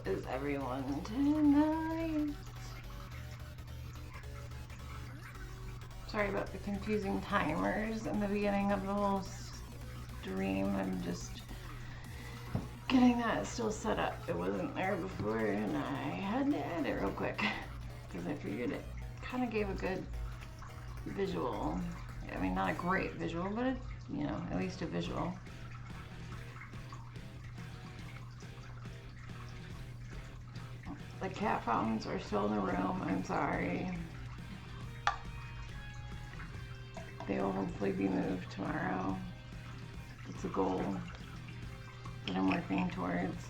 is everyone tonight? Sorry about the confusing timers in the beginning of the whole stream. I'm just getting that still set up. It wasn't there before and I had to add it real quick because I figured it kind of gave a good visual. I mean, not a great visual, but it, you know, at least a visual. The cat fountains are still in the room. I'm sorry. They will hopefully be moved tomorrow. It's a goal that I'm working towards.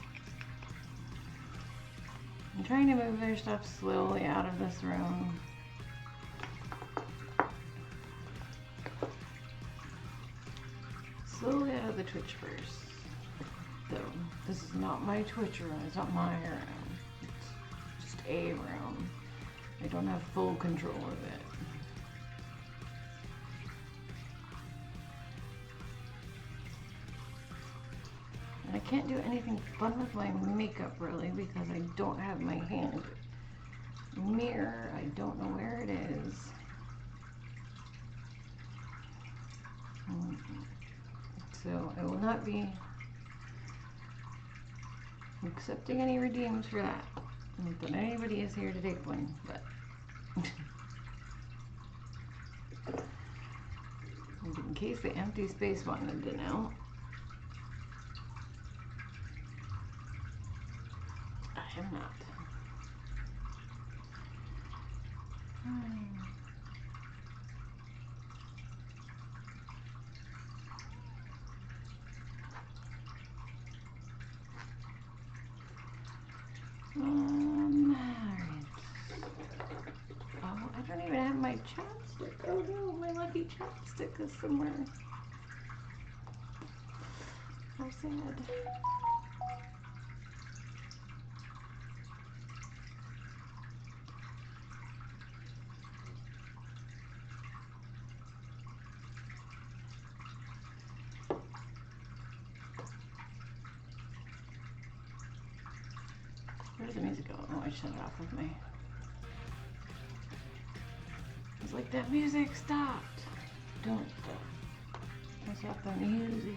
I'm trying to move their stuff slowly out of this room. Slowly out of the Twitch first. Though, this is not my Twitch room. It's not my room. A room. I don't have full control of it. And I can't do anything fun with my makeup really because I don't have my hand mirror. I don't know where it is. So I will not be accepting any redeems for that. Not that anybody is here to take one, but in case the empty space wanted to know, I am not. Oh, I don't even have my chapstick. Oh no, my lucky chapstick is somewhere. How sad. Where's the music going? Oh, I shut it off with me. It's like that music stopped. Don't stop. Don't stop the music.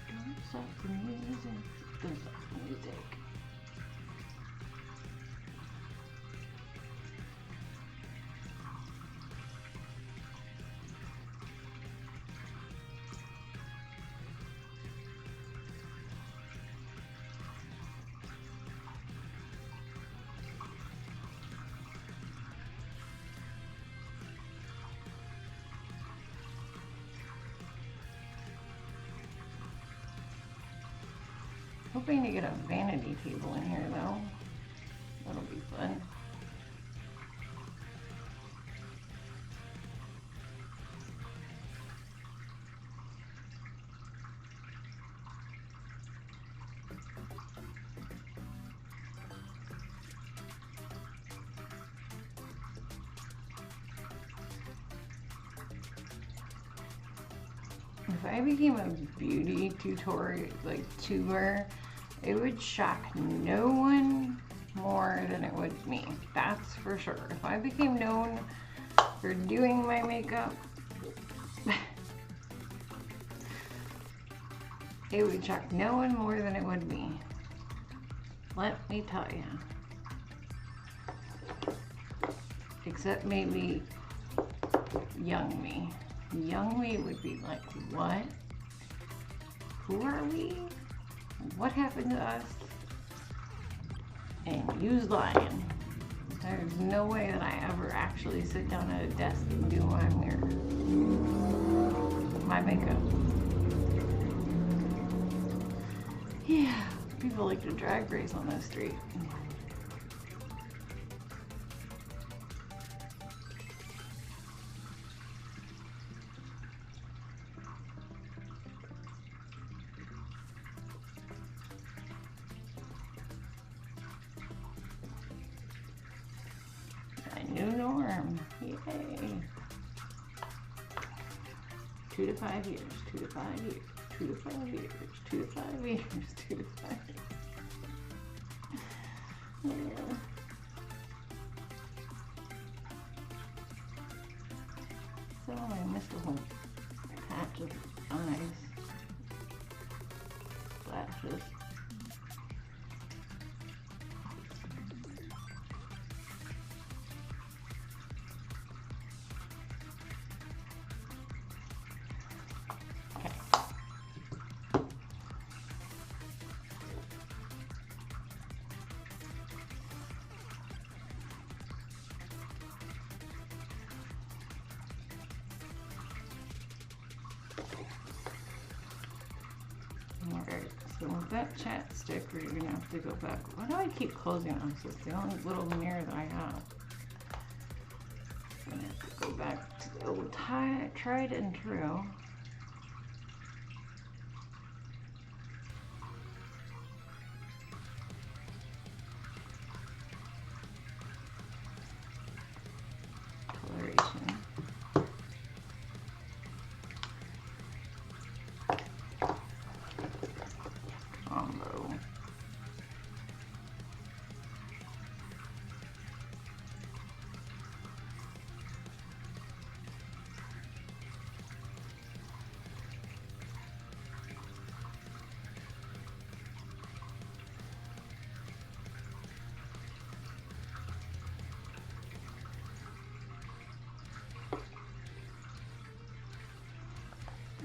Don't stop the music. Don't stop the music. Hoping to get a vanity table in here though. That'll be fun. If I became a beauty tutorial, like tuber, it would shock no one more than it would me. That's for sure. If I became known for doing my makeup, it would shock no one more than it would me. Let me tell you. Except maybe young me. Young me would be like, what? Who are we? What happened to us? And you's lying. There's no way that I ever actually sit down at a desk and do my makeup. Yeah, people like to drag race on the street. New norm. Yay. 2 to 5 years, 2 to 5 years, 2 to 5 years, 2 to 5 years, 2 to 5 years. Yeah. So I missed a whole patch of eyes lashes. Alright, so with that chapstick, we're gonna have to go back. Why do I keep closing on this? It's the only little mirror that I have. I'm gonna have to go back to the old tried and true. Coloration. Combo.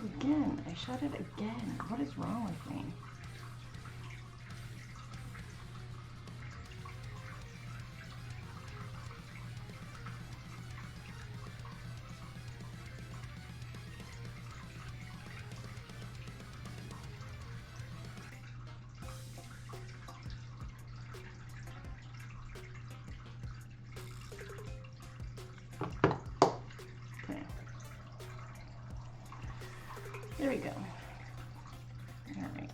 Again, I shut it again. What is wrong with me? There we go. All right.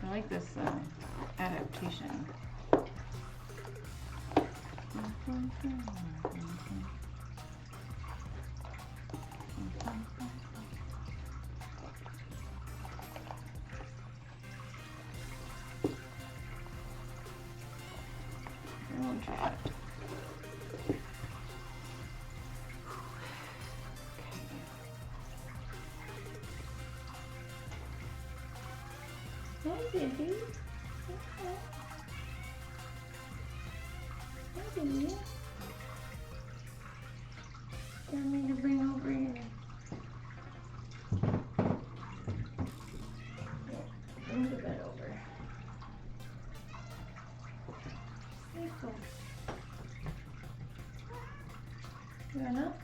I like this adaptation. Try it. Hi, baby. Okay. Hi, baby. Tell me to bring over here. Yeah, bring the bed over. Here you go. You want up?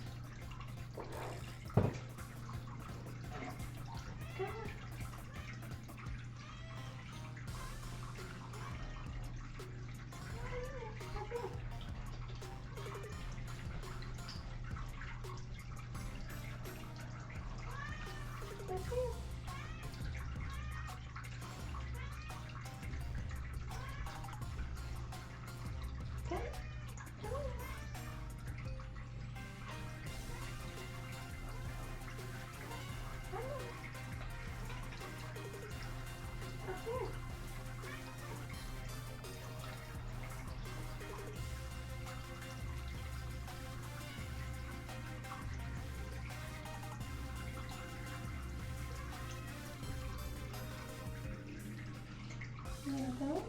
Come on. Okay.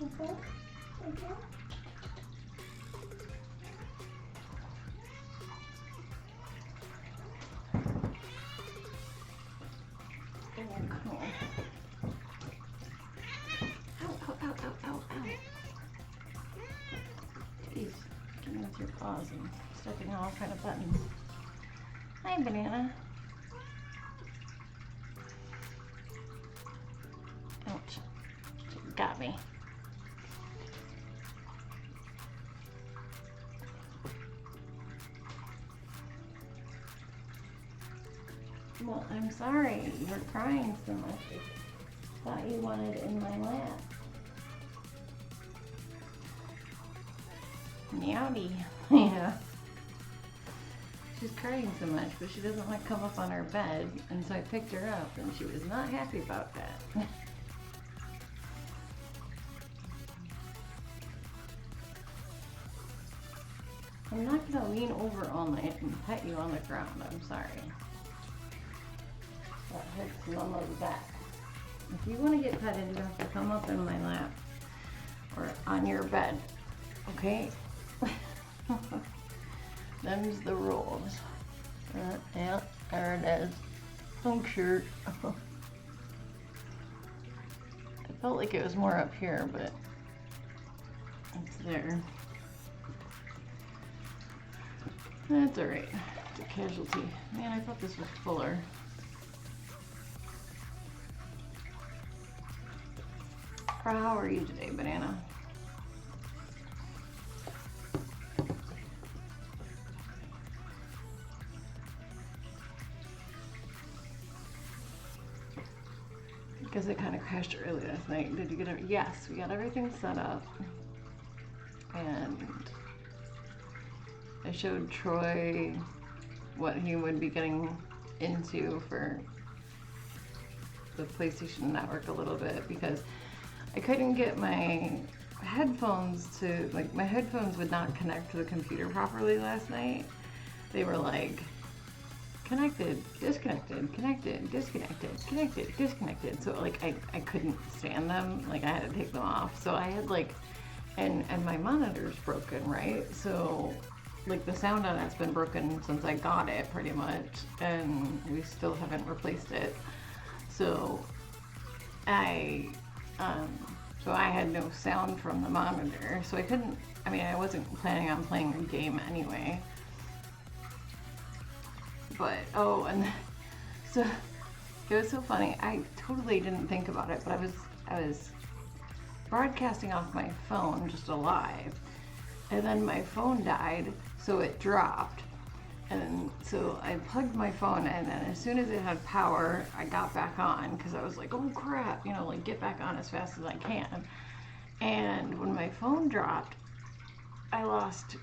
Okay. Okay. Cool. Ow, ow, ow, ow, ow, ow. Jeez, get me with your paws and stepping on all kind of buttons. Hi, banana. Ouch. Got me. Well, I'm sorry you were crying so much. I thought you wanted in my lap. Meowdy. Yeah. She's crying so much, but she doesn't want to come up on our bed, and so I picked her up, and she was not happy about that. I'm not going to lean over all night and pet you on the ground. I'm sorry. That hurts Mama's back. If you want to get petted, you have to come up in my lap or on your bed. Okay? Them's the rules. Yeah, there it is. Punk shirt. I felt like it was more up here, but it's there. That's alright. It's a casualty. Man, I thought this was fuller. How are you today, Banana? Because it kind of crashed early last night. Did you get it? Yes, we got everything set up. And I showed Troy what he would be getting into for the PlayStation Network a little bit, because I couldn't get my headphones to, like, my headphones would not connect to the computer properly last night. They were like, connected, disconnected, connected, disconnected, connected, disconnected. So like I couldn't stand them. Like I had to take them off. So I had like, and my monitor's broken, right? So like the sound on it's been broken since I got it pretty much, and we still haven't replaced it. So I had no sound from the monitor, so I couldn't, I mean, I wasn't planning on playing a game anyway. But, oh, and so it was so funny. I totally didn't think about it, but I was broadcasting off my phone, just alive, and then my phone died, so it dropped. And so I plugged my phone, and then as soon as it had power, I got back on, because I was like, oh crap, you know, like get back on as fast as I can. And when my phone dropped, I lost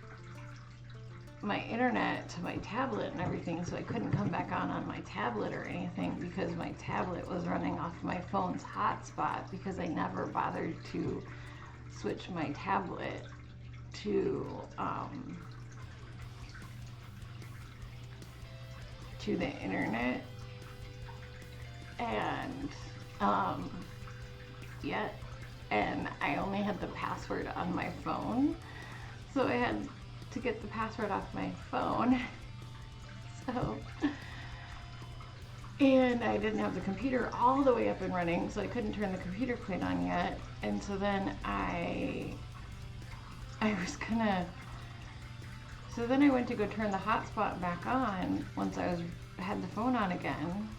my internet to my tablet and everything, so I couldn't come back on my tablet or anything, because my tablet was running off my phone's hotspot, because I never bothered to switch my tablet to the internet, and and I only had the password on my phone, so I had to get the password off my phone. So, and I didn't have the computer all the way up and running, so I couldn't turn the computer quite on yet. And so then I went to go turn the hotspot back on once I had the phone on again,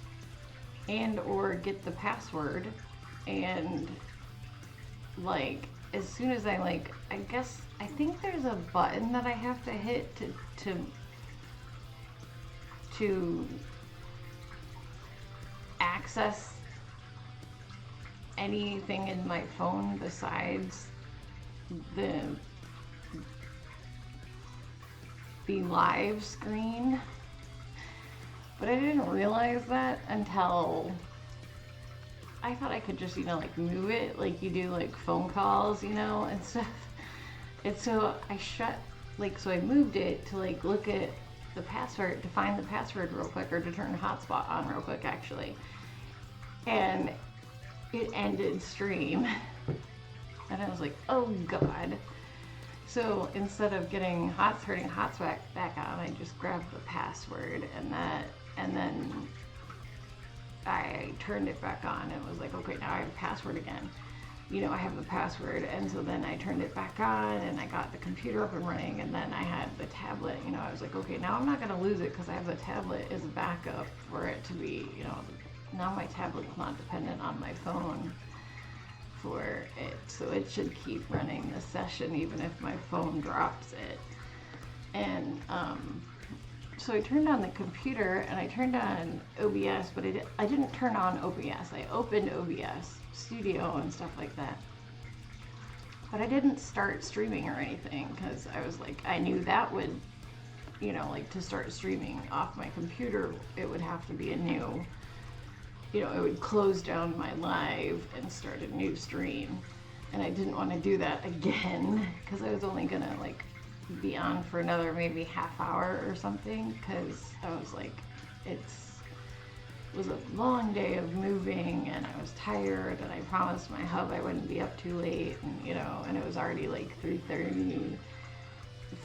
and or get the password, and like as soon as I think there's a button that I have to hit to access anything in my phone besides the live screen. But I didn't realize that until I thought I could just, you know, like move it like you do like phone calls, you know, and stuff. And so I moved it to like look at the password, to find the password real quick, or to turn the hotspot on real quick actually. And it ended stream. And I was like, oh God. So instead of turning hotspot back on, I just grabbed the password, and then I turned it back on and was like, okay, now I have a password again. You know, I have the password, and so then I turned it back on, and I got the computer up and running, and then I had the tablet. You know, I was like, okay, now I'm not going to lose it, because I have the tablet as a backup for it to be, you know, now my tablet's not dependent on my phone for it, so it should keep running the session even if my phone drops it. And so I turned on the computer, and I turned on OBS, but I didn't turn on OBS. I opened OBS Studio and stuff like that. But I didn't start streaming or anything because I was like, I knew that would, you know, like to start streaming off my computer, it would have to be a new, you know, it would close down my live and start a new stream. And I didn't want to do that again because I was only gonna like be on for another maybe half hour or something because I was like, it was a long day of moving and I was tired and I promised my hub I wouldn't be up too late, and you know, and it was already like 3:30,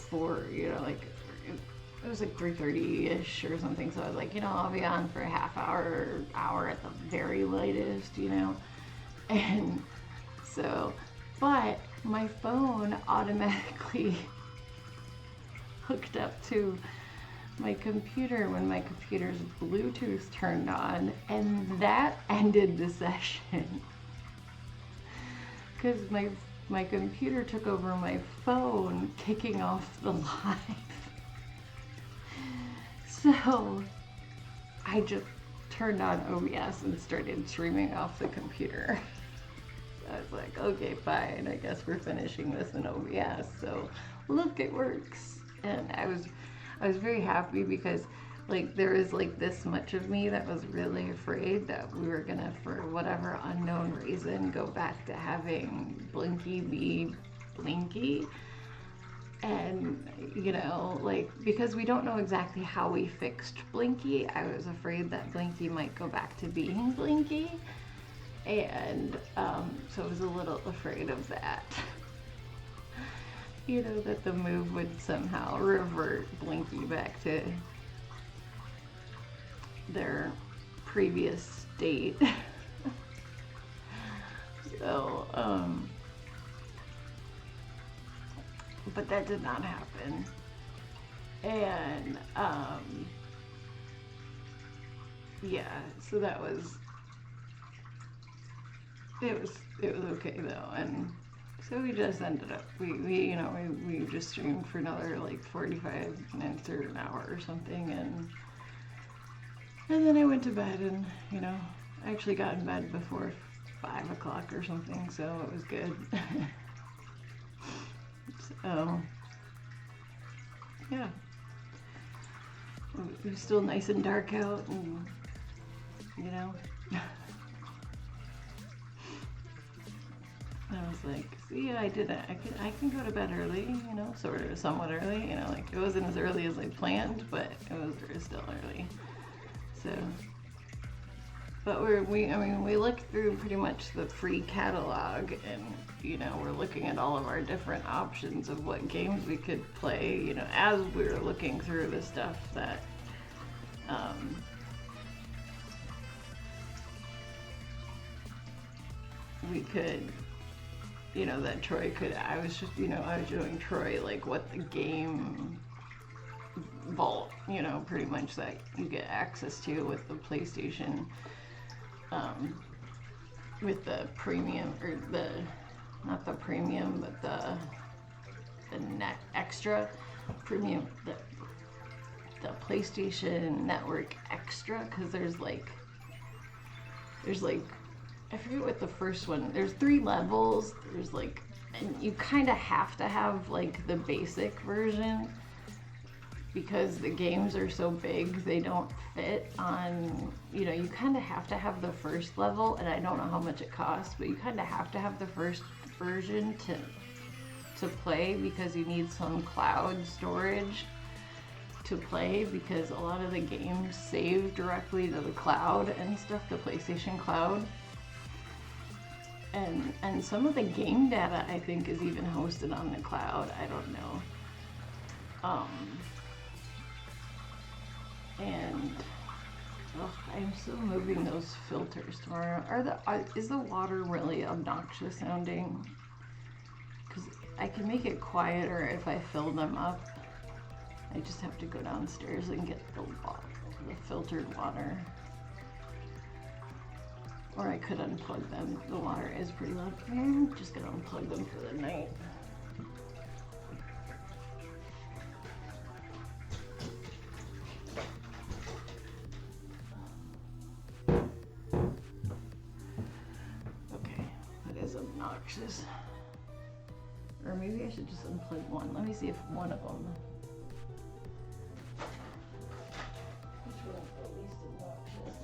4, you know, like it was like 3:30-ish or something, so I was like, you know, I'll be on for a half hour at the very latest, you know. And so, but my phone automatically hooked up to my computer when my computer's Bluetooth turned on, and that ended the session because my computer took over my phone, kicking off the live. So I just turned on OBS and started streaming off the computer. I was like, okay, fine, I guess we're finishing this in OBS, so look, it works. And I was very happy because like there was like this much of me that was really afraid that we were gonna, for whatever unknown reason, go back to having Blinky be Blinky. And you know, like, because we don't know exactly how we fixed Blinky, I was afraid that Blinky might go back to being Blinky. And so I was a little afraid of that. You know, that the move would somehow revert Blinky back to their previous state. So, but that did not happen. And, yeah, so that was, it was okay though. And so we just ended up, we just streamed for another like 45 minutes or an hour or something, and then I went to bed, and you know, I actually got in bed before 5 o'clock or something, so it was good. So yeah, it was still nice and dark out, and you know, I was like, see, I did it. I can go to bed early, you know, sort of, somewhat early, you know, like it wasn't as early as I planned, but it was still early. So, but we looked through pretty much the free catalog, and you know, we're looking at all of our different options of what games we could play, you know, as we were looking through the stuff that we could, you know, that Troy could, I was showing Troy like what the game vault, you know, pretty much that you get access to with the PlayStation, with the premium, or the, not the premium, but the net extra premium, the PlayStation Network Extra, because there's like I forget what the first one, there's 3 levels, there's like, and you kind of have to have like the basic version because the games are so big, they don't fit on, you know, you kind of have to have the first level, and I don't know how much it costs, but you kind of have to have the first version to play, because you need some cloud storage to play, because a lot of the games save directly to the cloud and stuff, the PlayStation Cloud. And some of the game data, I think, is even hosted on the cloud. I don't know. And I'm still moving those filters tomorrow. Is the water really obnoxious sounding? Because I can make it quieter if I fill them up. I just have to go downstairs and get the filtered water. Or I could unplug them. The water is pretty loud. I'm just gonna unplug them for the night. Okay, that is obnoxious. maybe I should just unplug one. Let me see if one of them. Which one's the least obnoxious?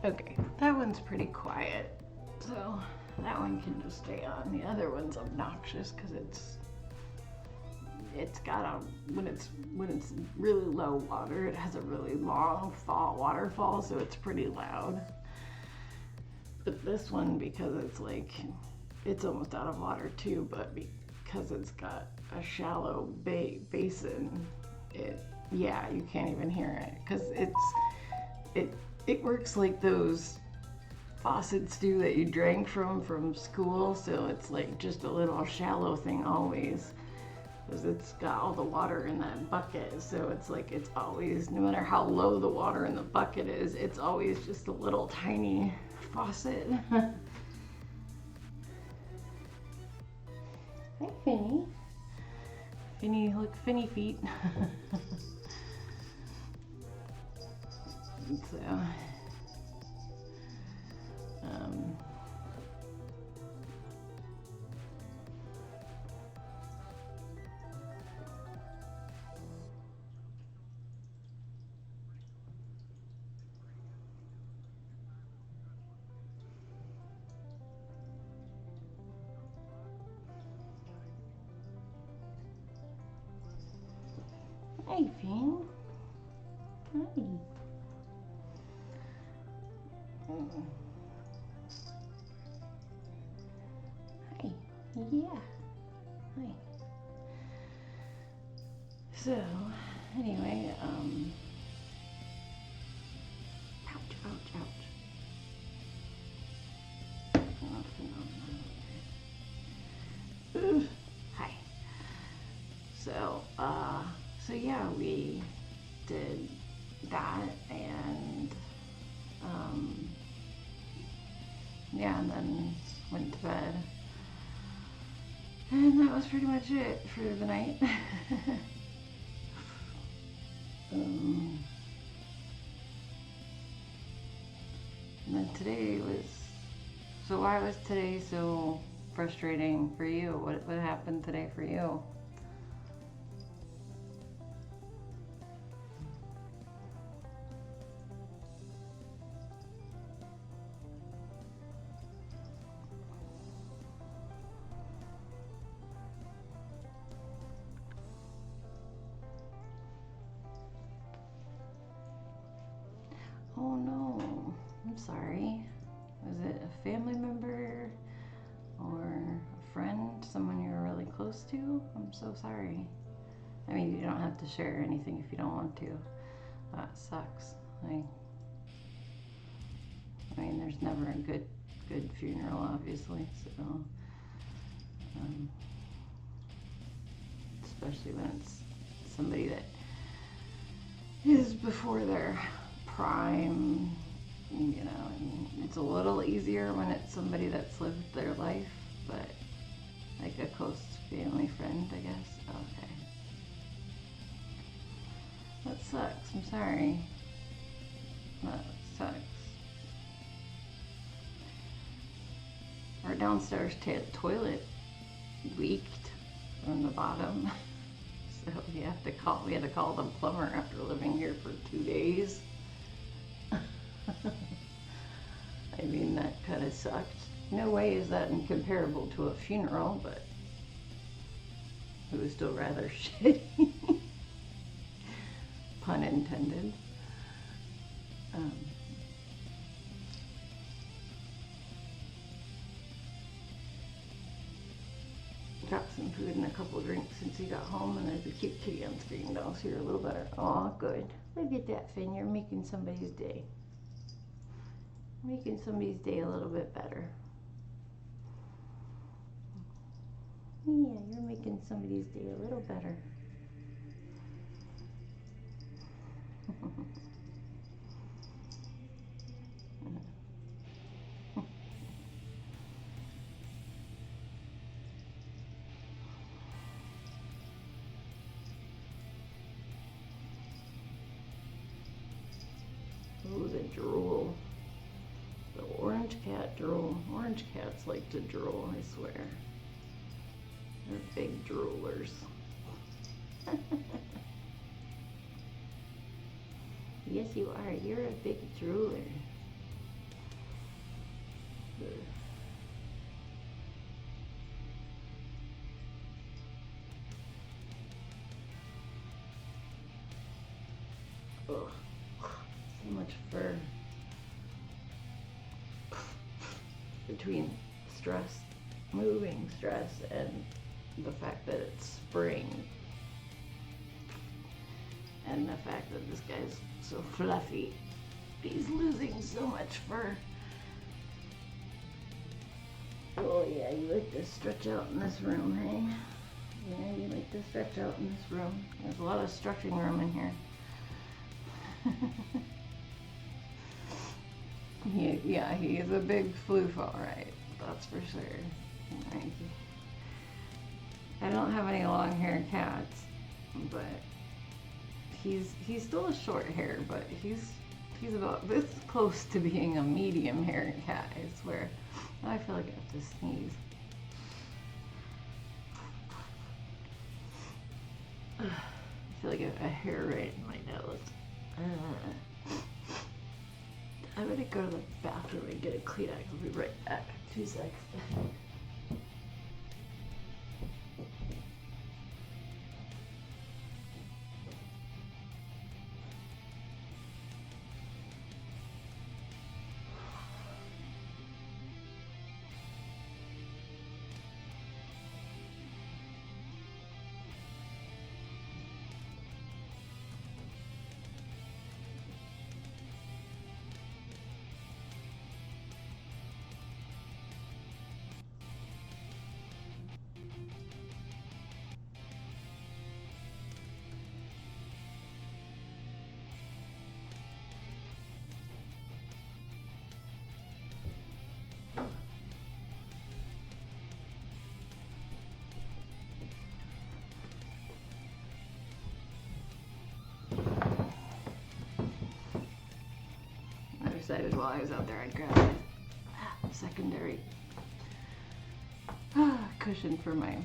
Okay, that one's pretty quiet, so that one can just stay on. The other one's obnoxious because it's got a when it's really low water, it has a really long waterfall, so it's pretty loud. But this one, because it's almost out of water too, but because it's got a shallow basin, yeah, you can't even hear it because it works like those faucets do that you drank from school, so it's like just a little shallow thing always, because it's got all the water in that bucket, so it's like it's always, no matter how low the water in the bucket is, it's always just a little tiny faucet. Hi Finny. Finny, look, Finny feet. So, hey Finn. Hi. Hi. Yeah. Hi. So, anyway, ouch, ouch, ouch. Hi. So yeah, we did that, and yeah, and then went to bed, and that was pretty much it for the night. And then today was, so why was today so frustrating for you? What happened today for you? Oh no, I'm sorry. Was it a family member or a friend, someone you were really close to? I'm so sorry. I mean, you don't have to share anything if you don't want to. That sucks. I mean, there's never a good funeral, obviously. So, especially when it's somebody that is before their prime, you know. And it's a little easier when it's somebody that's lived their life, but like a close family friend, I guess. Okay. That sucks. I'm sorry. That sucks. Our downstairs toilet leaked from the bottom, so we had to call the plumber after living here for 2 days. I mean, that kind of sucked. No way is that incomparable to a funeral, but it was still rather shitty. Pun intended. Got some food and a couple drinks since he got home, and there's a cute kitty on screen now, so you're a little better. Aw, good. Look at that, Finn. You're making somebody's day. Making somebody's day a little bit better. Yeah, you're making somebody's day a little better. Ooh, the drool. The orange cat drool. Orange cats like to drool, I swear. They're big droolers. Yes, you are. You're a big drooler. Ugh. So much fur. Between stress, moving stress, and the fact that it's spring, and the fact that this guy's so fluffy, he's losing so much fur. Oh yeah, you like to stretch out in this room, hey? Yeah, you like to stretch out in this room. There's a lot of stretching room in here. Yeah, he is a big floof, all right. That's for sure. I don't have any long-haired cats, but he's still a short hair, but he's about this close to being a medium-haired cat, I swear. I feel like I have to sneeze. I feel like a hair right in my nose. I'm gonna go to the bathroom and get a Kleenex. I'll be right back. 2 seconds. I decided while I was out there I'd grab a secondary cushion for my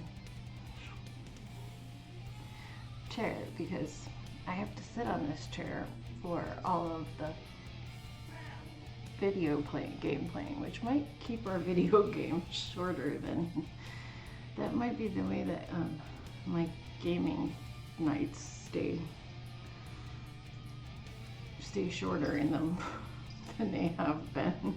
chair because I have to sit on this chair for all of the game playing, which might keep our video game shorter than that might be the way that my gaming nights stay shorter in them than they have been.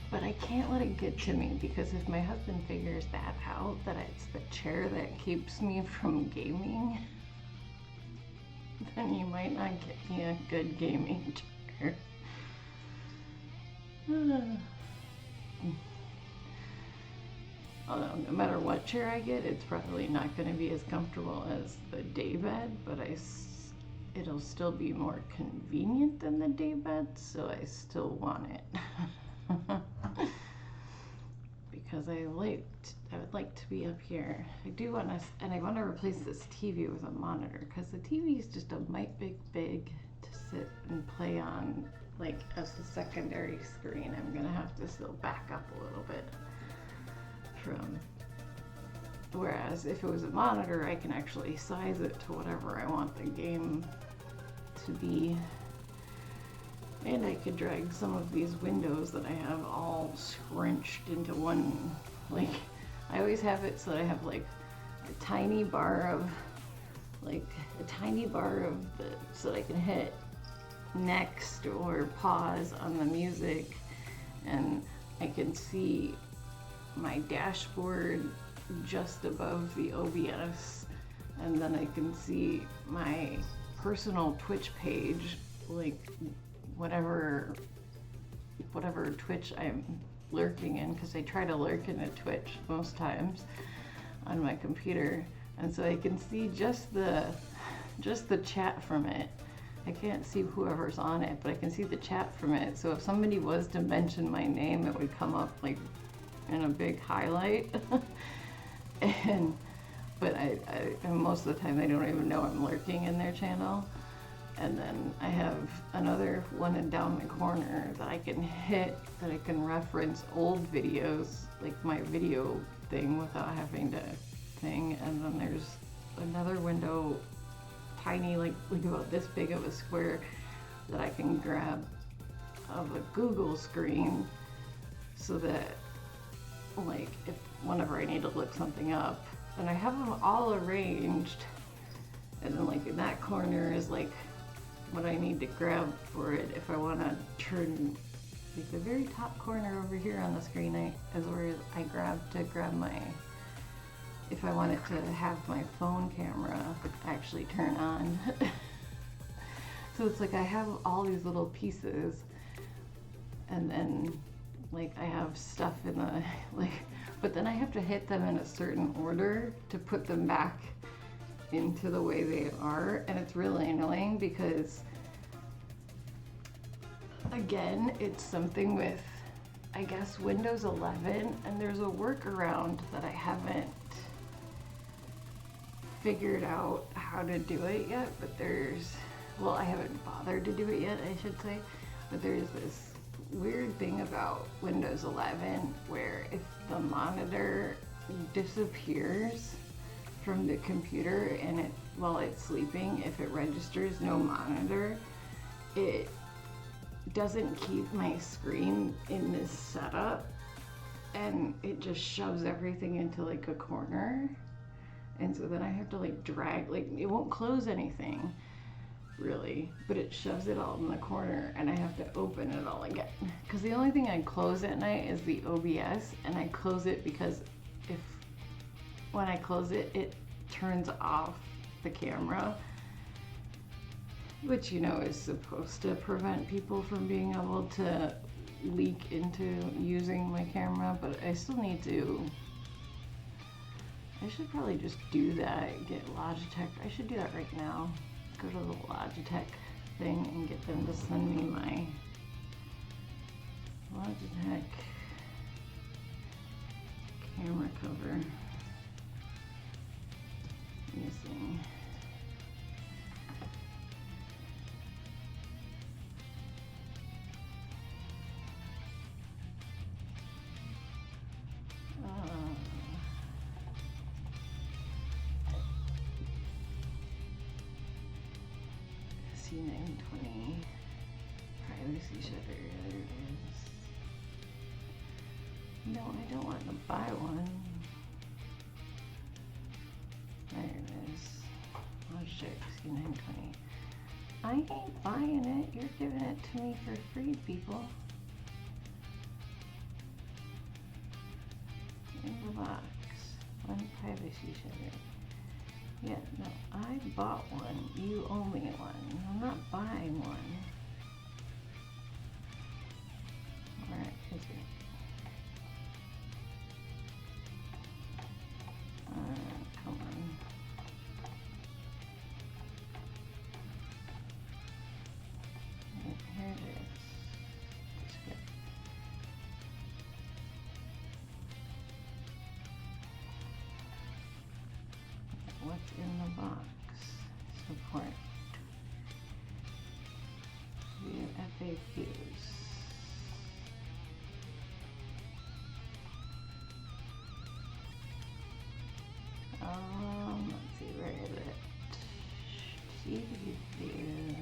But I can't let it get to me because if my husband figures that out, that it's the chair that keeps me from gaming, then you might not get me a good gaming chair. Although no matter what chair I get, it's probably not going to be as comfortable as the day bed, but it'll still be more convenient than the day bed, so I still want it. Because I would like to be up here. I do want to, and I want to replace this TV with a monitor because the TV is just a mite big to sit and play on, like as the secondary screen. I'm gonna have to still back up a little bit from. Whereas if it was a monitor, I can actually size it to whatever I want the game to be. And I could drag some of these windows that I have all scrunched into one, like, I always have it so that I have like a tiny bar of, so that I can hit next or pause on the music, and I can see my dashboard just above the OBS, and then I can see my personal Twitch page, like whatever Twitch I'm lurking in, because I try to lurk into Twitch most times on my computer, and so I can see just the chat from it. I can't see whoever's on it, but I can see the chat from it. So if somebody was to mention my name, it would come up like in a big highlight. But I most of the time they don't even know I'm lurking in their channel. And then I have another one down the corner that I can hit, that I can reference old videos, like my video thing, without having to thing. And then there's another window, tiny, like about this big of a square, that I can grab of a Google screen, so that like if whenever I need to look something up, and I have them all arranged, and then like in that corner is like what I need to grab for it if I want to turn, like the very top corner over here on the screen is where I grab my, if I want it to have my phone camera actually turn on. So it's like I have all these little pieces, and then like I have stuff in the like, but then I have to hit them in a certain order to put them back into the way they are, and it's really annoying because again, it's something with, I guess, Windows 11, and there's a workaround that I haven't figured out how to do it yet, but well, I haven't bothered to do it yet, I should say, but there's this weird thing about Windows 11 where if the monitor disappears from the computer and while it's sleeping, if it registers no monitor, it doesn't keep my screen in this setup, and it just shoves everything into like a corner, and so then I have to like drag, like it won't close anything really, but it shoves it all in the corner, and I have to open it all again, because the only thing I close at night is the OBS, and I close it because when I close it, it turns off the camera, which, you know, is supposed to prevent people from being able to leak into using my camera, but I still need to, I should probably just do that, get Logitech, I should do that right now, go to the Logitech thing and get them to send me my Logitech camera cover. Missing. C920 privacy shutter. There it is. No, I don't want to buy one. There it is. Logitech C920. I ain't buying it. You're giving it to me for free, people. In the box. One privacy shutter. Yeah, no, I bought one. You owe me one. I'm not buying one. Alright, let's see. Come on. Here it is. Just get. What's in the box? Support. View FAQs. Let's see, where is it? View.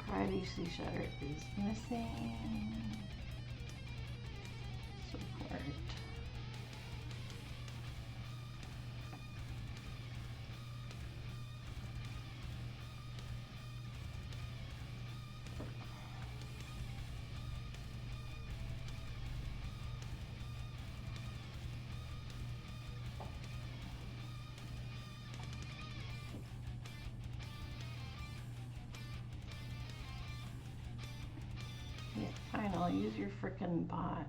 Privacy shutter is missing. Support. your frickin' bot?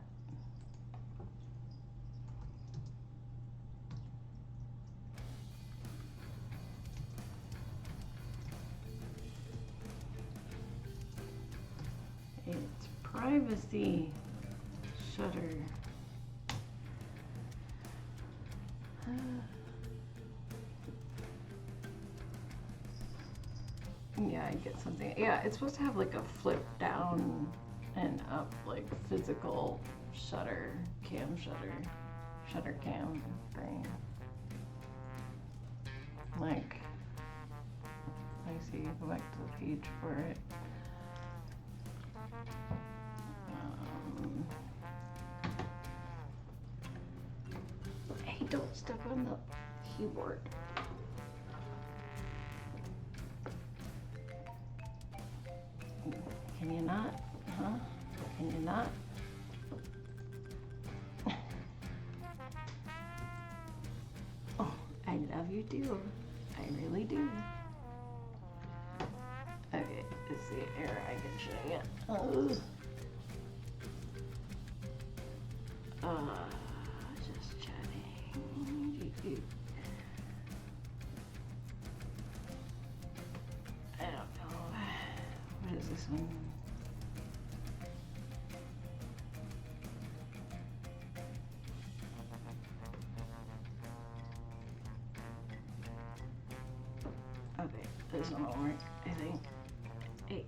It's privacy shutter. Yeah, I get something. Yeah, it's supposed to have like a flip down and up, like physical shutter cam thing. Like, I see. Go back to the page for it. Hey, don't step on the keyboard. Can you not? Huh? Can you not? Oh, I love you too. I really do. Okay, let's see here. I can show you. Just chatting. I don't know. What is this one? Okay, this one will work, I think. Eight.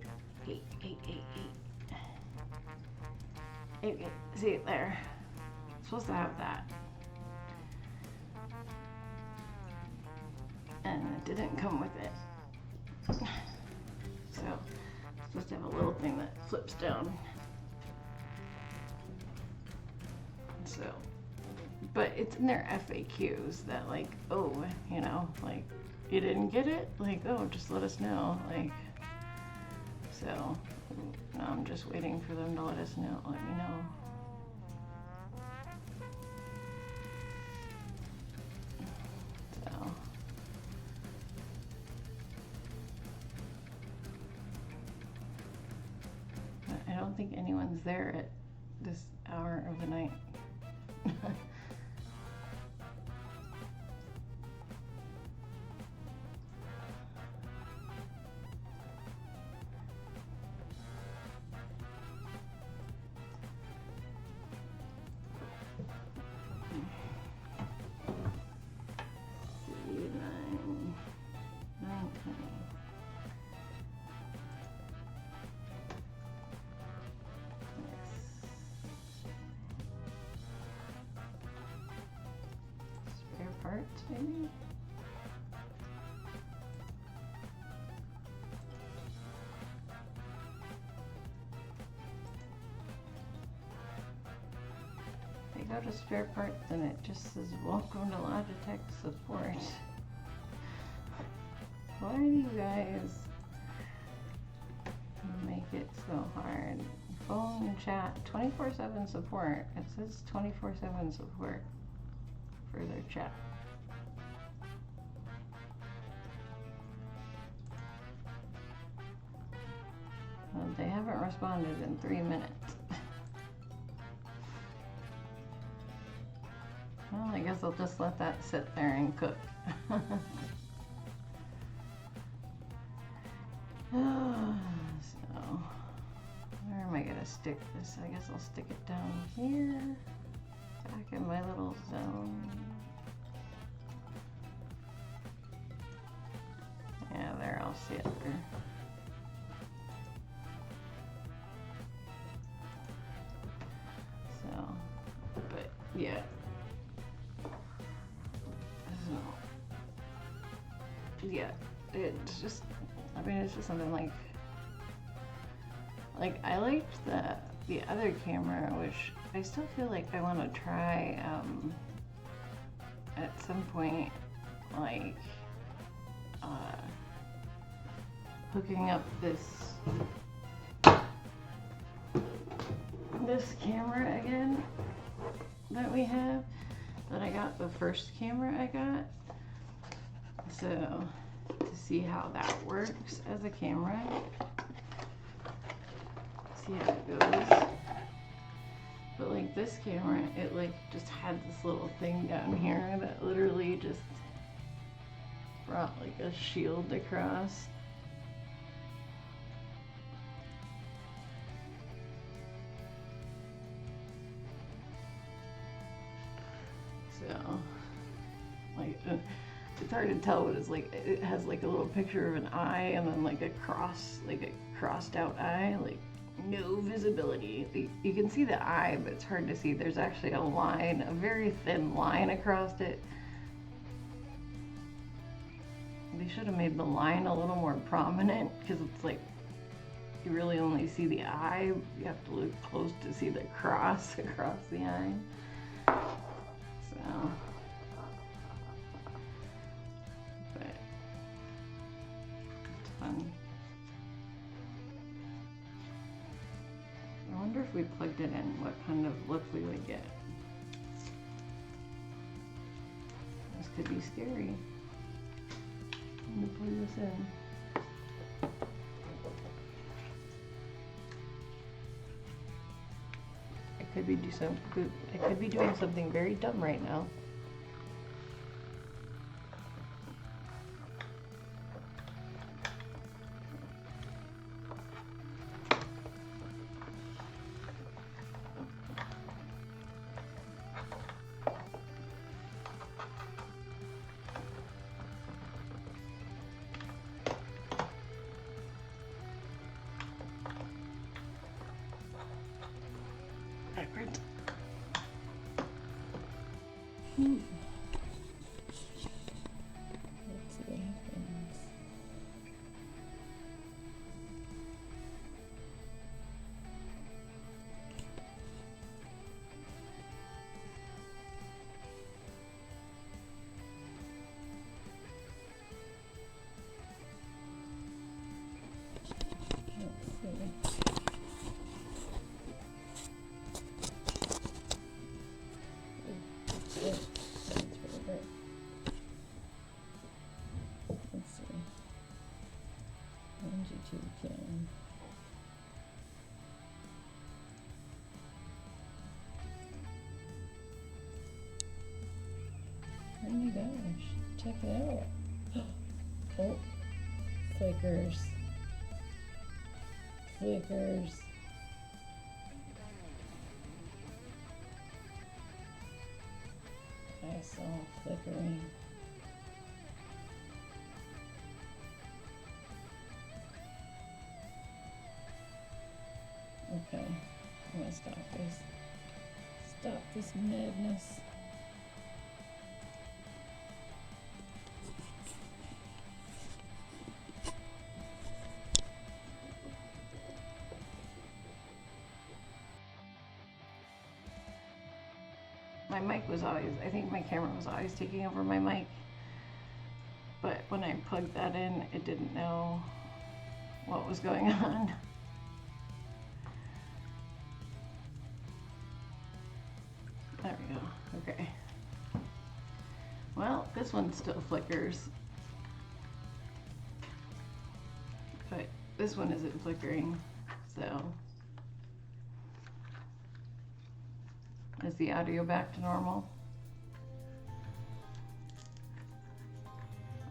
See it there. It's supposed to have that. And it didn't come with it. So it's supposed to have a little thing that flips down. So, but it's in their FAQs that like, oh, you know, like, you didn't get it? Like, oh, just let us know. Like, so now I'm just waiting for them to let us know, let me know. So, but I don't think anyone's there at this hour of the night. Parts, maybe? If you go to spare parts and it just says welcome to Logitech support. Why do you guys make it so hard? Phone, chat, 24/7 support. It says 24/7 support for their chat. Well, they haven't responded in 3 minutes. Well, I guess I'll just let that sit there and cook. So, where am I gonna stick this? I guess I'll stick it down here, back in my little zone. Yeah, there, I'll see it there. So, but yeah. So, yeah, it's just, I mean, it's just something like I liked the other camera, which I still feel like I want to try at some point, like hooking up this camera again that we have, that I got the first camera I got. So to see how that works as a camera, see how it goes. But like this camera, it like just had this little thing down here that literally just brought like a shield across. So, like, it's hard to tell what it's like. It has like a little picture of an eye and then like a cross, like a crossed out eye, like no visibility. You can see the eye, but it's hard to see. There's actually a line, a very thin line across it. They should have made the line a little more prominent because it's like you really only see the eye. You have to look close to see the cross across the eye. So, but it's fun. I wonder if we plugged it in, what kind of look we would get. This could be scary. Let me plug this in. I could be doing something very dumb right now. Backwards. Let's see what happens. Let's see. Let's see. YouTube can. Oh my gosh, check it out. Oh, flickers. Flickers. I saw flickering. Okay, I'm gonna stop this. Stop this madness. My mic was always, I think my camera was always taking over my mic. But when I plugged that in, it didn't know what was going on. There we go, okay. Well, this one still flickers. But this one isn't flickering, so. Is the audio back to normal?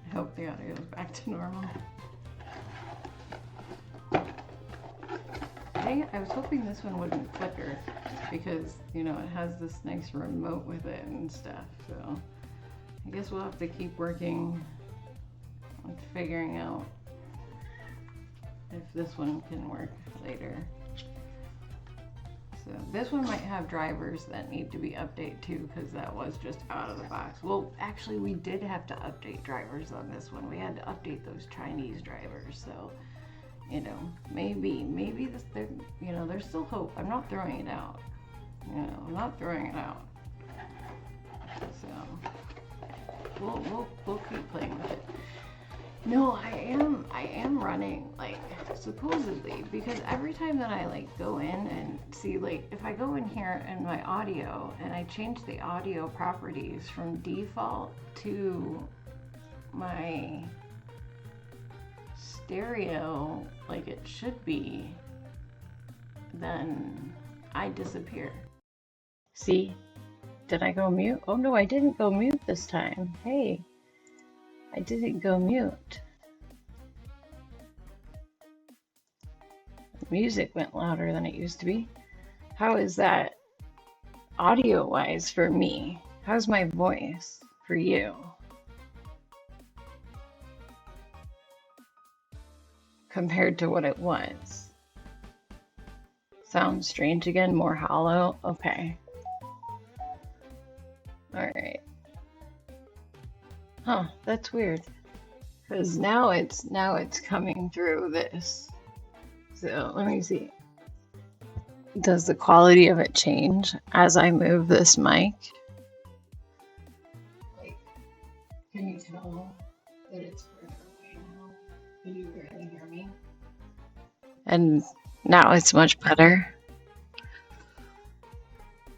I hope the audio is back to normal. I was hoping this one wouldn't flicker because, you know, it has this nice remote with it and stuff. So I guess we'll have to keep working on figuring out if this one can work later. So this one might have drivers that need to be updated too, because that was just out of the box. Well, actually we did have to update drivers on this one. We had to update those Chinese drivers. So, you know, maybe this, you know, there's still hope. I'm not throwing it out. You know, I'm not throwing it out. So we'll keep playing with it. No, I am running, like, supposedly, because every time that I like go in and see, like, if I go in here in my audio and I change the audio properties from default to my stereo like it should be, then I disappear. See? Did I go mute? Oh no, I didn't go mute this time. Hey, I didn't go mute. The music went louder than it used to be. How is that audio-wise for me? How's my voice for you? Compared to what it was. Sounds strange again, more hollow? Okay. Alright. Huh, that's weird. Because now it's coming through this. So let me see. Does the quality of it change as I move this mic? Like, can you tell that it's further away now? Can you barely hear me? And now it's much better.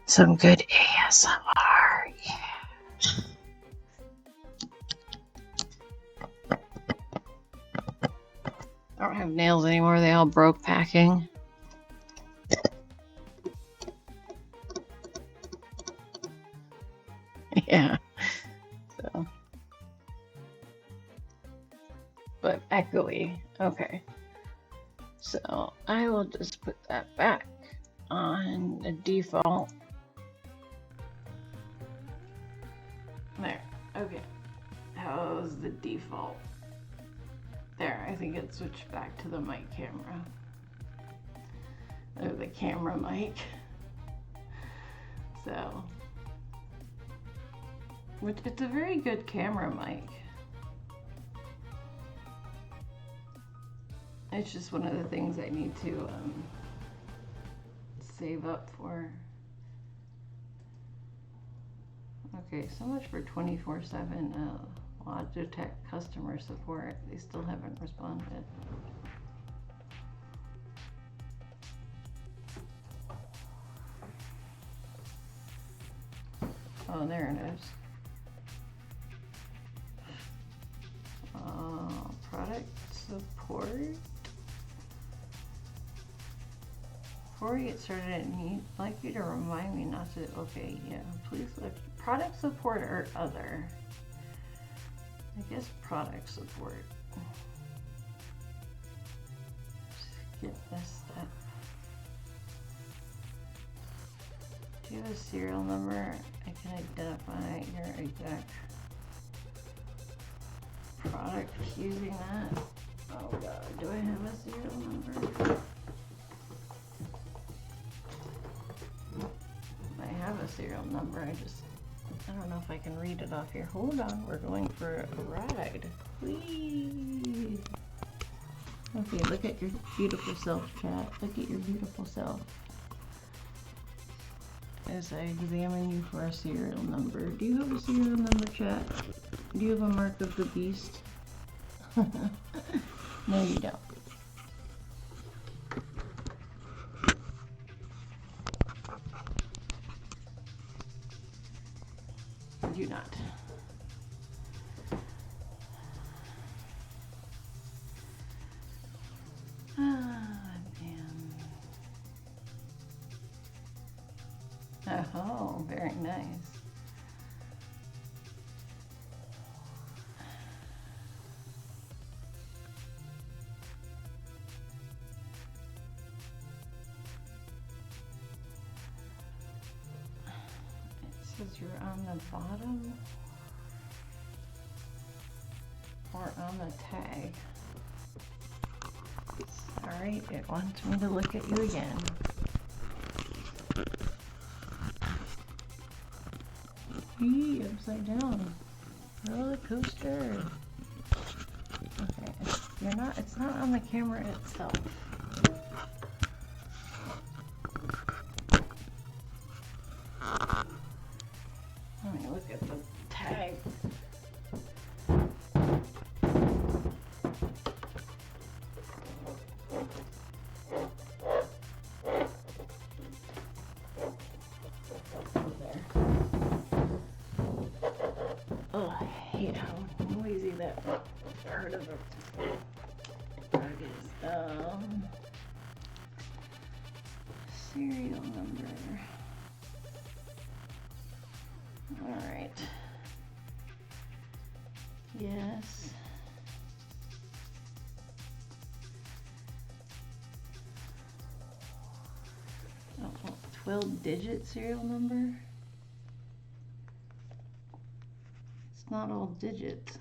Some good ASMR, yeah. I don't have nails anymore, they all broke packing. Yeah, so. But echoey, okay. So I will just put that back on the default. There, okay. How's the default? There, I think it switched back to the mic camera. Or the camera mic. So, which it's a very good camera mic. It's just one of the things I need to save up for. Okay, so much for 24/7 Logitech customer support. They still haven't responded. Oh, there it is. Product support. Before we get started, I'd like you to remind me not to. Okay, yeah. Please look. Product support or other. I guess product support. Skip this step. Do you have a serial number? I can identify your exact product using that. Oh god, do I have a serial number? I have a serial number, I don't know if I can read it off here. Hold on, we're going for a ride. Please. Okay, look at your beautiful self, chat. Look at your beautiful self. As I examine you for a serial number. Do you have a serial number, chat? Do you have a mark of the beast? No, you don't. Do not. Oh, very nice. It says you're on the bottom or on the tag. Alright, it wants me to look at you again. Eee, upside down. Roller coaster. Okay, it's not on the camera itself. Let me look at the tag. Oh, I hate how noisy that part of the rug is. Serial number. All right. Yes. Oh, 12-digit serial number? It's not all digits.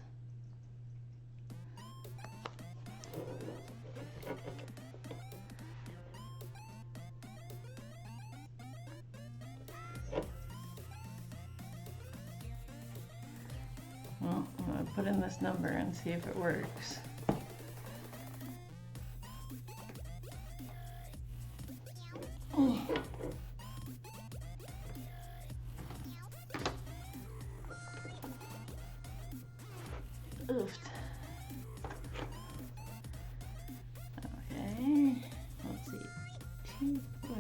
Well, I'm going to put in this number and see if it works. Oofed. Okay, let's see. 2, 4.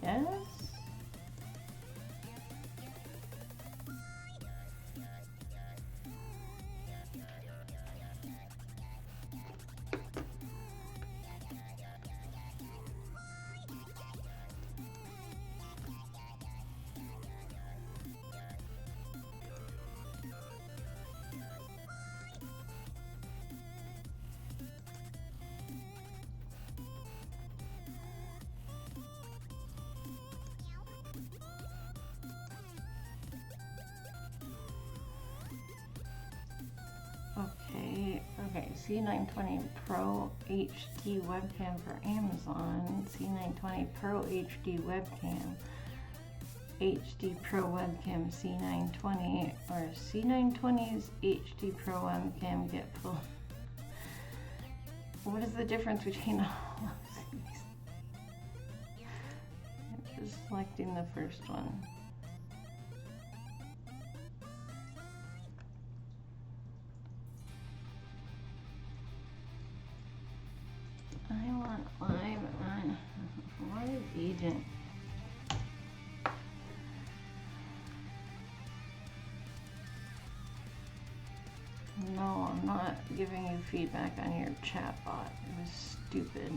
Yes. Okay, C920 Pro HD webcam for Amazon, C920 Pro HD webcam, HD Pro webcam C920, or C920's HD Pro webcam get full. What is the difference between all of these? I'm just selecting the first one. I want live on live agent. No, I'm not giving you feedback on your chat bot. It was stupid.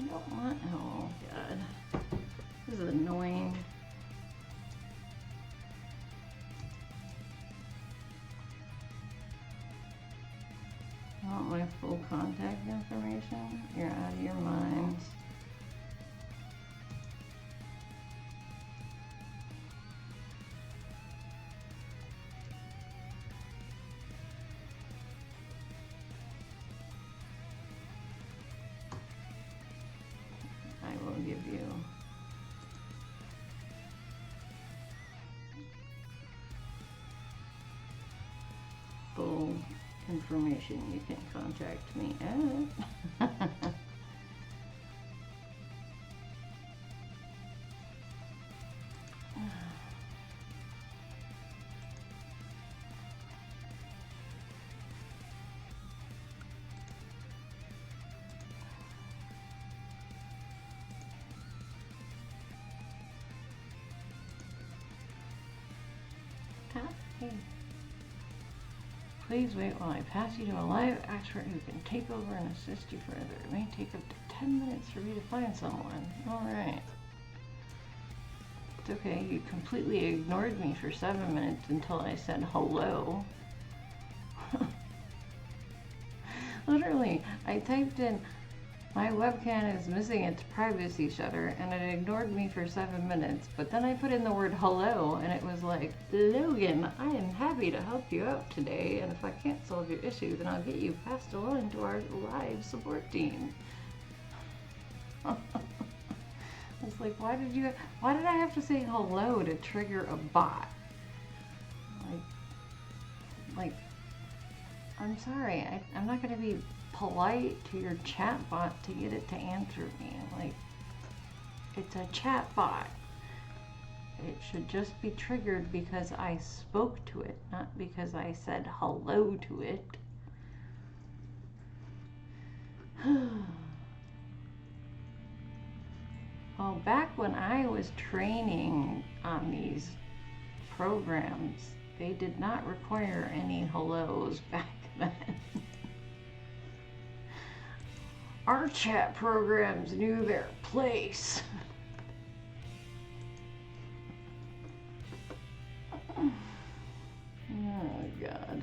I don't want, oh God, this is annoying. I want my full contact information? You're out of your minds. I will give you full information you can contact me at. Hey. Please wait while I pass you to a live expert who can take over and assist you further. It may take up to 10 minutes for me to find someone. Alright. It's okay, you completely ignored me for 7 minutes until I said hello. Literally, I typed in My webcam is missing its privacy shutter and it ignored me for 7 minutes, but then I put in the word hello and it was like, Logan, I am happy to help you out today, and if I can't solve your issue, then I'll get you passed along to our live support team. I was like, why did I have to say hello to trigger a bot? Like, I'm sorry, I'm not gonna be polite to your chat bot to get it to answer me. Like, it's a chat bot. It should just be triggered because I spoke to it, not because I said hello to it. Well, back when I was training on these programs, they did not require any hellos back then. Our chat programs knew their place. Oh God.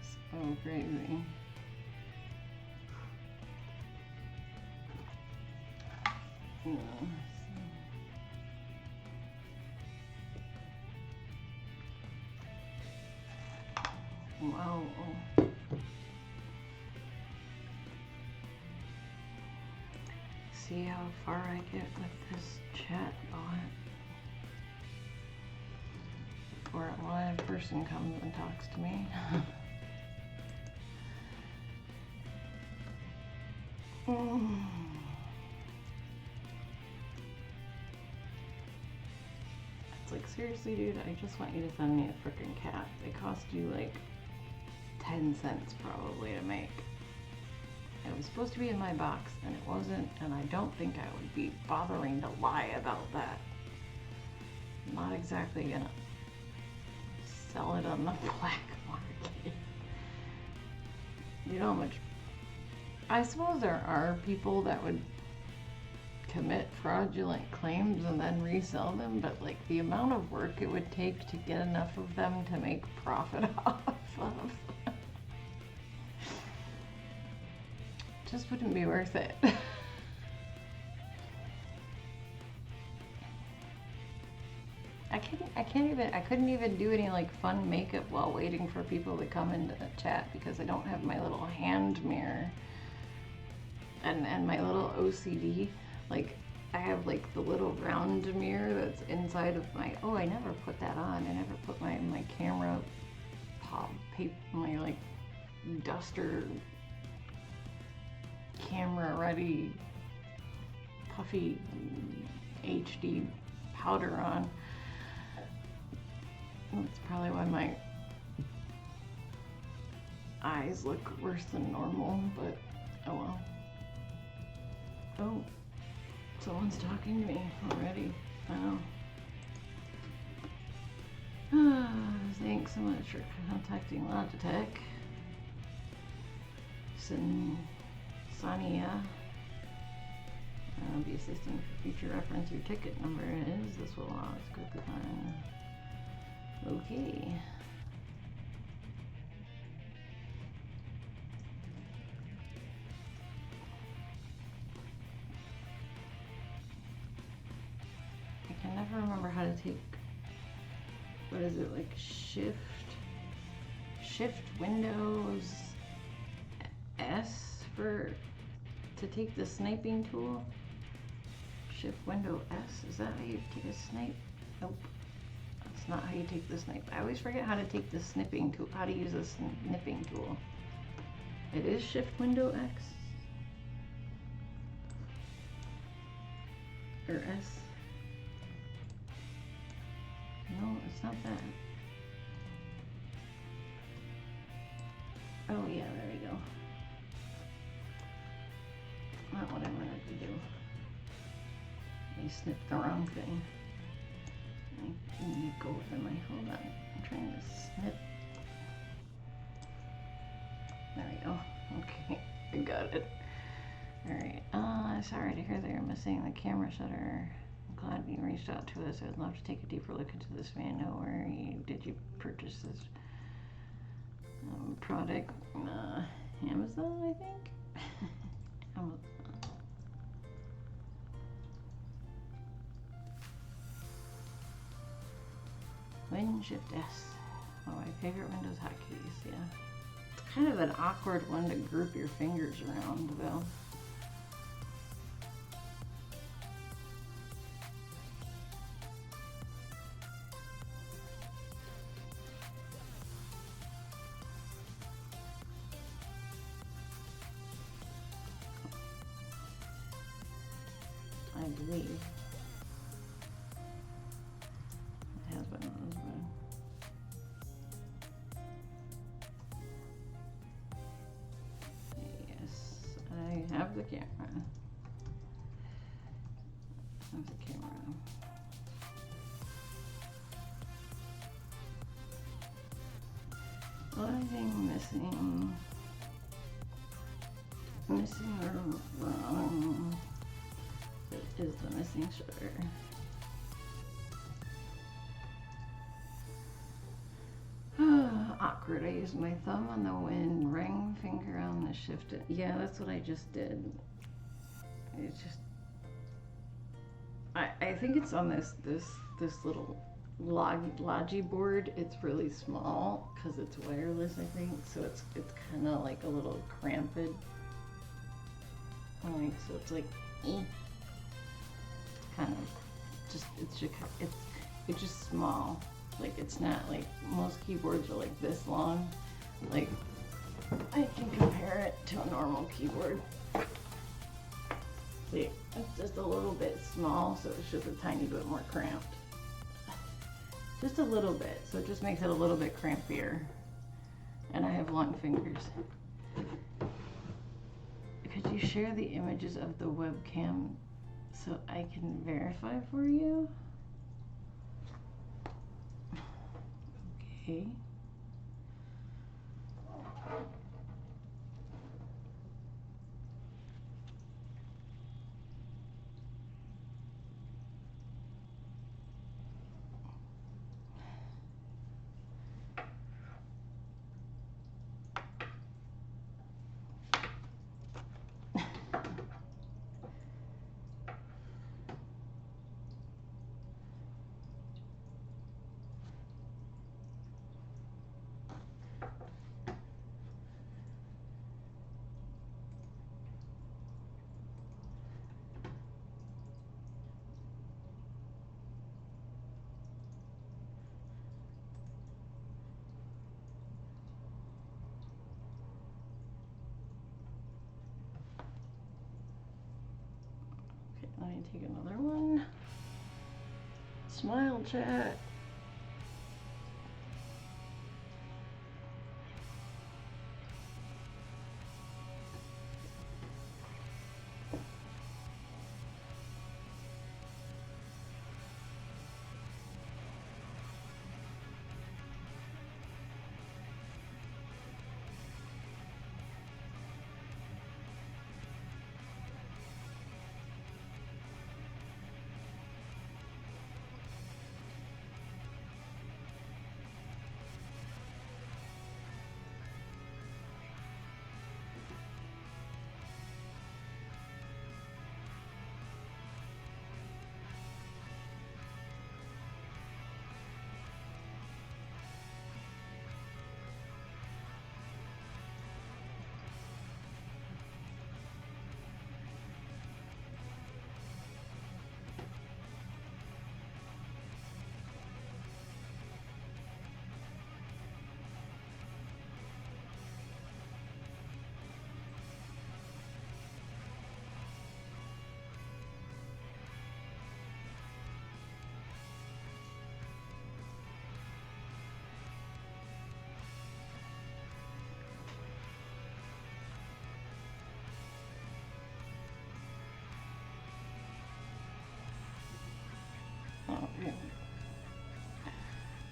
So crazy. Yeah. Wow. See how far I get with this chat bot. Or a live person comes and talks to me. It's like, seriously, dude, I just want you to send me a freaking cat. They cost you like 10 cents probably to make. It was supposed to be in my box and it wasn't, and I don't think I would be bothering to lie about that. I'm not exactly gonna sell it on the black market. You know how much? I suppose there are people that would commit fraudulent claims and then resell them, but like the amount of work it would take to get enough of them to make profit off of just wouldn't be worth it. I couldn't even do any like fun makeup while waiting for people to come into the chat because I don't have my little hand mirror and my little OCD. Like, I have like the little round mirror that's inside of my, oh, I never put that on. I never put my camera paper, my like duster camera ready puffy HD powder on. That's probably why my eyes look worse than normal, but oh well. Oh, someone's talking to me already. Oh. Thanks so much for contacting Logitech. Sania. I'll be assisting for future reference. Your ticket number is. This will allow us to quickly find. Okay. I can never remember how to take, what is it, like shift Windows S to take the sniping tool. Shift Window S, is that how you take a snipe? Nope. That's not how you take the snipe. I always forget how to take the snipping tool, how to use a snipping tool. It is Shift Window X. Or S. No, it's not that. Oh yeah, there we go. Not what I wanted to do. I snipped the wrong thing. I need to go over my, hold on, I'm trying to snip. There we go. Okay, I got it. Alright, sorry to hear that you're missing the camera shutter. I'm glad you reached out to us. I'd love to take a deeper look into this van. Where did you purchase this product? Amazon, I think? Amazon. Win Shift S. One of my favorite Windows hotkeys, yeah. It's kind of an awkward one to group your fingers around, though. I believe. It has been on this one. Yes, I have the camera. I have the camera. Only thing missing or wrong is the missing shutter. Awkward. I used my thumb on the win, ring finger on the shift. Yeah, that's what I just did. It's just, I think it's on this little Logi board. It's really small because it's wireless, I think. So it's kind of like a little cramped. Like, so it's like, kind of just it's just small. Like, it's not like most keyboards are like this long. Like, I can compare it to a normal keyboard. See, it's just a little bit small, so it's just a tiny bit more cramped. Just a little bit, so it just makes it a little bit crampier. And I have long fingers. Could you share the images of the webcam so I can verify for you? Okay. Let me take another one. Smile chat.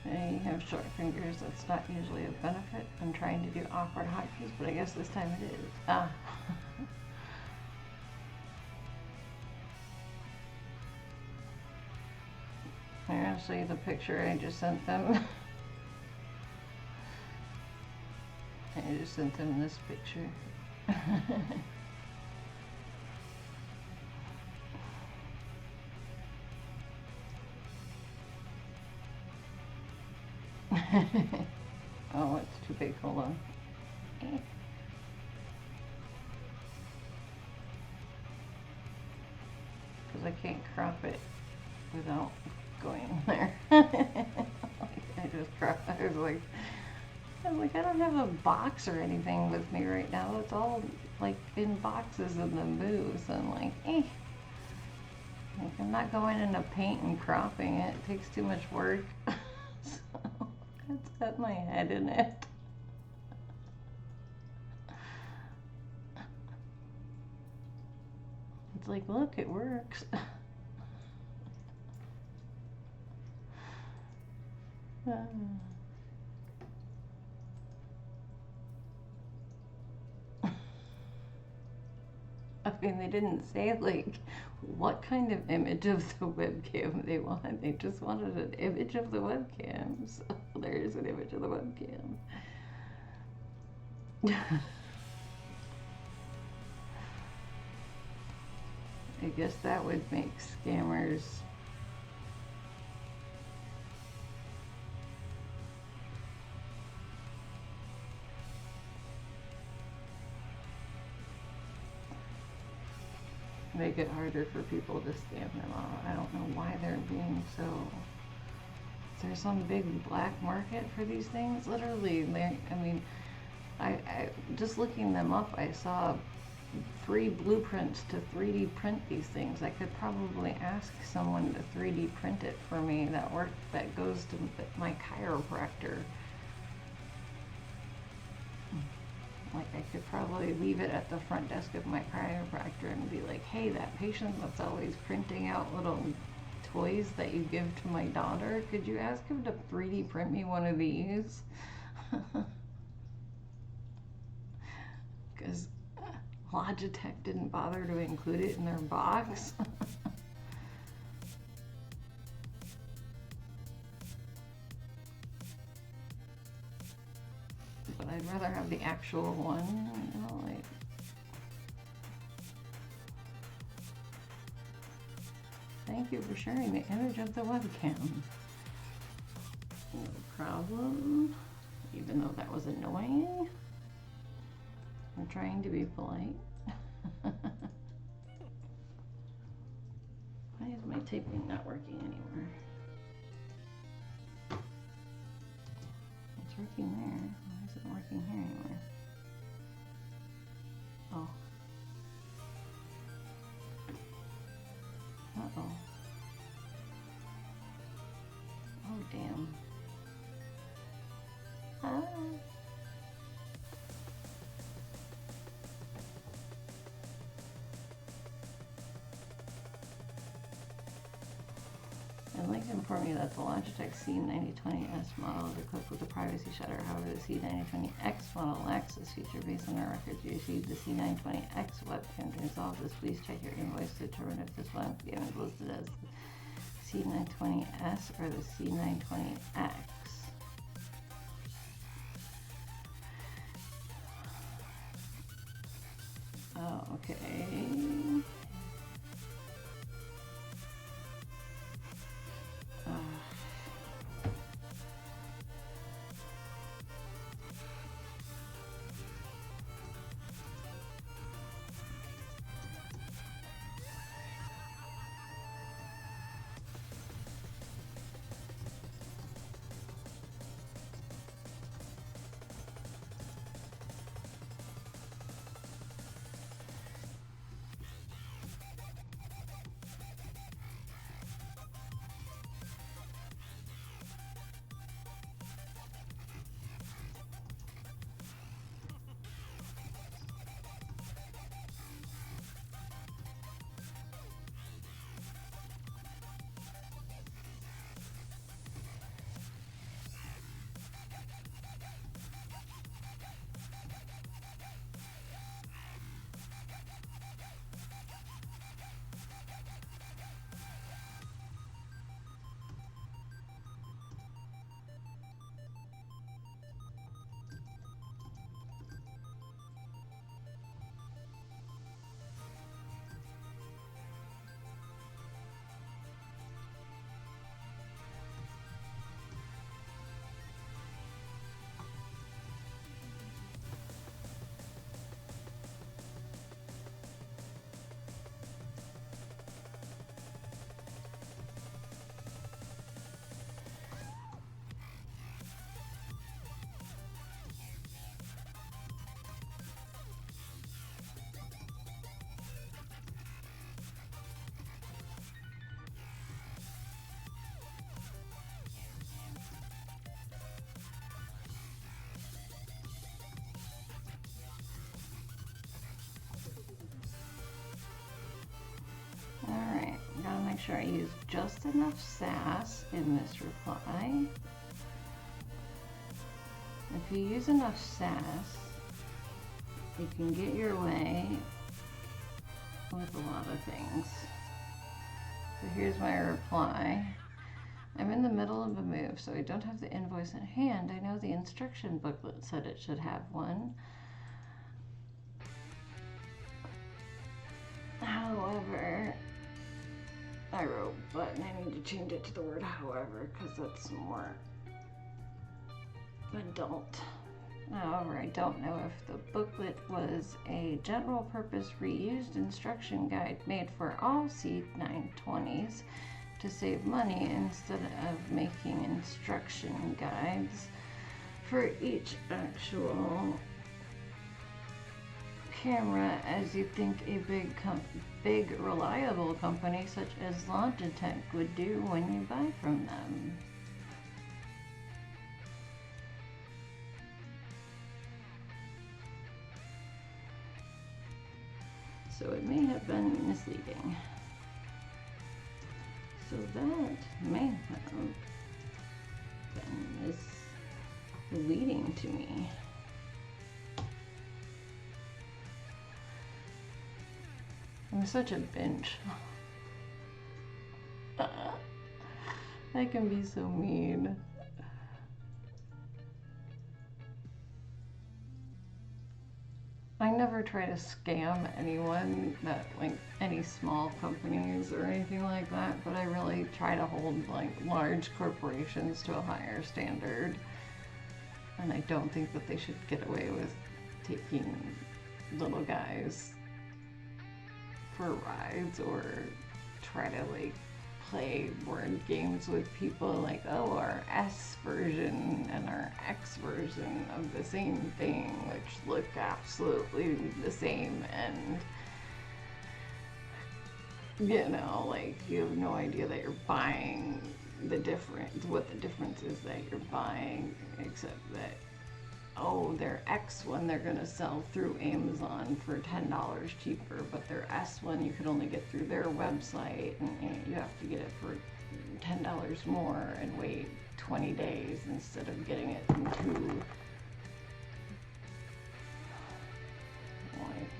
I have short fingers. That's not usually a benefit. I'm trying to do awkward hotkeys, but I guess this time it is. show you the picture I just sent them. I just sent them this picture. Oh, it's too big. Hold on. Because I can't crop it without going in there. I just cropped it. I was like, I don't have a box or anything with me right now. It's all like in boxes in the booth. I'm like, Like, I'm not going into paint and cropping it. It takes too much work. So let's cut my head in it. It's like, look, it works. I mean, they didn't say like what kind of image of the webcam they want. They just wanted an image of the webcam. So there's an image of the webcam. I guess that would make scammers make it harder for people to scam them out. I don't know why they're being so. Is there some big black market for these things? Literally, I mean, I just looking them up, I saw free blueprints to 3D print these things. I could probably ask someone to 3D print it for me. That goes to my chiropractor. Like, I could probably leave it at the front desk of my chiropractor and be like, hey, that patient that's always printing out little toys that you give to my daughter, could you ask him to 3D print me one of these? Because Logitech didn't bother to include it in their box. But I'd rather have the actual one, you know, like. Thank you for sharing the image of the webcam. No problem. Even though that was annoying. I'm trying to be polite. Why is my taping not working anymore? It's working there. Why is it working here anymore? Oh. Uh-oh. Oh, damn. Ah. I'd like to inform you that the Logitech C9020S model is equipped with a privacy shutter. However, the C9020X model lacks this feature. Based on our records, you received the C920X webcam. To resolve this, please check your invoice to determine if this webcam is listed as the C920S or the C920X. Oh, okay. make sure I use just enough sass in this reply. If you use enough sass, you can get your way with a lot of things. So here's my reply. I'm in the middle of a move, so I don't have the invoice in hand. I know the instruction booklet said it should have one. However, I wrote but, and I need to change it to the word however, because that's more adult. However, I don't know if the booklet was a general purpose reused instruction guide made for all C920s to save money instead of making instruction guides for each actual camera, as you think a big reliable company such as Logitech would do when you buy from them. So it may have been misleading. So that may have been misleading to me. I'm such a binge. I can be so mean. I never try to scam anyone, that like any small companies or anything like that, but I really try to hold like large corporations to a higher standard. And I don't think that they should get away with taking little guys for rides or try to like play board games with people like, oh, our S version and our X version of the same thing, which look absolutely the same, and you know, like you have no idea that you're buying what the difference is that you're buying, except that, oh, their X one they're gonna sell through Amazon for $10 cheaper, but their S one you could only get through their website, and you have to get it for $10 more and wait 20 days instead of getting it in 2. Like,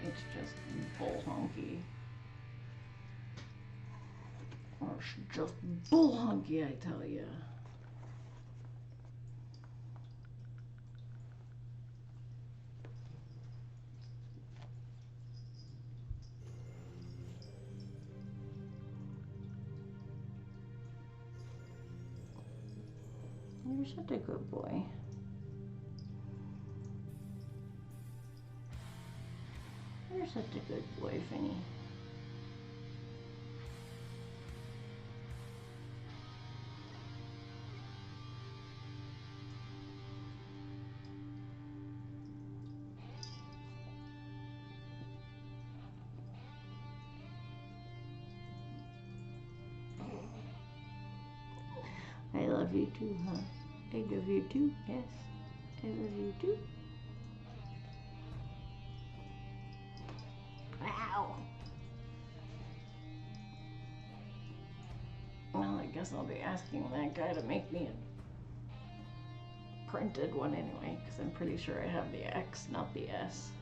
it's just bull honky. Or it's just bull honky, I tell ya. You're such a good boy. You're such a good boy, Finny. I love you too, huh? I love you too, yes. I love you too. Wow. Well, I guess I'll be asking that guy to make me a printed one anyway, because I'm pretty sure I have the X, not the S.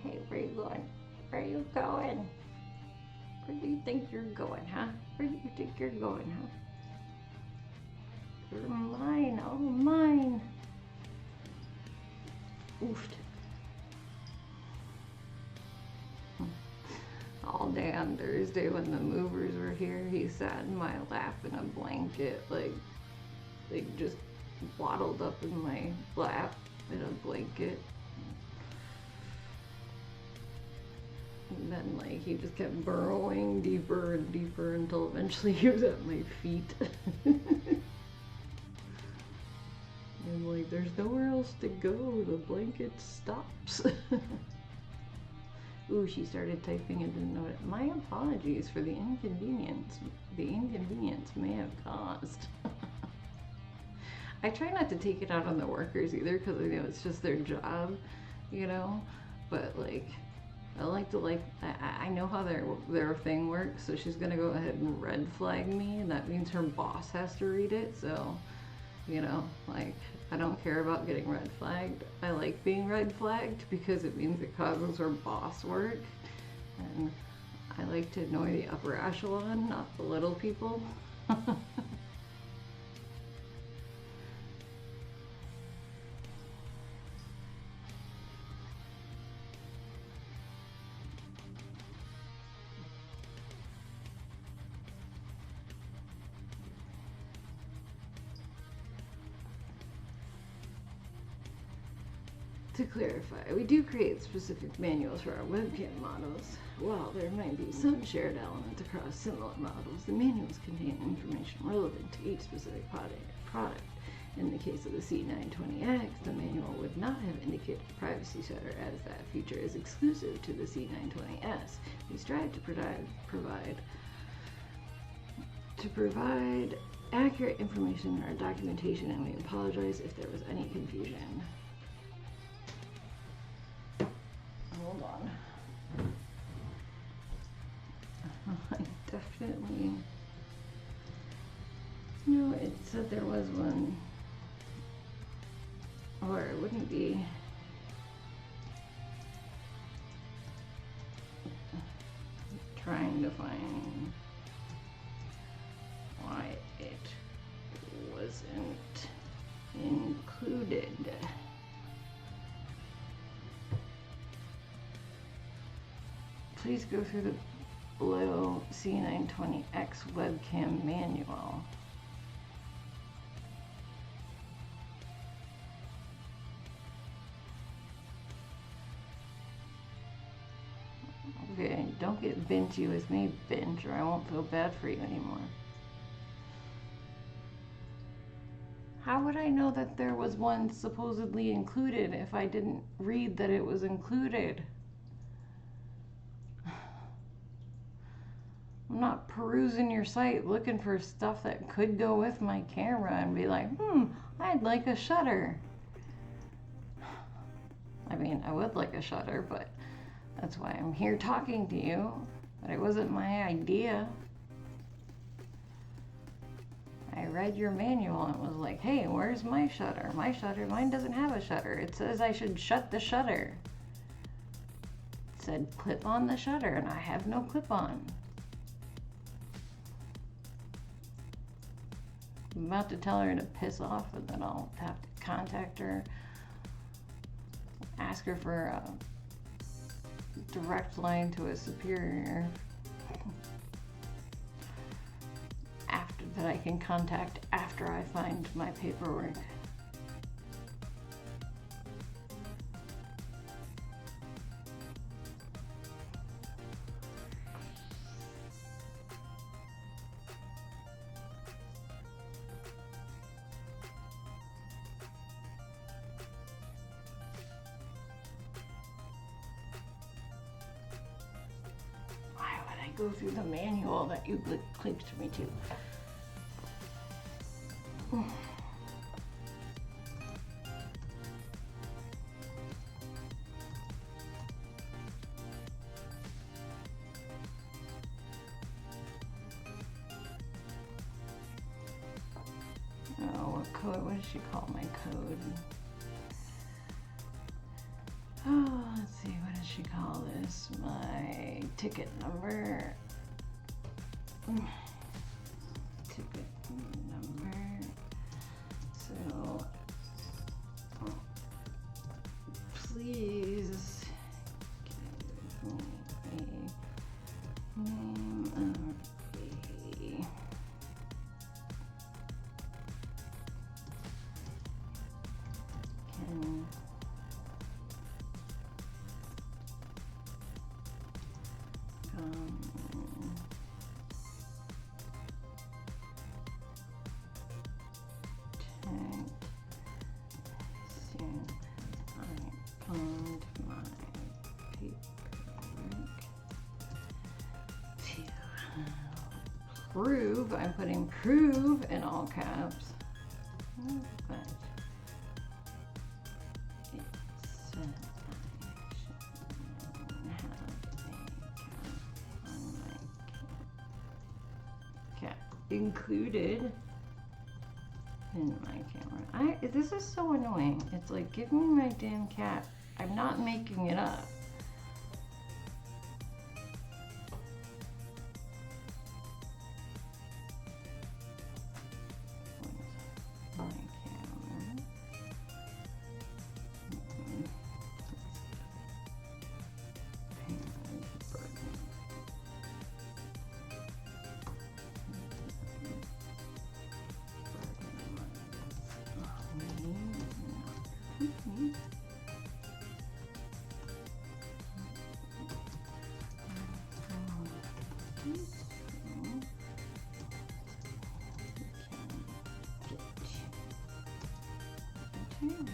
Hey, where you going? Where are you going? Where do you think you're going, huh? Where do you think you're going, huh? You're mine, oh mine. Oofed. All day on Thursday when the movers were here, he sat in my lap in a blanket, like just waddled up in my lap in a blanket. And then like he just kept burrowing deeper and deeper until eventually he was at my feet. And like, there's nowhere else to go. The blanket stops. Ooh, she started typing and didn't know it. My apologies for the inconvenience may have caused. I try not to take it out on the workers either, because I know it's just their job, you know. But like, I know how their thing works. So she's gonna go ahead and red flag me, and that means her boss has to read it. So, you know, like, I don't care about getting red flagged. I like being red flagged because it means it causes her boss work. And I like to annoy the upper echelon, not the little people. To clarify, we do create specific manuals for our webcam models. While there might be some shared elements across similar models, the manuals contain information relevant to each specific product. In the case of the C920X, the manual would not have indicated privacy shutter, as that feature is exclusive to the C920S. We strive to provide accurate information in our documentation, and we apologize if there was any confusion. Hold on. I definitely... No, it said there was one. Or it wouldn't be... trying to find why it wasn't included. Please go through the below C920X webcam manual. Okay, don't get binchy with me, Binge, or I won't feel bad for you anymore. How would I know that there was one supposedly included if I didn't read that it was included? I'm not perusing your site looking for stuff that could go with my camera and be like, I'd like a shutter. I mean, I would like a shutter, but that's why I'm here talking to you. But it wasn't my idea. I read your manual and was like, hey, where's my shutter? Mine doesn't have a shutter. It says I should shut the shutter. It said clip on the shutter, and I have no clip on. I'm about to tell her to piss off, and then I'll have to contact her, ask her for a direct line to a superior after that I can contact after I find my paperwork. Go through the manual that you clicked me to. Oh, what code? What does she call my code? Oh, let's see, what does she call this? My ticket number. Ticket number. So, please give me a name of a prove, I'm putting prove in all caps. But it said I shouldn't have a cap on my cap included in my camera. This is so annoying. It's like, give me my damn cap. I'm not making it up. My camera.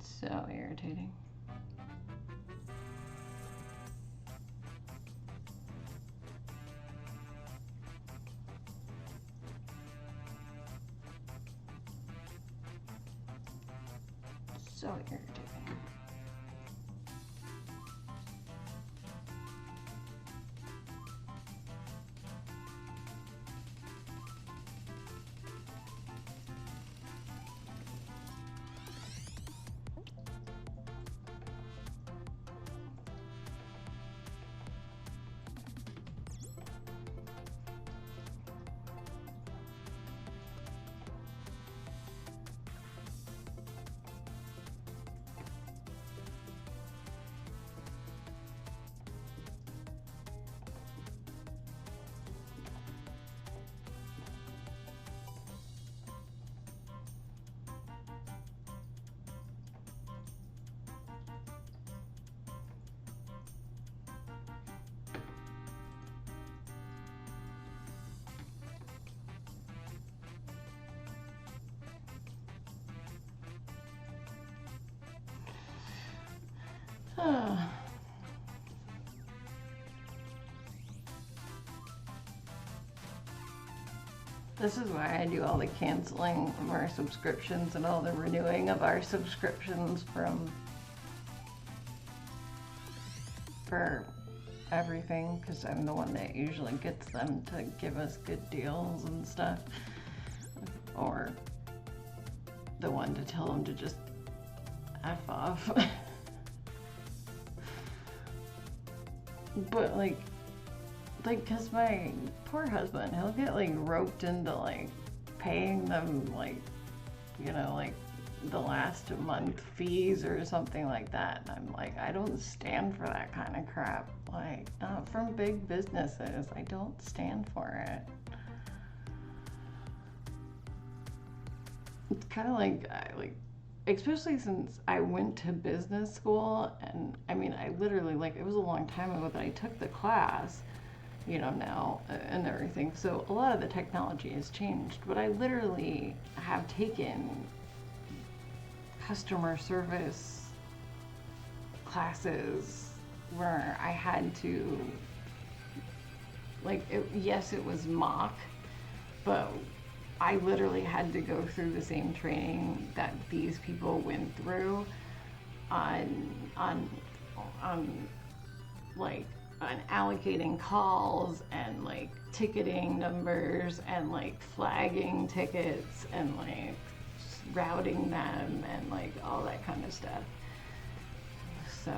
So irritating. So irritating. This is why I do all the canceling of our subscriptions and all the renewing of our subscriptions for everything, because I'm the one that usually gets them to give us good deals and stuff, or the one to tell them to just F off. But like, cause my poor husband, he'll get like roped into like paying them like, you know, like the last month fees or something like that. And I'm like, I don't stand for that kind of crap. Like, not from big businesses. I don't stand for it. It's kind of like, especially since I went to business school, and I mean, I literally, like, it was a long time ago that I took the class, you know, now and everything. So a lot of the technology has changed, but I literally have taken customer service classes where I had to, like, yes, it was mock, but I literally had to go through the same training that these people went through on like on allocating calls and like ticketing numbers and like flagging tickets and like routing them and like all that kind of stuff. So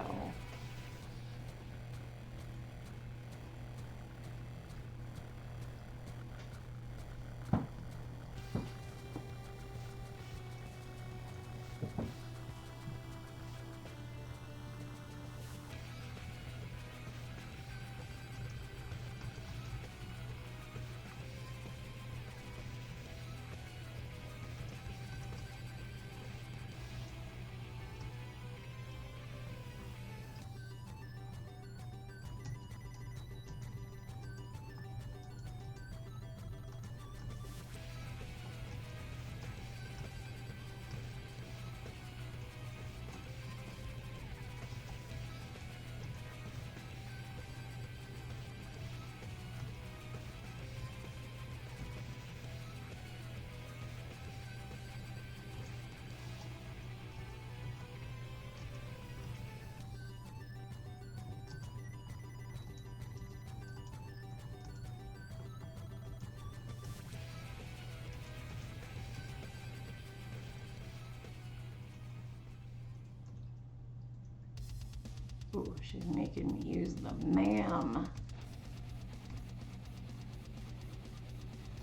Ooh, she's making me use the ma'am.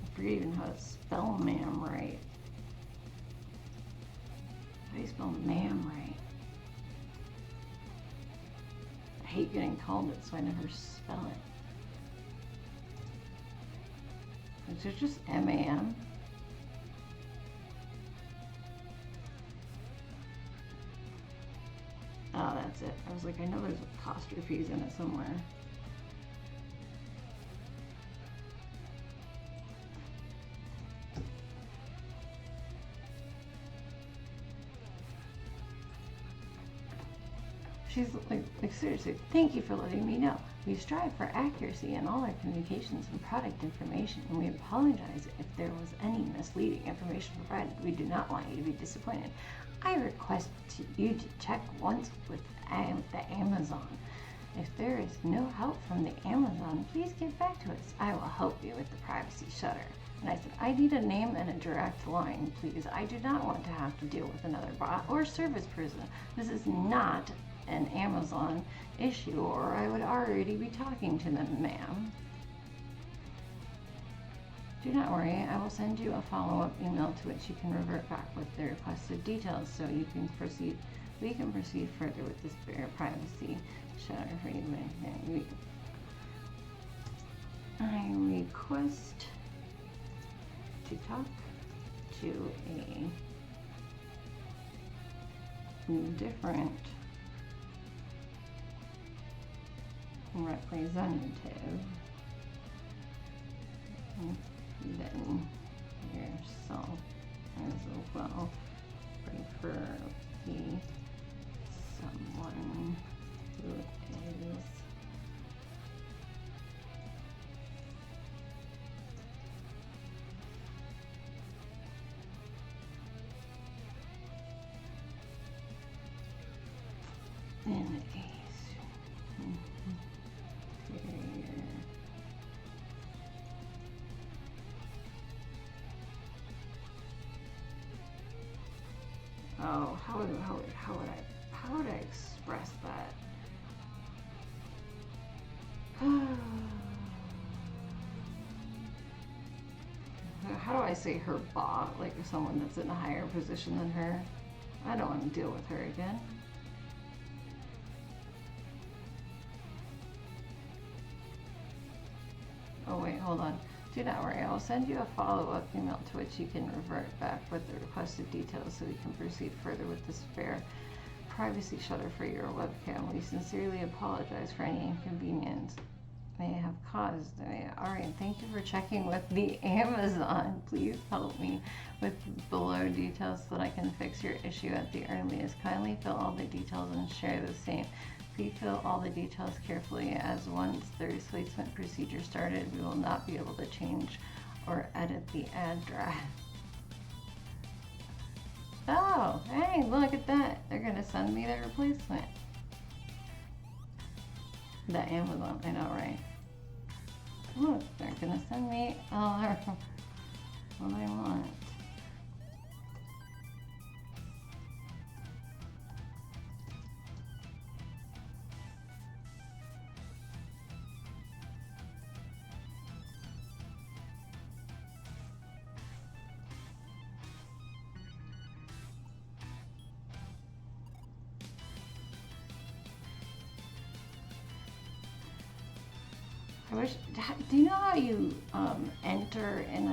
I forget even how to spell ma'am right. How do you spell ma'am right? I hate getting called it, so I never spell it. Is it just M-A-M? Oh, that's it. I was like, I know there's apostrophes in it somewhere. She's like seriously, thank you for letting me know. We strive for accuracy in all our communications and product information, and we apologize if there was any misleading information provided. We do not want you to be disappointed. I request you to check once with the Amazon. If there is no help from the Amazon, please get back to us. I will help you with the privacy shutter. And I said, I need a name and a direct line, please. I do not want to have to deal with another bot or service person. This is not an Amazon issue, or I would already be talking to them, ma'am. Do not worry, I will send you a follow-up email to which you can revert back with the requested details so you can proceed. We can proceed further with this privacy shutter for you. I request to talk to a different representative than yourself as well, preferably someone who is in a how would I express that? How do I say her boss, like someone that's in a higher position than her? I don't want to deal with her again. Oh wait, hold on. Do not worry, I will send you a follow-up email to which you can revert back with the requested details so we can proceed further with this fair privacy shutter for your webcam. We sincerely apologize for any inconvenience may have caused. Alright, thank you for checking with the Amazon. Please help me with below details so that I can fix your issue at the earliest. Kindly fill all the details and share the same. Please fill all the details carefully, as once the replacement procedure started, we will not be able to change or edit the address. Oh, hey, look at that. They're going to send me the replacement. The Amazon, I know, right? Look, they're going to send me what I want. I wish, do you know how you enter in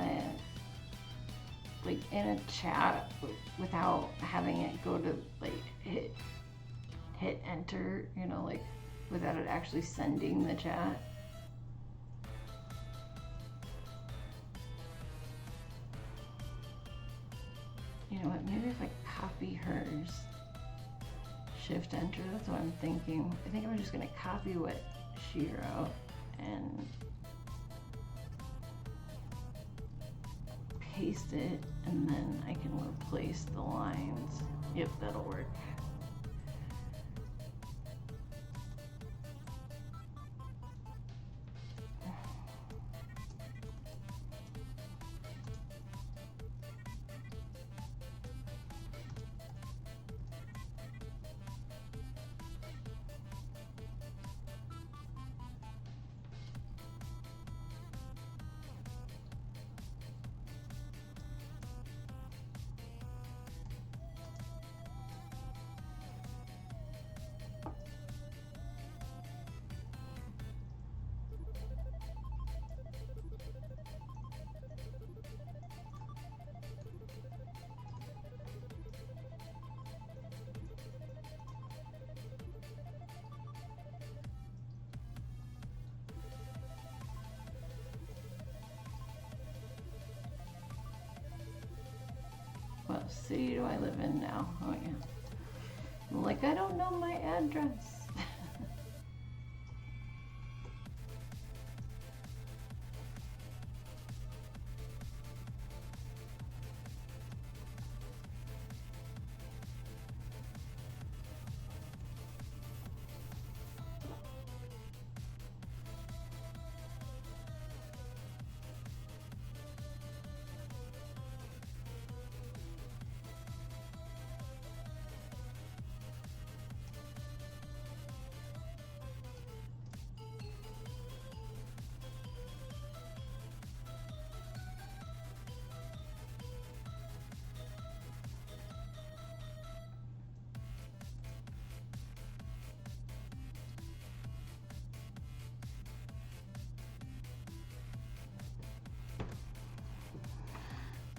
a chat without having it go to hit enter, you know, like without it actually sending the chat? You know what, maybe if I copy hers, shift enter, that's what I'm thinking. I think I'm just gonna copy what she wrote and paste it, and then I can replace the lines. Yep, that'll work. city do I live in now? Oh yeah. I'm like, I don't know my address.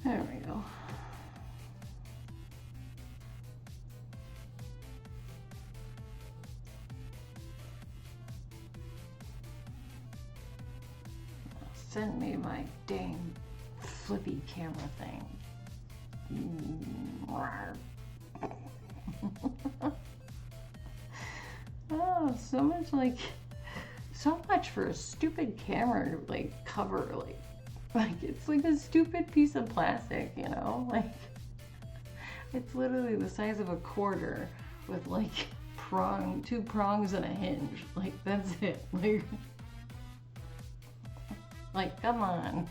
There we go. Send me my dang flippy camera thing. Oh, so much for a stupid camera like cover, like it's like a stupid piece of plastic, you know? Like it's literally the size of a quarter with like two prongs and a hinge. Like that's it. Like come on.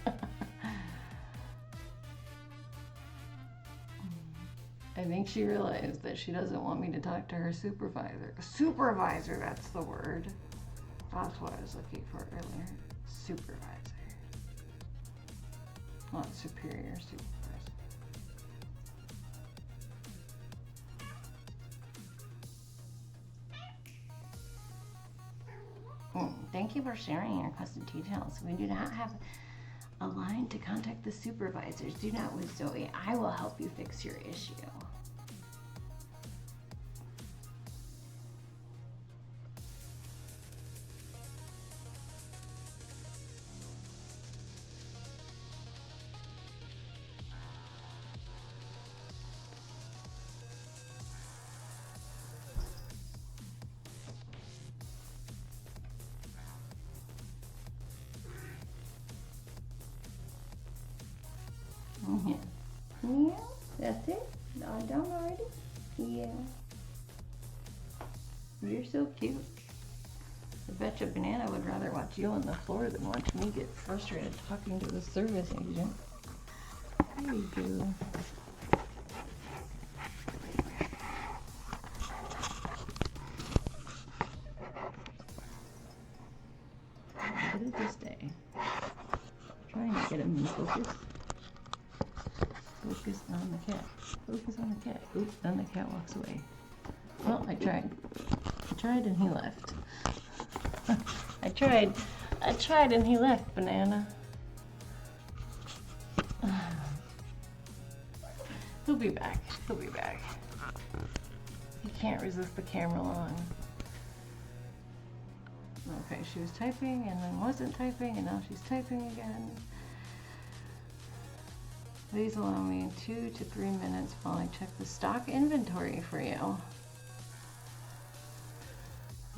I think she realized that she doesn't want me to talk to her supervisor. Supervisor, that's the word. That's what I was looking for earlier. Supervisor. Not superior, supervisor. Thank you for sharing your requested details. We do not have a line to contact the supervisors. Do not with Zoe. I will help you fix your issue. Yeah. Yeah, that's it? All done already? Yeah. You're so cute. I bet you Banana would rather watch you on the floor than watch me get frustrated talking to the service agent. There you go. What did this day? Trying to get him in focus. Focus on the cat. Focus on the cat. Oops, then the cat walks away. Well, I tried. I tried and he left. I tried and he left, Banana. He'll be back. He'll be back. He can't resist the camera long. Okay, she was typing and then wasn't typing and now she's typing again. Please allow me 2 to 3 minutes while I check the stock inventory for you.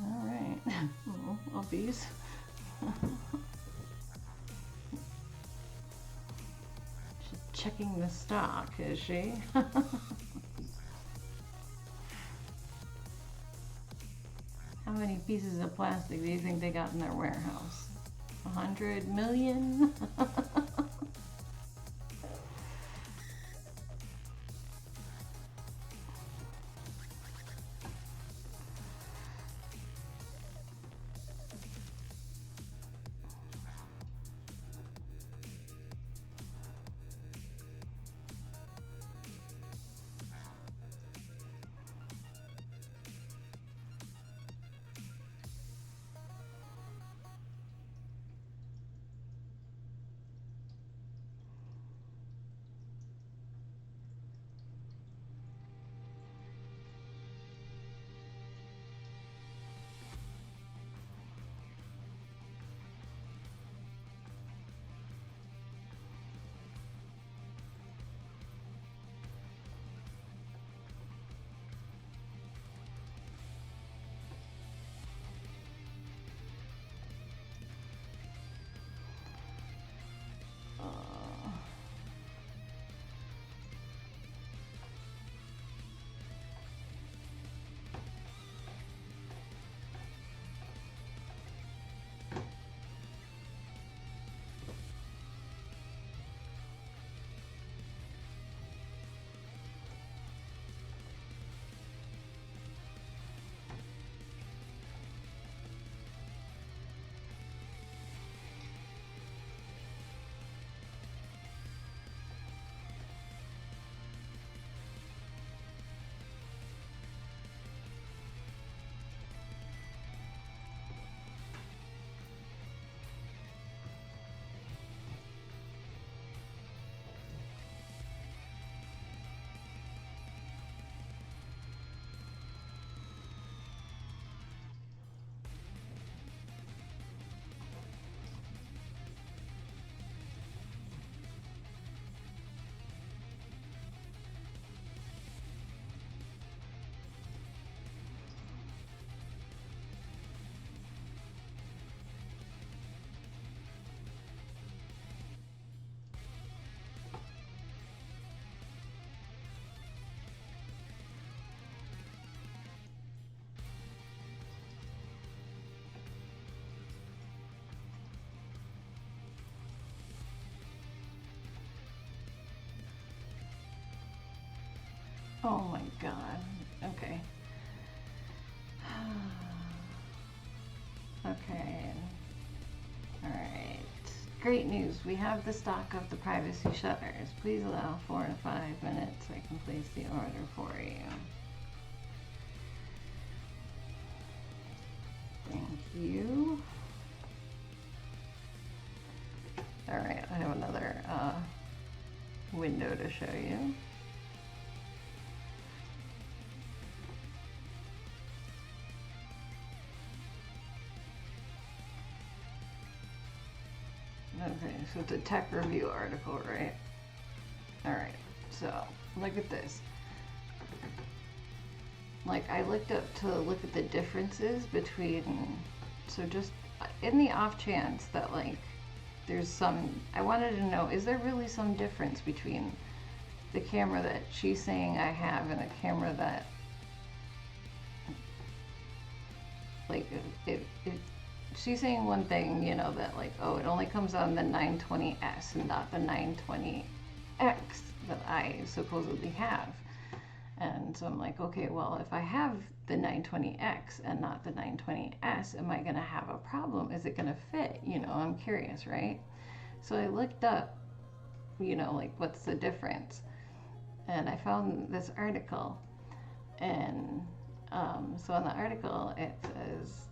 All right. Oh, uppies. She's checking the stock, is she? How many pieces of plastic do you think they got in their warehouse? 100 million? Oh my god. Okay. Okay. Alright. Great news. We have the stock of the privacy shutters. Please allow 4 to 5 minutes so I can place the order for you. Thank you. Alright, I have another window to show you. Okay, so it's a tech review article, right? Alright, so look at this. Like, I looked up to look at the differences between, so just in the off chance that like there's some, I wanted to know, is there really some difference between the camera that she's saying I have and the camera that, like, if she's saying one thing, you know, that like, oh, it only comes on the 920S and not the 920X that I supposedly have. And so I'm like, okay, well, if I have the 920X and not the 920S, am I going to have a problem? Is it going to fit? You know, I'm curious, right? So I looked up, you know, like, what's the difference? And I found this article. And so in the article, it says,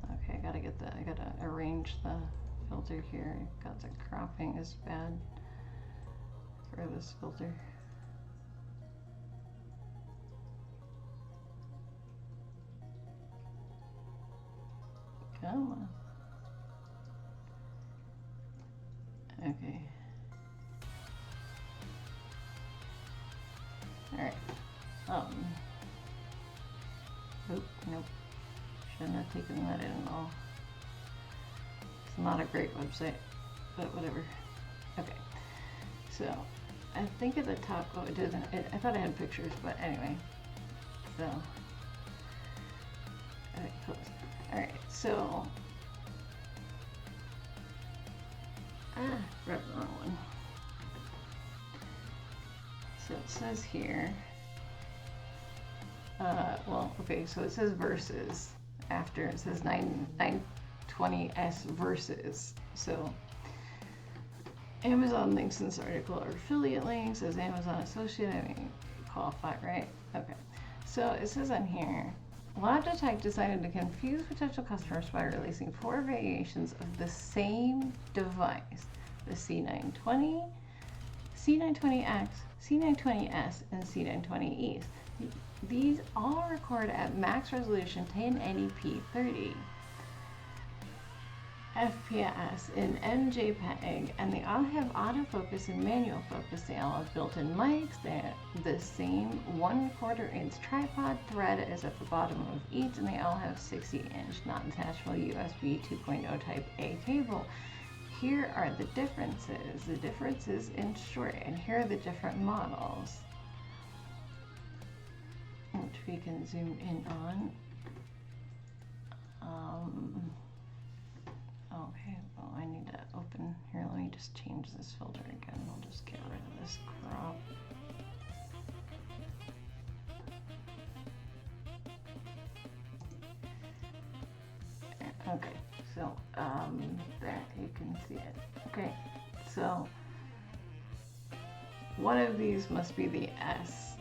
okay, I gotta arrange the filter here. God, the cropping is bad for this filter. Come on. Okay. Alright. Nope. Shouldn't have taken that in at all. It's not a great website, but whatever. Okay. So, I think at the top, oh, it doesn't, I thought I had pictures, but anyway. So, okay, close. Alright, so, grabbed the wrong one. So it says here, well, okay, so it says versus after it says 920S versus. So Amazon links in this article are affiliate links as Amazon associate. I mean, qualify, right? Okay. So it says on here, Logitech decided to confuse potential customers by releasing 4 variations of the same device: the C920, C920X, C920S, and C920Es. These all record at max resolution 1080p 30 FPS in MJPEG, and they all have autofocus and manual focus. They all have built-in mics. They have the same 1/4 inch tripod thread is at the bottom of each, and they all have 60-inch non-detachable USB 2.0 Type A cable. Here are the differences. The differences in short, and here are the different models, which we can zoom in on. Okay, well, I need to open here. Let me just change this filter again. I'll just get rid of this crop. Okay, so there you can see it. Okay, so one of these must be the S.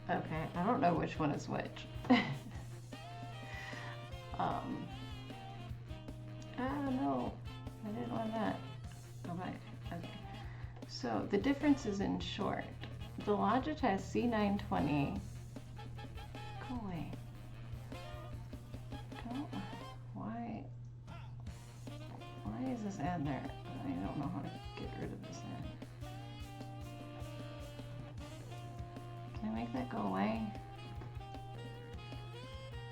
Okay, I don't know which one is which. No, I didn't want that. Go back. Okay. So the difference is in short. The Logitech C920. Go away. Don't. Why is this ad there? I don't know how to get rid of this ad. Can I make that go away?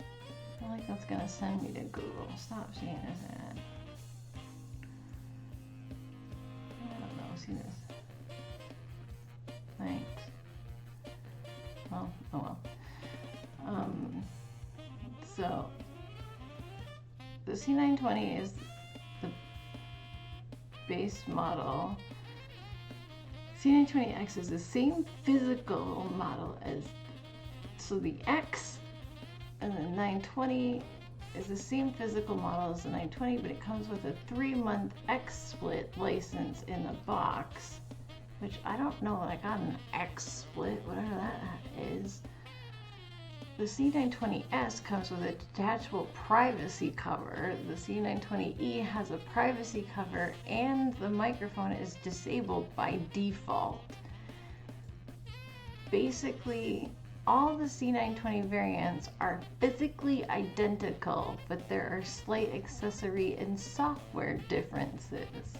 I feel like that's gonna send me to Google. Stop seeing this ad. I don't know. See this? Thanks. Well, oh well. So the C920 is the base model. C920X is the same physical model as, so the X and the 920 is the same physical model as the 920, but it comes with a 3-month XSplit license in the box, which I don't know, I got an XSplit, whatever that is. The C920S comes with a detachable privacy cover. The C920E has a privacy cover and the microphone is disabled by default. Basically, all the C920 variants are physically identical, but there are slight accessory and software differences.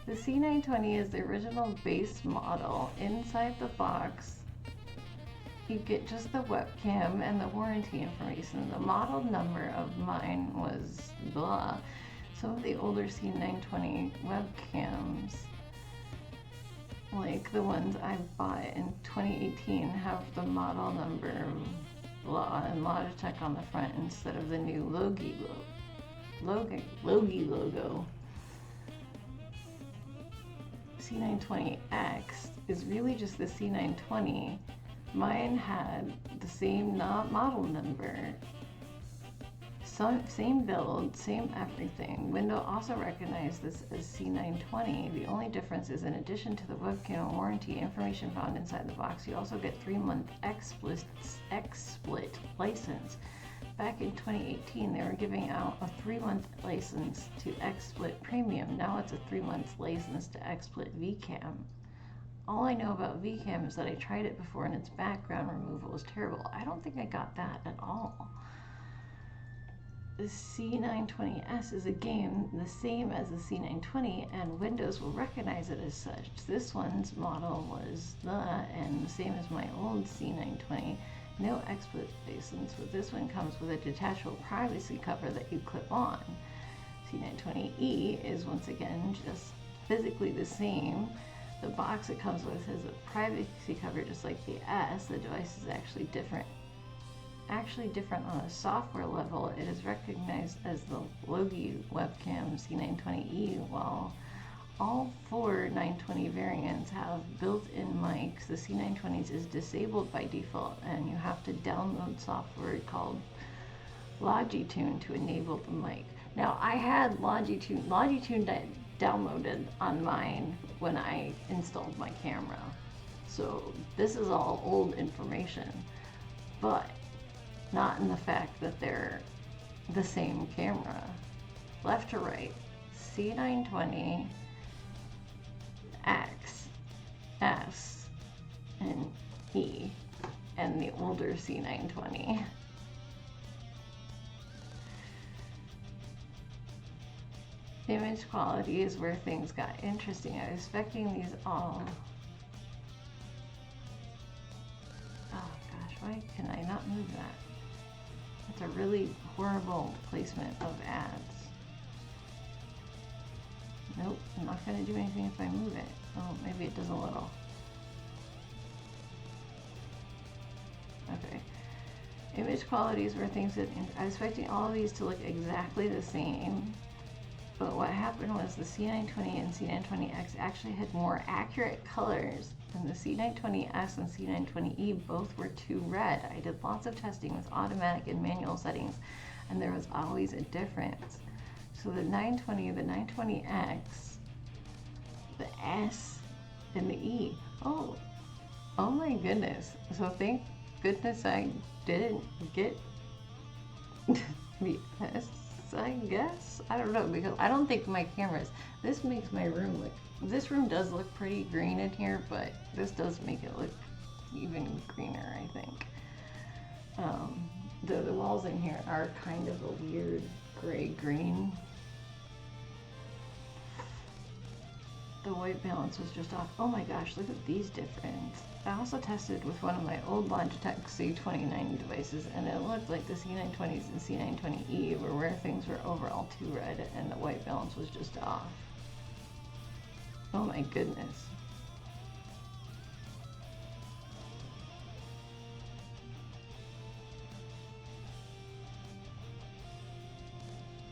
The C920 is the original base model. Inside the box, you get just the webcam and the warranty information. The model number of mine was blah. Some of the older C920 webcams, like the ones I bought in 2018, have the model number blah and Logitech on the front instead of the new Logi logo. C920X is really just the C920. Mine had the same model number, same build, same everything. Windows also recognized this as C920. The only difference is, in addition to the webcam warranty information found inside the box, you also get 3-month XSplit license. Back in 2018, they were giving out a 3-month license to XSplit Premium. Now it's a 3-month license to XSplit VCam. All I know about VCam is that I tried it before and its background removal was terrible. I don't think I got that at all. The C920S is again the same as the C920, and Windows will recognize it as such. This one's model was and the same as my old C920. No XSplit license, but this one comes with a detachable privacy cover that you clip on. C920E is once again just physically the same. The box it comes with has a privacy cover just like the S. The device is actually different on a software level. It is recognized as the Logi webcam C920E, while all 4 920 variants have built-in mics. The C920s is disabled by default, and you have to download software called Logitune to enable the mic. Now, I had Logitune downloaded on mine when I installed my camera, so this is all old information, but not in the fact that they're the same camera. Left to right, C920, X, S, and E, and the older C920. Image quality is where things got interesting. I was expecting these all. Oh gosh, why can I not move that? That's a really horrible placement of ads. Nope, I'm not going to do anything if I move it. Oh, maybe it does a little. Okay. Image quality is where things that I was expecting all of these to look exactly the same. But what happened was the C920 and C920X actually had more accurate colors, and the C920S and C920E both were too red. I did lots of testing with automatic and manual settings, and there was always a difference. So the 920, the 920X, the S, and the E. Oh my goodness. So thank goodness I didn't get the S, I guess. I don't know, because I don't think my cameras, this makes my room look, this room does look pretty green in here, but this does make it look even greener, I think. The walls in here are kind of a weird gray-green. The white balance was just off. Oh my gosh, look at these differences. I also tested with one of my old Logitech C2090 devices, and it looked like the C920s and C920E were where things were overall too red and the white balance was just off. Oh my goodness.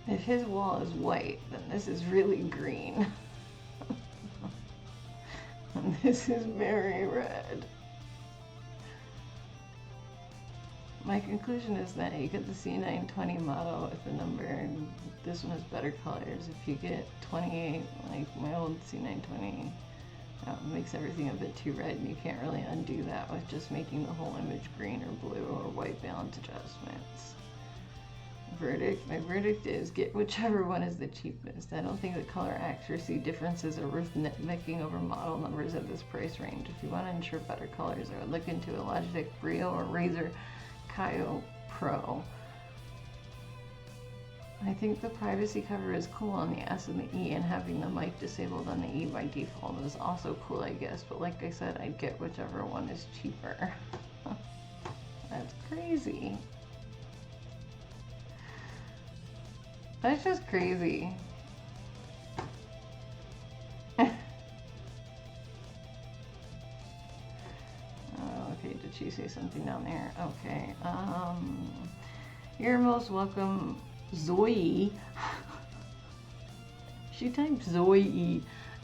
If his wall is white, then this is really green. And This is very red. My conclusion is that you get the C920 model with the number, and this one has better colors. If you get 28, like my old C920, makes everything a bit too red, and you can't really undo that with just making the whole image green or blue or white balance adjustments. My verdict is get whichever one is the cheapest. I don't think the color accuracy differences are worth nitpicking over model numbers at this price range. If you want to ensure better colors, I would look into a Logitech Brio or Razer Kaio Pro. I think the privacy cover is cool on the S and the E, and having the mic disabled on the E by default is also cool, I guess, but like I said, I'd get whichever one is cheaper. That's crazy. That's just crazy. Oh, okay, did she say something down there? Okay, you're most welcome, Zoe. She typed Zoe,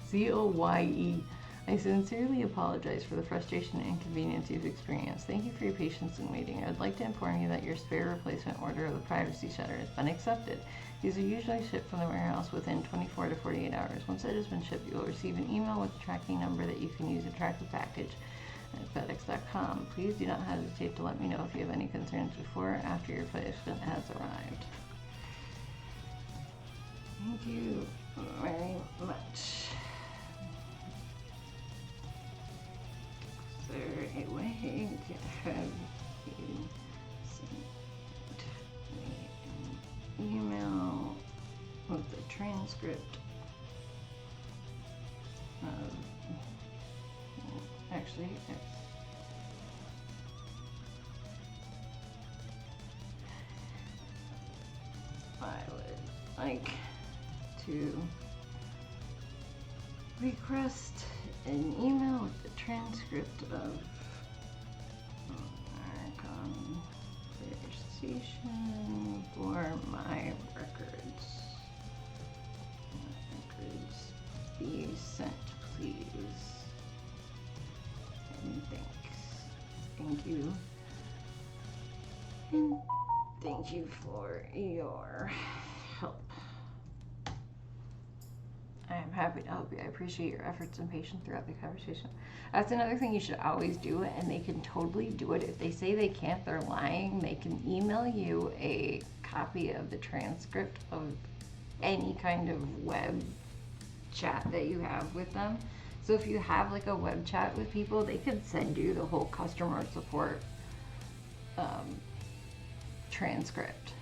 Z-O-Y-E. I sincerely apologize for the frustration and inconvenience you've experienced. Thank you for your patience in waiting. I would like to inform you that your spare replacement order of the privacy shutter has been accepted. These are usually shipped from the warehouse within 24 to 48 hours. Once it has been shipped, you will receive an email with a tracking number that you can use to track the package at FedEx.com. Please do not hesitate to let me know if you have any concerns before or after your replacement has arrived. Thank you very much. Is there a way to have you send me an email with the transcript of, actually, I would like to request an email with the transcript of our conversation for my records. Records be sent, please. And thanks. Thank you. And thank you for your help. I am happy to help you. I appreciate your efforts and patience throughout the conversation. That's another thing you should always do, and they can totally do it. If they say they can't, they're lying. They can email you a copy of the transcript of any kind of web chat that you have with them. So if you have like a web chat with people, they could send you the whole customer support transcript.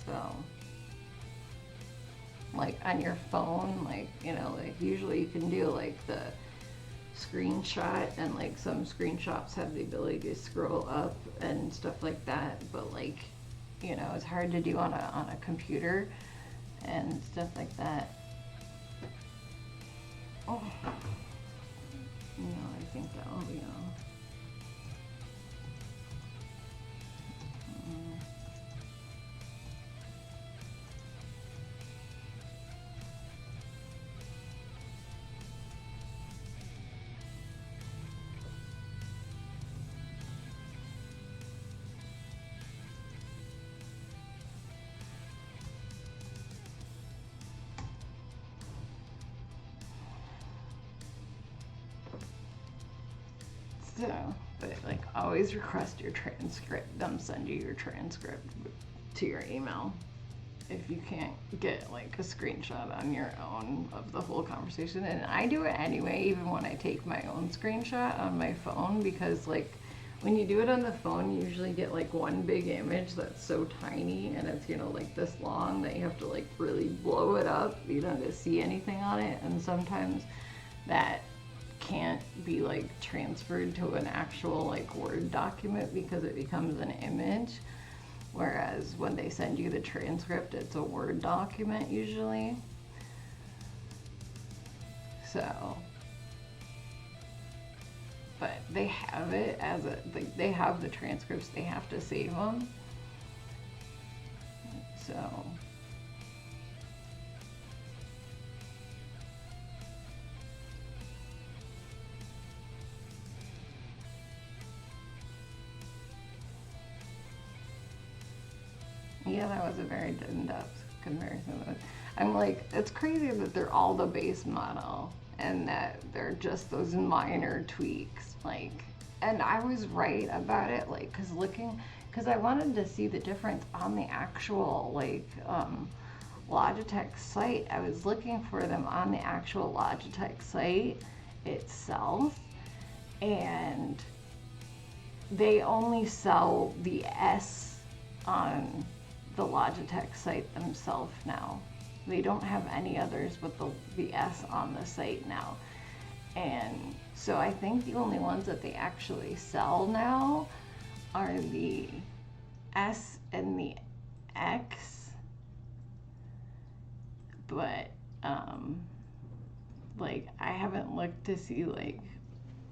So, like on your phone, like, you know, like usually you can do like the screenshot, and like some screenshots have the ability to scroll up and stuff like that, but like, you know, it's hard to do on a computer and stuff like that. Oh, no, I think that will be on. So, but like always request your transcript. Them send you your transcript to your email. If you can't get like a screenshot on your own of the whole conversation, and I do it anyway, even when I take my own screenshot on my phone, because like when you do it on the phone, you usually get like one big image that's so tiny, and it's, you know, like this long that you have to like really blow it up, you don't see anything on it, and sometimes that can't be like transferred to an actual like Word document because it becomes an image, whereas when they send you the transcript, it's a Word document usually. So, but they have it as a, they have the transcripts, they have to save them. So Yeah, that was a very in-depth comparison. I'm like, it's crazy that they're all the base model and that they're just those minor tweaks. Like, and I was right about it, like, because I wanted to see the difference on the actual, like, Logitech site. I was looking for them on the actual Logitech site itself, and they only sell the S on the Logitech site themselves now. They don't have any others but the S on the site now. And so I think the only ones that they actually sell now are the S and the X. But like, I haven't looked to see like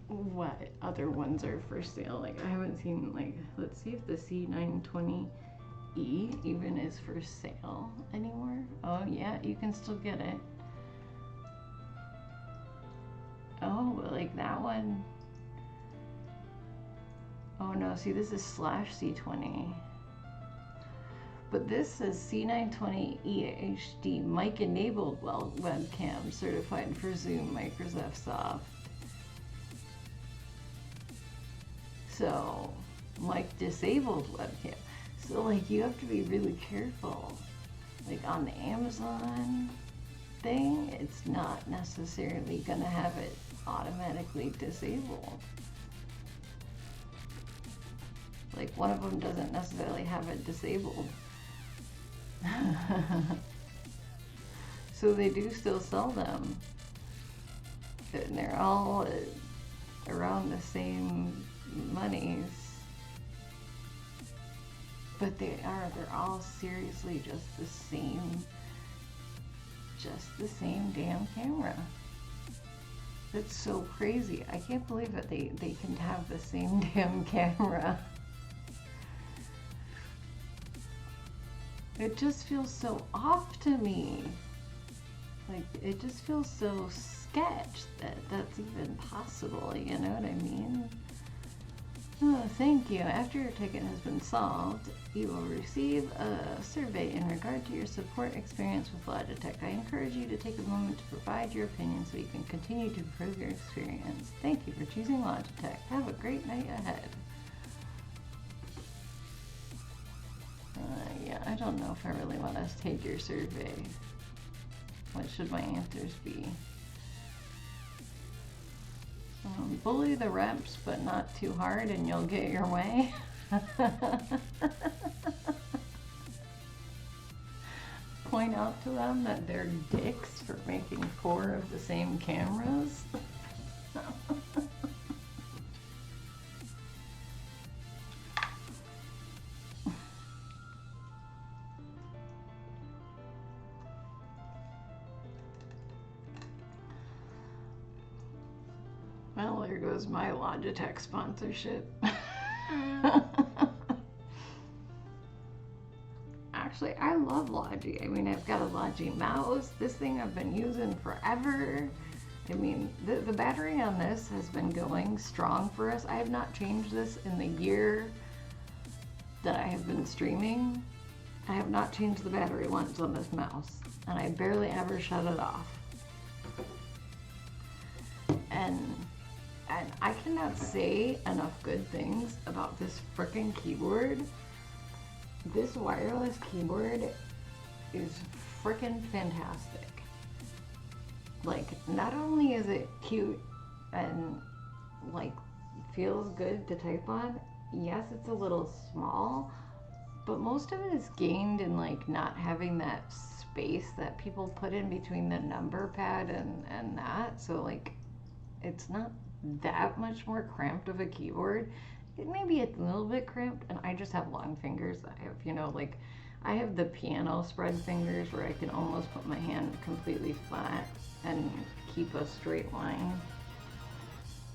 what other ones are for sale. Like, I haven't seen, like, let's see if the C920E even is for sale anymore. Oh yeah, you can still get it. Oh, like that one. Oh no, see, this is /C20. But this says C920E HD mic enabled webcam certified for Zoom, Microsoft Soft. So, mic disabled webcam. So, like, you have to be really careful. Like, on the Amazon thing, it's not necessarily gonna have it automatically disabled. Like, one of them doesn't necessarily have it disabled. So they do still sell them. And they're all around the same monies. But they're all seriously just the same damn camera. That's so crazy. I can't believe that they can have the same damn camera. It just feels so off to me. Like, it just feels so sketch that that's even possible, you know what I mean? Oh, thank you. After your ticket has been solved, you will receive a survey in regard to your support experience with Logitech. I encourage you to take a moment to provide your opinion so you can continue to improve your experience. Thank you for choosing Logitech. Have a great night ahead. Yeah, I don't know if I really want to take your survey. What should my answers be? Bully the reps, but not too hard, and you'll get your way. Point out to them that they're dicks for making 4 of the same cameras. Well, there goes my Logitech sponsorship. Actually, I love Logi. I mean, I've got a Logi mouse. This thing I've been using forever. I mean, the battery on this has been going strong for us. I have not changed this in the year that I have been streaming. I have not changed the battery once on this mouse, and I barely ever shut it off. And I cannot say enough good things about this frickin' keyboard. This wireless keyboard is frickin' fantastic. Like, not only is it cute and, like, feels good to type on, yes, it's a little small, but most of it is gained in, like, not having that space that people put in between the number pad and that. So, like, it's not that much more cramped of a keyboard. It may be a little bit cramped, and I just have long fingers. I have, you know, like, I have the piano spread fingers where I can almost put my hand completely flat and keep a straight line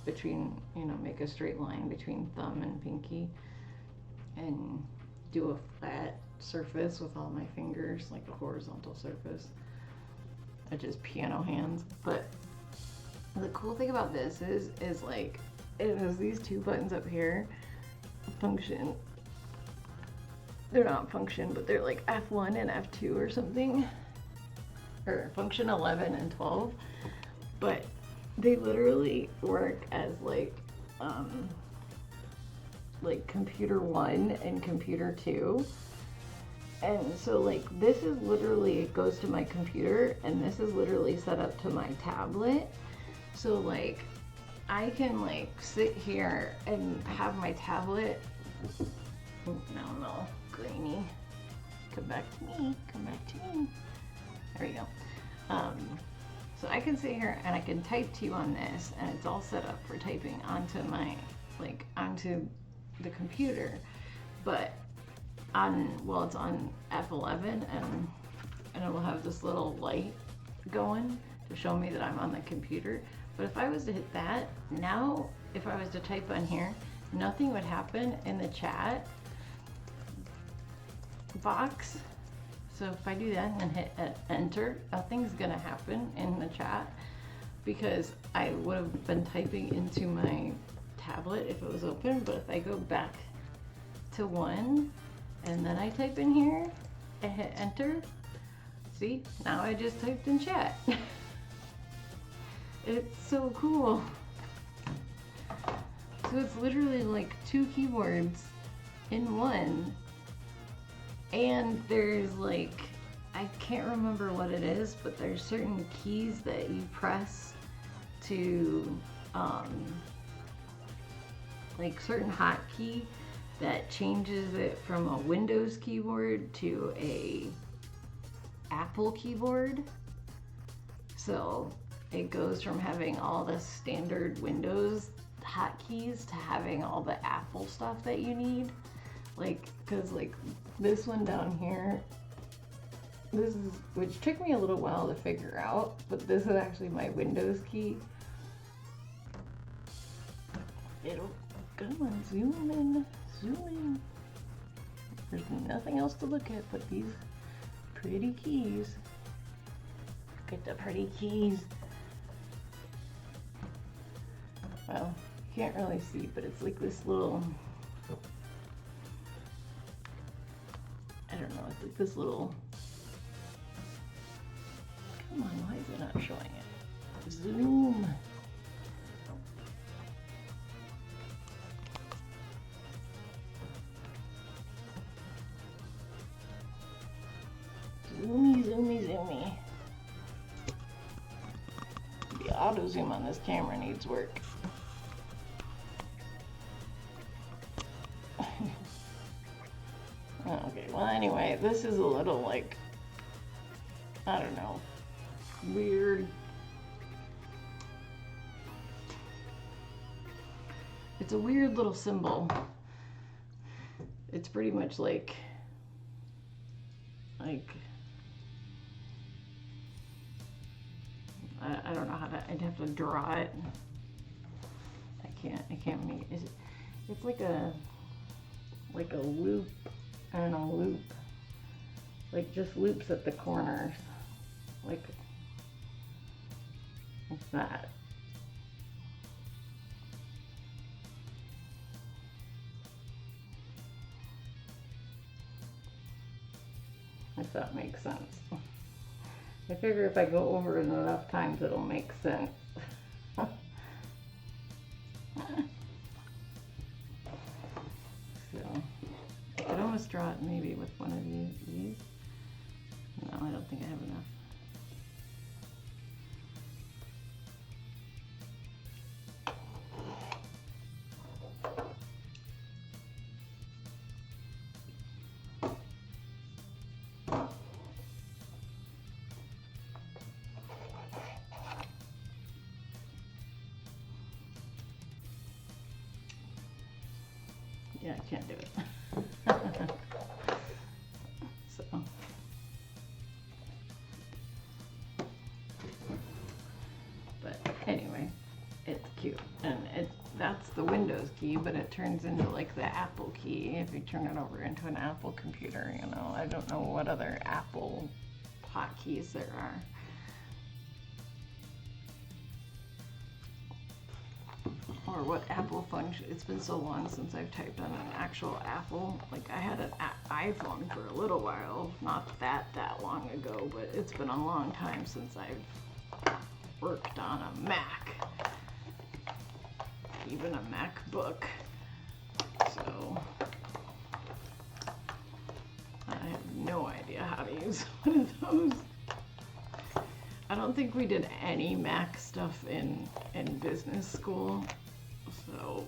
between, you know, make a straight line between thumb and pinky and do a flat surface with all my fingers, like a horizontal surface. I just piano hands. But the cool thing about this is like, it has these 2 buttons up here, function they're not function, but they're like F1 and F2 or something, or function 11 and 12, but they literally work as like computer 1 and computer 2. And so like this is literally, it goes to my computer, and this is literally set up to my tablet. So like I can like sit here and have my tablet. No, grainy. Come back to me, come back to me. There we go. So I can sit here and I can type to you on this, and it's all set up for typing onto my, like onto the computer. But well, it's on F11, and it will have this little light going to show me that I'm on the computer. But if I was to hit that, now if I was to type on here, nothing would happen in the chat box. So if I do that and hit enter, nothing's gonna happen in the chat, because I would have been typing into my tablet if it was open. But if I go back to 1 and then I type in here and hit enter, see, now I just typed in chat. It's so cool. So it's literally like 2 keyboards in one. And there's like, I can't remember what it is, but there's certain keys that you press to, like certain hotkey that changes it from a Windows keyboard to a Apple keyboard. So it goes from having all the standard Windows hotkeys to having all the Apple stuff that you need. Like, cause like this one down here, this is, which took me a little while to figure out, but this is actually my Windows key. It'll, come on, zoom in, zoom in. There's nothing else to look at but these pretty keys. Look at the pretty keys. Well, you can't really see, but it's like this little, I don't know, it's like this little, come on, why is it not showing it? Zoom. Zoomy, zoomy, zoomy. The auto zoom on this camera needs work. Okay, well anyway, this is a little like, I don't know, weird. It's a weird little symbol. It's pretty much like I don't know how to, I'd have to draw it. I can't make it. It's like a loop. I don't know, loop. Like just loops at the corners. Like that. If that makes sense. I figure if I go over it enough times, it'll make sense. So, I could almost draw it maybe with one of these. No, I don't think I have enough. Yeah, I can't do it. So. But anyway, it's cute. And that's the Windows key, but it turns into like the Apple key if you turn it over into an Apple computer, you know. I don't know what other Apple hotkeys there are. or what Apple function. It's been so long since I've typed on an actual Apple. Like I had an iPhone for a little while, not that long ago, but it's been a long time since I've worked on a Mac, even a MacBook. So I have no idea how to use one of those. I don't think we did any Mac stuff in business school, so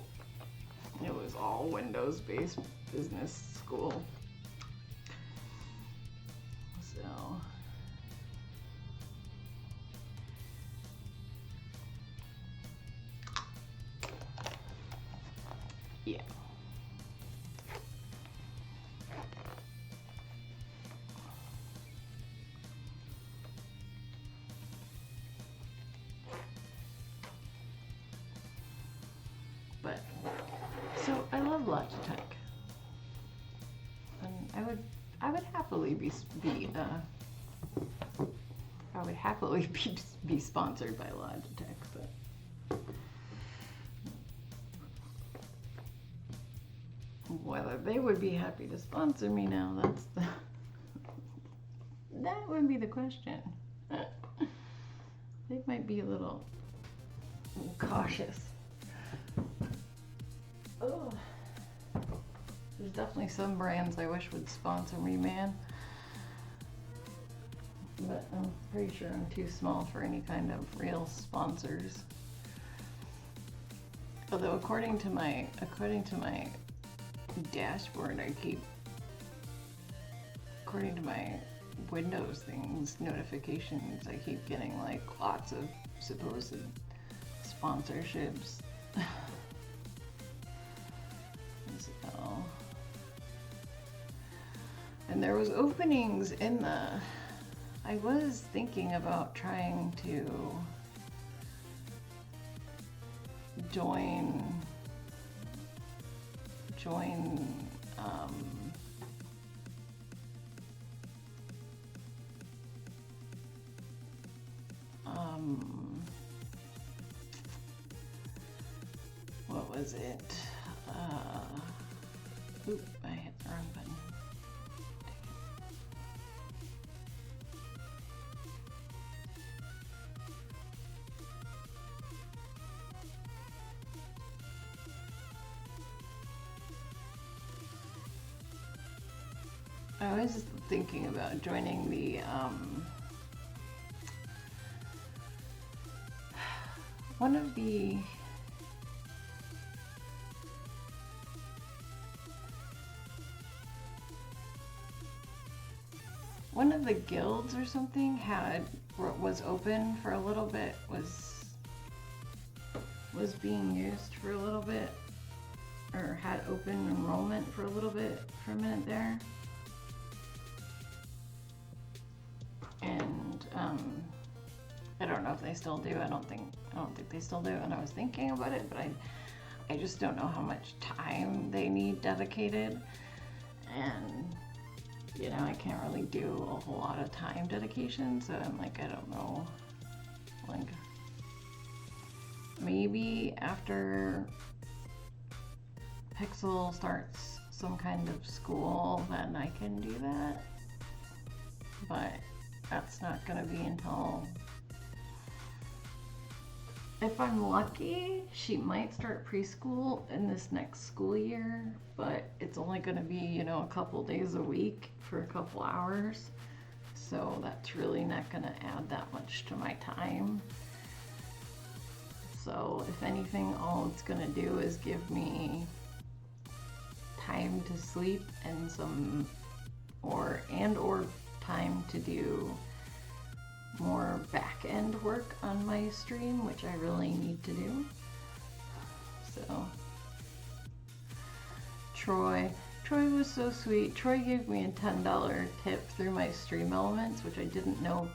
it was all Windows-based business school. So yeah. But so I love Logitech, and I would happily be sponsored by Logitech, but whether they would be happy to sponsor me now, that would be the question. They might be a little cautious. Oh, there's definitely some brands I wish would sponsor me, man. But I'm pretty sure I'm too small for any kind of real sponsors. Although according to my dashboard, according to my Windows things, notifications, I keep getting like lots of supposed sponsorships. So, and there was openings in I was thinking about trying to join what was it? Oop, I hit the wrong button. I was thinking about joining the one of the guilds or something was open for a little bit, was being used for a little bit, or had open enrollment for a little bit for a minute there. And I don't know if they still do. I don't think they still do. And I was thinking about it, but I just don't know how much time they need dedicated. And you know, I can't really do a whole lot of time dedication, so I'm like, I don't know. Like, maybe after Pixel starts some kind of school, then I can do that. But that's not gonna be until, if I'm lucky, she might start preschool in this next school year, but it's only gonna be, you know, a couple days a week for a couple hours. So that's really not gonna add that much to my time. So if anything, all it's gonna do is give me time to sleep and or time to do more back-end work on my stream, which I really need to do. So Troy was so sweet. Troy gave me a $10 tip through my Stream Elements, which I didn't know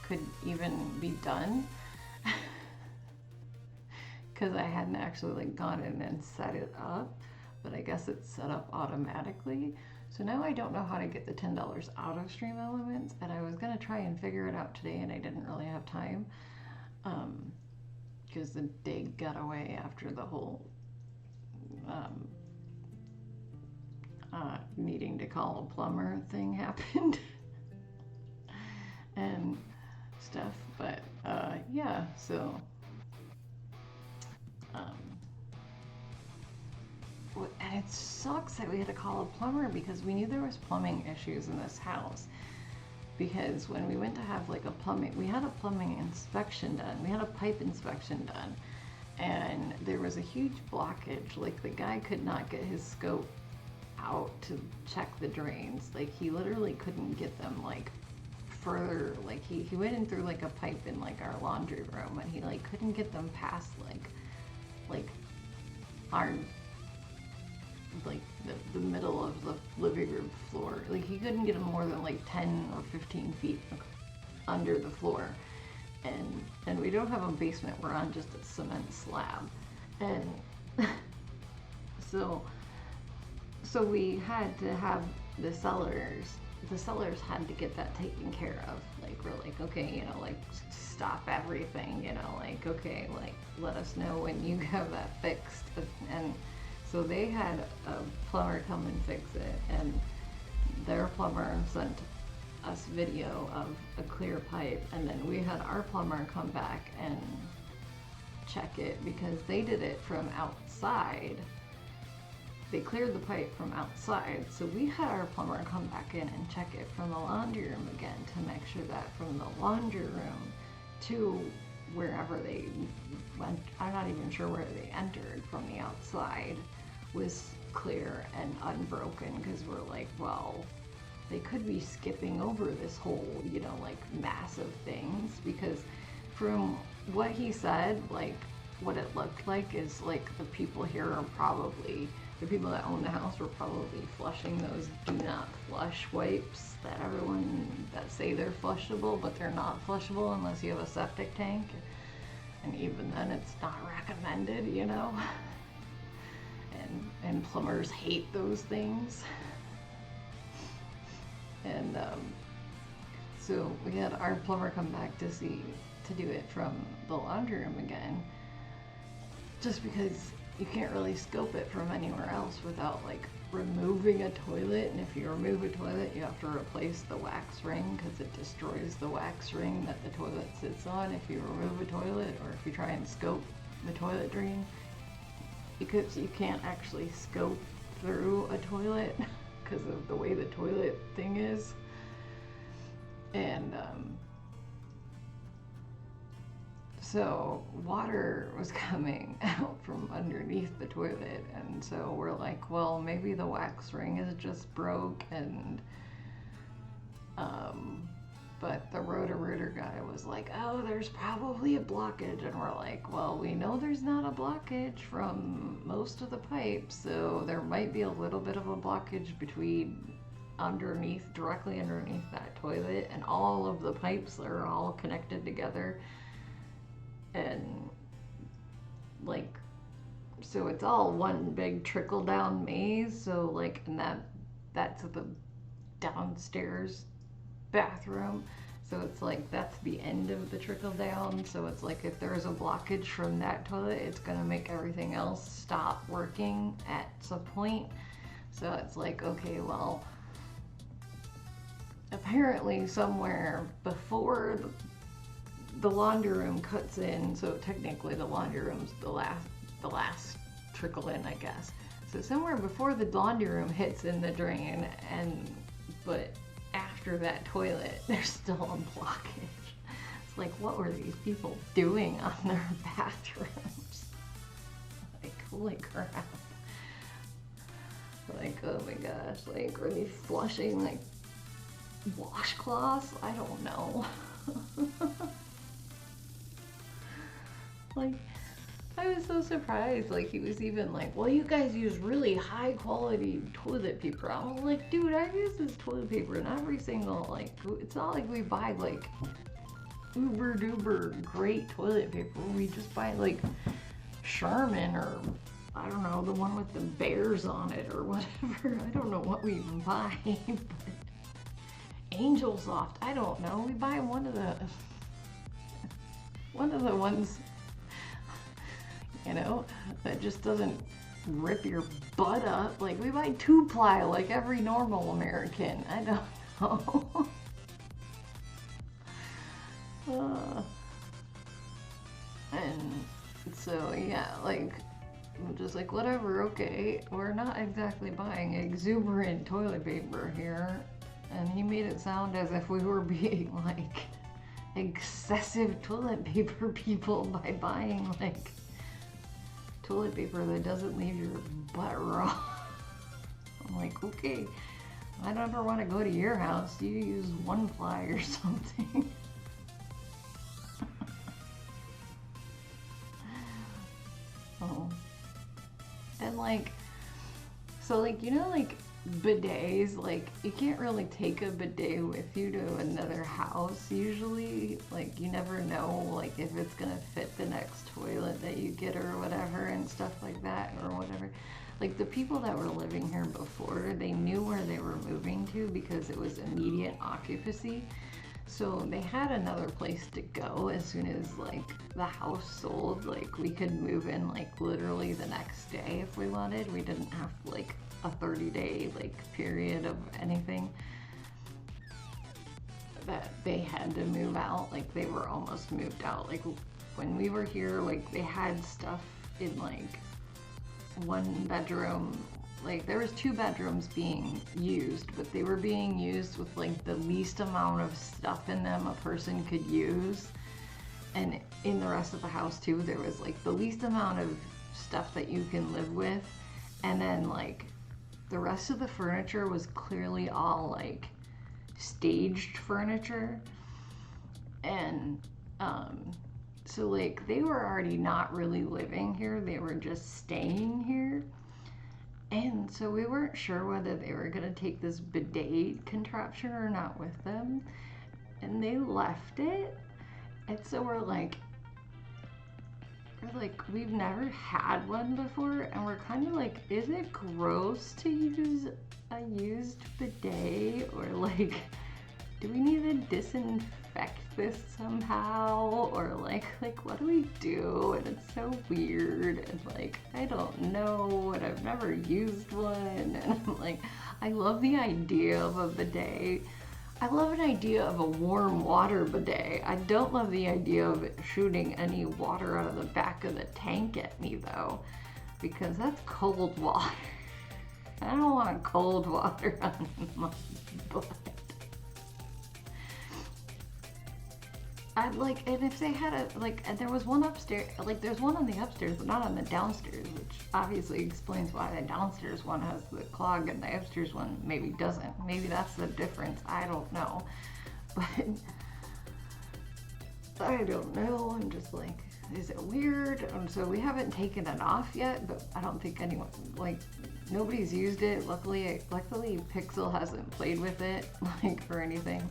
could even be done, because I hadn't actually like gone in and set it up, but I guess it's set up automatically. So now I don't know how to get the $10 out of Stream Elements, and I was gonna try and figure it out today, and I didn't really have time. because the dig got away after the whole um, needing to call a plumber thing happened and stuff. But yeah, so and it sucks that we had to call a plumber because we knew there was plumbing issues in this house. Because when we went to have like we had a plumbing inspection done, we had a pipe inspection done, and there was a huge blockage. Like the guy could not get his scope out to check the drains. Like he literally couldn't get them like further. Like he went in through like a pipe in like our laundry room, and he like couldn't get them past like our like the middle of the living room floor. Like he couldn't get them more than like 10 or 15 feet under the floor. And we don't have a basement, we're on just a cement slab. And so we had to have the sellers had to get that taken care of. Like we're like, okay, you know, like stop everything, you know, like okay, like let us know when you have that fixed. And so they had a plumber come and fix it, and their plumber sent us video of a clear pipe, and then we had our plumber come back and check it because they did it from outside. They cleared the pipe from outside, so we had our plumber come back in and check it from the laundry room again to make sure that from the laundry room to wherever they went, I'm not even sure where they entered from the outside, was clear and unbroken, because we're like, well, they could be skipping over this whole, you know, like massive things, because from what he said, like what it looked like is like the people here are probably, the people that own the house were probably flushing those do not flush wipes that everyone that say they're flushable, but they're not flushable unless you have a septic tank. And even then it's not recommended, you know. And plumbers hate those things. And so we had our plumber come back to do it from the laundry room again, just because you can't really scope it from anywhere else without like removing a toilet. And if you remove a toilet, you have to replace the wax ring because it destroys the wax ring that the toilet sits on if you remove a toilet, or if you try and scope the toilet drain, because you can't actually scope through a toilet because of the way the toilet thing is. And so water was coming out from underneath the toilet, and so we're like, well, maybe the wax ring is just broke. And but the Roto-Rooter guy was like, oh, there's probably a blockage. And we're like, well, we know there's not a blockage from most of the pipes, so there might be a little bit of a blockage between directly underneath that toilet, and all of the pipes are all connected together. And like, so it's all one big trickle down maze. So like, and that's the downstairs bathroom, so it's like that's the end of the trickle down. So it's like if there's a blockage from that toilet, it's gonna make everything else stop working at some point. So it's like, okay, well, apparently somewhere before the laundry room cuts in, so technically the laundry room's the last trickle in, I guess. So somewhere before the laundry room hits in the drain, but after that toilet, there's still a blockage. It's like, what were these people doing on their bathrooms? Like, holy crap. Like, oh my gosh, like, were they flushing like washcloths? I don't know. Like, I was so surprised. Like, he was even like, well, you guys use really high quality toilet paper. I was like, dude, I use this toilet paper in every single, like, it's not like we buy like uber duper great toilet paper. We just buy like Sherman, or I don't know, the one with the bears on it or whatever. I don't know what we even buy. But Angel Soft, I don't know. We buy one of the ones you know, that just doesn't rip your butt up. Like, we buy 2-ply like every normal American. I don't know. And so, yeah, like, I'm just like, whatever, okay. We're not exactly buying exuberant toilet paper here. And he made it sound as if we were being, like, excessive toilet paper people by buying, like, toilet paper that doesn't leave your butt raw. I'm like, okay, I don't ever want to go to your house. You use 1-ply or something. Oh. And like, so like, you know, like bidets, like you can't really take a bidet with you to another house usually. Like, you never know, like, if it's gonna fit the next toilet that you get or whatever and stuff like that or whatever. Like, the people that were living here before, they knew where they were moving to because it was immediate occupancy. So they had another place to go as soon as, like, the house sold. Like, we could move in, like, literally the next day if we wanted. We didn't have, like, a 30-day, like, period of anything that they had to move out. Like, they were almost moved out. Like, when we were here, like, they had stuff in, like, 1 bedroom. Like, there was 2 bedrooms being used, but they were being used with, like, the least amount of stuff in them a person could use. And in the rest of the house too, there was, like, the least amount of stuff that you can live with. And then, like, the rest of the furniture was clearly all, like, staged furniture. And so, like, they were already not really living here, they were just staying here. And so we weren't sure whether they were gonna take this bidet contraption or not with them. And they left it. And so we're like, we've never had one before, and we're kind of like, is it gross to use a used bidet? Or, like, do we need to disinfect this somehow? Or like what do we do? And it's so weird, and like, I don't know, and I've never used one. And I'm like, I love the idea of a bidet. I love an idea of a warm water bidet. I don't love the idea of it shooting any water out of the back of the tank at me though, because that's cold water. I don't want cold water on my butt. I'd like, and if they had a, like, and there was one upstairs, like there's one on the upstairs, but not on the downstairs, which obviously explains why the downstairs one has the clog and the upstairs one maybe doesn't. Maybe that's the difference. I don't know. But I don't know. I'm just like, is it weird? So we haven't taken it off yet, but I don't think anyone, like, nobody's used it. Luckily Pixel hasn't played with it, like, or anything.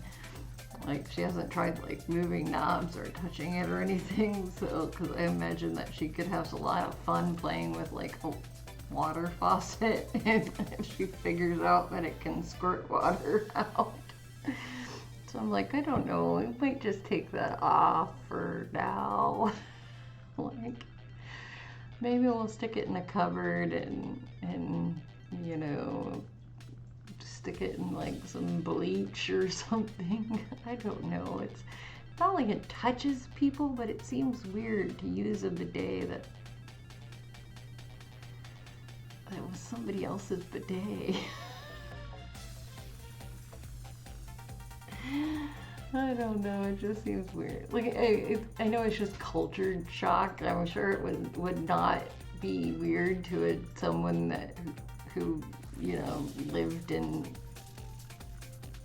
Like, she hasn't tried, like, moving knobs or touching it or anything, so, because I imagine that she could have a lot of fun playing with, like, a water faucet, and if she figures out that it can squirt water out. So I'm like, I don't know, we might just take that off for now. Like, maybe we'll stick it in a cupboard and you know, stick it in like some bleach or something. I don't know. It's not like it touches people, but it seems weird to use a bidet that was somebody else's bidet. I don't know, it just seems weird. Like, I know it's just culture shock. I'm sure it would not be weird to someone who you know, lived in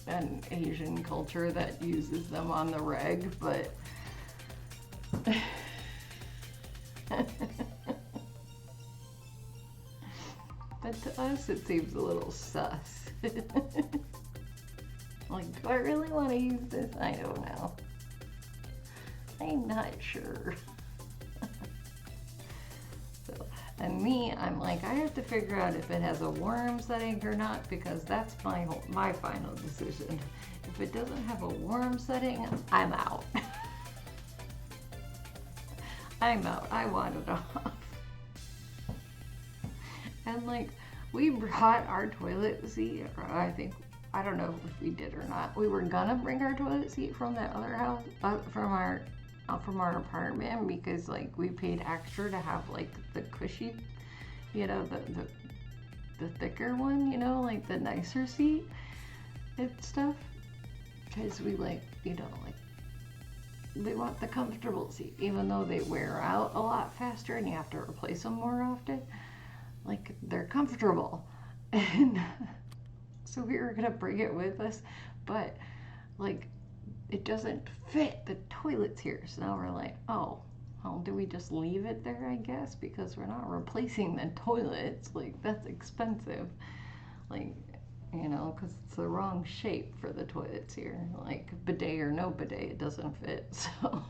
an Asian culture that uses them on the reg, but but to us it seems a little sus. Like, do I really want to use this? I don't know. I'm not sure. And me, I'm like, I have to figure out if it has a worm setting or not, because that's my final decision. If it doesn't have a worm setting, I'm out. I'm out. I want it off. And like, we brought our toilet seat, or I don't know if we did or not. We were gonna bring our toilet seat from that other house, from our apartment, because like we paid extra to have like the cushy, the thicker one, like the nicer seat and stuff. Because we like, they want the comfortable seat, even though they wear out a lot faster and you have to replace them more often. Like, they're comfortable. And so we were gonna bring it with us, but like, it doesn't fit the toilets here. So now we're like, oh, well, do we just leave it there, I guess? Because we're not replacing the toilets. Like, that's expensive. Like, because it's the wrong shape for the toilets here. Like, bidet or no bidet, it doesn't fit, so.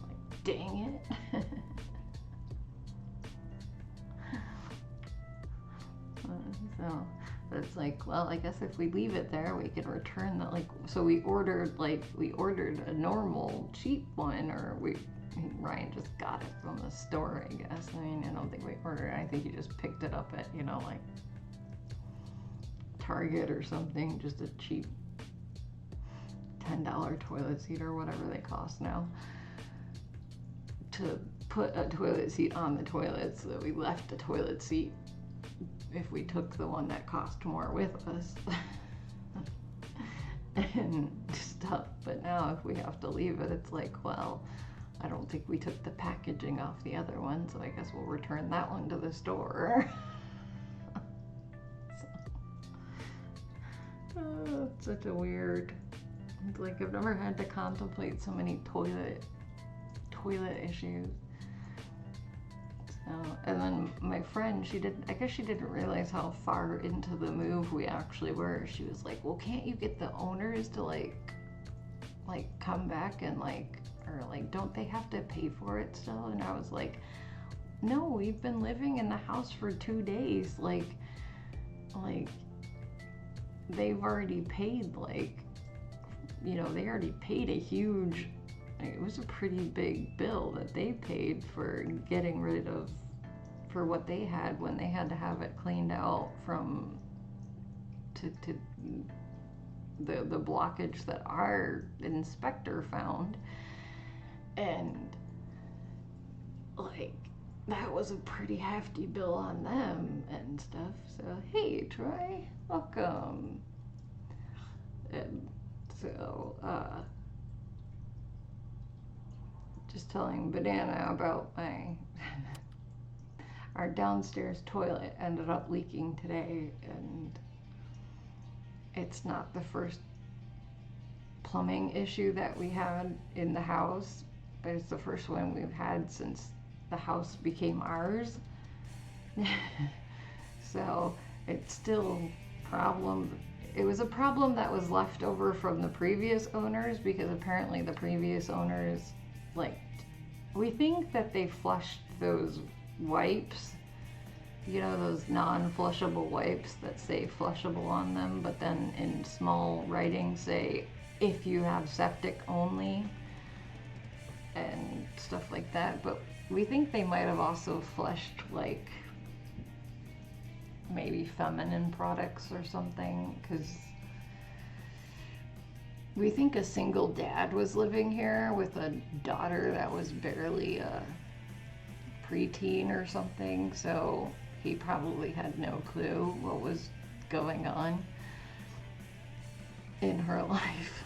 Like, dang it. So, it's like, well, I guess if we leave it there, we can return the, like, so we ordered a normal cheap one, or Ryan just got it from the store, I guess. I mean, I don't think we ordered it. I think he just picked it up at, like Target or something, just a cheap $10 toilet seat or whatever they cost now, to put a toilet seat on the toilet, so that we left the toilet seat if we took the one that cost more with us. And stuff. But now if we have to leave it, it's like, well, I don't think we took the packaging off the other one, so I guess we'll return that one to the store. It's such a weird, it's like I've never had to contemplate so many toilet issues. So, and then my friend, I guess she didn't realize how far into the move we actually were. She was like, well, can't you get the owners to like come back and or don't they have to pay for it still? And I was like, no, we've been living in the house for 2 days. Like they've already paid, they already paid a huge, it was a pretty big bill that they paid for getting rid of, for what they had when they had to have it cleaned out to the blockage that our inspector found. And that was a pretty hefty bill on them and stuff. So hey, Troy, welcome. And so just telling Banana about our downstairs toilet ended up leaking today, and it's not the first plumbing issue that we had in the house, but it's the first one we've had since the house became ours. So it's still a problem. It was a problem that was left over from the previous owners, because apparently the previous owners, we think that they flushed those wipes, those non-flushable wipes that say flushable on them, but then in small writing say, if you have septic only, and stuff like that. But we think they might have also flushed maybe feminine products or something, because we think a single dad was living here with a daughter that was barely a preteen or something, so he probably had no clue what was going on in her life,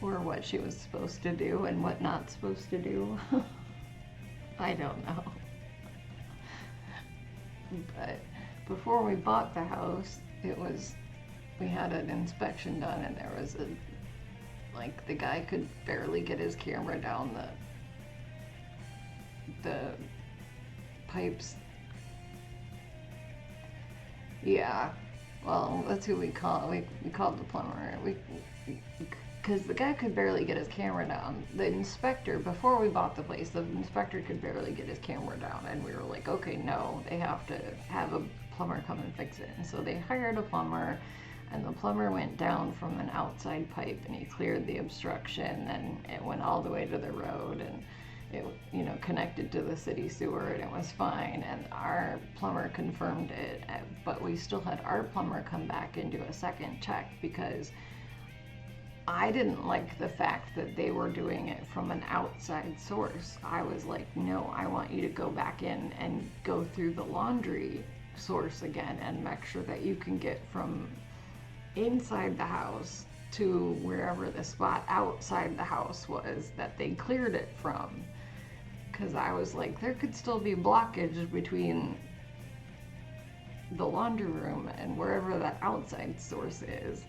or what she was supposed to do and what not supposed to do. I don't know. But before we bought the house, we had an inspection done, and there was the guy could barely get his camera down the pipes. Yeah, well, that's who we called. We called the plumber. Because the guy could barely get his camera down. The inspector, before we bought the place, the inspector could barely get his camera down, and we were like, okay, no, they have to have a plumber come and fix it. And so they hired a plumber, and the plumber went down from an outside pipe, and he cleared the obstruction, and it went all the way to the road, and it, you know, connected to the city sewer and it was fine, and our plumber confirmed it, but we still had our plumber come back and do a second check because I didn't like the fact that they were doing it from an outside source. I was like, no, I want you to go back in and go through the laundry source again and make sure that you can get from inside the house to wherever the spot outside the house was that they cleared it from. Because I was like, there could still be blockage between the laundry room and wherever that outside source is.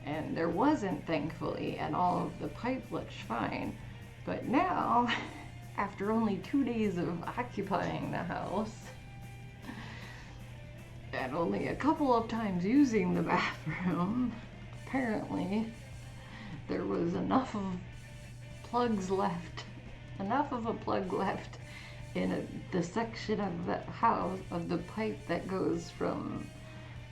And there wasn't, thankfully, and all of the pipe looked fine. But now, after only 2 days of occupying the house, and only a couple of times using the bathroom, apparently there was enough of plugs left, enough of a plug left in the section of the house, of the pipe that goes from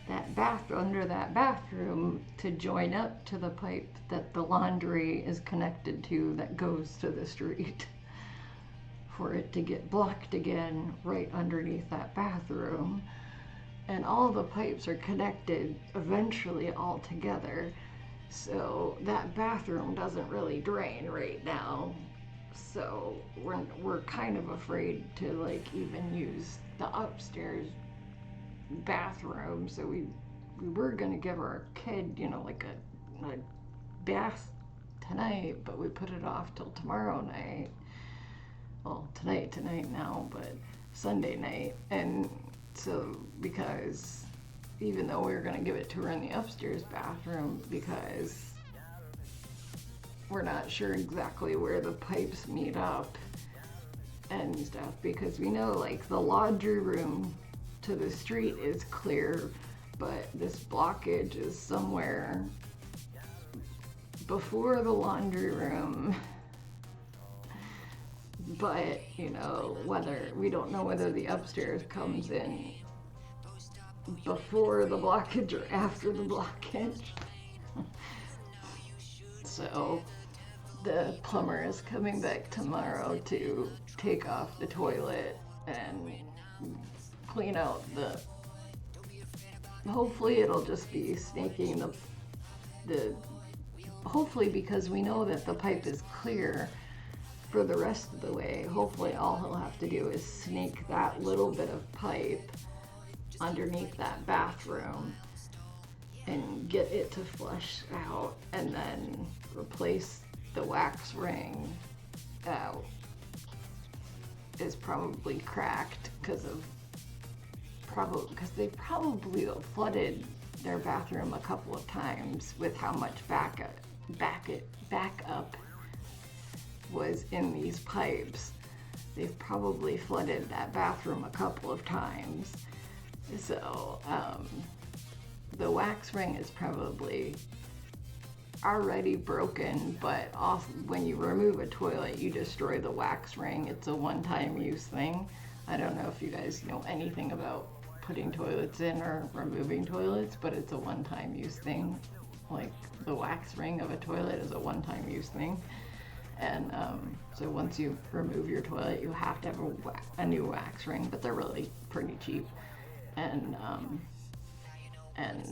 that under that bathroom to join up to the pipe that the laundry is connected to that goes to the street, for it to get blocked again right underneath that bathroom. And all the pipes are connected eventually all together, so that bathroom doesn't really drain right now. So we're kind of afraid to like even use the upstairs bathroom. So we were gonna give our kid, you know, like a bath tonight, but we put it off till tomorrow night. Well, tonight now, but Sunday night. And so, because even though we were gonna give it to her in the upstairs bathroom, because we're not sure exactly where the pipes meet up and stuff, because we know like the laundry room to the street is clear, but this blockage is somewhere before the laundry room. But, you know, we don't know whether the upstairs comes in before the blockage or after the blockage. So the plumber is coming back tomorrow to take off the toilet and clean out hopefully it'll just be snaking hopefully, because we know that the pipe is clear for the rest of the way, hopefully all he'll have to do is snake that little bit of pipe underneath that bathroom and get it to flush out, and then replace the wax ring that is probably cracked because they probably flooded their bathroom a couple of times with how much backup was in these pipes. They've probably flooded that bathroom a couple of times. So the wax ring is probably already broken, but also when you remove a toilet, you destroy the wax ring. It's a one-time use thing. I don't know if you guys know anything about putting toilets in or removing toilets, but it's a one-time use thing. Like the wax ring of a toilet is a one-time use thing. And so once you remove your toilet, you have to have a new wax ring, but they're really pretty cheap. And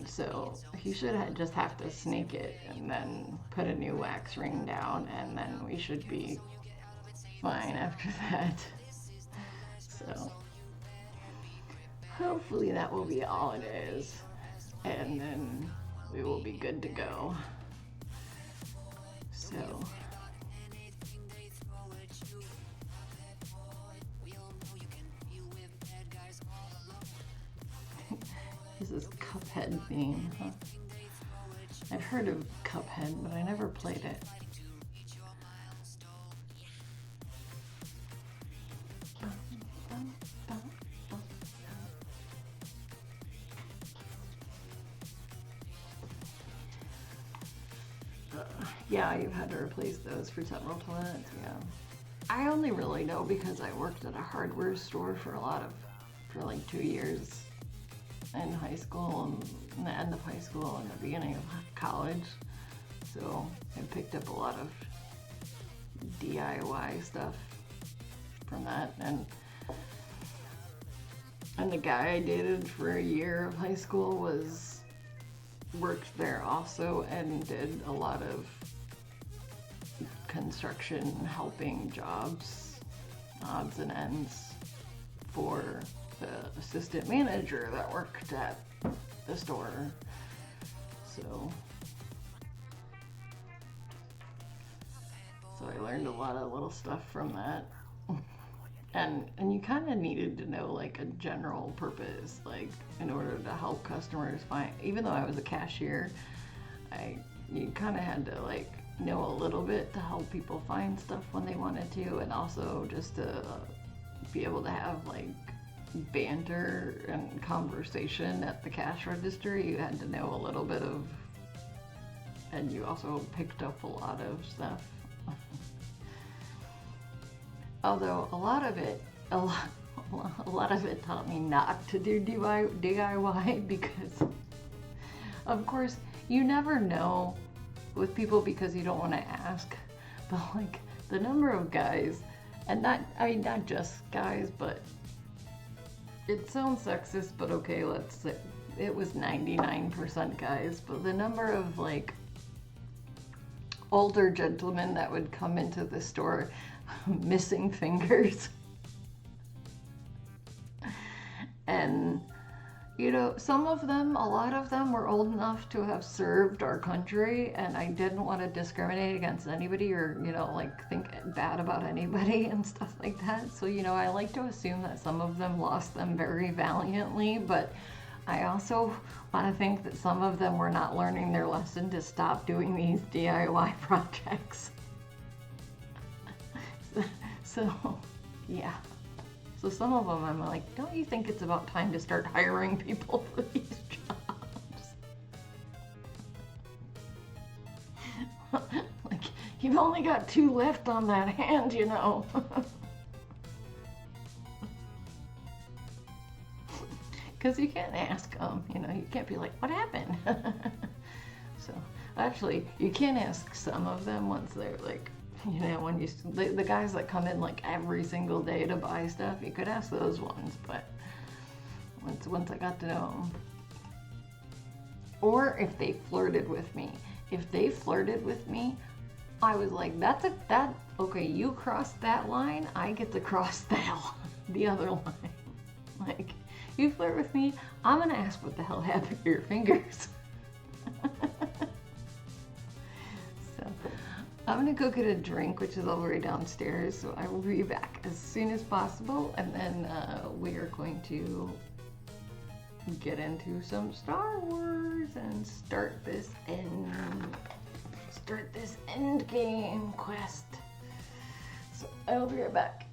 so he should just have to snake it and then put a new wax ring down, and then we should be fine after that. So hopefully that will be all it is, and then we will be good to go. So this is Cuphead theme, huh? I've heard of Cuphead, but I never played it. Yeah, you've had to replace those for several toilets, yeah. I only really know because I worked at a hardware store for like 2 years in high school, and the end of high school and the beginning of college. So I picked up a lot of DIY stuff from that. And the guy I dated for a year of high school worked there also and did a lot of construction helping jobs, odds and ends, for the assistant manager that worked at the store. So I learned a lot of little stuff from that. And you kind of needed to know like a general purpose, like in order to help customers find, even though I was a cashier, you kind of had to like know a little bit to help people find stuff when they wanted to, and also just to be able to have like banter and conversation at the cash register. You had to know a little bit of, and you also picked up a lot of stuff. Although a lot of it taught me not to do DIY, because of course you never know with people because you don't want to ask. But like the number of guys, and not just guys, but it sounds sexist, but okay, let's say it was 99% guys, but the number of like older gentlemen that would come into the store missing fingers. And you know, a lot of them were old enough to have served our country, and I didn't want to discriminate against anybody or, you know, like think bad about anybody and stuff like that. So, you know, I like to assume that some of them lost them very valiantly, but I also want to think that some of them were not learning their lesson to stop doing these DIY projects. So, yeah. So some of them I'm like, don't you think it's about time to start hiring people for these jobs? Like, you've only got 2 left on that hand, you know. Because you can't ask them, you know, you can't be like, what happened? So, actually, you can ask some of them once they're like, you know, when the guys that come in like every single day to buy stuff, you could ask those ones, but once I got to know them. Or if they flirted with me. If they flirted with me, I was like, okay, you crossed that line, I get to cross the other line. Like, you flirt with me, I'm gonna ask what the hell happened to your fingers. So, I'm gonna go get a drink, which is all the way downstairs, so I will be back as soon as possible, and then we are going to get into some Star Wars and start this end game quest. So I'll be right back.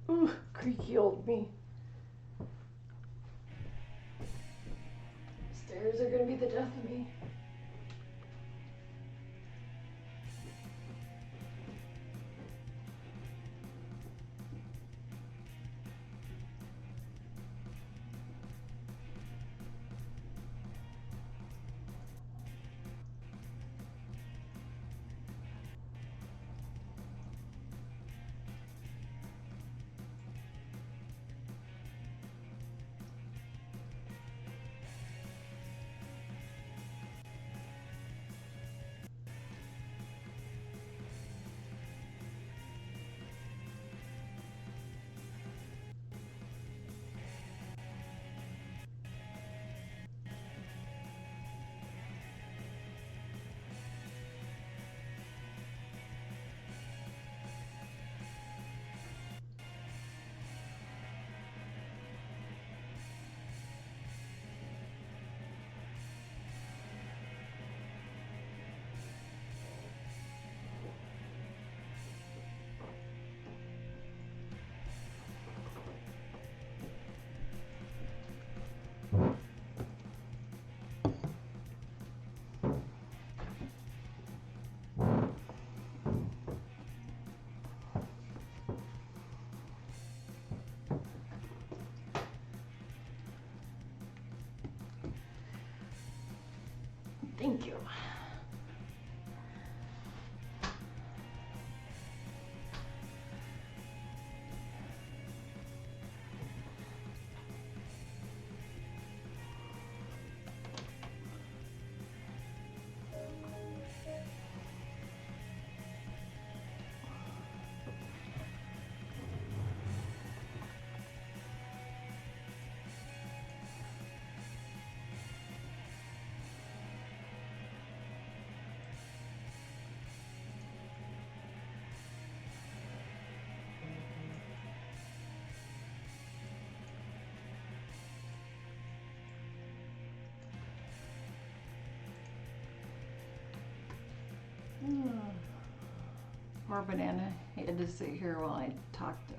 Ooh, creaky old me. Stairs are gonna be the death of me. Thank you. Poor banana. He had to sit here while I talked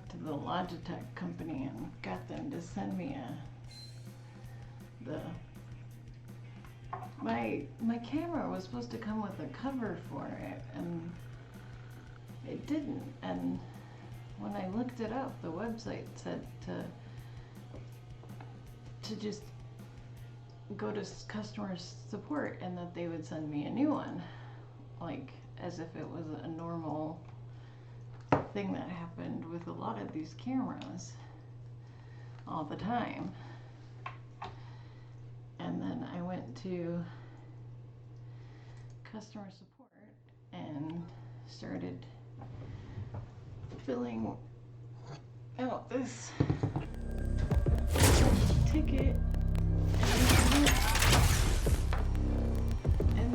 to the Logitech company and got them to send me my camera was supposed to come with a cover for it, and it didn't. And when I looked it up, the website said to just go to customer support and that they would send me a new one, like as if it was a normal thing that happened with a lot of these cameras all the time. And then I went to customer support and started filling out this ticket. And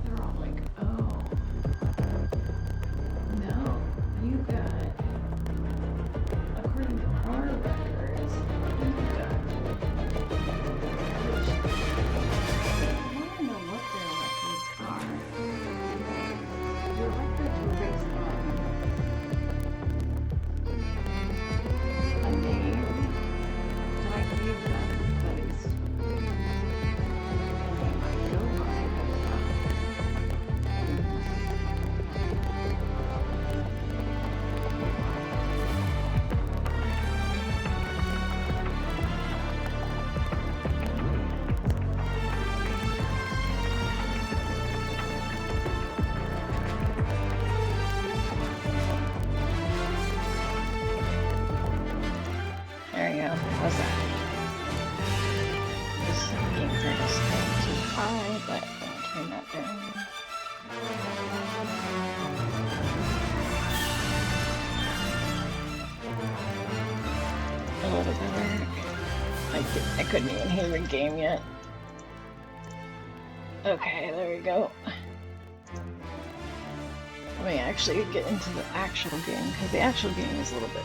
they're all like, oh, no, you got, according to our records, you got, which, I want to know what their records are. Their records were based on a name that I gave them, that is the name I go by. There you go. How's that? This game turned us too high, but I'll turn that down. A little better. I couldn't even hear the game yet. Okay, there we go. Let me actually get into the actual game, because the actual game is a little bit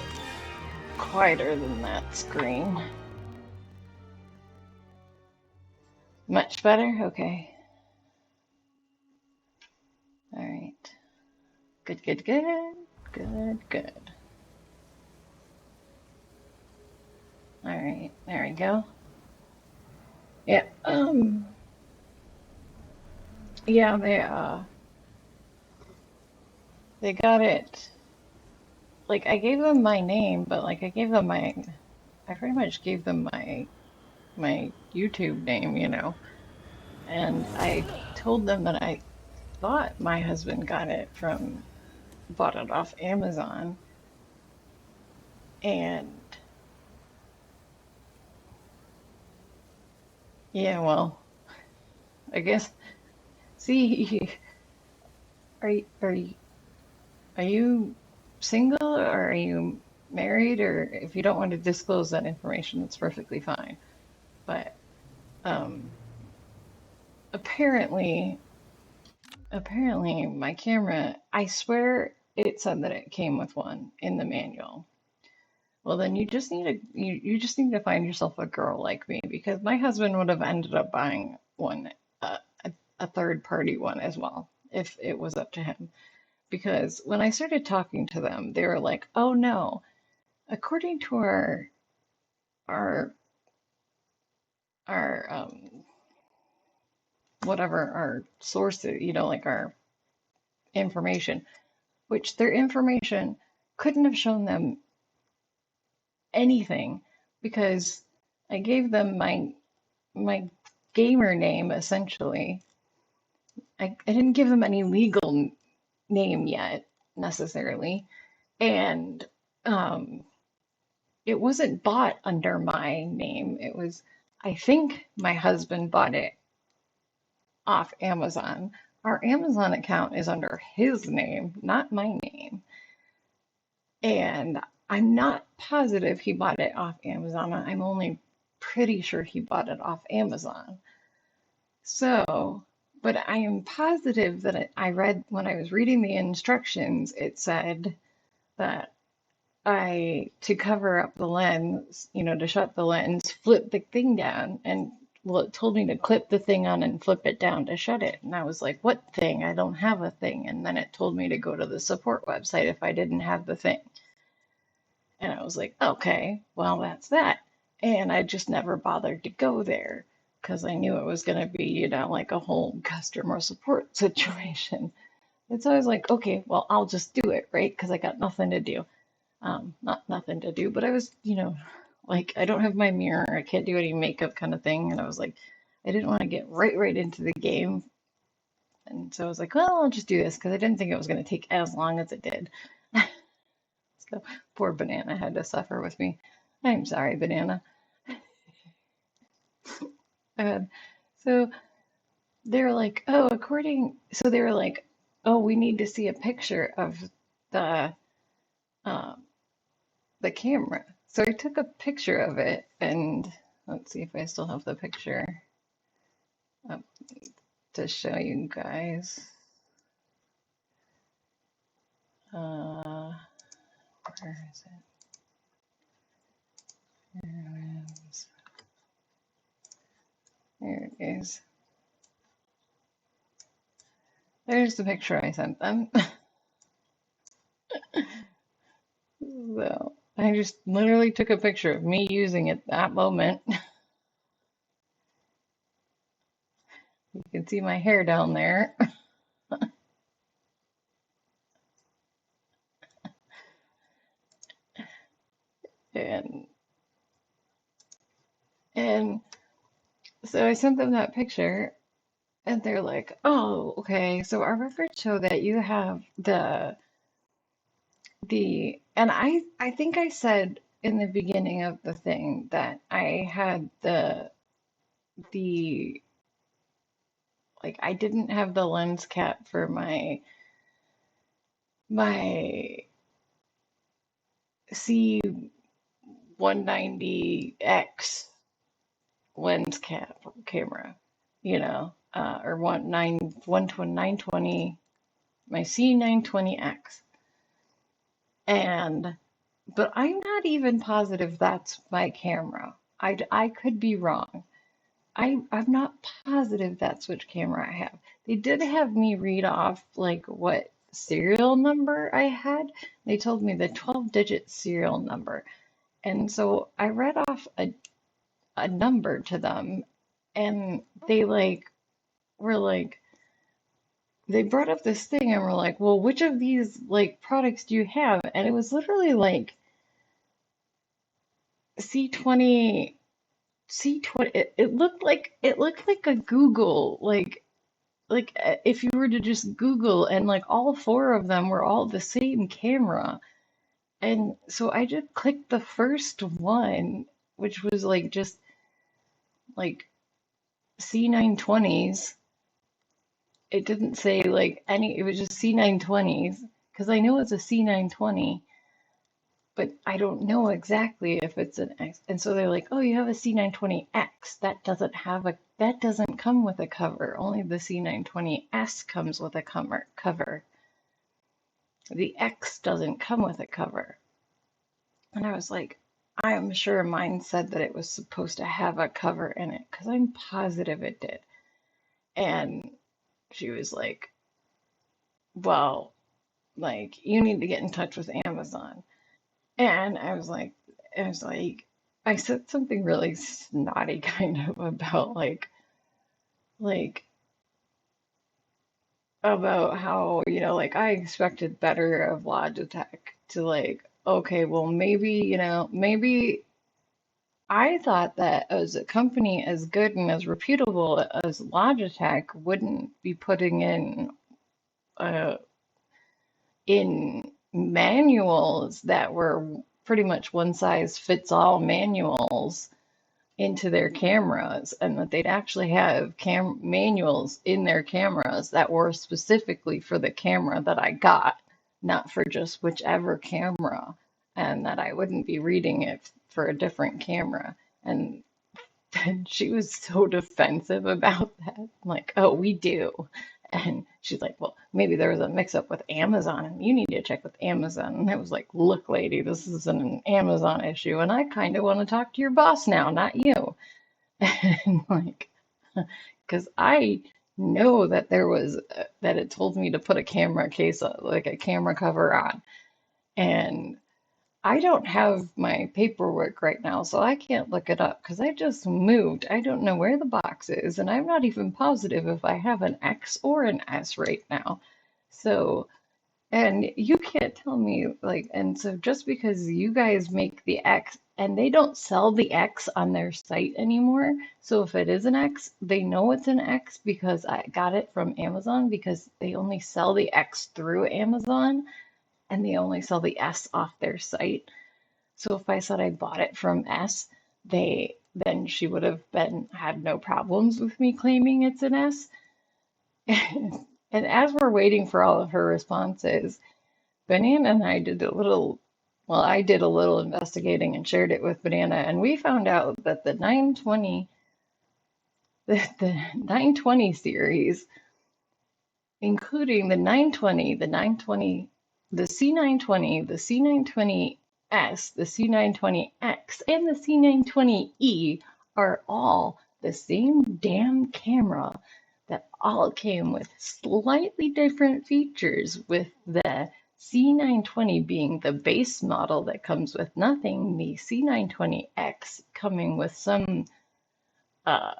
quieter than that screen. Much better? Okay. Alright. Good, good, good. Good, good. Alright, there we go. Yeah, yeah, they got it. Like, I gave them my name, but like I pretty much gave them my YouTube name, and I told them that I thought my husband bought it off Amazon, and yeah, well, I guess, see, are you single, or are you married? Or if you don't want to disclose that information, that's perfectly fine. But um, apparently, apparently my camera, I swear it said that it came with one in the manual. Well, then you just need to find yourself a girl like me, because my husband would have ended up buying one, a third party one as well, if it was up to him. Because when I started talking to them, they were like, "Oh no, according to our our whatever our sources, like our information, which their information couldn't have shown them anything, because I gave them my gamer name essentially. I didn't give them any legal name yet necessarily, and um, it wasn't bought under my name. I think my husband bought it off Amazon. Our Amazon account is under his name, not my name. And I'm not positive he bought it off Amazon. I'm only pretty sure he bought it off Amazon. So, but I am positive that I read, when I was reading the instructions, it said that to cover up the lens, to shut the lens, flip the thing down and well, it told me to clip the thing on and flip it down to shut it. And I was like, what thing? I don't have a thing. And then it told me to go to the support website if I didn't have the thing. And I was like, okay, well, that's that. And I just never bothered to go there because I knew it was going to be, like a whole customer support situation. And so I was like, okay, well, I'll just do it, right? Because I got nothing to do. Not nothing to do, but I was, like I don't have my mirror, I can't do any makeup kind of thing. And I was like, I didn't want to get right into the game. And so I was like, well, I'll just do this because I didn't think it was going to take as long as it did. So poor Banana had to suffer with me. I'm sorry, Banana. Uh, so they were like, oh, so they were like, oh, we need to see a picture of the uh, the camera. So I took a picture of it, and let's see if I still have the picture up to show you guys. Where is it? There it is. There's the picture I sent them. So I just literally took a picture of me using it that moment. You can see my hair down there. And and so I sent them that picture and they're like, "Oh, okay. So our records show that you have the and I think I said in the beginning of the thing that I had the like I didn't have the lens cap for my C190X lens cap camera, or 920, my C920X. And but I'm not even positive that's my camera. I could be wrong. I'm not positive that's which camera I have. They did have me read off like what serial number I had. They told me the 12-digit serial number. And so I read off a number to them and they were like they brought up this thing and were like, "Well, which of these like products do you have?" And it was literally like C20 C20 it looked like a Google if you were to just Google and like all four of them were all the same camera. And so I just clicked the first one, which was like just like C920s. It didn't say like any, it was just C920s because I know it's a C920, but I don't know exactly if it's an X. And so they're like, "Oh, you have a C920X. That doesn't come with a cover. Only the C920S comes with a cover. The X doesn't come with a cover." And I was like, I am sure mine said that it was supposed to have a cover in it because I'm positive it did. And she was like, "Well, like you need to get in touch with Amazon." And I was like, I said something really snotty kind of about like about how, like I expected better of Logitech to like, okay, well maybe, maybe I thought that as a company as good and as reputable as Logitech wouldn't be putting uh in manuals that were pretty much one size fits all manuals into their cameras, and that they'd actually have manuals in their cameras that were specifically for the camera that I got, not for just whichever camera, and that I wouldn't be reading it for a different camera. And and she was so defensive about that. I'm like, "Oh, we do." And she's like, "Well, maybe there was a mix up with Amazon and you need to check with Amazon." And I was like, "Look, lady, this isn't an Amazon issue. And I kind of want to talk to your boss now, not you." And like, because I know that there was, that it told me to put a camera case, like a camera cover on. And I don't have my paperwork right now, so I can't look it up because I just moved. I don't know where the box is, and I'm not even positive if I have an X or an S right now. So, and you can't tell me, like, and so just because you guys make the X and they don't sell the X on their site anymore, so if it is an X, they know it's an X because I got it from Amazon because they only sell the X through Amazon and they only sell the S off their site. So if I said I bought it from S, they then she would have been had no problems with me claiming it's an S. And as we're waiting for all of her responses, Banana and I did a little, well, I did a little investigating and shared it with Banana, and we found out that the 920 series, including the 920, the 920, the C920, the C920S, the C920X, and the C920E are all the same damn camera that all came with slightly different features, with the C920 being the base model that comes with nothing, the C920X coming with some uh,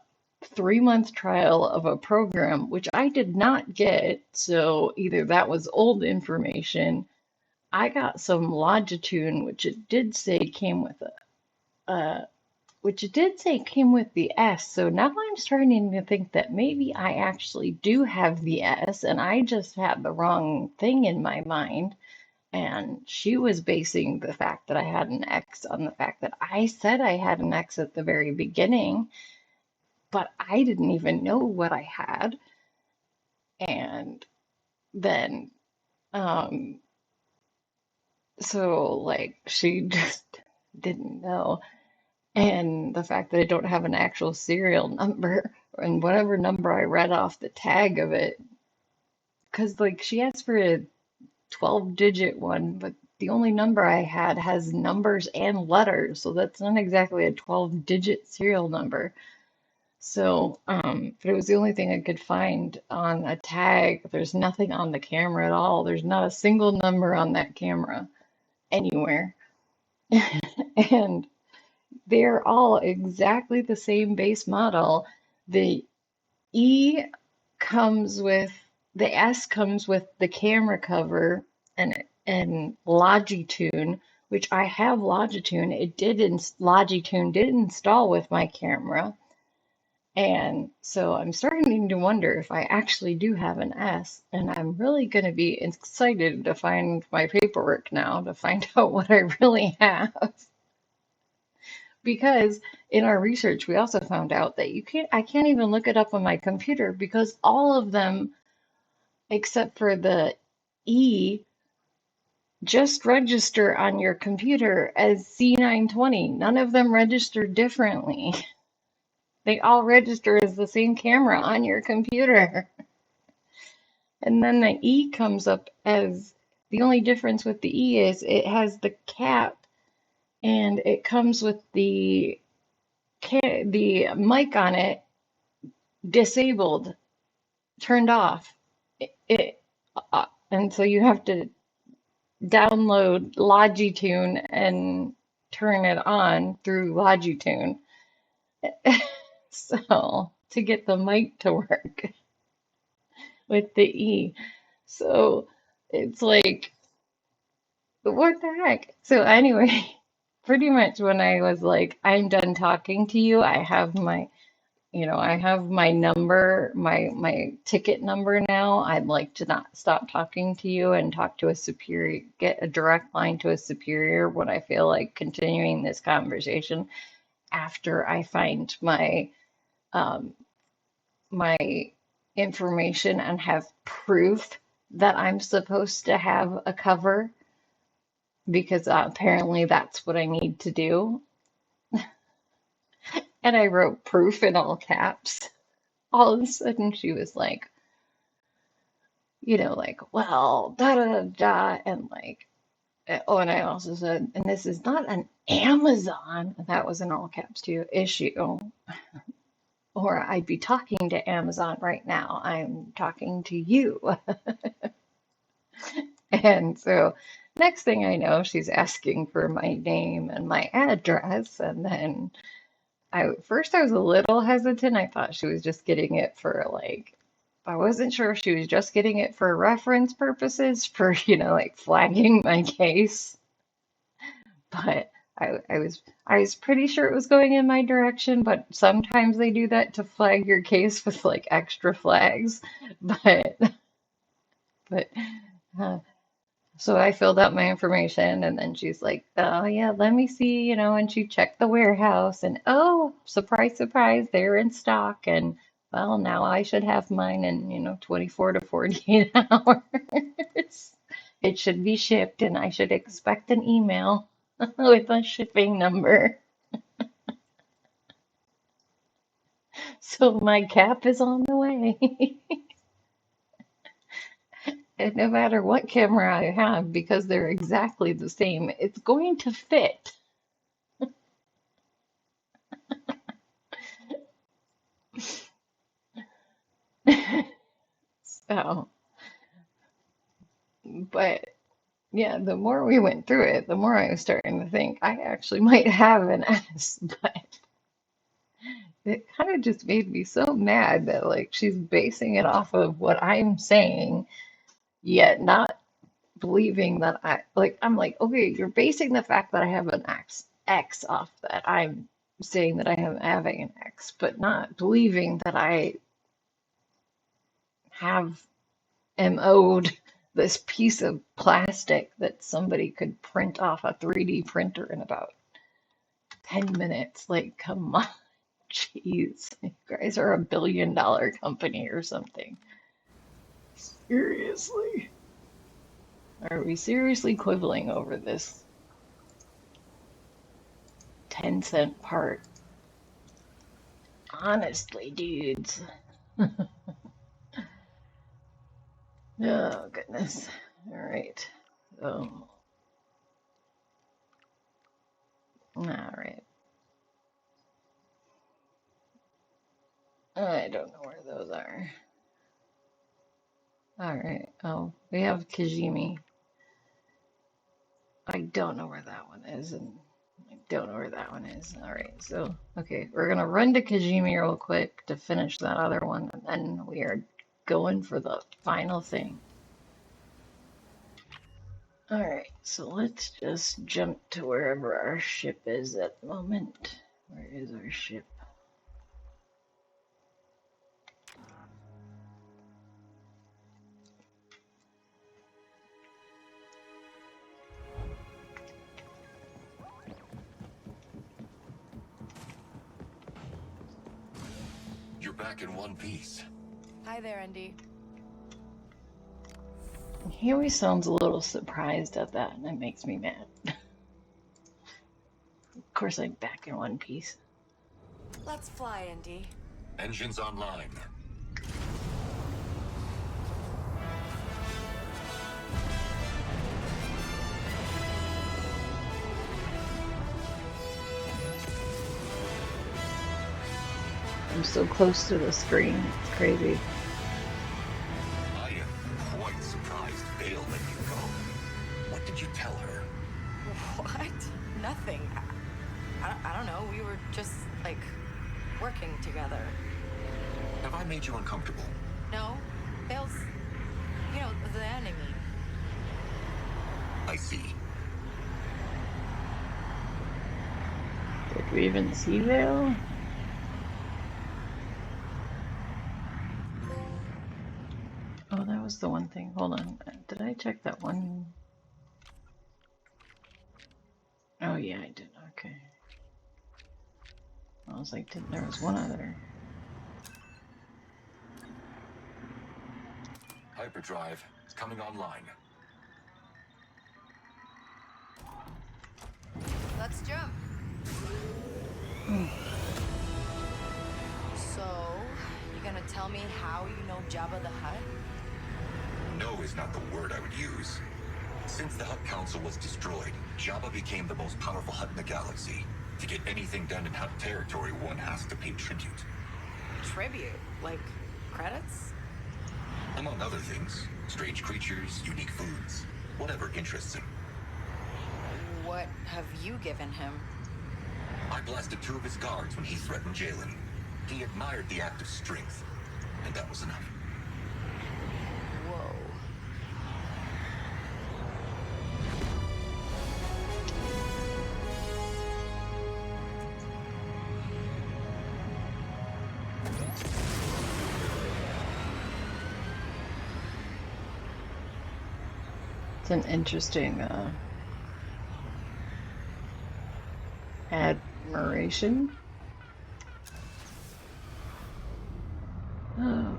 3-month trial of a program, which I did not get. So either that was old information. I got some Longitude, which it did say came with which it did say came with the S. So now I'm starting to think that maybe I actually do have the S and I just had the wrong thing in my mind. And she was basing the fact that I had an X on the fact that I said I had an X at the very beginning, but I didn't even know what I had. And then, um, so like she just didn't know. And the fact that I don't have an actual serial number and whatever number I read off the tag of it, because like she asked for a 12-digit one, but the only number I had has numbers and letters, so that's not exactly a 12-digit serial number. So, but it was the only thing I could find on a tag. There's nothing on the camera at all. There's not a single number on that camera anywhere. And they're all exactly the same base model. The E comes with, the S comes with the camera cover and Longitude, which I have Longitude. Longitude did install with my camera. And so I'm starting to wonder if I actually do have an S, and I'm really going to be excited to find my paperwork now to find out what I really have. Because in our research, we also found out that I can't even look it up on my computer because all of them, except for the E, just register on your computer as C920. None of them register differently. They all register as the same camera on your computer. And then the E comes up as, the only difference with the E is it has the cap and it comes with the mic on it disabled, turned off. And so you have to download Longitude and turn it on through Longitude. So to get the mic to work with the E. So it's like, what the heck? So anyway, pretty much when I was like, I'm done talking to you, I have my number, my ticket number now. I'd like to not stop talking to you and talk to a superior, get a direct line to a superior when I feel like continuing this conversation after I find um, my information and have proof that I'm supposed to have a cover because apparently that's what I need to do. And I wrote proof in all caps. All of a sudden she was like, like, well, da da da da, and like, Oh, and I also said, and this is not an Amazon, that was in all caps too, issue, or I'd be talking to Amazon right now. I'm talking to you. And so next thing I know, she's asking for my name and my address. And then first I was a little hesitant. I thought she was just getting it for like, I wasn't sure if she was just getting it for reference purposes, for, like flagging my case. But I was pretty sure it was going in my direction, but sometimes they do that to flag your case with like extra flags. But but uh, so I filled out my information, and then she's like, "Oh yeah, let me see," and she checked the warehouse, and oh, surprise, surprise, they're in stock, and well, now I should have mine in 24 to 48 hours. It should be shipped, and I should expect an email with a shipping number. So my cap is on the way. And no matter what camera I have, because they're exactly the same, it's going to fit. So, but yeah, the more we went through it, the more I was starting to think I actually might have an S, but it kind of just made me so mad that like she's basing it off of what I'm saying, yet not believing that I'm like, okay, you're basing the fact that I have an X off that I'm saying that I am having an X, but not believing that I have am owed this piece of plastic that somebody could print off a 3D printer in about 10 minutes. Like, come on, jeez. You guys are $1 billion company or something. Seriously. Are we seriously quibbling over this 10-cent part? Honestly, dudes. Oh, goodness. All right. So, all right. I don't know where those are. All right. Oh, we have Kijimi. I don't know where that one is, and I don't know where that one is. All right. So, okay, we're gonna run to Kijimi real quick to finish that other one, and then we are going for the final thing. All right. So let's just jump to wherever our ship is at the moment. Where is our ship? You're back in one piece. Hi there, Andy. He always sounds a little surprised at that, and it makes me mad. Of course, I'm back in one piece. Let's fly, Andy. Engines online. I'm so close to the screen. It's crazy. I am quite surprised Vale let you go. What did you tell her? What? Nothing. I don't know. We were just, like, working together. Have I made you uncomfortable? No, Bale's, the enemy. I see. Did we even see Vale? Oh, that was the one thing. Hold on. Did I check that one? Oh, yeah, I did. Okay. I was like, there was one other. Hyperdrive is coming online. Let's jump. So, you gonna tell me how you know Jabba the Hutt? No is not the word I would use. Since the Hut Council was destroyed, Jabba became the most powerful Hut in the galaxy. To get anything done in Hut territory, one has to pay tribute. Tribute? Like credits? Among other things, strange creatures, unique foods, whatever interests him. What have you given him? I blasted 2 of his guards when he threatened Jalen. He admired the act of strength, and that was enough. Whoa. It's an interesting admiration. Oh.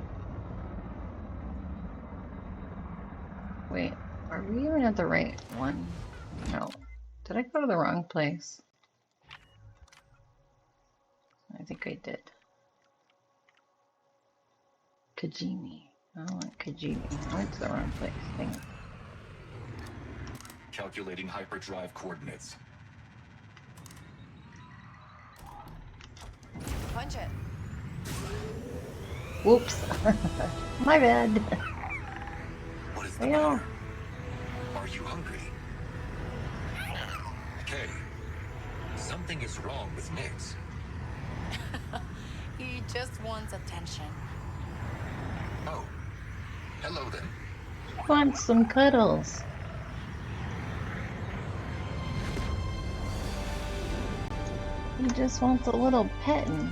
Wait, are we even at the right one? No. Did I go to the wrong place? I think I did. Kajimi. I want Kajimi. I went to the wrong place. Dang it. Calculating hyperdrive coordinates. Punch it. Whoops. My bad. What is the Yeah. matter? Are you hungry? Okay. Something is wrong with Nix. He just wants attention. Oh. Hello then. Want some cuddles. He just wants a little petting.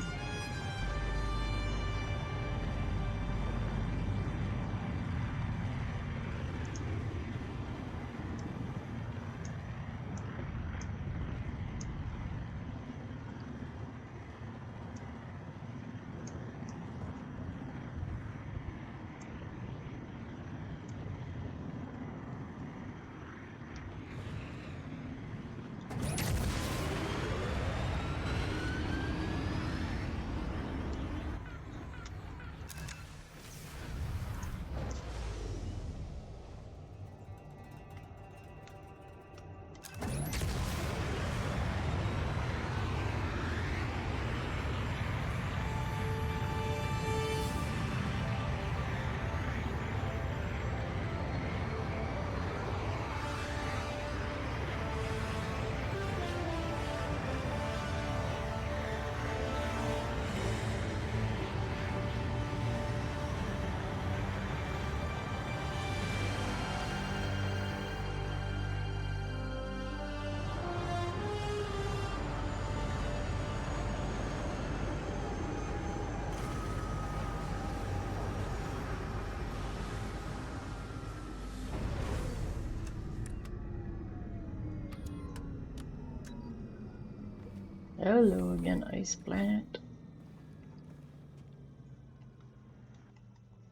Hello again, Ice Planet.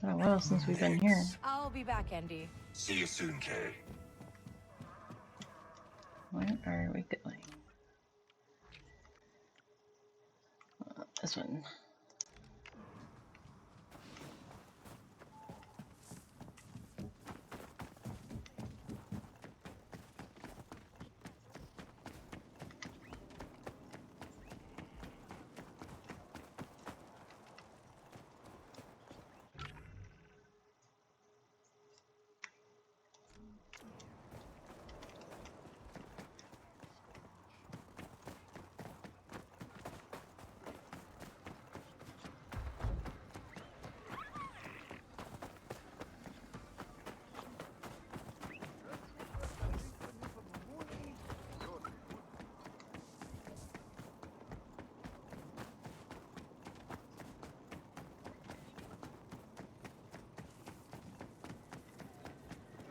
Been a while since we've been here. I'll be back, Andy. See you soon, Kay. Where are we going? This one.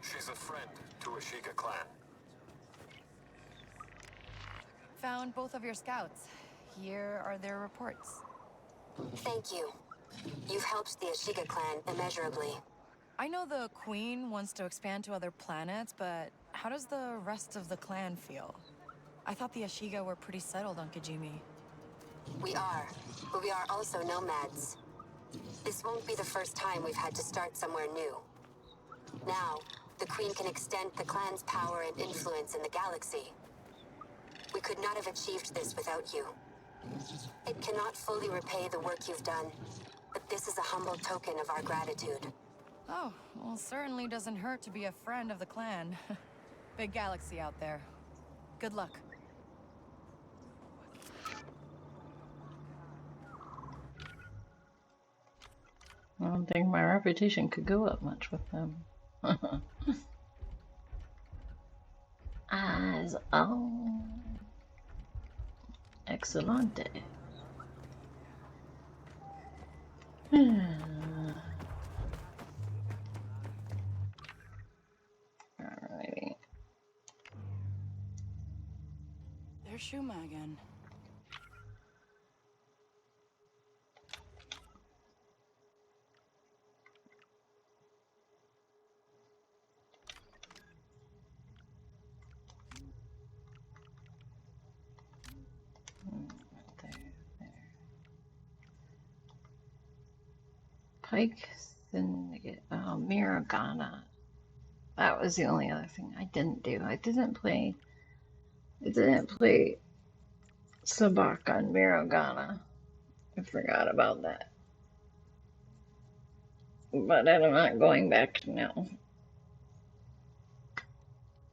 She's a friend to Ashiga clan. Found both of your scouts. Here are their reports. Thank you. You've helped the Ashiga clan immeasurably. I know the Queen wants to expand to other planets, but how does the rest of the clan feel? I thought the Ashiga were pretty settled on Kijimi. We are, but we are also nomads. This won't be the first time we've had to start somewhere new. Now, the Queen can extend the clan's power and influence in the galaxy. We could not have achieved this without you. It cannot fully repay the work you've done, but this is a humble token of our gratitude. Oh, well, certainly doesn't hurt to be a friend of the clan. Big galaxy out there. Good luck. I don't think my reputation could go up much with them. Eyes on. Excellente. Alrighty. There's Shuma again. There. Pike Syndicate. Oh, Miragana. That was the only other thing I didn't do. I didn't play Sabak on Miragana. I forgot about that. But I'm not going back now.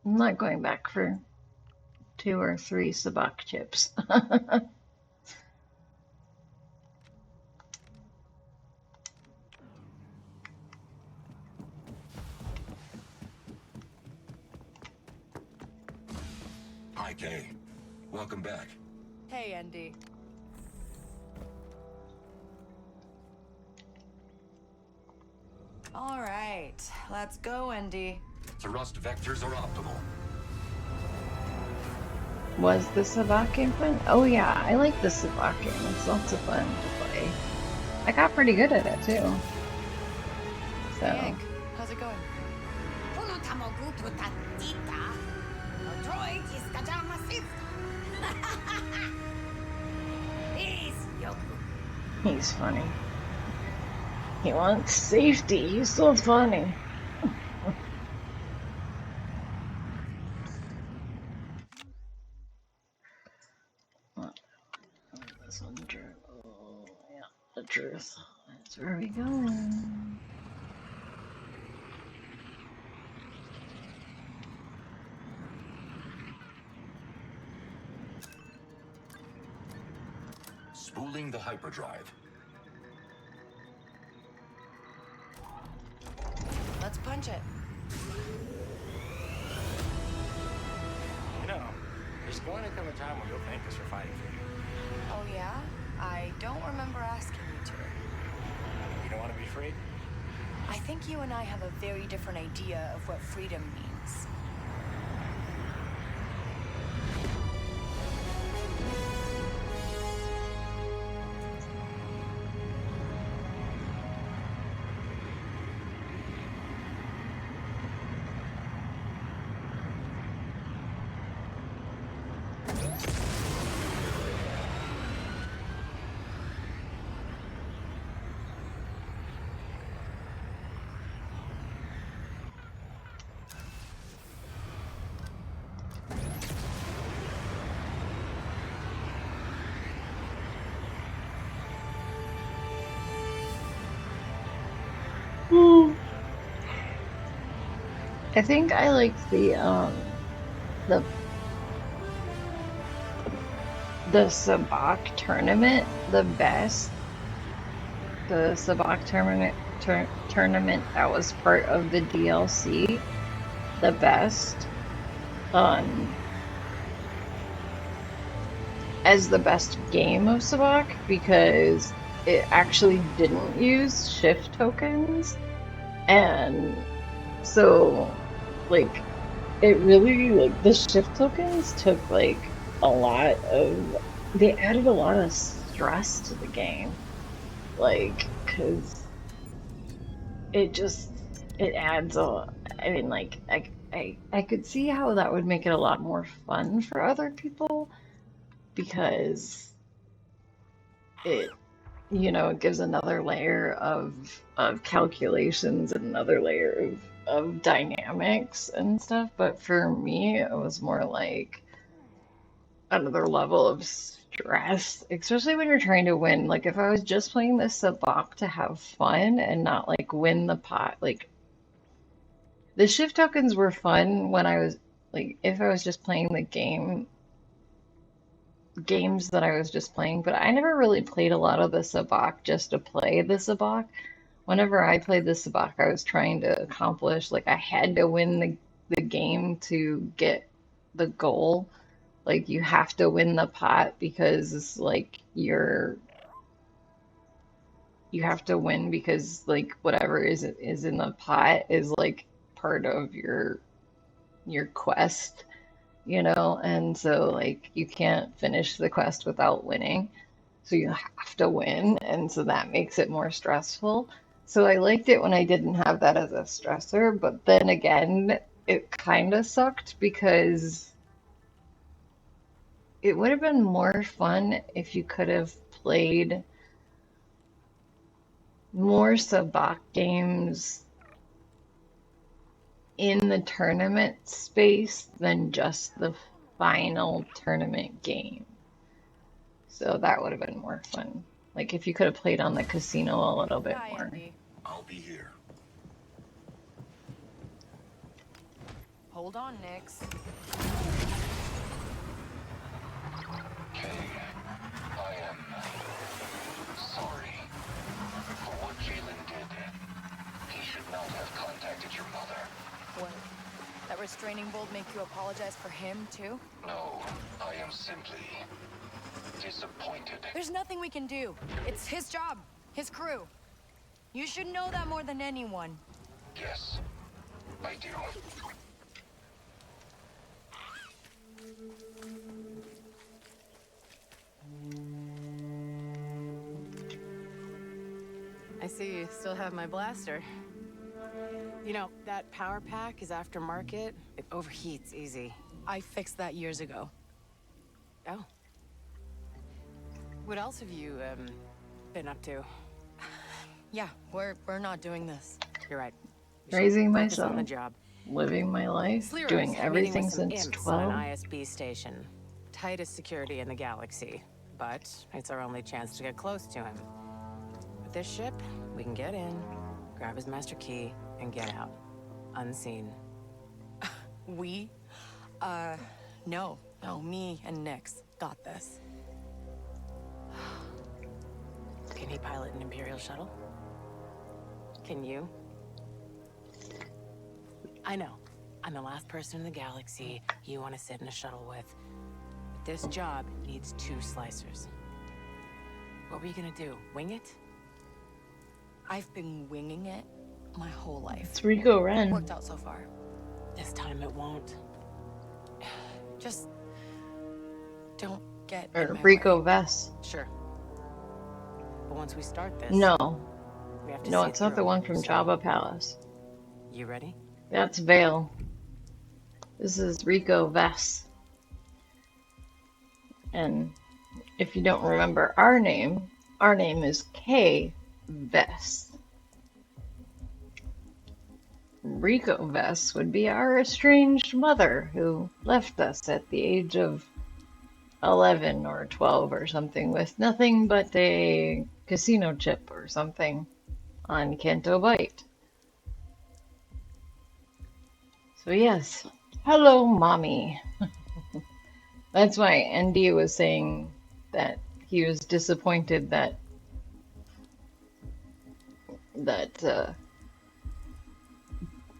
I'm not going back for 2 or 3 Sabak chips. Hi, Kay. Welcome back. Hey, Andy. All right, let's go, Andy. Thrust vectors are optimal. Was the Sabak game fun? Oh yeah, I like the Sabak game. It's lots of fun to play. I got pretty good at it too. So. Hey, Hank, how's it going? He's funny. He wants safety. He's so funny. This one, oh, yeah, the truth. That's where we go. Spooling the hyperdrive. Let's punch it. You know, there's going to come a time when you'll thank us for fighting for you. Oh, yeah? I don't remember asking you to. You don't want to be free? I think you and I have a very different idea of what freedom means. I think I liked the the Sabak tournament the best. The Sabak tournament that was part of the DLC the best. As the best game of Sabak because it actually didn't use shift tokens, and so like it really like the shift tokens took like they added a lot of stress to the game, like because it adds I mean like I could see how that would make it a lot more fun for other people because it it gives another layer of calculations and another layer of dynamics and stuff, but for me, it was more like another level of stress, especially when you're trying to win. Like if I was just playing this sabacc to have fun and not like win the pot, like the shift tokens were fun when I was like if I was just playing the games that I was just playing, but I never really played a lot of the sabacc just to play the sabacc. Whenever I played the sabacc, I was trying to accomplish like I had to win the game to get the goal. Like you have to win the pot because like you have to win because like whatever is in the pot is like part of your quest, you know? And so like you can't finish the quest without winning. So you have to win, and so that makes it more stressful. So I liked it when I didn't have that as a stressor, but then again, it kind of sucked because it would have been more fun if you could have played more sabacc games in the tournament space than just the final tournament game. So that would have been more fun. Like if you could have played on the casino a little bit Hi, more. Andy. I'll be here. Hold on, Nix. Kay, I am sorry for what Jalen did. He should not have contacted your mother. What? That restraining bolt make you apologize for him, too? No, I am simply disappointed. There's nothing we can do. It's his job, his crew. You should know that more than anyone. Yes, I do. I see you still have my blaster. You know, that power pack is aftermarket. It overheats easy. I fixed that years ago. Oh. What else have you, been up to? Yeah, we're not doing this. You're right. We should Raising focus on myself, the job. living my life, Sliro's doing meeting everything with some since imps on 12. an ISB station. Tightest security in the galaxy. But it's our only chance to get close to him. With this ship, we can get in, grab his master key, and get out. Unseen. We? No, me and Nix got this. Can he pilot an Imperial shuttle? Can you? I know. I'm the last person in the galaxy you want to sit in a shuttle with. But this job needs 2 slicers. What were you gonna do? Wing it? I've been winging it my whole life. It's Rico Ren. Worked out so far. This time it won't. Just don't get Or in my Rico way. Vess. Sure. But once we start this, No, we have to no, see it's it not the through. one from So, Jabba Palace. You ready? That's Vale. This is Rico Vess. And if you don't remember our name is K Vess. Rico Vess would be our estranged mother who left us at the age of 11 or 12 or something with nothing but a casino chip or something on Canto Bight. So yes, hello mommy. That's why Andy was saying that he was disappointed that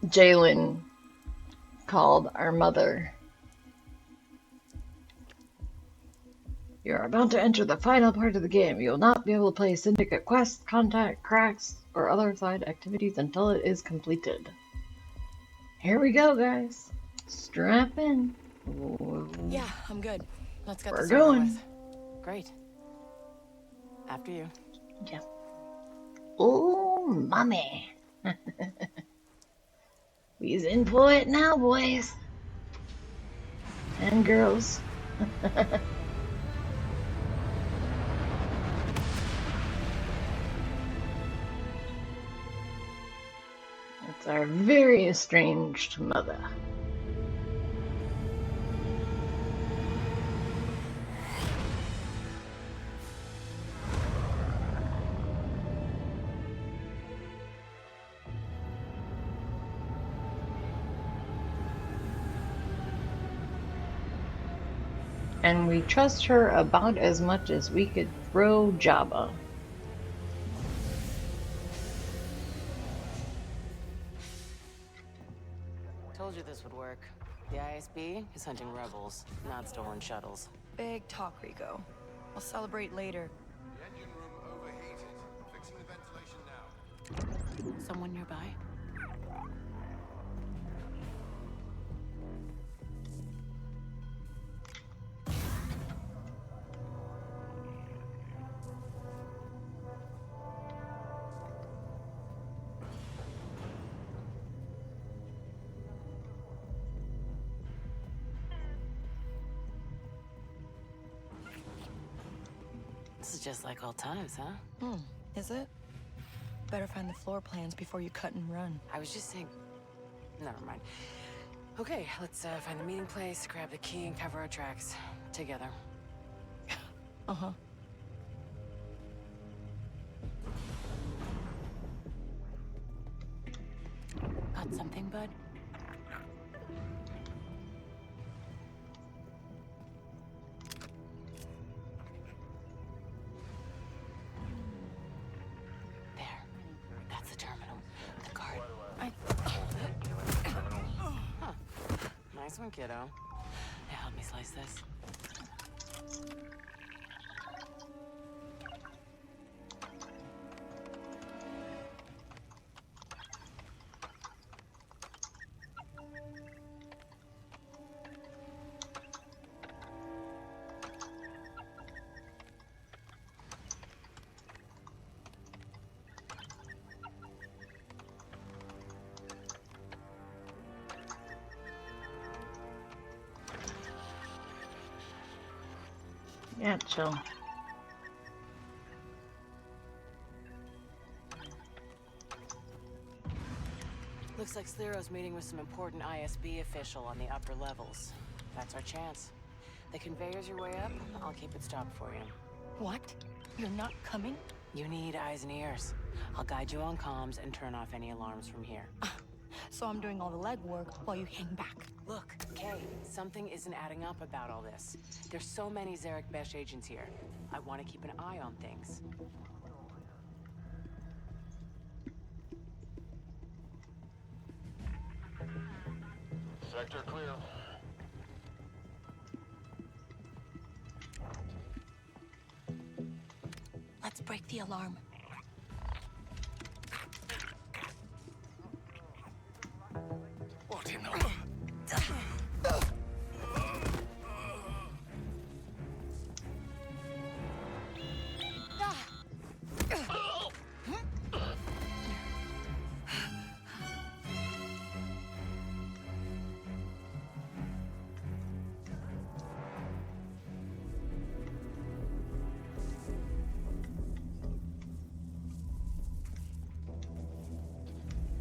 Jalen called our mother. You're about to enter the final part of the game. You'll not be able to play syndicate quests, contact cracks, or other side activities until it is completed. Here we go, guys. Strap in. Yeah, I'm good. Let's get We're this over going. with. Great. After you. Yeah. Oh, mommy. We's in for it now, boys. And girls. Let's It's our very estranged mother. And we trust her about as much as we could throw Jabba. Told you this would work. The ISB is hunting rebels, not stolen shuttles. Big talk, Rico. I'll celebrate later. The engine room overheated. Fixing the ventilation now. Someone nearby? This is just like old times, huh? Is it? Better find the floor plans before you cut and run. I was just saying... Never mind. Okay, let's find the meeting place, grab the key, and cover our tracks. Together. Uh-huh. Got something, bud? There. That's the terminal. The card. Huh. Nice one, kiddo. Yeah, help me slice this. Yeah, chill. Looks like Sliro's meeting with some important ISB official on the upper levels. That's our chance. The conveyor's your way up. I'll keep it stopped for you. What? You're not coming? You need eyes and ears. I'll guide you on comms and turn off any alarms from here. So I'm doing all the legwork while you hang back. Look, Kay, something isn't adding up about all this. There's so many Zarek Besh agents here. I want to keep an eye on things. Sector clear. Let's break the alarm. What in the...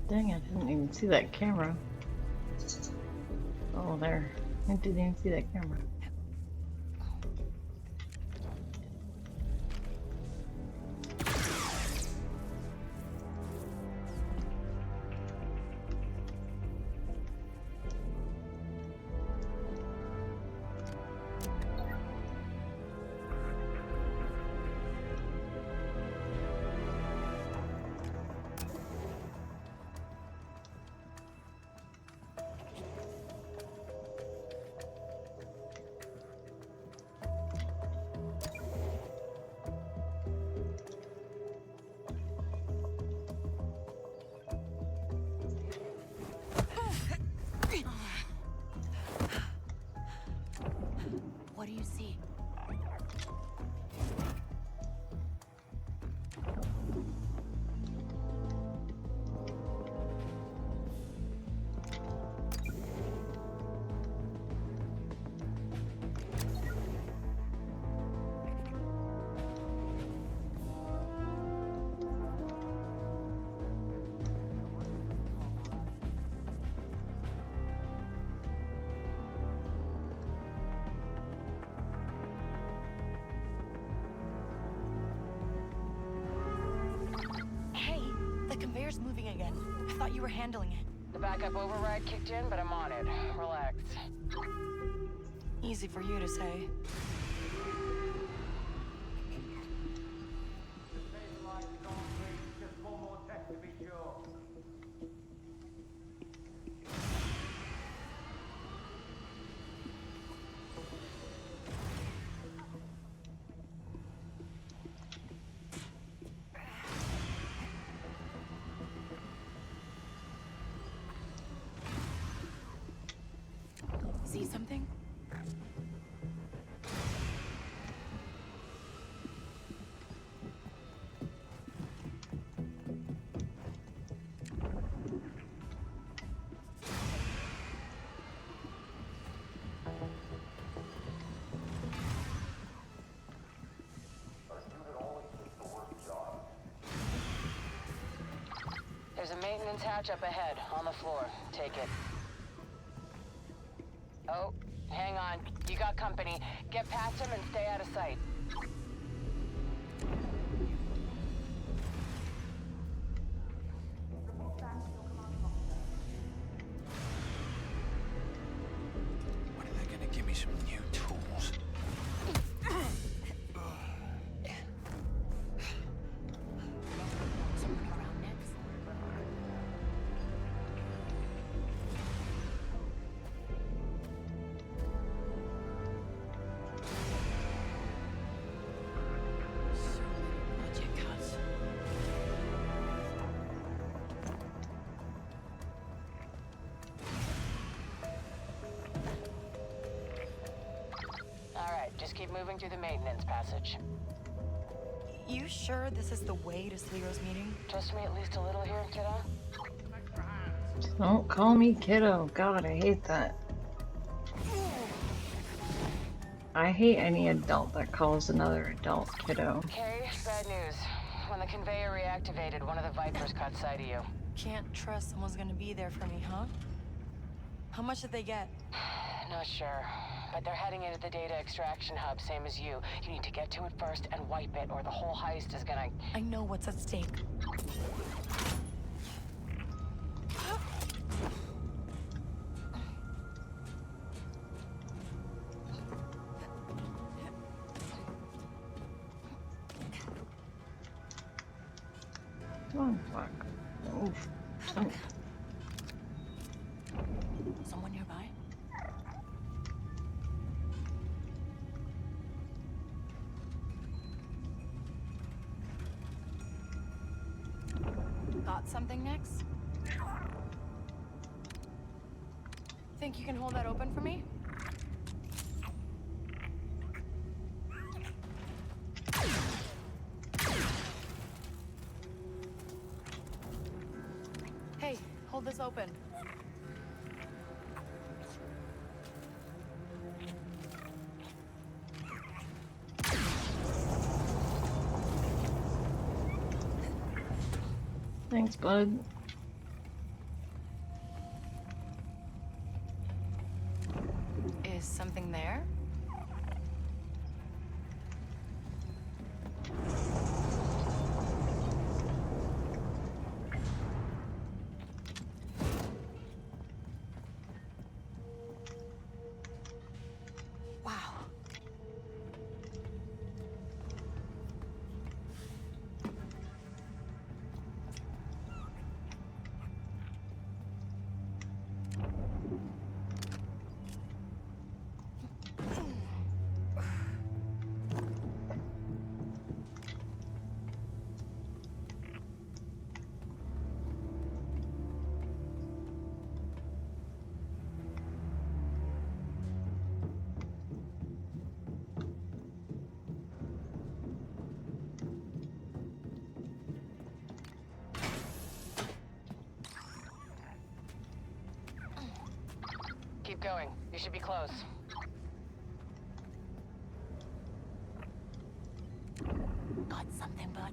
Dang, I didn't even see that camera. Oh, there. I didn't even see that camera. What do you see? conveyor's moving again. I thought you were handling it. The backup override kicked in, but I'm on it. Relax. Easy for you to say. See something? There's a maintenance hatch up ahead, on the floor. Take it. Oh, hang on. You got company. Get past him and stay out of sight. When are they gonna give me some new tools? Someone around next? Budget cuts. All right, just keep moving through the maintenance passage. You sure this is the way to Sleero's meeting? Trust me at least a little here, kiddo? Don't call me kiddo. God, I hate that. I hate any adult that calls another adult kiddo. Okay, bad news. When the conveyor reactivated, one of the Vipers caught sight of you. Can't trust someone's gonna be there for me, huh? How much did they get? Not sure, but they're heading into the data extraction hub, same as you. You need to get to it first and wipe it, or the whole heist is gonna... I know what's at stake. Oh, fuck. Oof. Oh. Someone nearby? Got something next? Think you can hold that open for me? Hey, hold this open. Thanks, bud. Is something there? Wow. Keep going. You should be close. Got something, bud?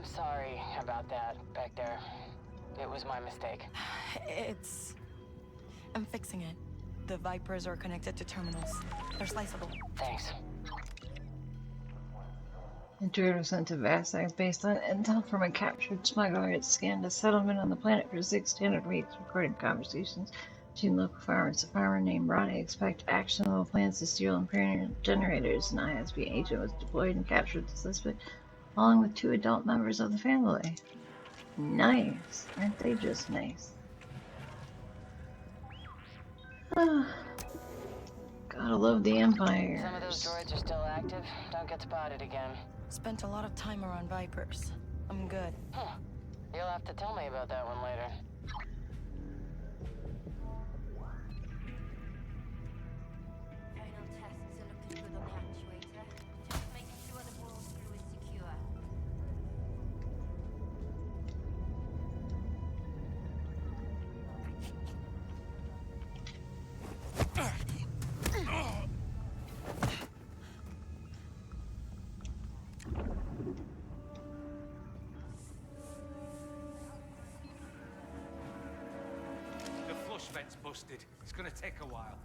I'm sorry about that back there. It was my mistake. I'm fixing it. The Vipers are connected to terminals. They're sliceable. Thanks. The droid was sent to Vassac based on intel from a captured smuggler. It scanned a settlement on the planet for 6 standard weeks, recording conversations between local farmers. A farmer named Roddy expect actionable plans to steal Imperial generators. An ISB agent was deployed and captured the suspect, along with 2 adult members of the family. Nice. Aren't they just nice? Gotta love the Empire. Some of those droids are still active. Don't get spotted again. Spent a lot of time around Vipers. I'm good. Huh. You'll have to tell me about that one later. Final tests are looking good on the actuator. Just making sure the ball screw is secure. The flush vent's busted. It's gonna take a while.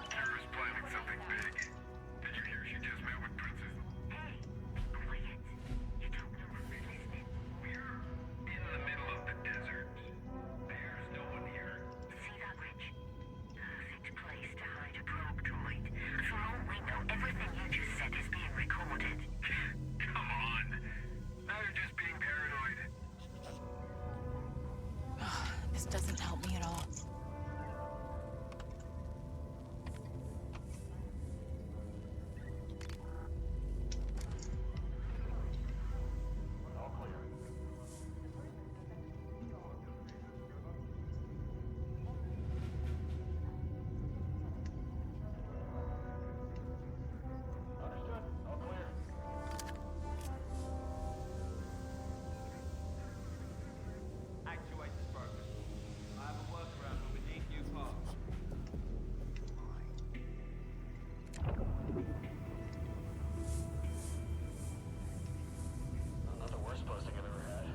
Kara's planning something big. Did you hear she just met with Princess? Hey, quiet. You don't know we're listening. We're in the middle of the desert. There's no one here. See that ridge? Perfect place to hide a probe droid. For all we know, everything you just said is being recorded. Come on. Now you're just being paranoid. This doesn't help me at all. Actuators broken. I have a workaround, but we need new parts. Not the worst posting I've ever had.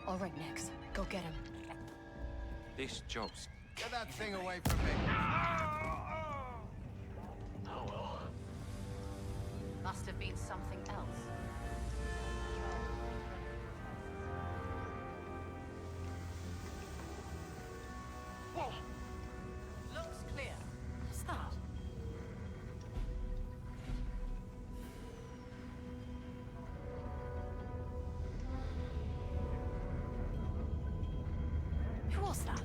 All right, Nix. Go get him. This job's... Get that thing away from me. Oh well. Must have been something else. Looks clear. What's that? Who was that?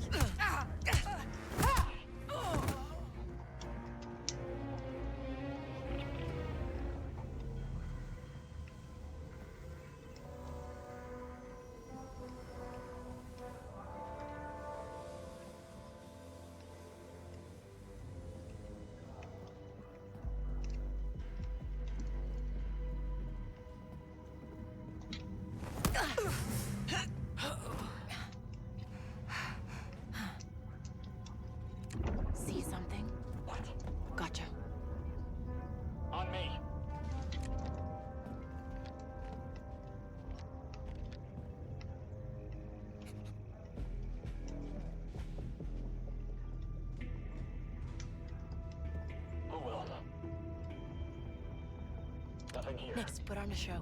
See something? What? Gotcha. On me. Who will? Nothing here. Nix, put on a show.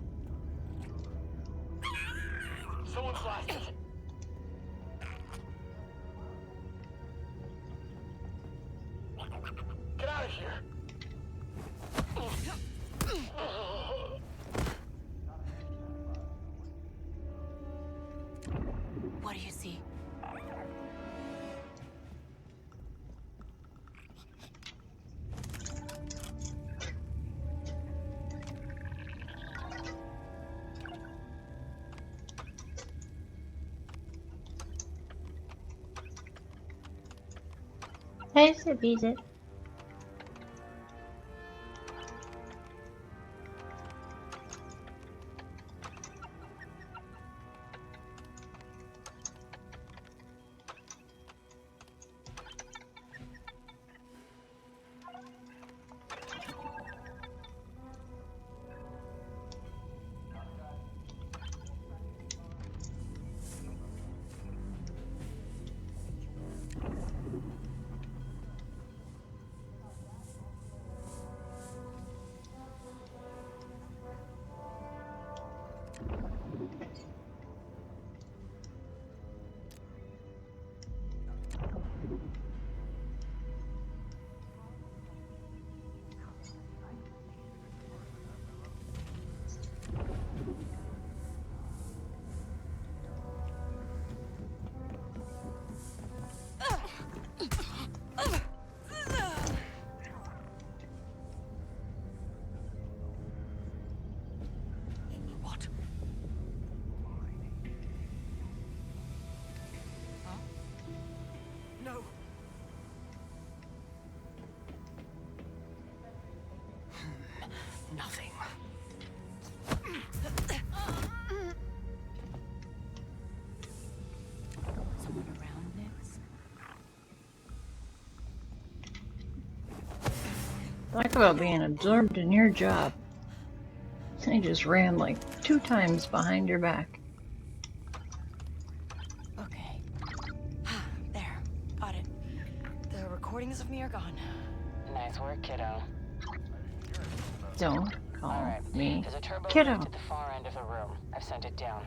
Someone blasted. Get out of here. do you see? Hey, Sabine. What? Huh? No. Nothing. Someone around, Nix? Talk about being absorbed in your job. I just ran like 2 times behind your back. Okay. There. Got it. The recordings of me are gone. Nice work, kiddo. Don't call Alright. me There's a turbo kiddo. lift at the far end of the room. I've sent it down.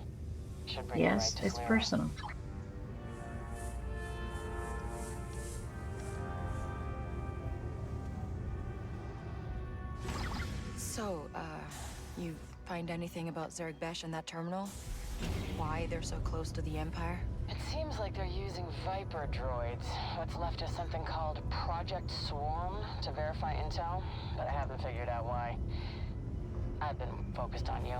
Should bring you right Yes, to it's SWO30. personal. So, you find anything about Zerg Besh and that terminal? Why they're so close to the Empire? It seems like they're using Viper droids. What's left is something called Project Swarm to verify intel, but I haven't figured out why. I've been focused on you.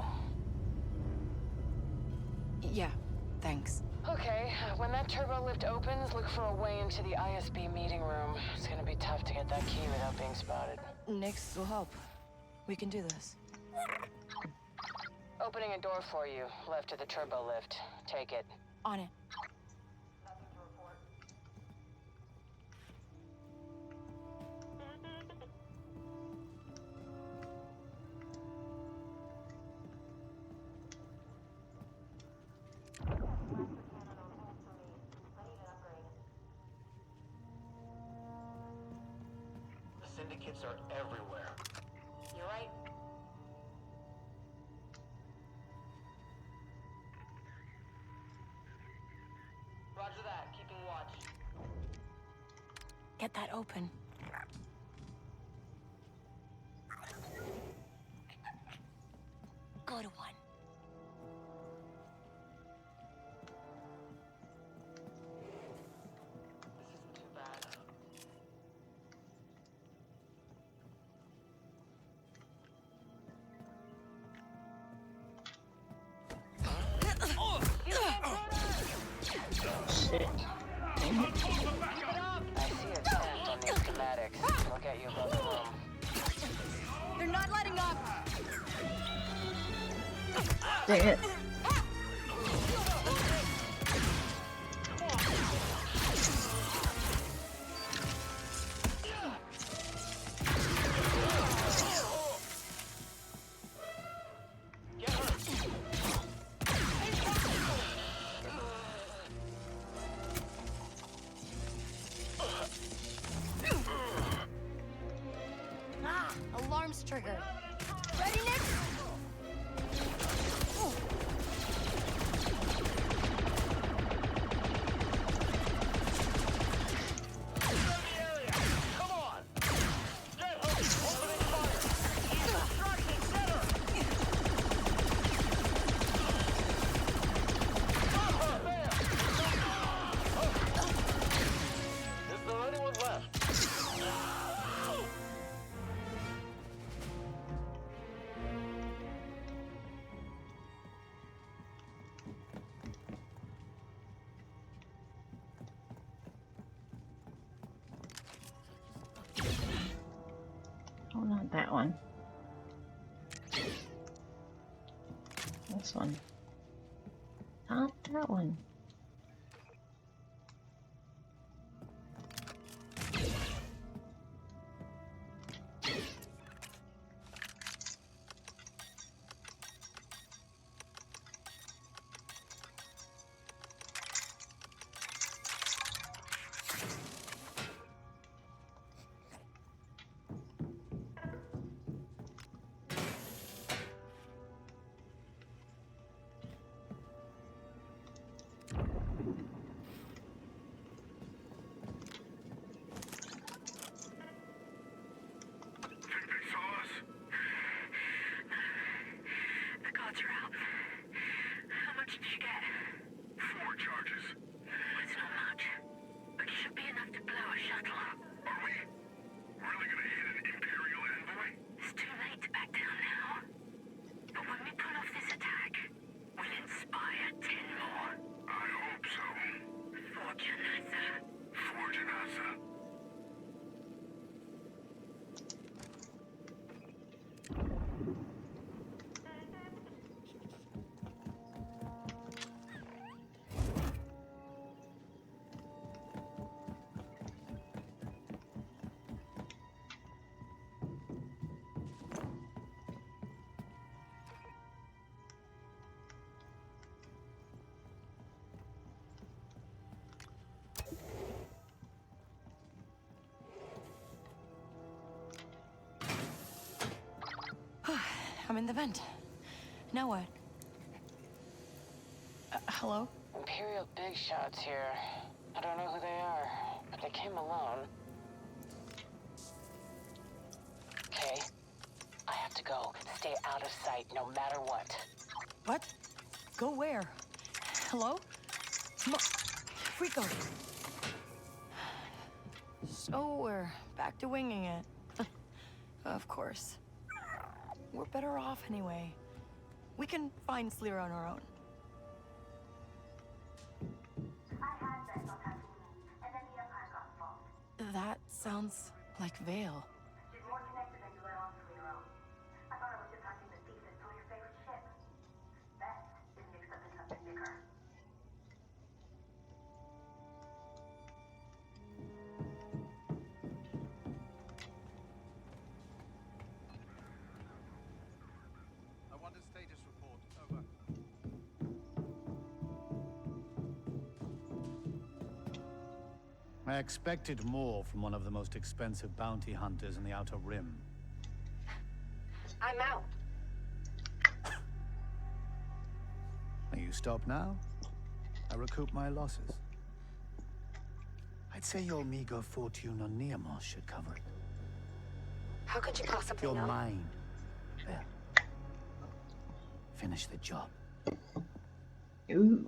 Yeah, thanks. Okay, when that turbo lift opens, look for a way into the ISB meeting room. It's gonna be tough to get that key without being spotted. Nix will help. We can do this. Opening a door for you, left of the turbo lift. Take it. On it. The syndicates are everywhere. You're right. Roger that. Keeping watch. Get that open. Good one. This isn't too bad. Shit. I see a tent on these schematics. Look at you above the room. They're not letting up! Dang it. Alarm's triggered. Ready, Nick? Not that one. This one. Not that one. Think they saw us? The gods are out. How much did you get? 4 charges. It's not much. But it should be enough to blow a shuttle. Are we really gonna hit an Imperial envoy? It's too late to back down now. But when we pull off this attack, we'll inspire 10 more. I hope so. Fortunasa. Fortunasa. I'm in the vent. Now what? Hello? Imperial big shots here. I don't know who they are, but they came alone. Okay. I have to go. Stay out of sight no matter what. What? Go where? Hello? Rico. So we're back to winging it. Of course. We're better off anyway. We can find Sleer on our own. I had bets on her to leave, and then the Empire got involved. That sounds like Vale. She's more connected than you let on to later on. I thought I was just hunting the thief that stole your favorite ship. Beth is mixed up in something bigger. I want a status report. Over. I expected more from one of the most expensive bounty hunters in the Outer Rim. I'm out. Are you stop now? I recoup my losses. I'd say your meager fortune on Neamos should cover it. How could you possibly You're know? mine. There. Finish the job. Ooh.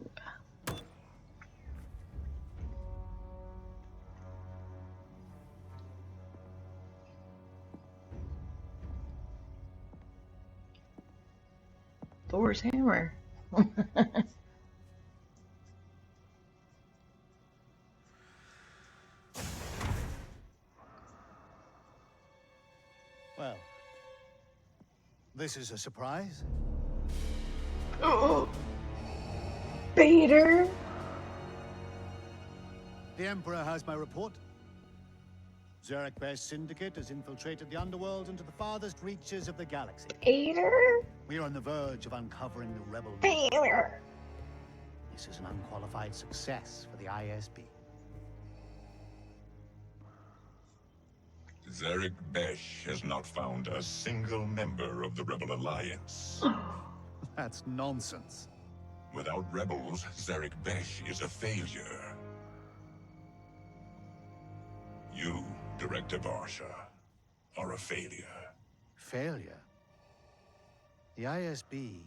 Thor's hammer. Well, this is a surprise. Oh, Bader. The Emperor has my report. Zarek Bear's syndicate has infiltrated the underworld into the farthest reaches of the galaxy. Bader. We are on the verge of uncovering the rebel. Bader. This is an unqualified success for the ISB. Zarek Besh has not found a single member of the Rebel Alliance. That's nonsense. Without rebels, Zarek Besh is a failure. You, Director Varsha, are a failure. Failure? The ISB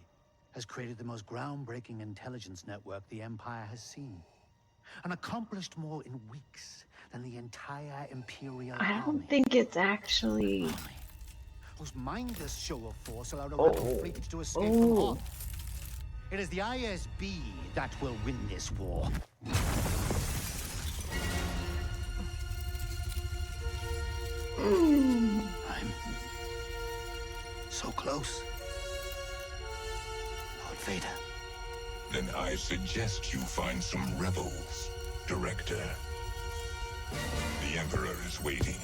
has created the most groundbreaking intelligence network the Empire has seen. And accomplished more in weeks than the entire Imperial I army. don't think it's actually. Whose mindless show of force allowed a rebel fleet to escape from Hoth. It is the ISB that will win this war. I'm close. Lord Vader. Then I suggest you find some rebels, Director. The Emperor is waiting.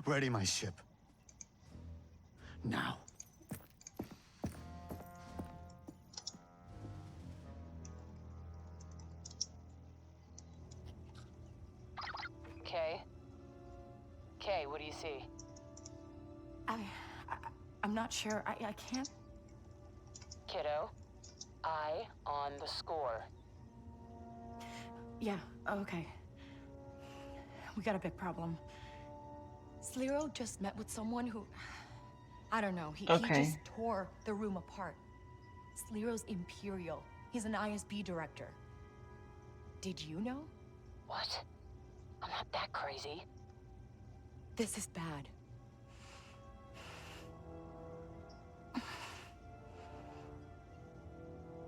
Ready my ship. Now. Kay? Kay, what do you see? I'm not sure. I can't. Kiddo, eye on the score. Yeah, okay. We got a big problem. Sliro just met with someone who... I don't know, he just tore the room apart. Sliro's Imperial. He's an ISB director. Did you know? What? I'm not that crazy. This is bad.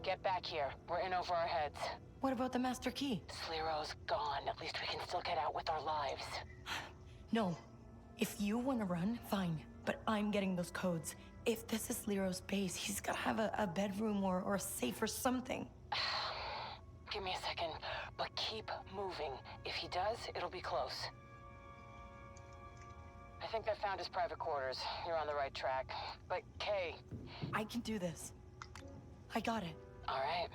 Get back here. We're in over our heads. What about the Master Key? Sliro's gone. At least we can still get out with our lives. No. If you want to run, fine. But I'm getting those codes. If this is Sliro's base, he's gotta have a bedroom or a safe or something. Give me a second, but keep moving. If he does, it'll be close. I think I found his private quarters. You're on the right track. But, Kay... I can do this. I got it. All right.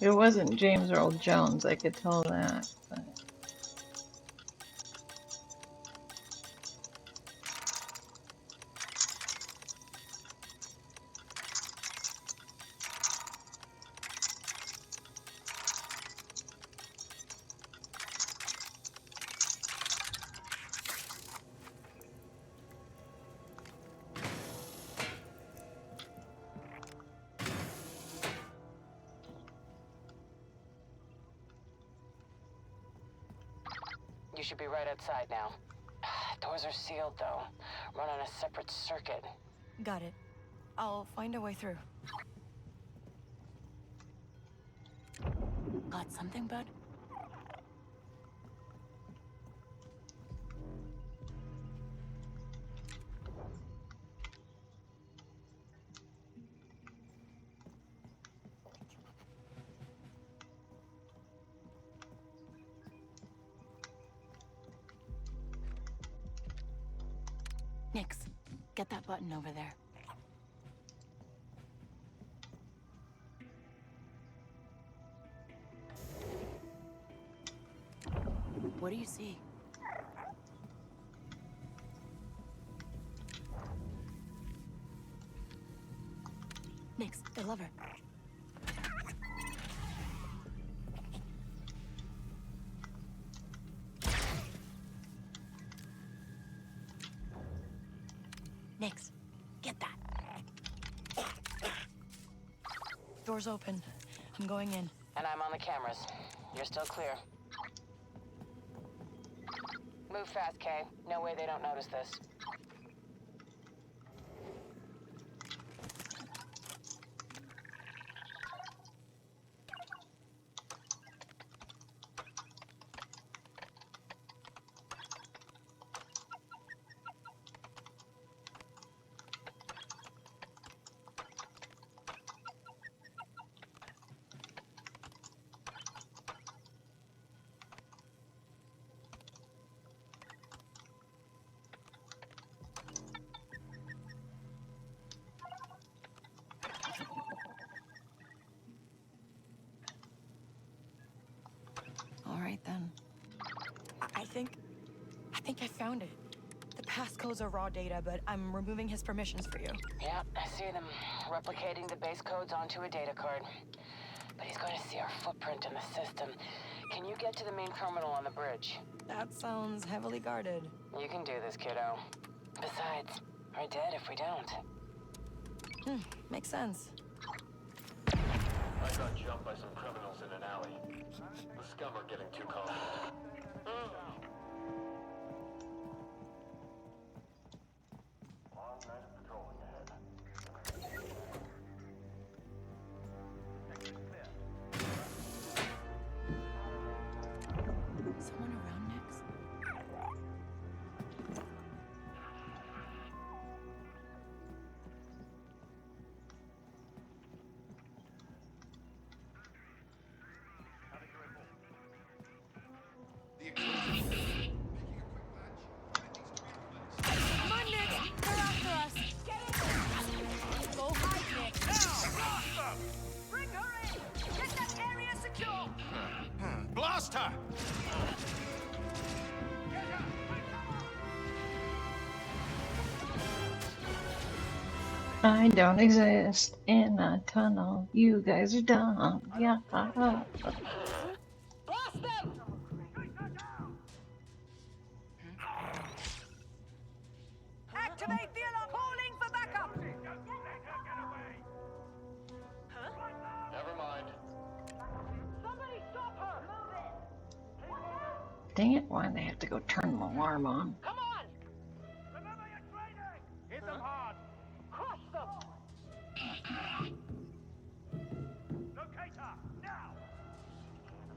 It wasn't James Earl Jones, I could tell that. But... You should be right outside now. Doors are sealed, though. Run on a separate circuit. Got it. I'll find a way through. Got something, bud? Nix, get that button over there. What do you see? Nix, the lever. Nix, get that. Door's open. I'm going in. And I'm on the cameras. You're still clear. Move fast, Kay. No way they don't notice this. think I found it. The passcodes are raw data, but I'm removing his permissions for you. Yep, I see them. Replicating the base codes onto a data card. But he's going to see our footprint in the system. Can you get to the main terminal on the bridge? That sounds heavily guarded. You can do this, kiddo. Besides, we're dead if we don't. Makes sense. I got jumped by some criminals in an alley. The scum are getting too confident. Long night of patrolling ahead. Someone around next? Come on, Nick! They're after us! Get in! Go hide, Nick! Now! Bring her in! Get that area secure! Blast her! I don't exist in a tunnel. You guys are dumb. Yeah. Blast them! Activate the alarm! Calling for backup! Huh? Never mind. Somebody stop her! Move it! Dang it, why do they have to go turn the alarm on? Come on! Remember your training! Hit them hard! Crush them! Locate her! Now!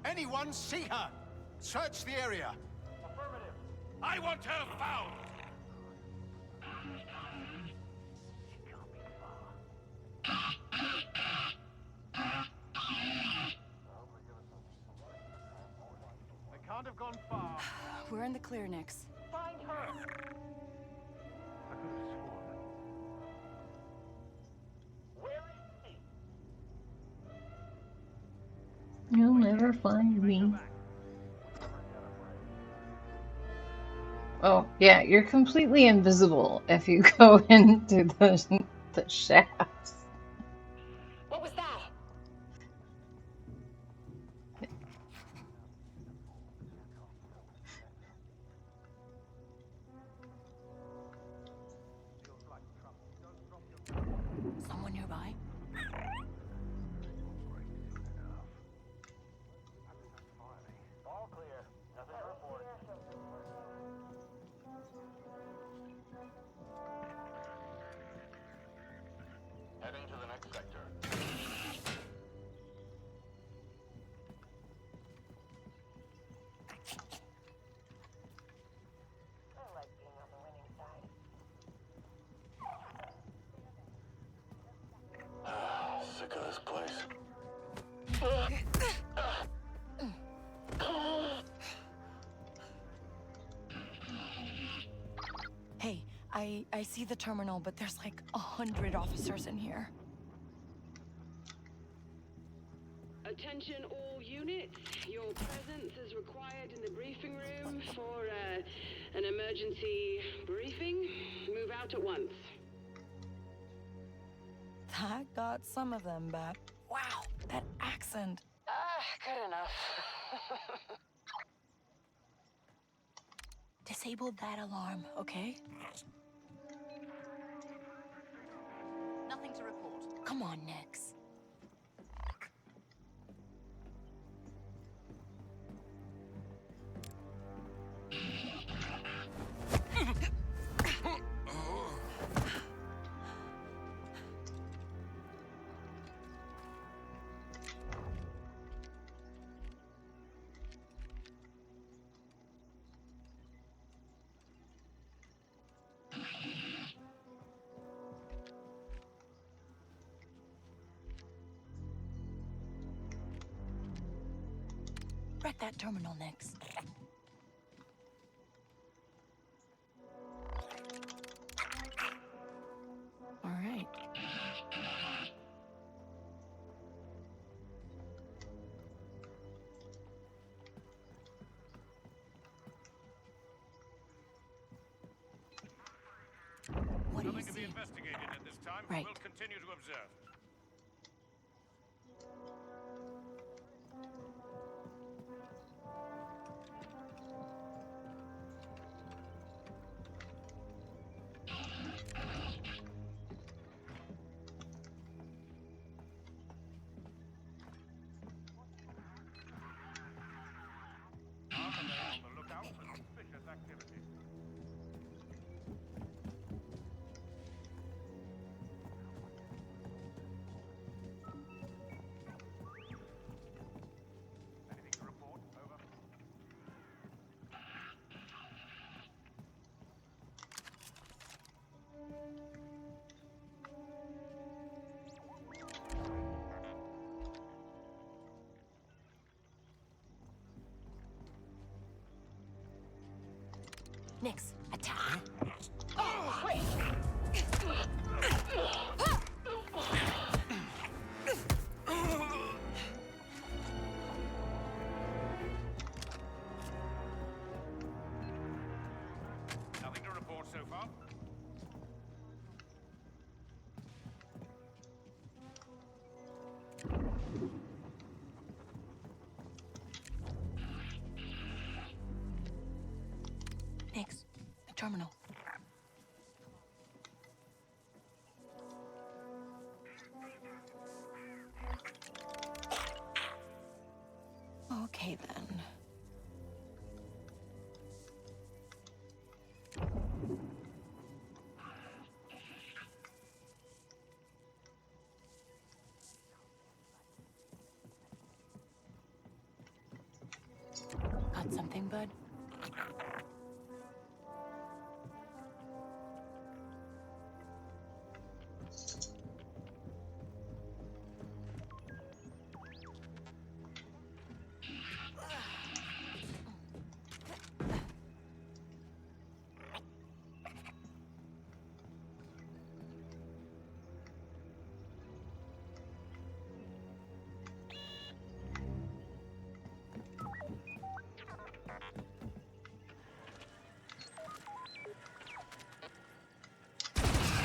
Anyone see her? Search the area. Affirmative. I want her found! They can't have gone far. We're in the clear, Nix. Find her! I could have sworn. Where is she? You'll never find me. Oh, yeah, you're completely invisible if you go into the shafts. What was that? Someone nearby? All clear. Nothing to report. Heading to the next sector. I like being on the winning side. Sick of this place. Hey, I see the terminal, but there's like 100 officers in here. Attention all units. Your presence is required in the briefing room for an emergency briefing. Move out at once. That got some of them back. Wow, that accent. Good enough. Disable that alarm, okay? Nothing to report. Come on, Nix. Wreck that terminal, Nix. All right. Right. We'll continue to observe. On the lookout for suspicious activity. Anything to report? Over. Nix, attack. Nothing to report so far. Nix, the terminal. Okay then. Got something, bud?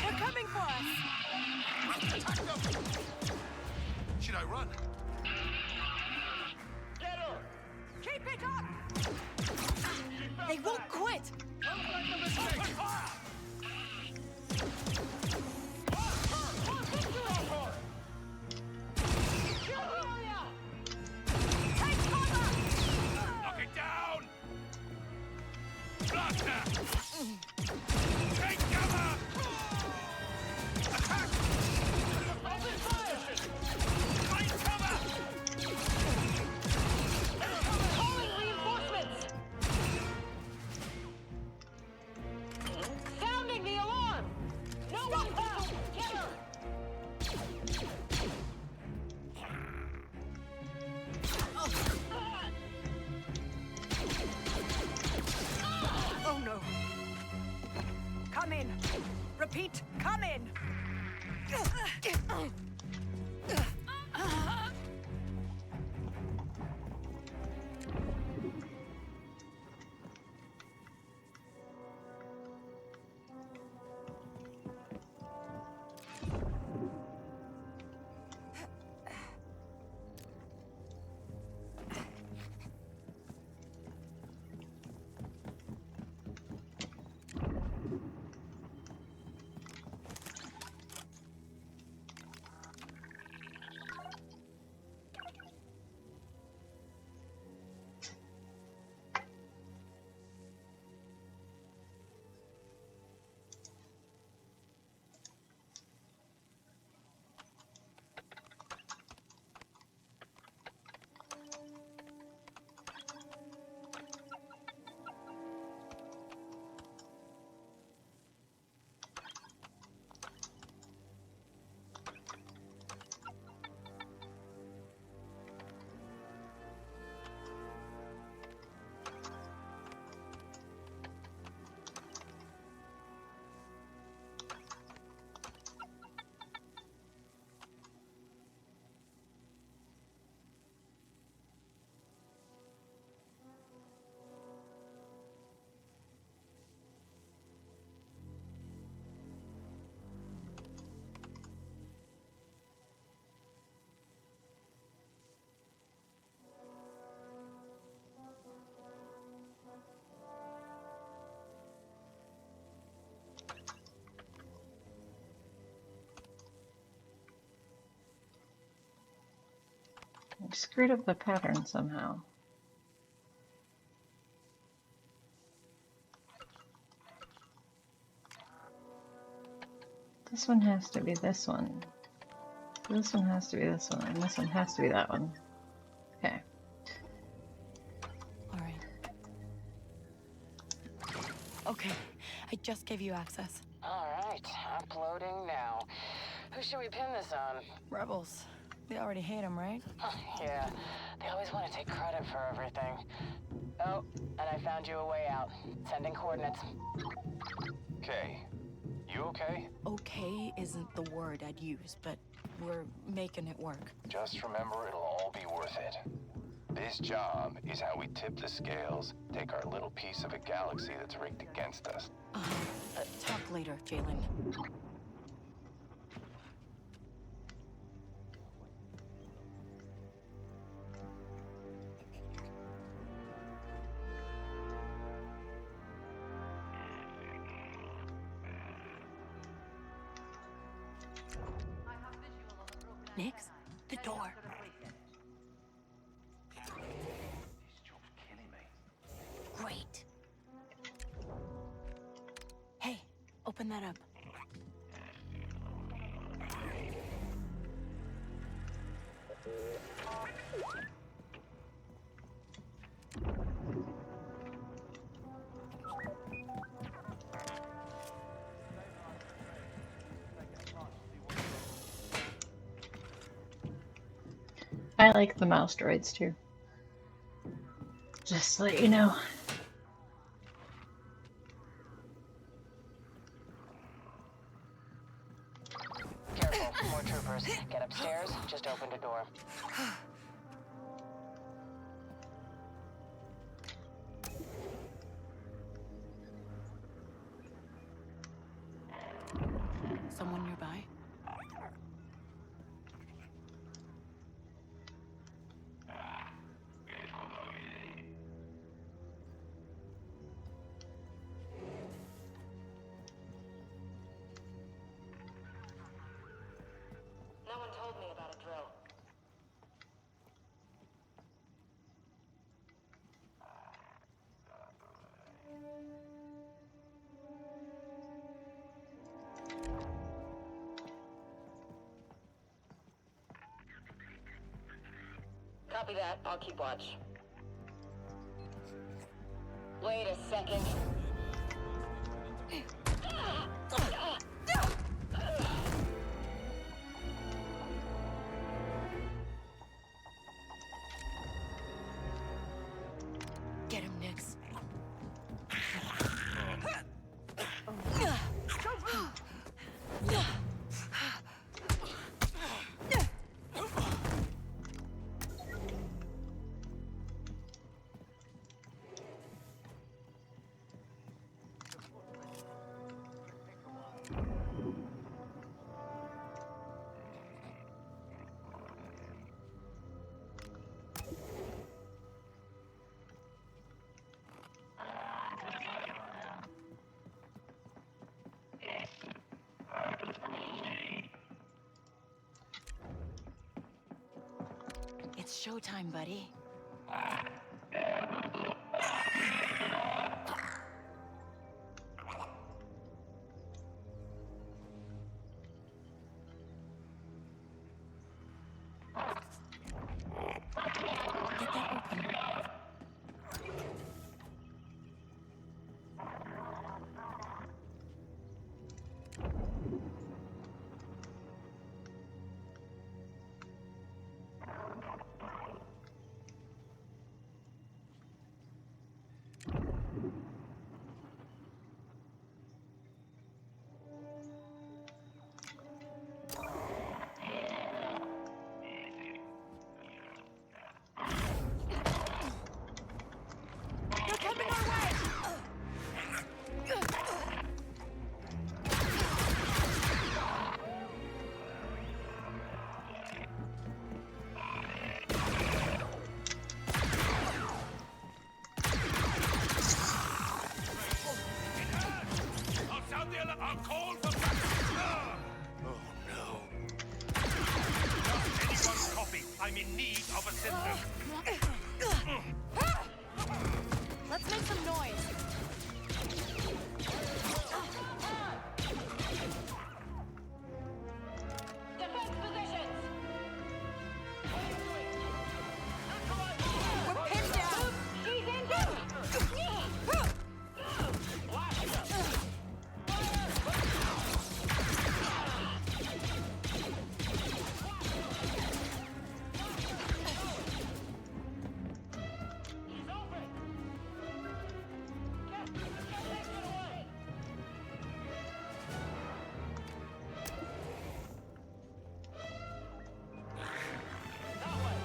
They're coming for us! Attack them! Should I run? Get her! Keep it up! They won't quit! Don't make a mistake! Open fire! Knock it down! Blaster! Take cover! Attack! Open fire! Find cover! Calling reinforcements! Sounding the alarm! No one found! Get her! Oh no! Come in! Repeat, come in! Screwed up the pattern somehow. This one has to be this one. This one has to be this one, and this one has to be that one. Okay. All right. Okay, I just gave you access. All right, uploading now. Who should we pin this on? Rebels. They already hate him, right? Yeah, they always want to take credit for everything. Oh, and I found you a way out. Sending coordinates. Okay. You okay? Okay isn't the word I'd use, but we're making it work. Just remember, it'll all be worth it. This job is how we tip the scales, take our little piece of a galaxy that's rigged against us. Talk later, Jalen. Nix, the door. This job's killing me. Great. Hey, open that up. I like the mouse droids too. Just to let you know. Careful, more troopers. Get upstairs, just opened a door. Someone nearby? No one told me about a drill. Copy that. I'll keep watch. Wait a second. Get him, Nix. It's showtime, buddy. Get that open. I'm in need of assistance. Let's make some noise. Defense positions! We're pinned down. She's injured! He's open! Get that away! That way!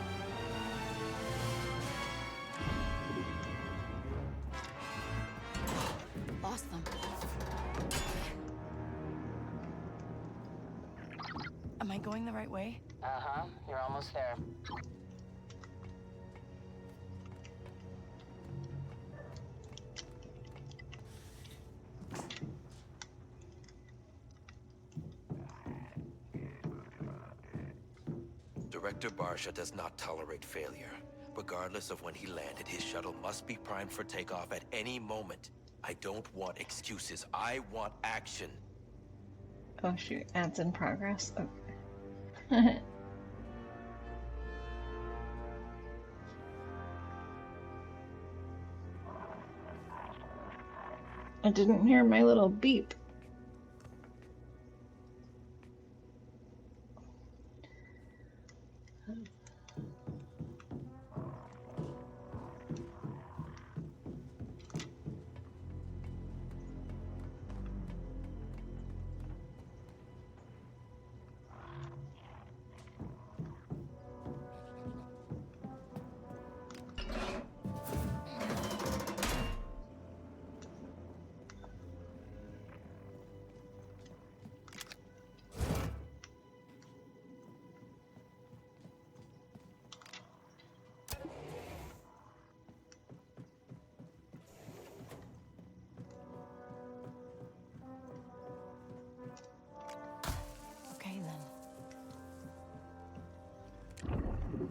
Lost them. Am I going the right way? Uh-huh. You're almost there. Director Barsha does not tolerate failure. Regardless of when he landed, his shuttle must be primed for takeoff at any moment. I don't want excuses. I want action. Oh shoot, ads in progress. Okay. I didn't hear my little beep. Okay, then.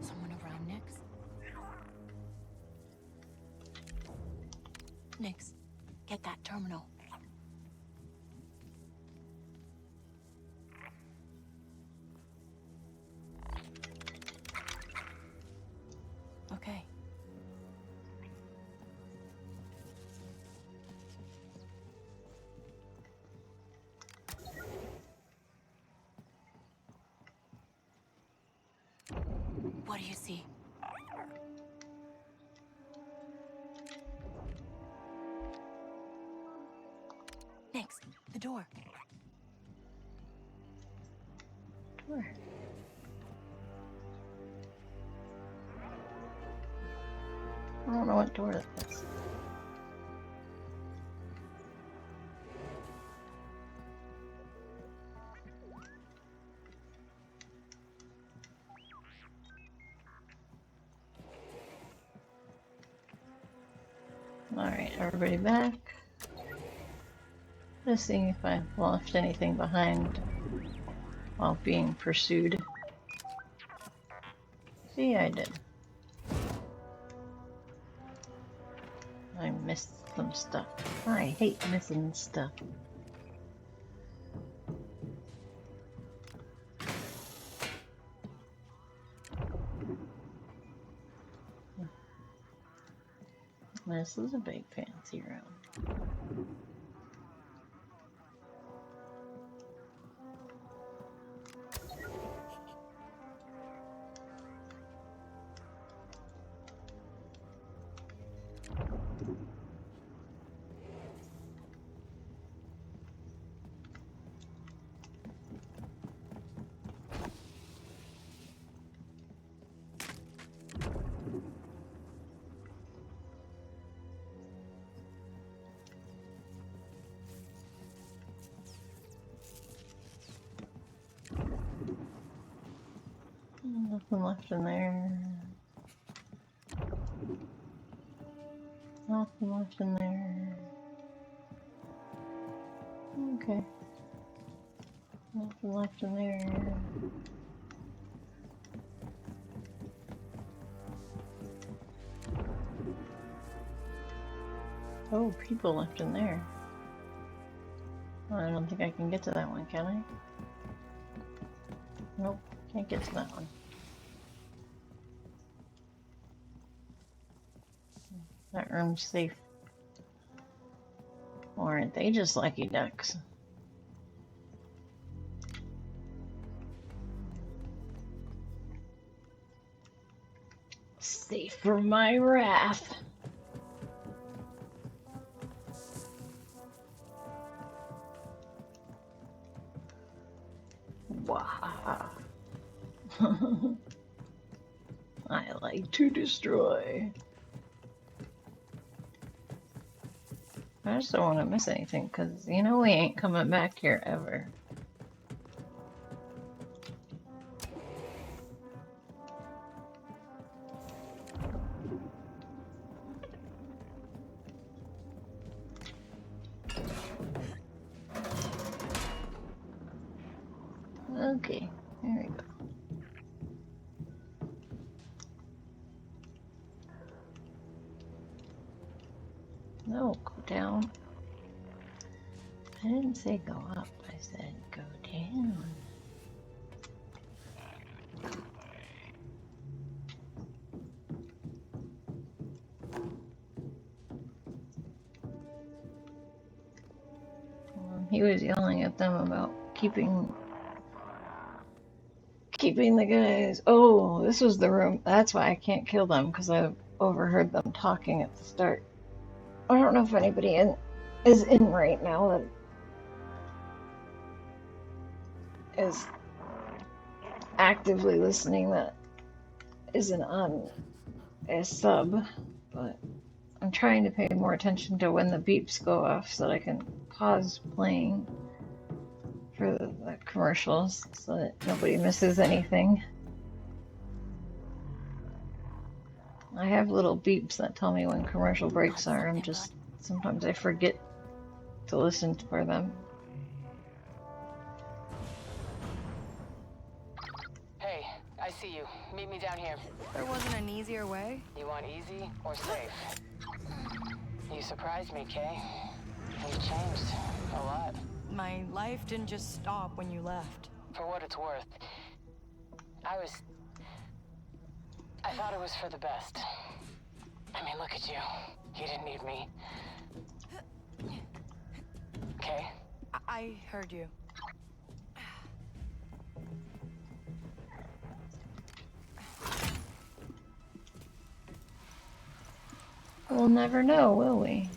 Someone around Nix? Nix, get that terminal. Okay. What do you see? Nix, the door. Door. I don't know what door that is. Alright, everybody back. Just seeing if I left anything behind while being pursued. See, I did. I missed some stuff. I hate missing stuff. This is a big fancy room. Nothing left in there. Nothing left in there. Okay. Nothing left in there. Oh, people left in there. Well, I don't think I can get to that one, can I? Nope, can't get to that one. That room's safe. Or aren't they just lucky ducks? Safe from my wrath. Wow. I like to destroy. I just don't want to miss anything, because you know we ain't coming back here ever. Okay, there we go. No, go down. I didn't say go up, I said go down. He was yelling at them about keeping the guys. Oh, this was the room. That's why I can't kill them, because I overheard them talking at the start. I don't know if anybody is in right now that is actively listening that isn't on a sub, but I'm trying to pay more attention to when the beeps go off so that I can pause playing for the commercials so that nobody misses anything. I have little beeps that tell me when commercial breaks are. Sometimes I forget to listen for them. Hey, I see you. Meet me down here. There wasn't an easier way? You want easy or safe? You surprised me, Kay. You've changed a lot. My life didn't just stop when you left. For what it's worth, I thought it was for the best. I mean, look at you. You didn't need me. Okay? I heard you. We'll never know, will we?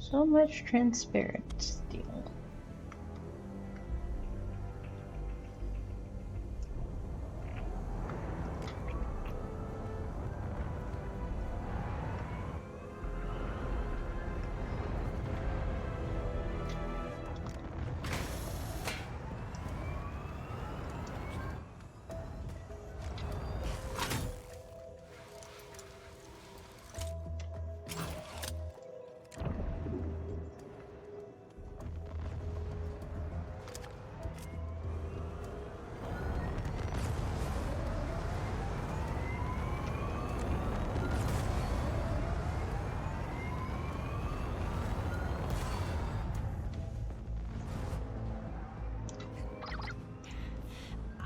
So much transparent steel.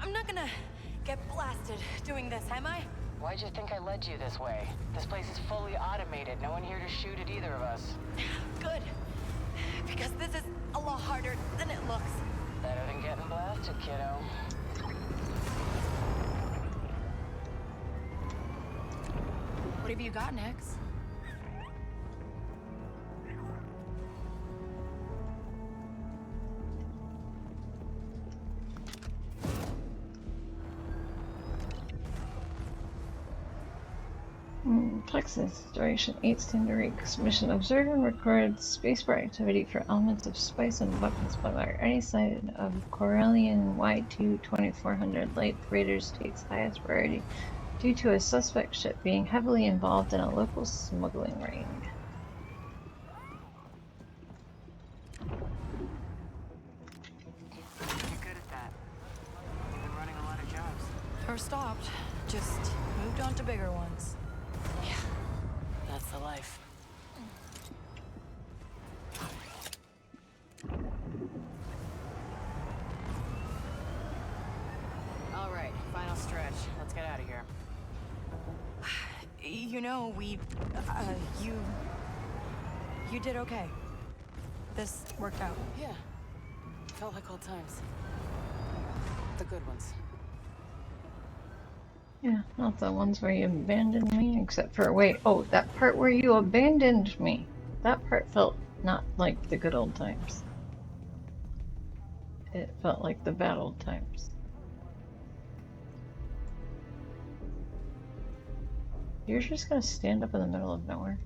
I'm not gonna get blasted doing this, am I? Why'd you think I led you this way? This place is fully automated. No one here to shoot at either of us. Good. Because this is a lot harder than it looks. Better than getting blasted, kiddo. What have you got next? Plexus. Duration 8 standard weeks. Mission: observe and record spacebar activity for elements of spice and weapons. Whether any side of Corellian Y2 2400 Light Raiders takes highest priority due to a suspect ship being heavily involved in a local smuggling ring. You're good at that. You've been running a lot of jobs. Or stopped. Just moved on to bigger ones. Yeah, that's the life. All right, final stretch. Let's get out of here. You know, you did okay. This worked out. Yeah, felt like old times. The good ones. Yeah, not the ones where you abandoned me, except for, wait, oh, that part where you abandoned me. That part felt not like the good old times. It felt like the bad old times. You're just gonna stand up in the middle of nowhere?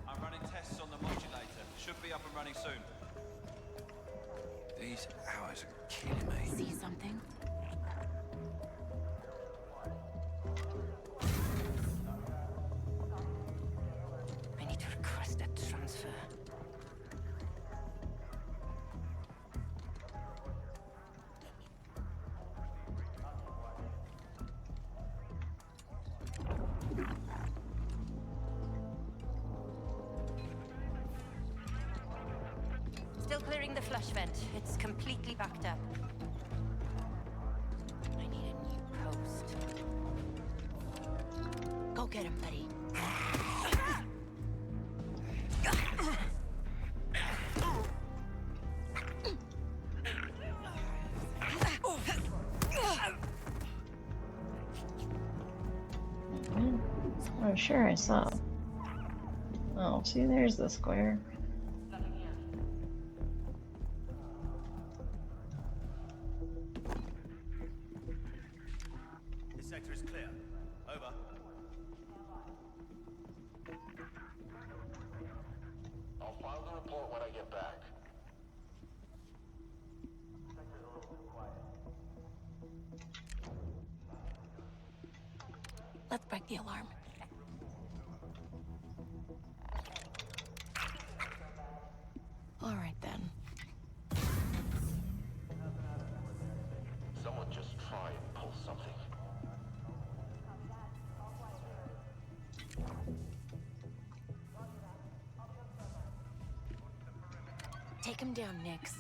I'm running tests on the modulator. Should be up and running soon. These hours are killing me. See something? I need to request a transfer. Still clearing the flush vent. It's completely backed up. I need a new post. Go get him, buddy. Oh, sure, I saw. Oh, see, there's the square. This sector is clear. Over. I'll file the report when I get back. Let's break the alarm. All right then. Someone just try and pull something. Take him down, Nix.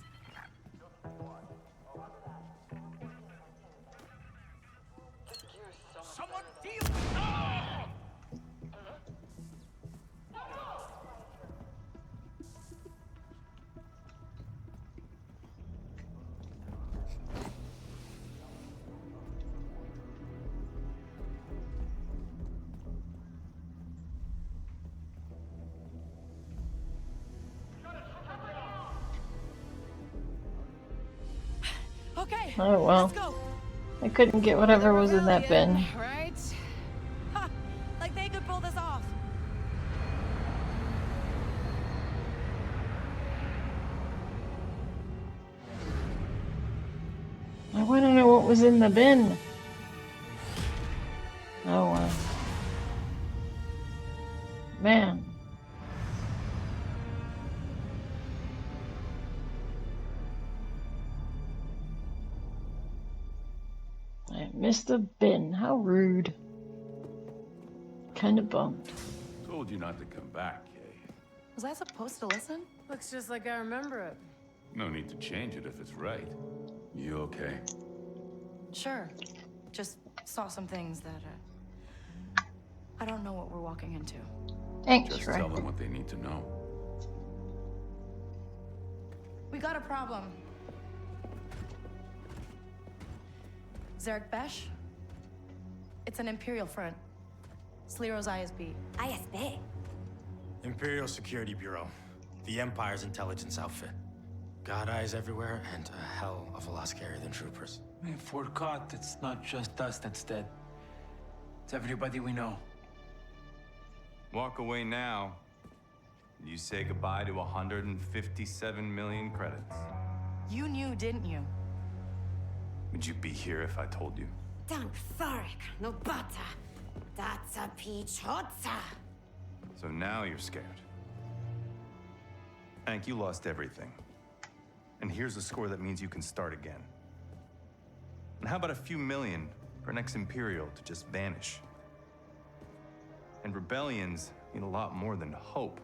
Someone deal! No! Okay. Oh well. Let's go. I couldn't get whatever was in that bin. Right? Ha! Like they could pull this off. I want to know what was in the bin. Oh well. Man. I missed the bin. How rude. Kinda bummed. Told you not to come back, Kay. Was I supposed to listen? Looks just like I remember it. No need to change it if it's right. You okay? Sure. Just saw some things that, I don't know what we're walking into. Thanks, Just Rick. tell them what they need to know. We got a problem. Zarek Besh? It's an Imperial front. Sliro's ISB. ISB? Imperial Security Bureau. The Empire's intelligence outfit. God eyes everywhere and a hell of a lot scarier than troopers. If we're caught, it's not just us that's dead. It's everybody we know. Walk away now. You say goodbye to 157 million credits. You knew, didn't you? Would you be here if I told you? Dank Thoric, no butter. That's a peach hotza. So now you're scared. Hank, you lost everything. And here's a score that means you can start again. And how about a few million for an ex-Imperial to just vanish? And rebellions need a lot more than hope.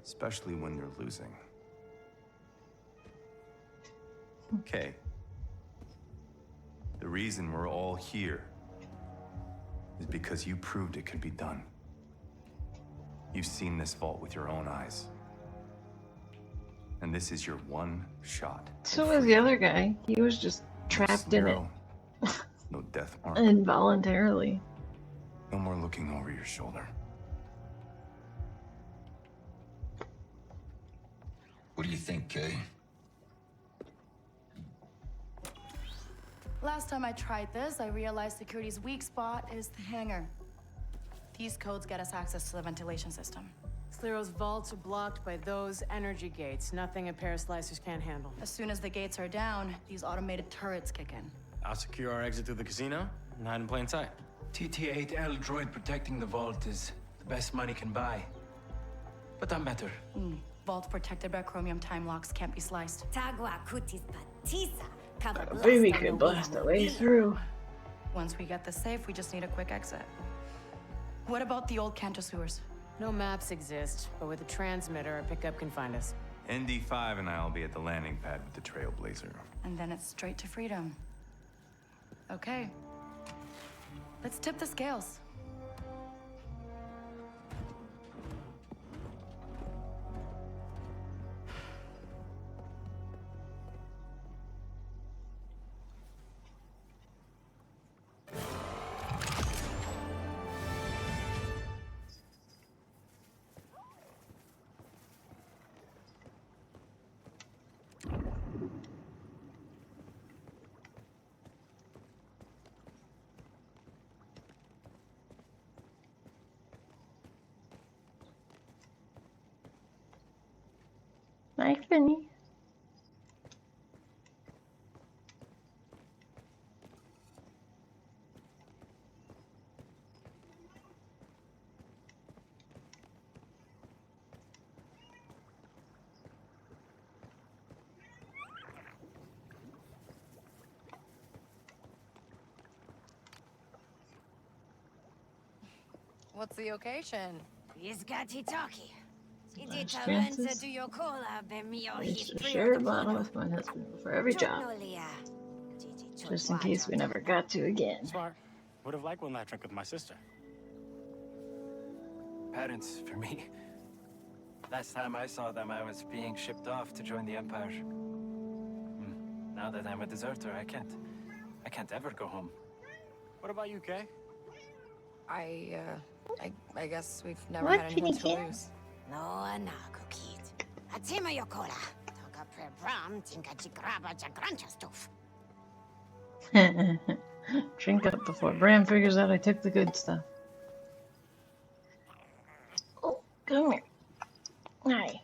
Especially when they're losing. Okay. The reason we're all here is because you proved it could be done. You've seen this vault with your own eyes. And this is your one shot. So was the other guy. He was just trapped in it. No death mark. Involuntarily. No more looking over your shoulder. What do you think, Kay? Last time I tried this, I realized security's weak spot is the hangar. These codes get us access to the ventilation system. Sliro's vaults are blocked by those energy gates. Nothing a pair of slicers can't handle. As soon as the gates are down, these automated turrets kick in. I'll secure our exit through the casino and hide in plain sight. TT-8L droid protecting the vault is the best money can buy. But I'm better. Vault protected by chromium time locks can't be sliced. Tagua cutis patisa. Maybe we could blast our way through. Once we get the safe, we just need a quick exit. What about the old Canto sewers? No maps exist, but with a transmitter, a pickup can find us. ND5 and I'll be at the landing pad with the Trailblazer. And then it's straight to freedom. Okay. Let's tip the scales. Hi, Finny. What's the occasion? Iskati talkie. Chances. I used to share a bottle with my husband before every job. Just in case we never got to again. Smart. Would have liked one last drink with my sister. Parents, for me. Last time I saw them, I was being shipped off to join the Empire. Now that I'm a deserter, I can't ever go home. What about you, Kay? I guess we've never What, had anyone to Finny? lose. No, anago kid. Atima yokola. Toka prebram tinka jigraba jagrancha stuff. Drink up before Bram figures out I took the good stuff. Oh, come here. Hi.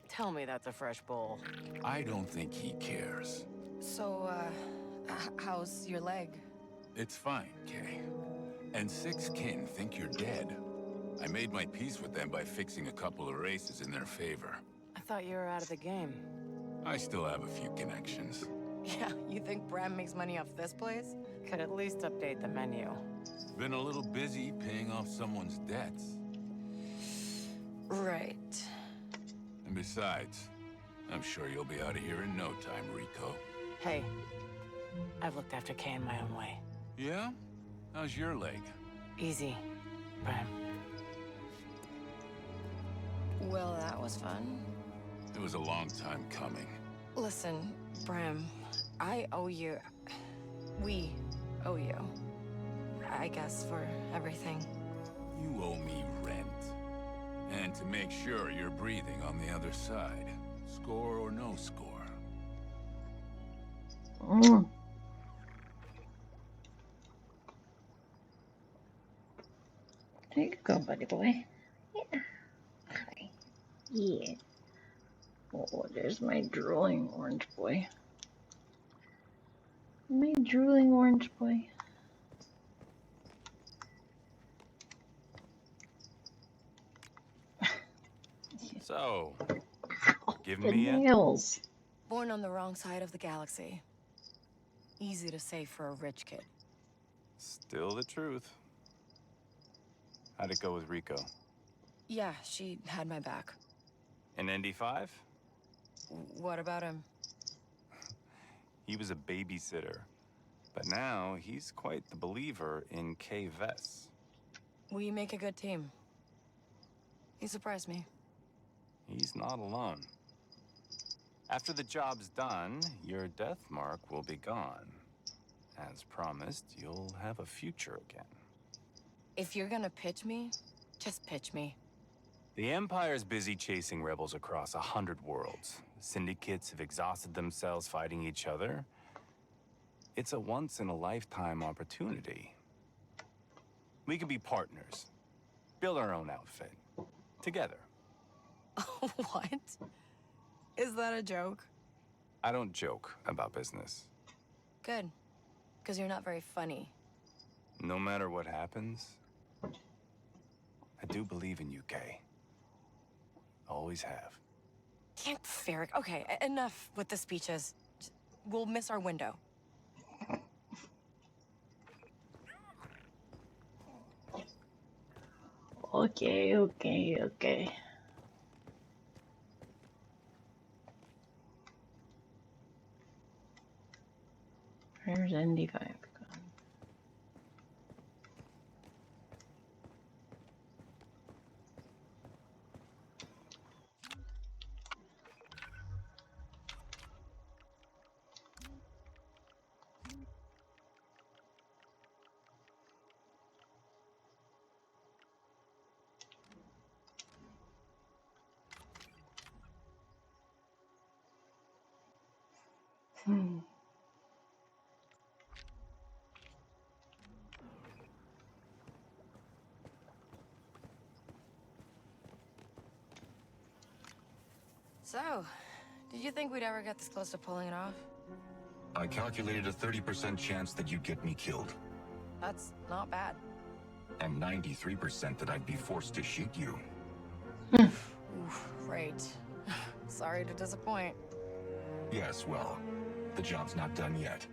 Tell me that's a fresh bowl. I don't think he cares. So, how's your leg? It's fine, Kay. And 6 kin think you're dead. I made my peace with them by fixing a couple of races in their favor. I thought you were out of the game. I still have a few connections. Yeah, you think Bram makes money off this place? Could at least update the menu. Been a little busy paying off someone's debts. Right. And besides, I'm sure you'll be out of here in no time, Rico. Hey, I've looked after Kay in my own way. Yeah? How's your leg? Easy, Brian. Well, that was fun. It was a long time coming. Listen, Bram, I owe you... We owe you. I guess for everything. You owe me rent. And to make sure you're breathing on the other side. Score or no score. There you go, buddy boy. Yeah. Hi. Yeah. Oh, there's my drooling orange boy. My drooling orange boy. So, give The me nails. Born on the wrong side of the galaxy. Easy to say for a rich kid. Still the truth. How'd it go with Rico? Yeah, she had my back. In ND5? What about him? He was a babysitter. But now, he's quite the believer in Kay Vess. We make a good team. He surprised me. He's not alone. After the job's done, your death mark will be gone. As promised, you'll have a future again. If you're gonna pitch me, just pitch me. The Empire's busy chasing rebels across 100 worlds. The syndicates have exhausted themselves fighting each other. It's a once-in-a-lifetime opportunity. We could be partners. Build our own outfit. Together. What? Is that a joke? I don't joke about business. Good. Because you're not very funny. No matter what happens, I do believe in you, Kay. Always have. Damn, Ferric. Okay, enough with the speeches. We'll miss our window. Okay. Where's ND5 gone? So, did you think we'd ever get this close to pulling it off? I calculated a 30% chance that you'd get me killed, That's not bad. and 93% that I'd be forced to shoot you. Oof, right. Sorry to disappoint. Yes, well, the job's not done yet.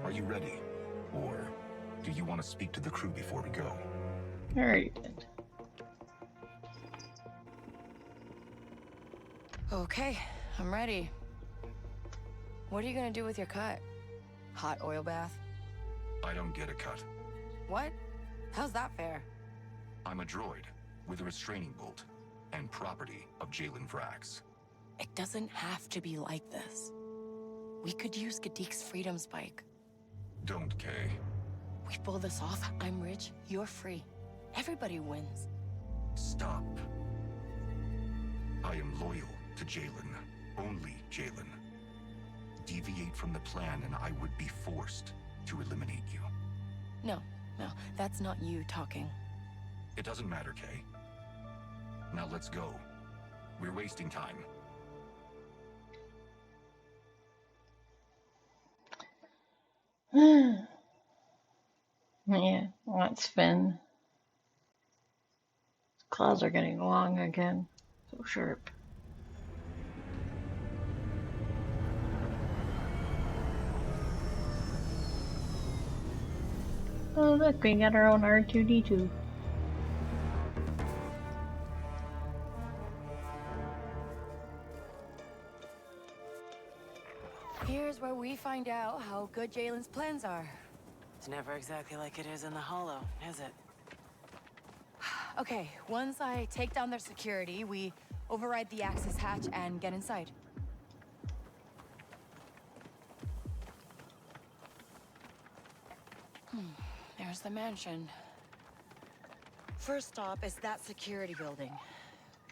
Are you ready? Or do you want to speak to the crew before we go? I already did. Okay, I'm ready. What are you gonna do with your cut? Hot oil bath? I don't get a cut. What? How's that fair? I'm a droid with a restraining bolt and property of Jalen Vrax. It doesn't have to be like this. We could use Gadik's freedom spike. Don't, Kay. We pull this off, I'm rich, you're free. Everybody wins. Stop. I am loyal to Jalen. Only Jalen. Deviate from the plan and I would be forced to eliminate you. No, that's not you talking. It doesn't matter, Kay. Now let's go. We're wasting time. Yeah, let's Finn. His claws are getting long again. So sharp. Oh look, we got our own R2-D2. Here's where we find out how good Jalen's plans are. It's never exactly like it is in the Hollow, is it? Okay, once I take down their security, we override the access hatch and get inside. There's the mansion. First stop is that security building.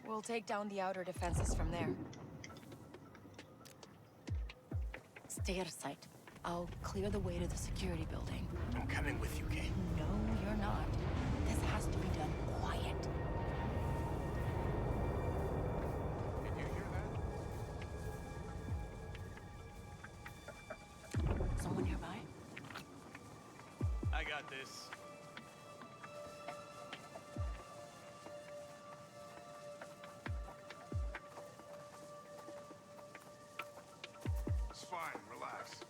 We'll take down the outer defenses from there. Stay out of sight. I'll clear the way to the security building. I'm coming with you, Kay. No, you're not. This has to be done quiet. Did you hear that? Someone nearby? I got this. It's fine, relax.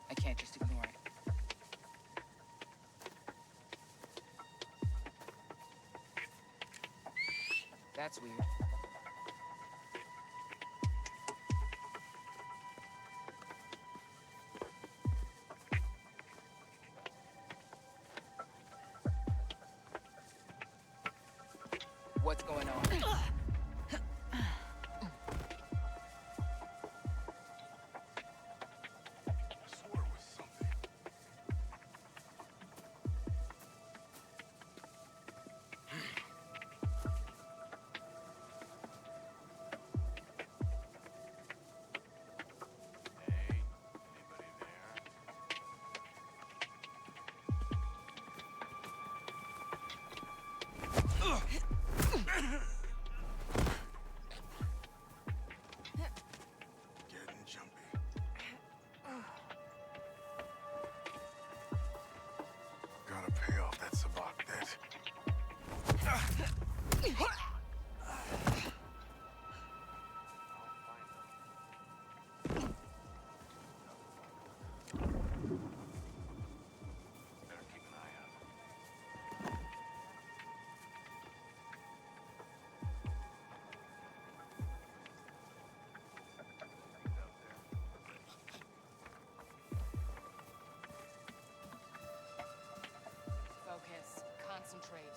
I can't just ignore it. That's weird. What's going on? I swore it was something. Hey, anybody there? Getting jumpy. Gotta pay off that Sabak debt. Better keep an eye out. Focus. Concentrate.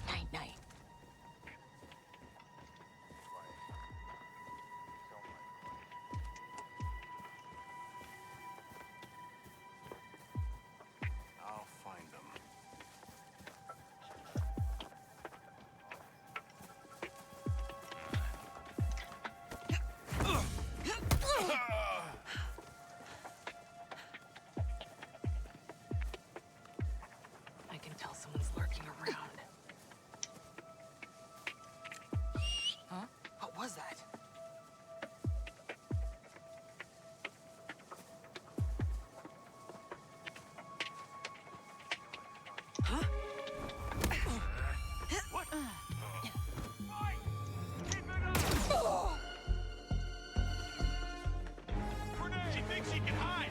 Night, night. I'll find them. I can tell someone's lurking around. Huh? What was that? Huh? What? She thinks she can hide.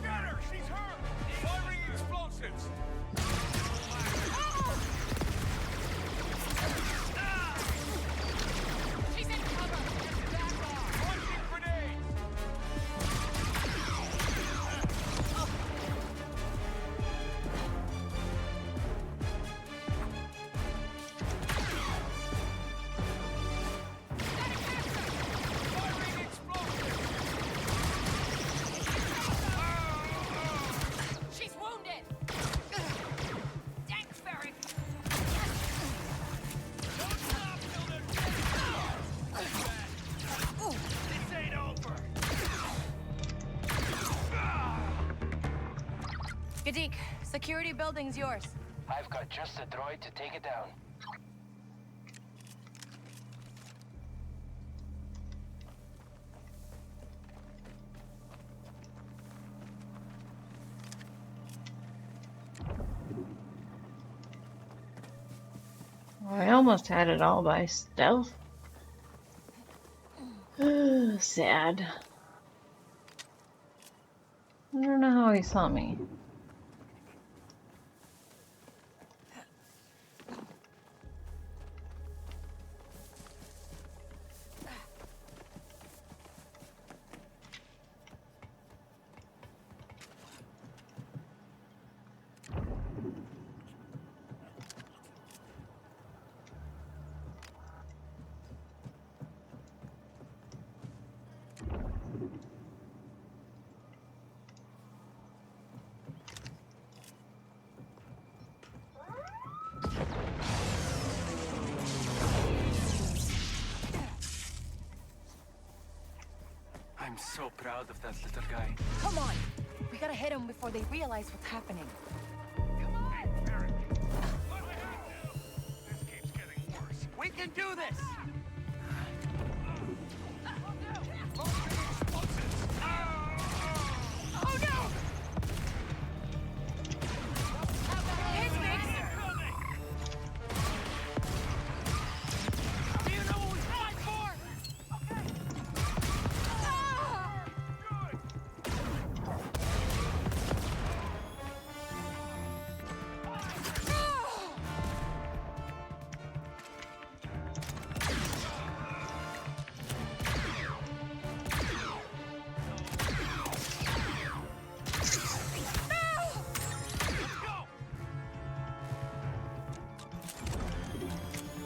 Get her! She's hurt! Firing explosives! She's in cover! Back off! Launching grenades! Firing explosives! She's wounded! Thanks, Barry! Don't stop till they're dead! This ain't over! Gadik, security building's yours. I've got just the droid to take it down. I almost had it all by stealth. Sad. I don't know how he saw me. I'm so proud of that little guy. Come on! We gotta hit him before they realize what's happening. We can do this! Oh no! His face! Do you know what we fight for?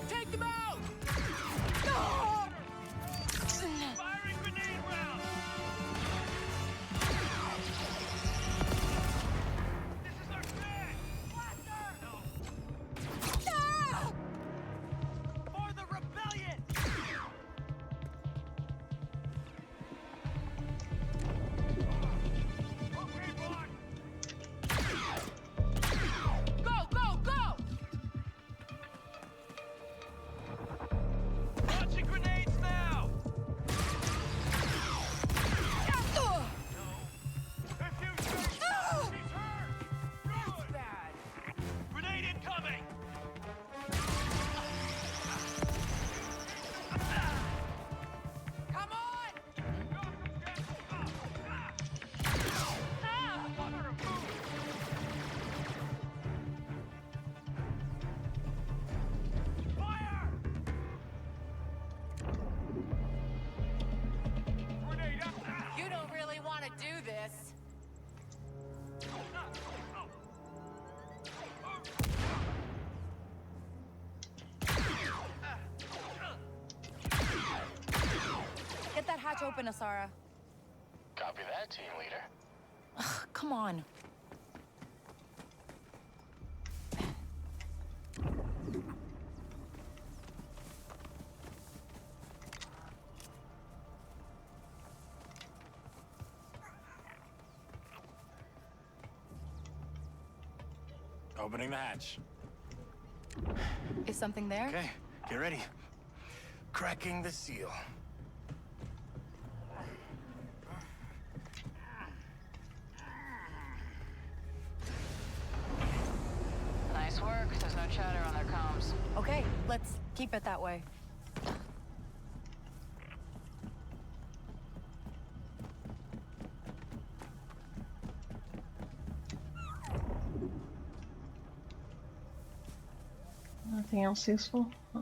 Take them out! Firing grenade round! This is our flag! For the rebellion! Go, go, go! Launching grenades now! Bad. Grenade incoming! Come on! Fire! You don't really want to do this. Get that hatch open, Asara. Copy that, team leader. Ugh, come on. Opening the hatch. Is something there? Okay, get ready. Cracking the seal. Nice work. There's no chatter on their comms. Okay, let's keep it that way. Nothing else useful? Huh?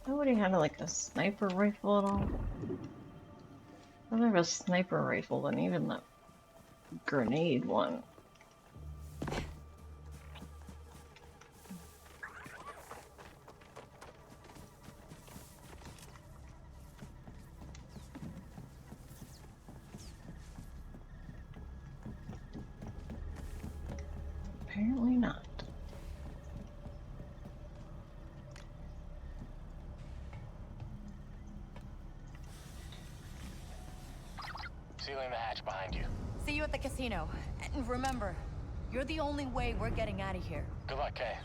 Nobody had like a sniper rifle at all. I don't have a sniper rifle than even the grenade one. Apparently not. Sealing the hatch behind you. See you at the casino. And remember, you're the only way we're getting out of here. Good luck, Kay.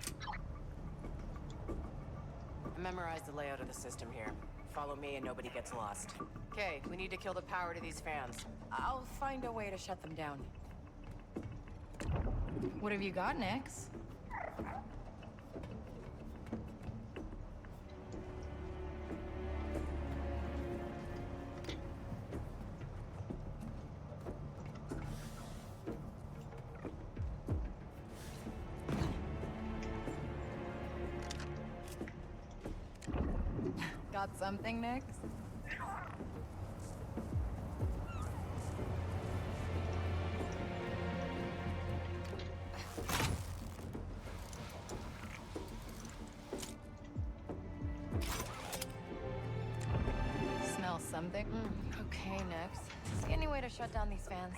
Memorize the layout of the system here. Follow me and nobody gets lost. Okay, we need to kill the power to these fans. I'll find a way to shut them down. What have you got, Nix? Got something, Nix? Smell something? Okay, Nix. See any way to shut down these fans?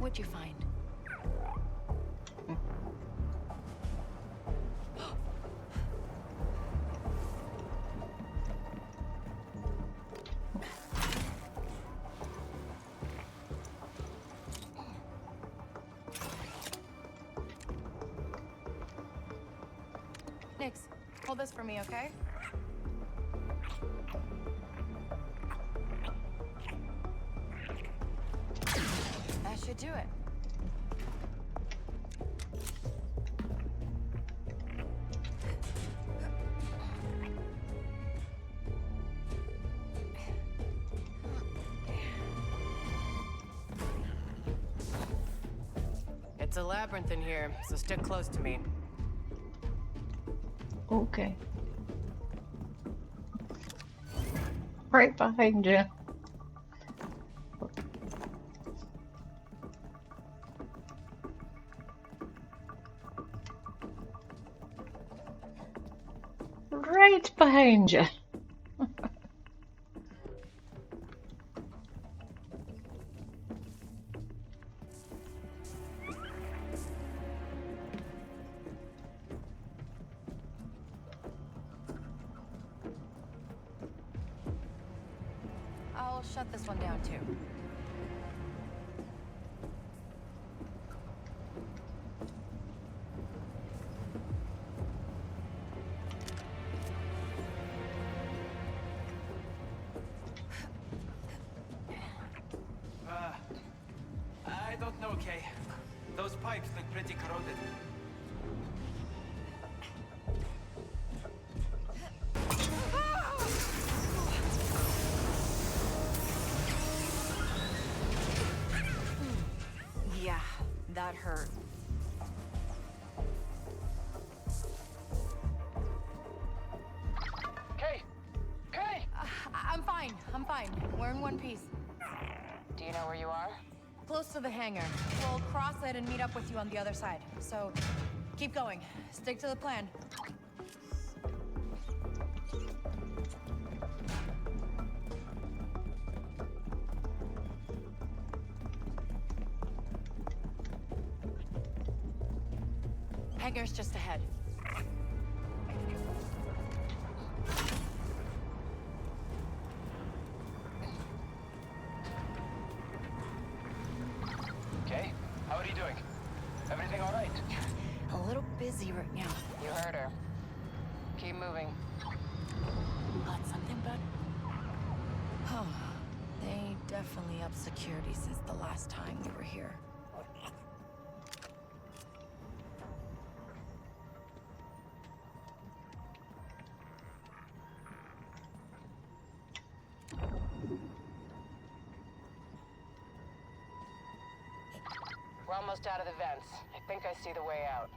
What'd you find? Nix, hold this for me, okay? That should do it. It's a labyrinth in here, so stick close to me. Okay. Right behind you. Right behind you. I'll shut this one down, too. I don't know, Kay. Those pipes look pretty corroded. Yeah, that hurt. Kay! Kay! I'm fine. I'm fine. We're in one piece. Do you know where you are? Close to the hangar. We'll cross it and meet up with you on the other side. So, keep going. Stick to the plan. Hangar's just ahead. Kay, how are you doing? Everything all right? A little busy right now. You heard her. Keep moving. Got something, bud? Oh, they definitely upped security since the last time we were here. We're almost out of the vents. I think I see the way out.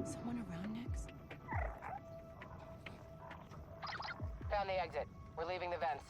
Someone around, Nix? Found the exit. We're leaving the vents.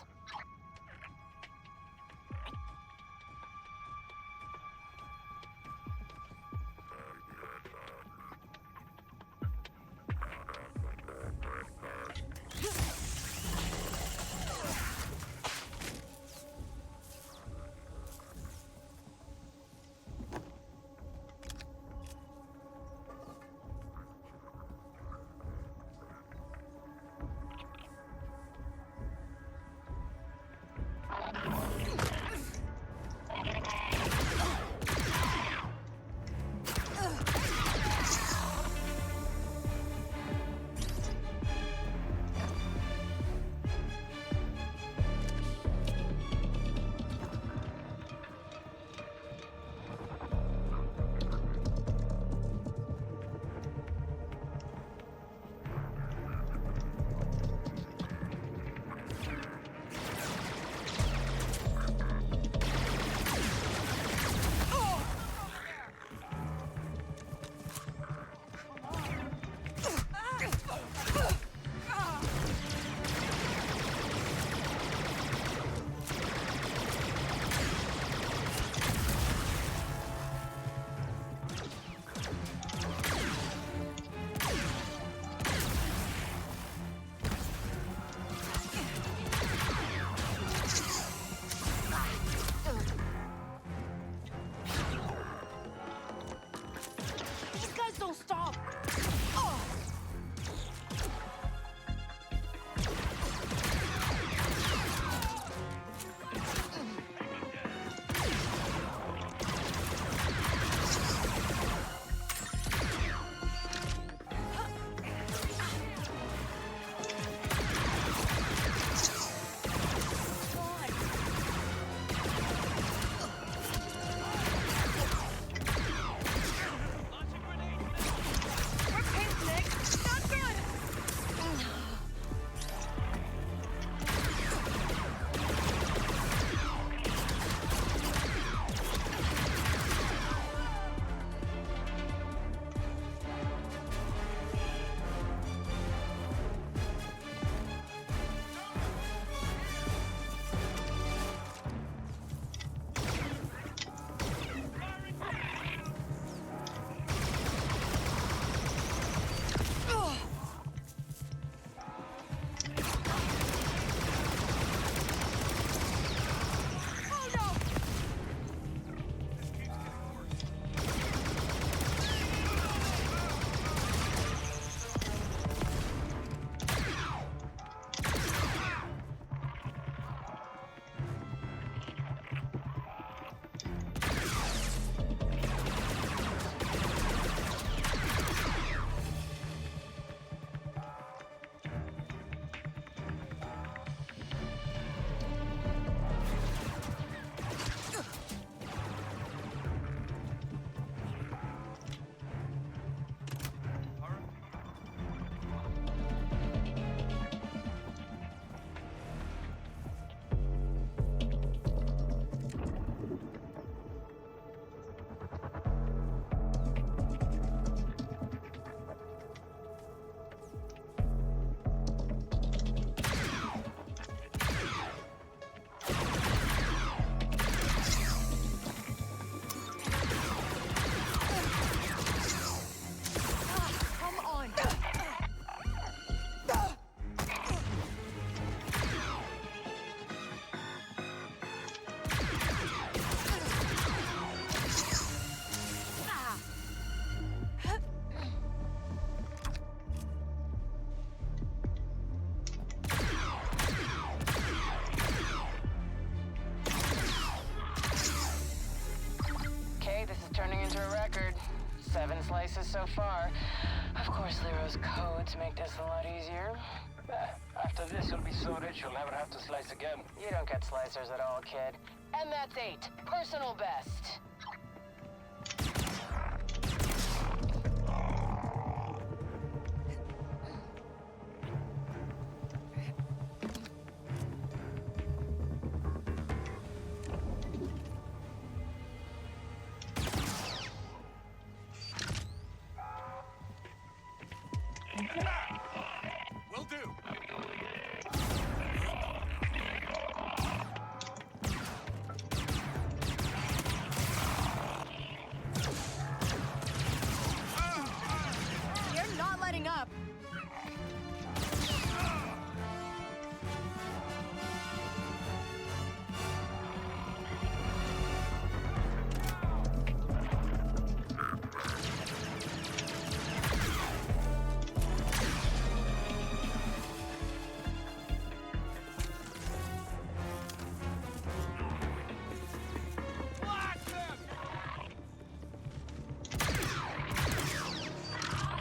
change her record. 7 slices so far. Of course, Lero's codes make this a lot easier. After this, you'll be so rich you'll never have to slice again. You don't get slicers at all, kid. And that's 8. Personal best. Will do. You're not letting up.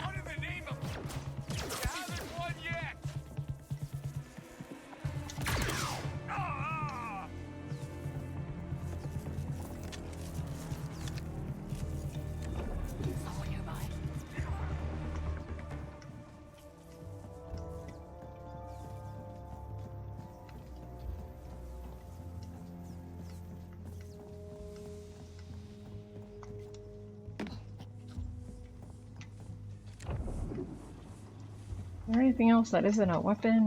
What in the name of... You haven't won yet! Ah! Someone nearby. Is there anything else that isn't a weapon?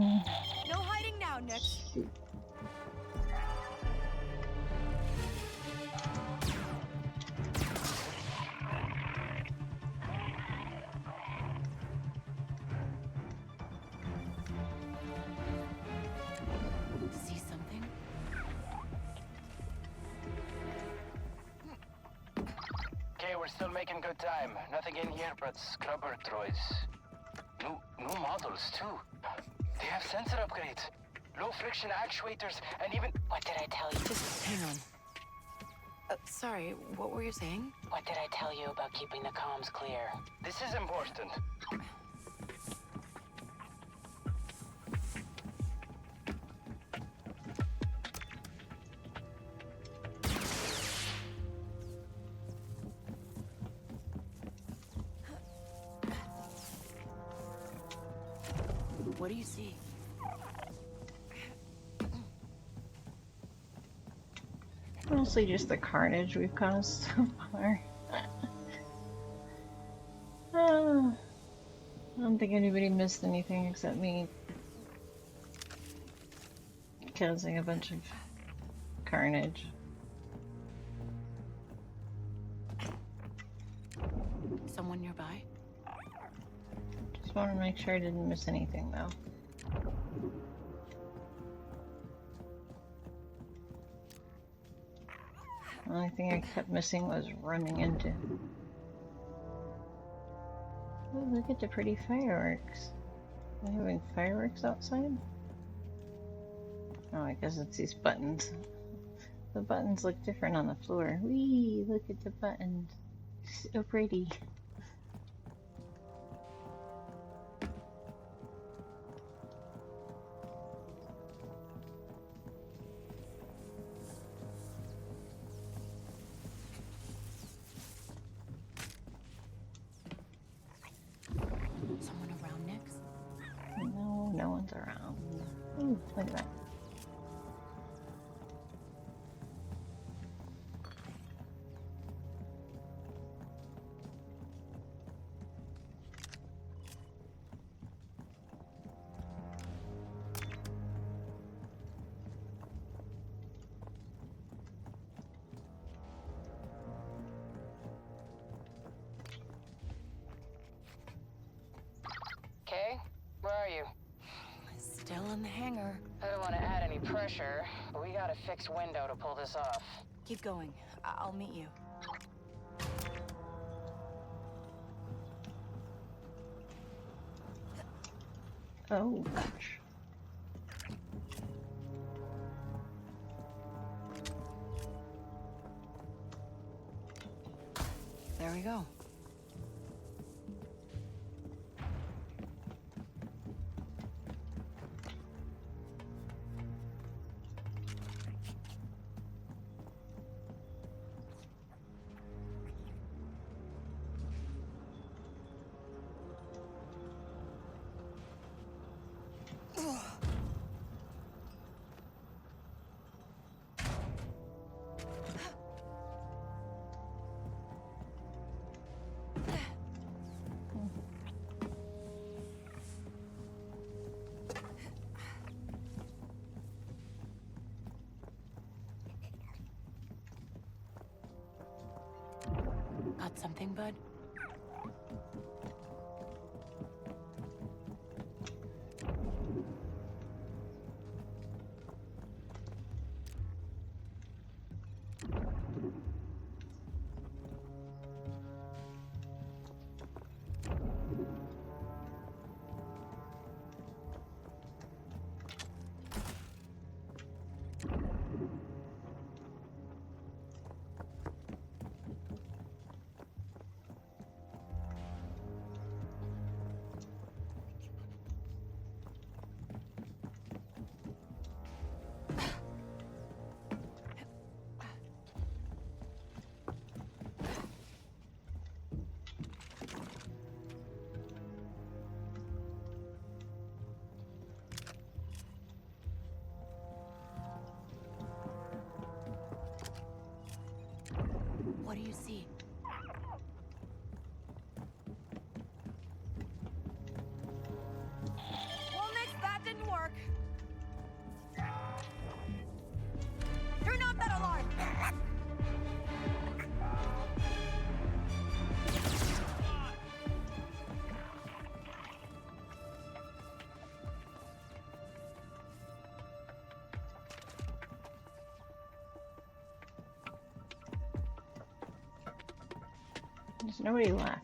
No hiding now, Nick. Shoot. See something? Okay, we're still making good time. Nothing in here but scrubber droids. New models, too. They have sensor upgrades, low friction actuators, and even... What did I tell you? Just hang on. Sorry, what were you saying? What did I tell you about keeping the comms clear? This is important. What do you see? Mostly just the carnage we've caused so far. I don't think anybody missed anything except me causing a bunch of carnage. Someone nearby? Just want to make sure I didn't miss anything though. The only thing I kept missing was running into. Oh, look at the pretty fireworks. Are they having fireworks outside? Oh, I guess it's these buttons. The buttons look different on the floor. Whee! Look at the buttons. So pretty. Someone around, Nick? No, no one's around. Ooh, look at that. Okay, where are you? Still in the hangar. I don't want to add any pressure, but we got a fixed window to pull this off. Keep going. I'll meet you. Oh, gosh. There we go. Got something, bud? What do you see? Well, Nix, that didn't work. Turn off that alarm! There's nobody left.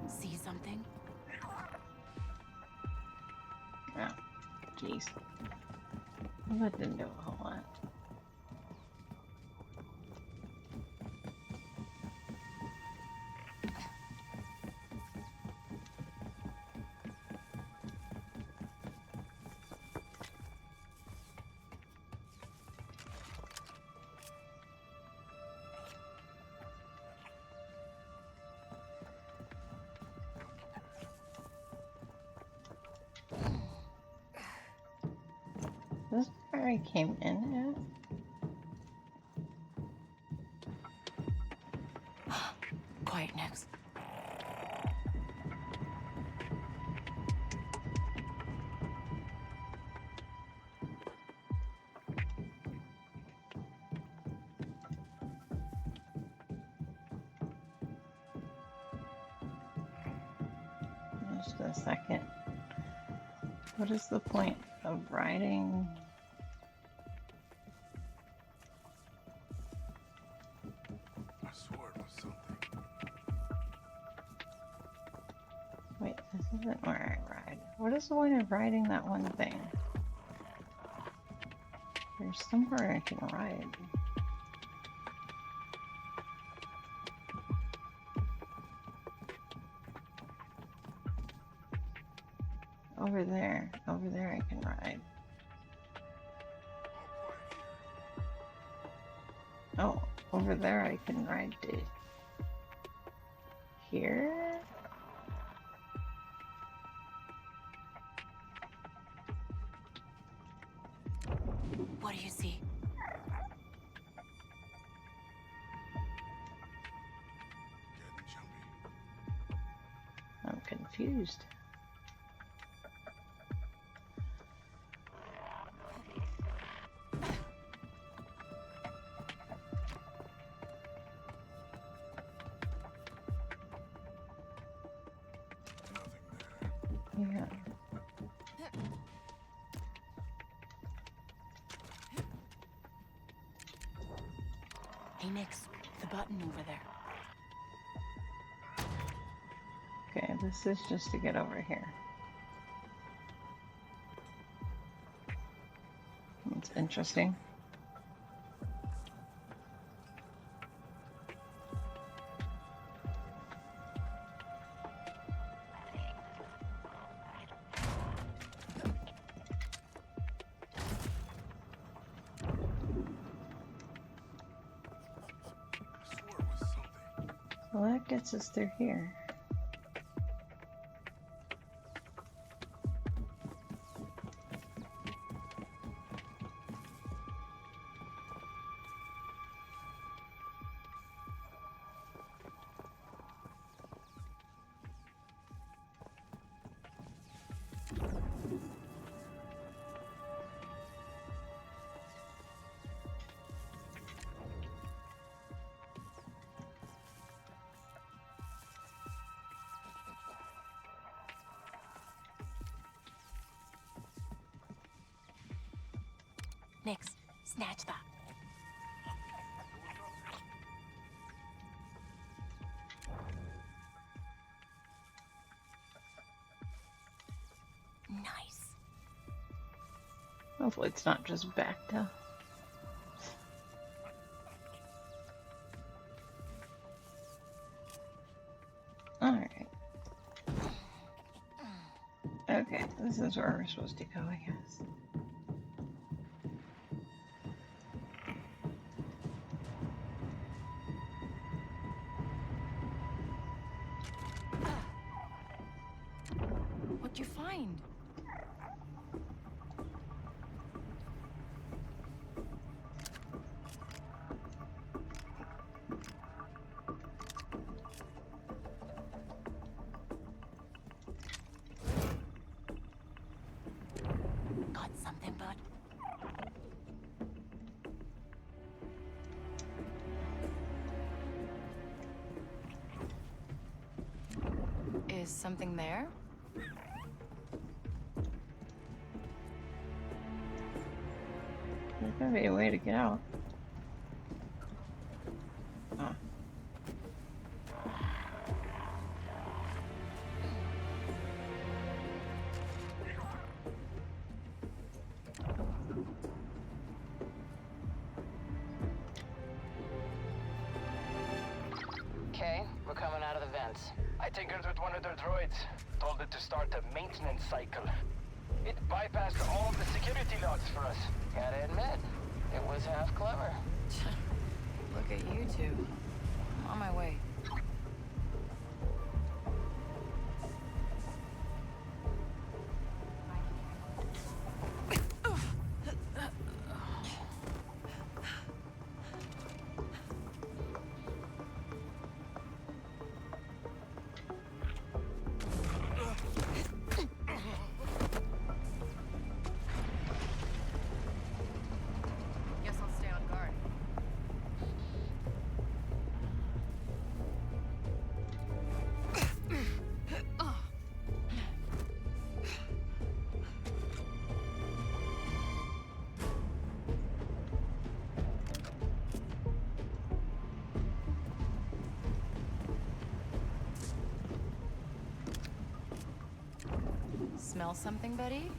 See something? Oh, jeez. That didn't do a whole lot. This is where I came in at. Quiet, Nix. Just a second. What is the point of riding? I swore it was something. Wait, this isn't where I ride. What is the point of riding that one thing? There's somewhere I can ride. Over there I can ride. Oh, over there I can ride to here. What do you see? I'm confused. Yeah. Hey, Nix, the button over there. Okay, this is just to get over here. It's interesting. Well, that gets us through here. Nix, snatch that. Nice. Hopefully it's not just back to... Alright. Okay, this is where we're supposed to go, I guess. What'd you find? Got something, bud? Is something there? There's gotta be a way to get out. Oh. Okay, we're coming out of the vents. I tinkered with one of their droids. Told it to start a maintenance cycle. It bypassed all the security logs for us. Gotta admit, it was half clever. Look at you two. I'm on my way. Guess I'll stay on guard. Smell something, buddy?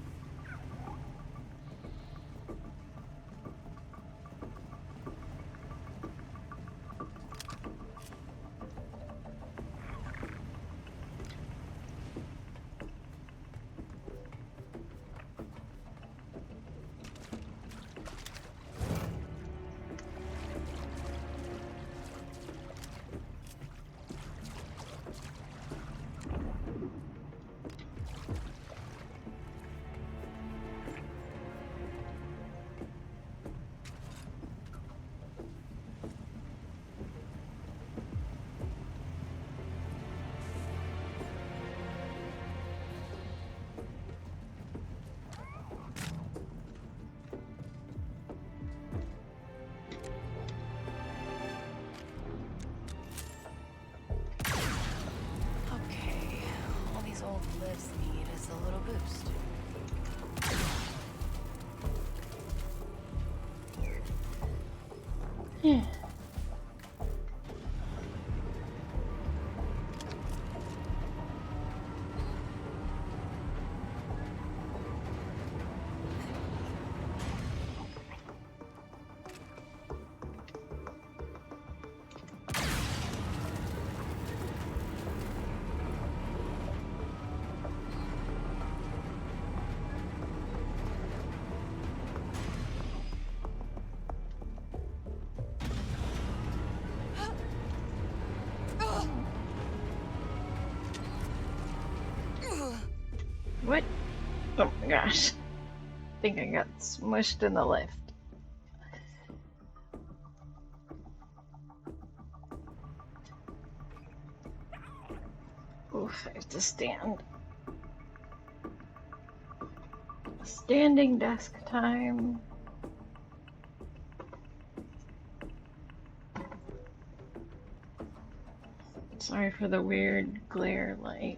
boost. Yeah. What? Oh my gosh. I think I got smushed in the lift. Oof, I have to stand. Standing desk time. Sorry for the weird glare light.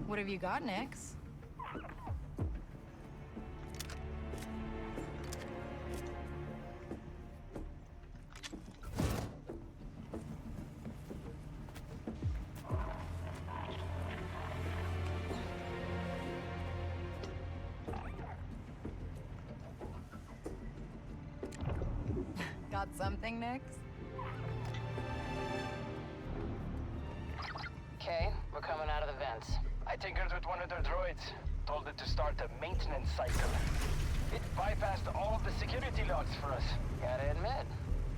What have you got, Nix? Got something, Nix? Okay, we're coming out of the vents. I tinkered with one of their droids. Told it to start a maintenance cycle. It bypassed all of the security logs for us. Gotta admit,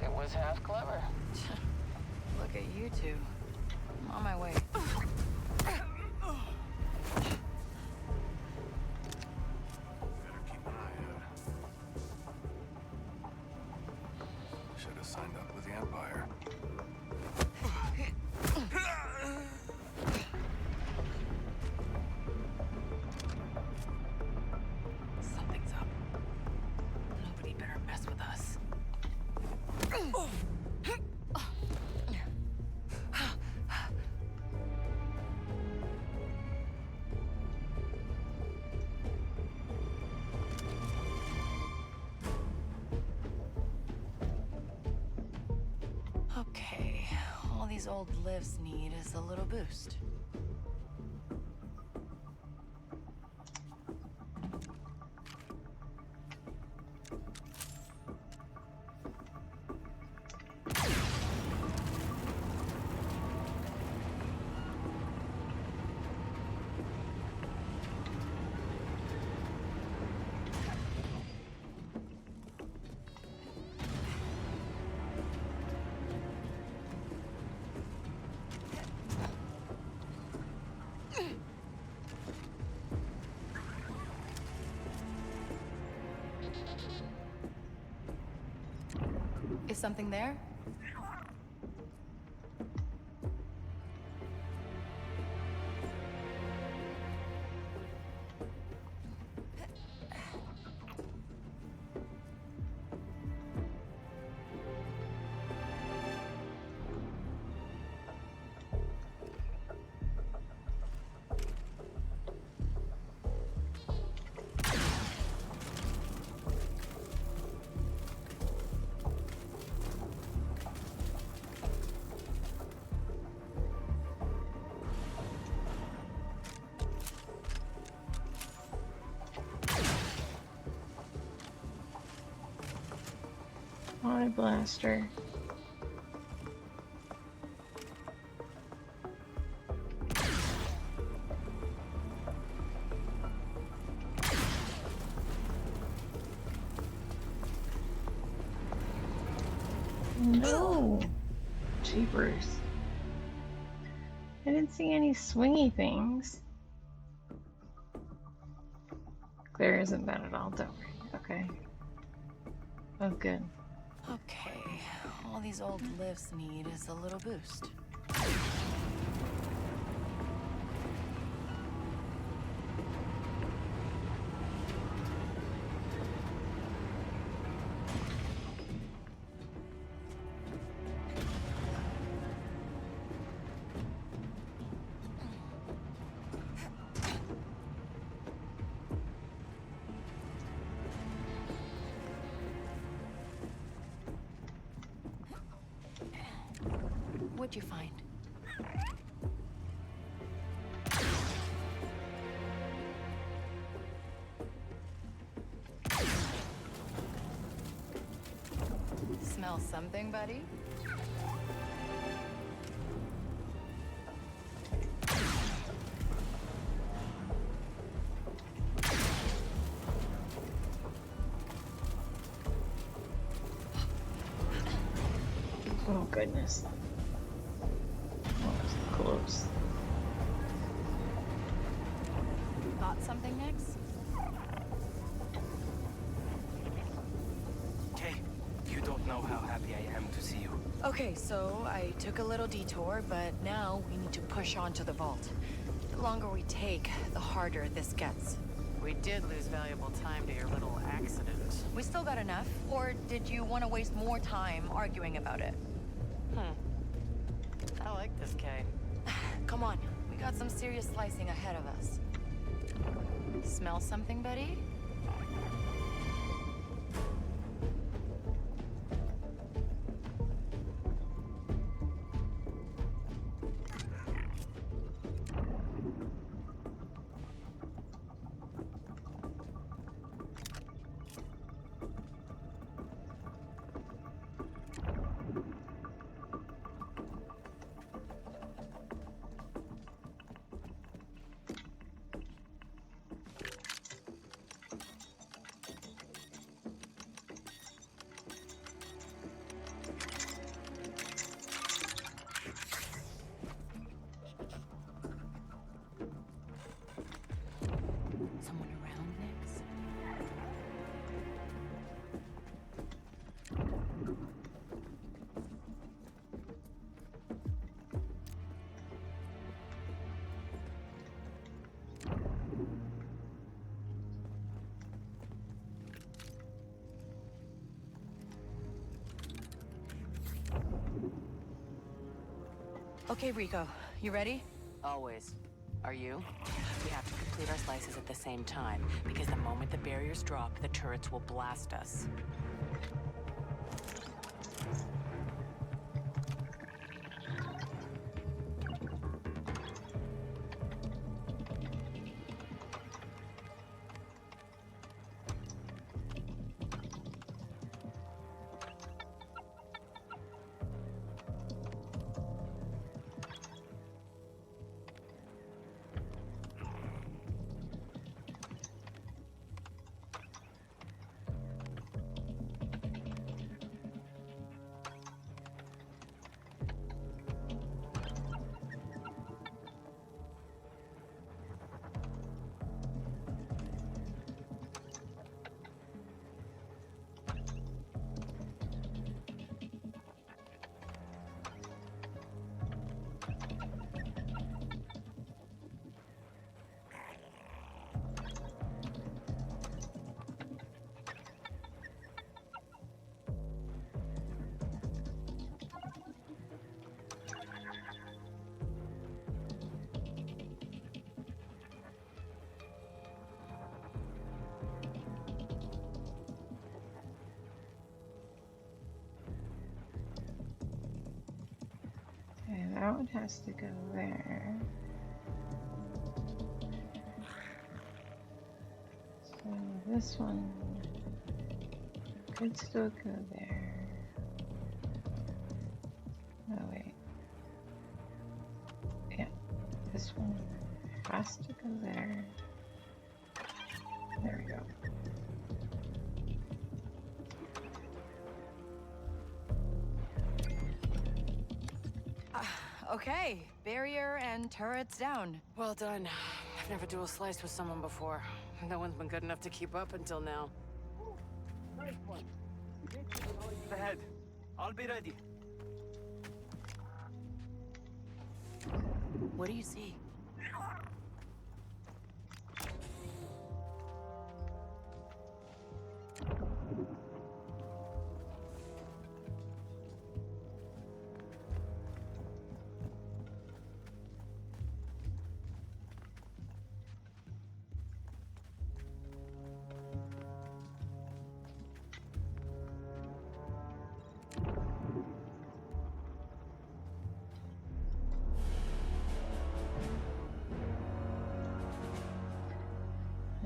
it was half clever. Look at you two. I'm on my way. Should have signed up with the Empire. Something's up. Nobody better mess with us. Okay, all these old lifts need is a little boost. Is something there? On a blaster. No! Jeepers. I didn't see any swingy things. There isn't that at all, don't worry. Okay. Oh, good. Okay, all these old lifts need is a little boost. What'd you find? Smell something, buddy? Oh goodness. That was close. Got something next? Kay, you don't know how happy I am to see you. Okay, so I took a little detour, but now we need to push on to the vault. The longer we take, the harder this gets. We did lose valuable time to your little accident. We still got enough, or did you want to waste more time arguing about it? I like this, Kay. Come on, we got some serious slicing ahead of us. Smell something, buddy? Someone around next? Okay, Rico, you ready? Always. Are you? We have to complete our slices at the same time, because the moment the barriers drop, the turrets will blast us. Okay, that one has to go there. So this one could still go there. Oh wait. Yeah, this one has to go there. There we go. Okay, barrier and turrets down. Well done. I've never dual sliced with someone before. No one's been good enough to keep up until now. Nice one. Ahead. I'll be ready. What do you see?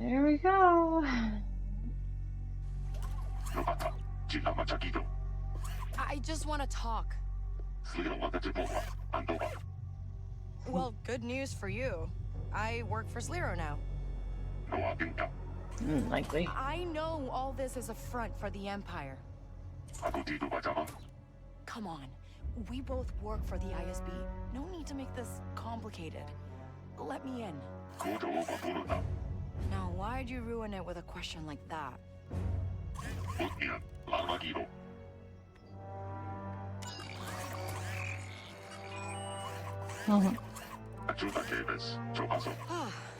There we go. I just want to talk. Well, good news for you. I work for SWO30 now. Likely. I know all this is a front for the Empire. Come on. We both work for the ISB. No need to make this complicated. Let me in. Now, why'd you ruin it with a question like that?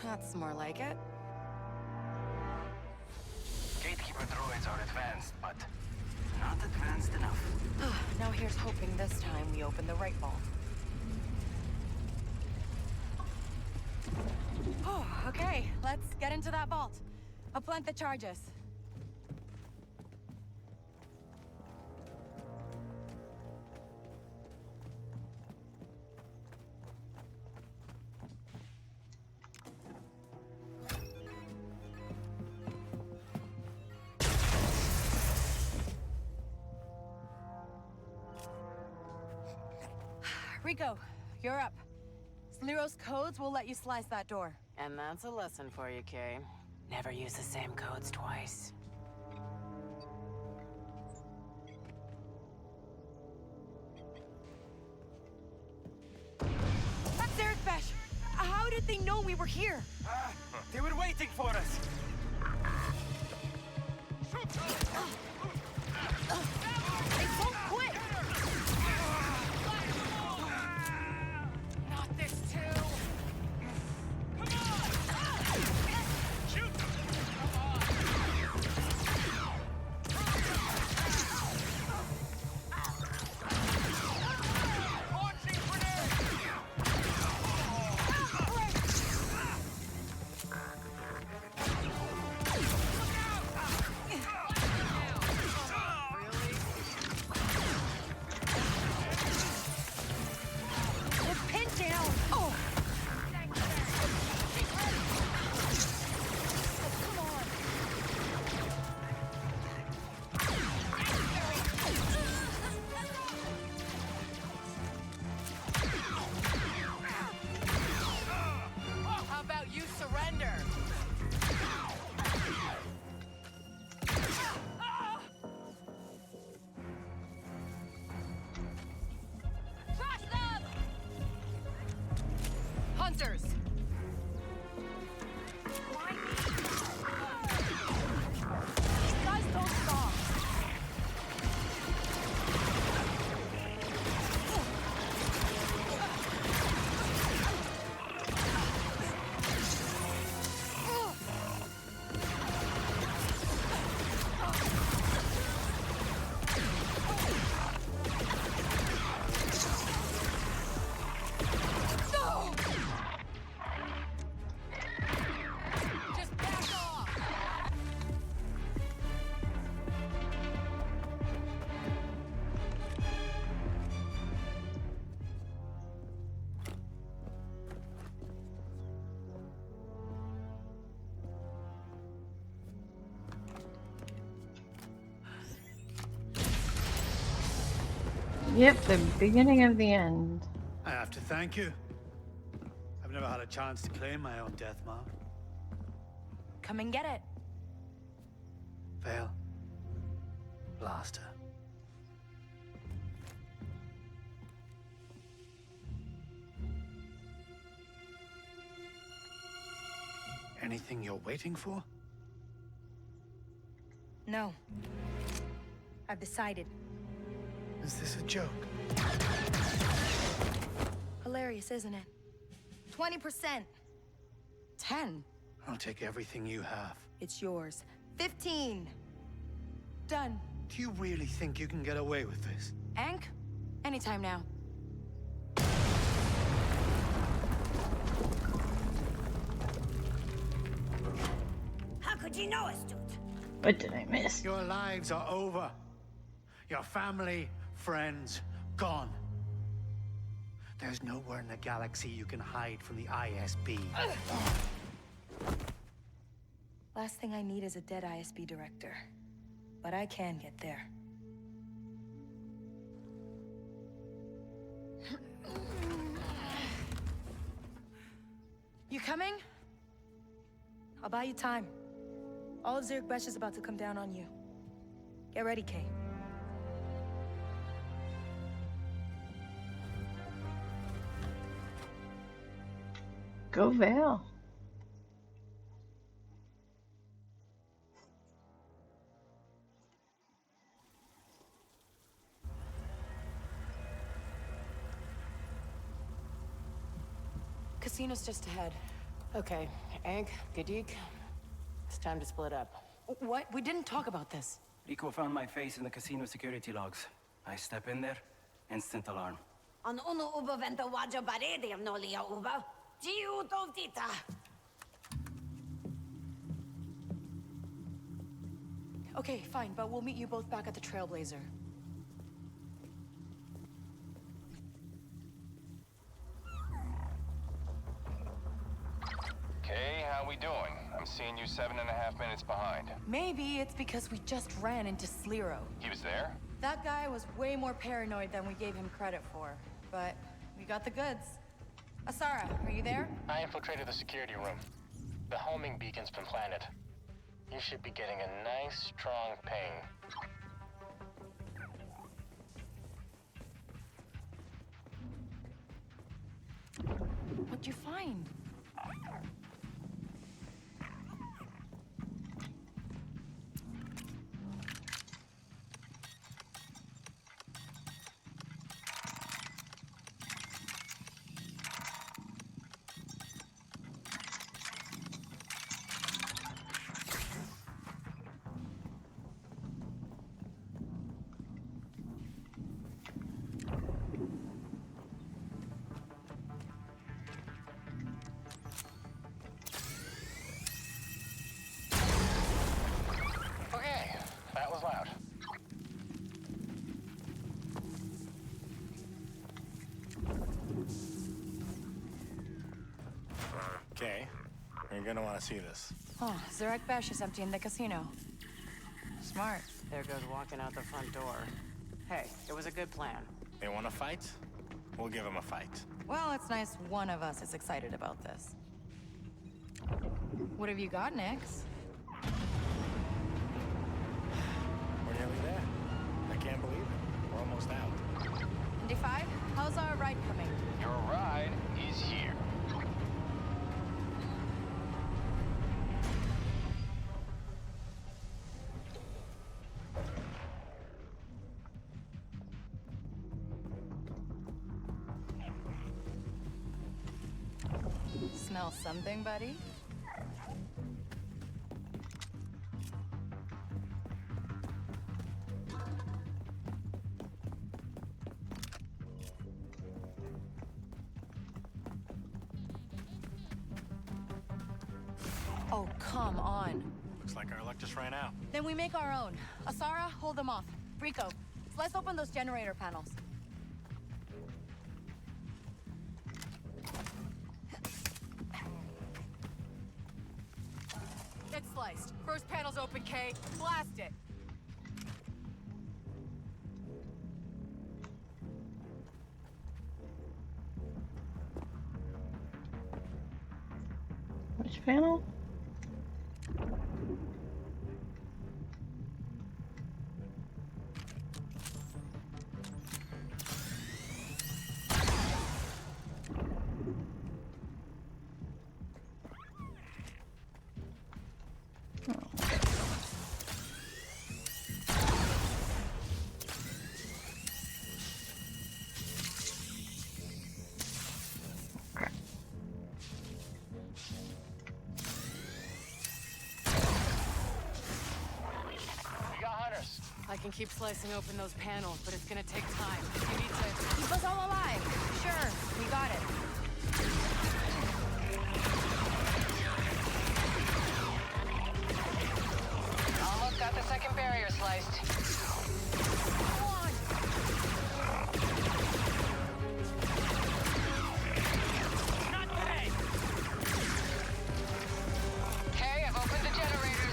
That's more like it. Gatekeeper droids are advanced, but not advanced enough. Now here's hoping this time we open the right vault. Oh, okay, let's get into that vault. I'll plant the charges. Rico, you're up. SWO30's codes will let you slice that door. And that's a lesson for you, Kay. Never use the same codes twice. That's Eric Besh. How did they know we were here? They were waiting for us. They won't quit! Not this too! Hunters! Why me? These guys don't stop. Yep, the beginning of the end. I have to thank you. I've never had a chance to claim my own death mark. Come and get it. Vale. Blaster. Anything you're waiting for? No. I've decided. Is this a joke? Hilarious, isn't it? 20%. 10. I'll take everything you have. It's yours. 15. Done. Do you really think you can get away with this? Ank? Anytime now. How could you know us, dude? What did I miss? Your lives are over. Your family, friends, gone. There's nowhere in the galaxy you can hide from the ISB. last thing I need is a dead ISB director. But I can get there. You coming? I'll buy you time. All of Zurich Besh is about to come down on you. Get ready, Kay. Go Vale. Casino's just ahead. Okay, Egg, Gadik, it's time to split up. What? We didn't talk about this. Rico found my face in the casino security logs. I step in there, instant alarm. An uno uba venta waja barede am nolia uba. Giu dovdita. Okay, fine, but we'll meet you both back at the Trailblazer. Okay, how we doing? I'm seeing you 7.5 minutes behind. Maybe it's because we just ran into Sliro. He was there? That guy was way more paranoid than we gave him credit for. But we got the goods. Asara, are you there? I infiltrated the security room. The homing beacon's been planted. You should be getting a nice, strong ping. What'd you find? Okay, that was loud. Okay, you're gonna want to see this. Oh, Zurich Besh is emptying the casino. Smart. There goes walking out the front door. Hey, it was a good plan. They want to fight? We'll give them a fight. Well, it's nice one of us is excited about this. What have you got, Nix? We're nearly there. I can't believe it. We're almost out. Indy 5, how's our ride coming? Your ride is here. Smell something, buddy? Oh, come on. Looks like our luck just ran out. Then we make our own. Asara, hold them off. Rico, let's open those generator panels. It's sliced. First panel's open, Kay. Blast it. Which panel? I can keep slicing open those panels, but it's gonna take time. You need to keep us all alive. Sure, we got it. almost got the second barrier sliced. Come on. Not today. Okay, I've opened the generator.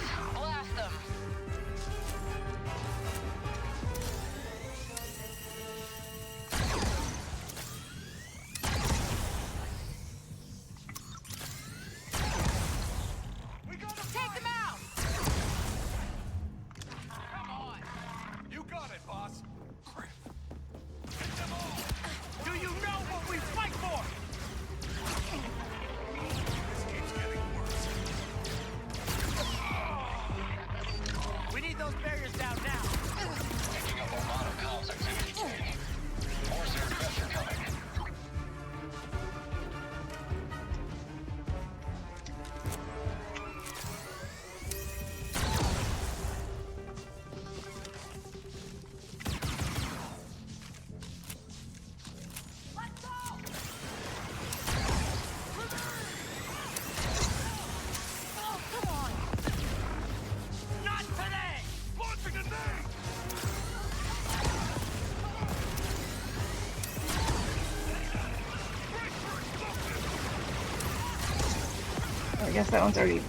I guess that one's already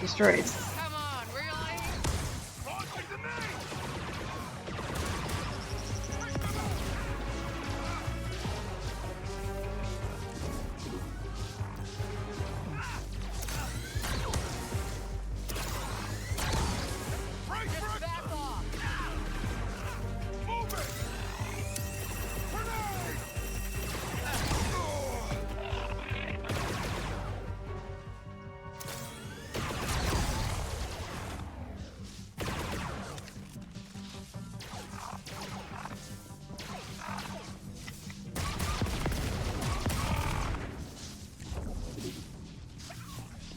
destroyed. Come on, really? Just back off. Move it. Grenade.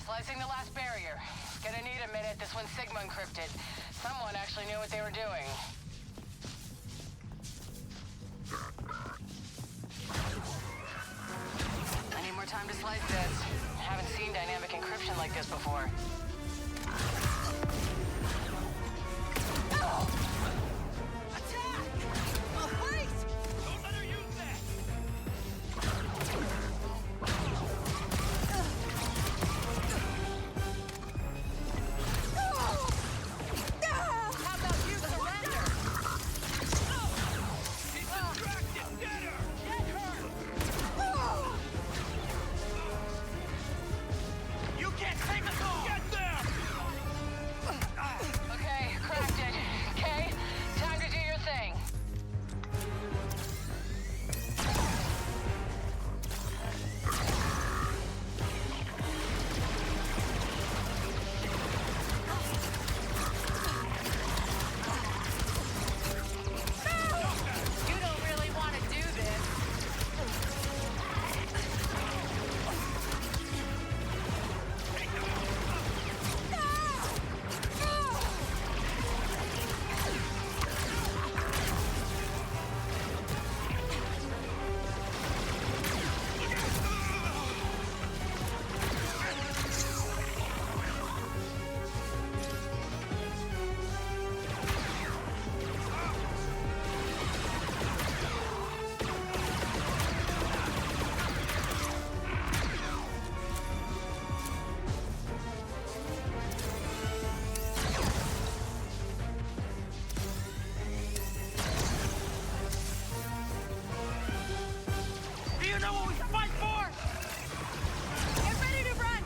Slicing the last barrier. Gonna need a minute. This one's Sigma encrypted. Someone actually knew what they were doing. I need more time to slice this. Haven't seen dynamic encryption like this before. Okay, cracked it. Okay, time to do your thing. You don't really want to do this. Do you know what we fight for? Get ready to run!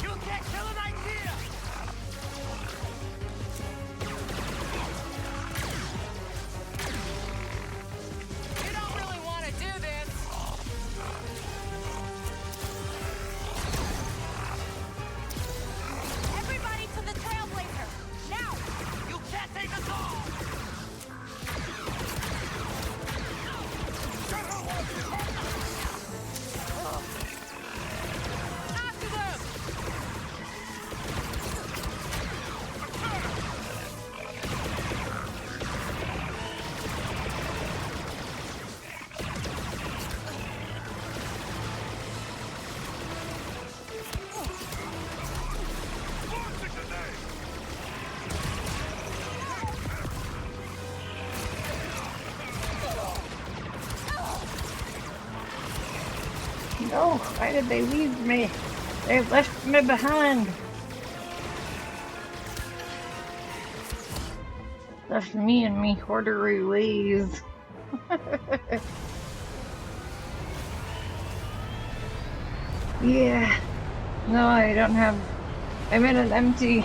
You can't kill an idea. You don't really want to do this. Everybody to the Trailblazer! Now! You can't take us all. After them! No, why did they leave me? They left me behind. Left me and me hoardery ways. Yeah. No, I don't have... I'm in an empty...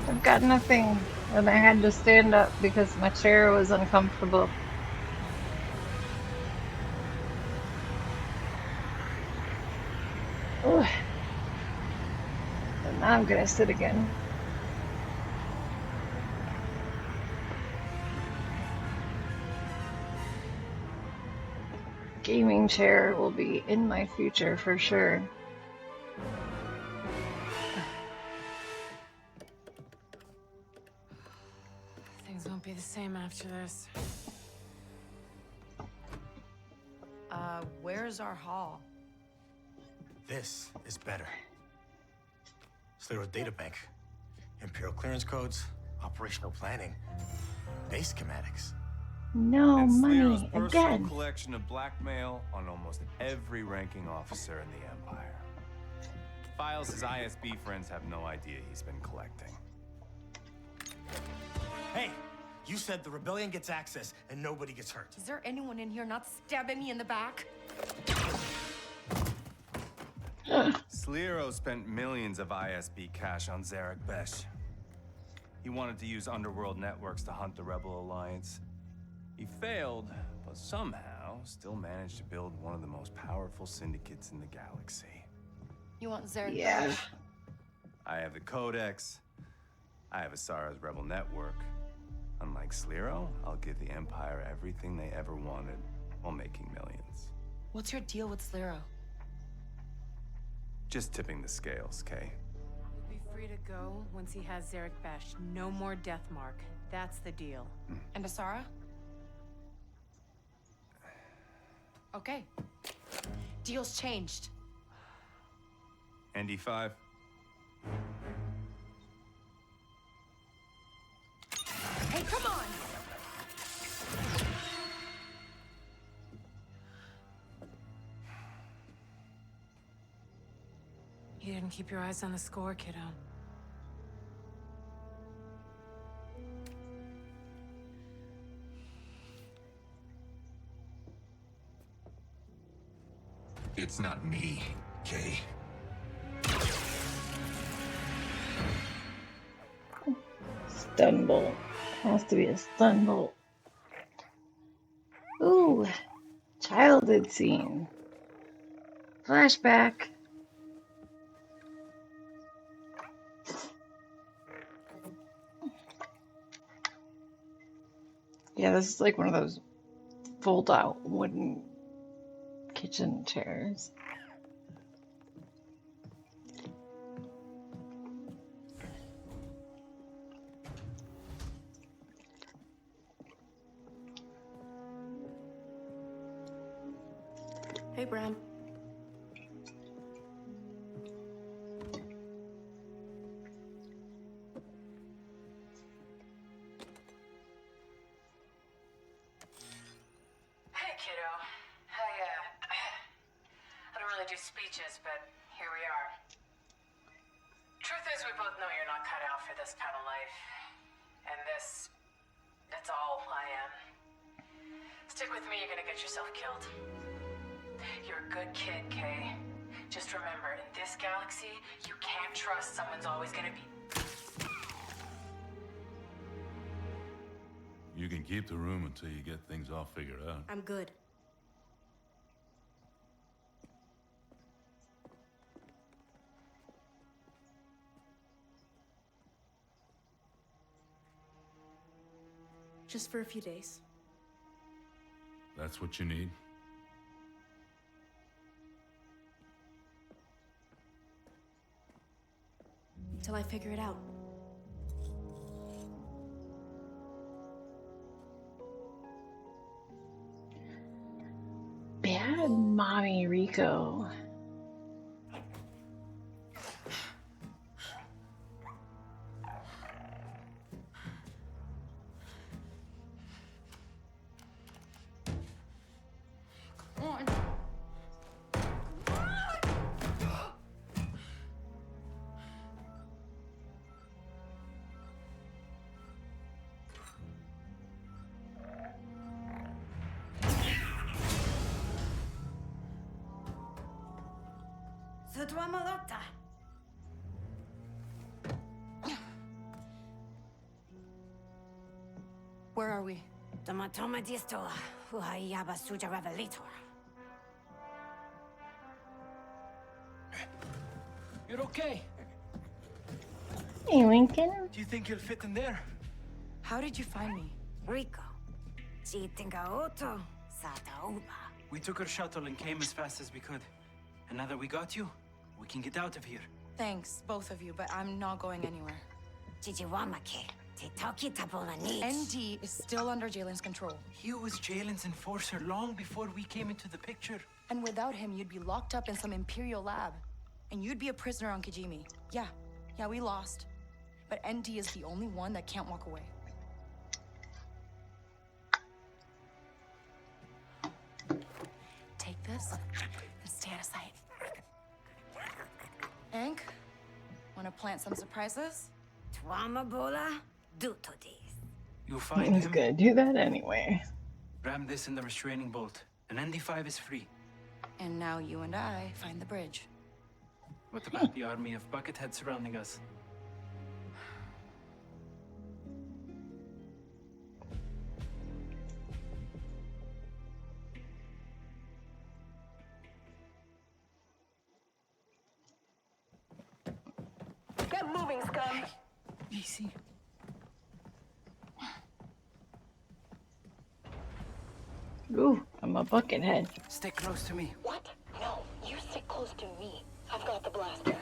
I've got nothing. And I had to stand up because my chair was uncomfortable. Ugh. And now I'm gonna sit again. gaming chair will be in my future for sure. Things won't be the same after this. Where's our hall? This is better. SWO30 data bank. Imperial clearance codes, operational planning, base schematics. No and money SWO's personal again. collection of blackmail on almost every ranking officer in the Empire. Files his ISB friends have no idea he's been collecting. Hey, you said the rebellion gets access and nobody gets hurt. Is there anyone in here not stabbing me in the back? SWO spent millions of ISB cash on Zarek Besh. He wanted to use underworld networks to hunt the Rebel Alliance. He failed, but somehow still managed to build one of the most powerful syndicates in the galaxy. You want Zarek? Yeah. I have the Codex. I have Asara's Rebel Network. Unlike SWO, I'll give the Empire everything they ever wanted while making millions. What's your deal with SWO? Just tipping the scales, Kay. He'll be free to go once he has Zarek Besh. No more death mark. That's the deal. And Asara? Okay. Deal's changed. ND5. Hey, come on! You didn't keep your eyes on the score, kiddo. It's not me, Kay. Stun bolt. Has to be a stun bolt. Ooh, childhood scene. Flashback. Yeah, this is like one of those fold-out wooden kitchen chairs. Hey, Bran. Hey, kiddo. I don't really do speeches, but here we are. Truth is, we both know you're not cut out for this kind of life. And that's all I am. Stick with me, you're gonna get yourself killed. You're a good kid, Kay. Just remember, in this galaxy, you can't trust someone's always gonna be... You can keep the room until you get things all figured out. I'm good. Just for a few days. That's what you need? Till I figure it out. Bad mommy Rico. Come on. Where are we? Tomatoma distola, huhayaba suja revelator. You're okay. Hey, Lincoln. Do you think you'll fit in there? How did you find me? Rico. Chitinga oto, sata uba. We took our shuttle and came as fast as we could. And now that we got you, we can get out of here. Thanks, both of you, but I'm not going anywhere. ND is still under Jalen's control. He was Jalen's enforcer long before we came into the picture. And without him, you'd be locked up in some Imperial lab. And you'd be a prisoner on Kijimi. Yeah, we lost. But ND is the only one that can't walk away. Take this and stay out of sight. Hank, wanna plant some surprises? You'll find He's him. gonna do that anyway. Ram this in the restraining bolt, and ND5 is free. And now you and I find the bridge. What about the army of bucketheads surrounding us? Get moving, scum! Easy. Ooh, I'm a buckethead. Stay close to me. What? No, you stick close to me. I've got the blaster.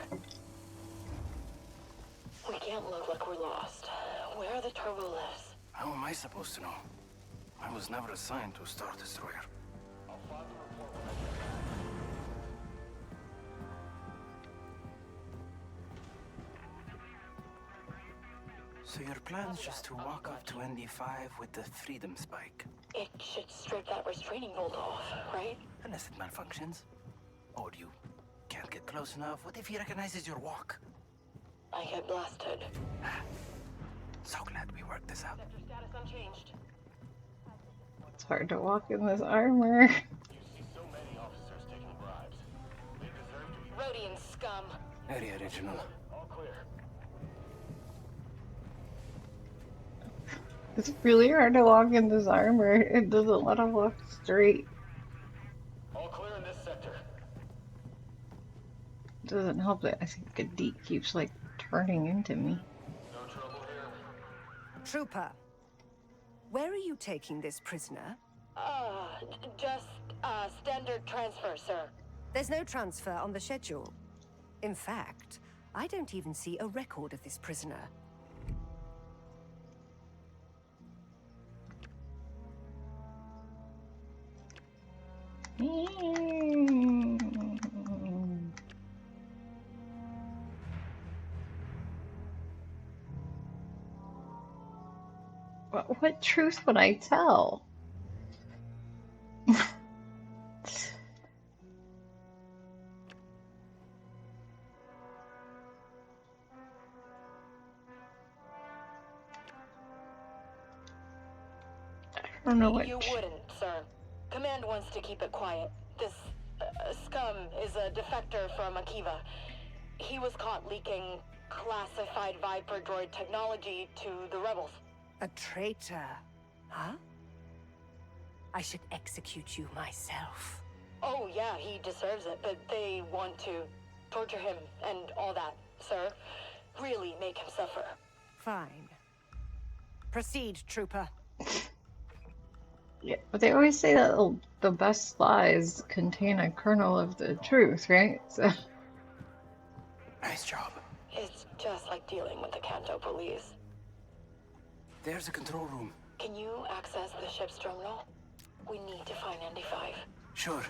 We can't look like we're lost. Where are the turbo lifts? How am I supposed to know? I was never assigned to a Star Destroyer. So your plan's just to walk up to ND5 with the Freedom Spike? It should strip that restraining bolt off, right? Unless it malfunctions. Or you can't get close enough. What if he recognizes your walk? I get blasted. So glad we worked this out. Sector status unchanged. It's hard to walk in this armor. So many officers taking bribes. They deserve to be Rhodian scum. Very original. all clear. It's really hard to walk in this armor. It doesn't let him walk straight. All clear in this sector. It doesn't help that I think Gadit keeps like turning into me. No trouble here. Trooper, where are you taking this prisoner? Just, standard transfer, sir. There's no transfer on the schedule. In fact, I don't even see a record of this prisoner. What truth would I tell? I don't know what. You wouldn't, sir. Command wants to keep it quiet. This scum is a defector from Akiva. He was caught leaking classified Viper droid technology to the rebels. A traitor, huh? I should execute you myself. Oh yeah, he deserves it, but they want to torture him and all that, sir. Really make him suffer. Fine. Proceed, Trooper. Yeah, but they always say that the best lies contain a kernel of the truth, right? So. Nice job. It's just like dealing with the Kanto police. There's a control room. Can you access the ship's terminal? We need to find ND5. Sure.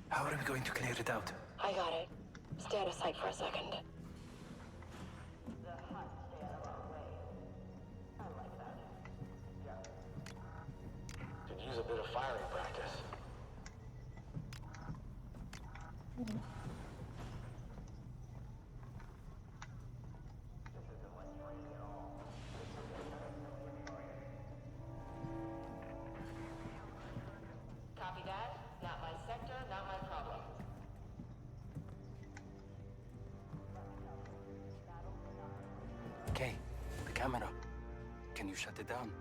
How are we going to clear it out? I got it. Stay out of sight for a second. Could use a bit of firing practice. Copy that. Not my sector, not my problem. Okay, the camera. Can you shut it down?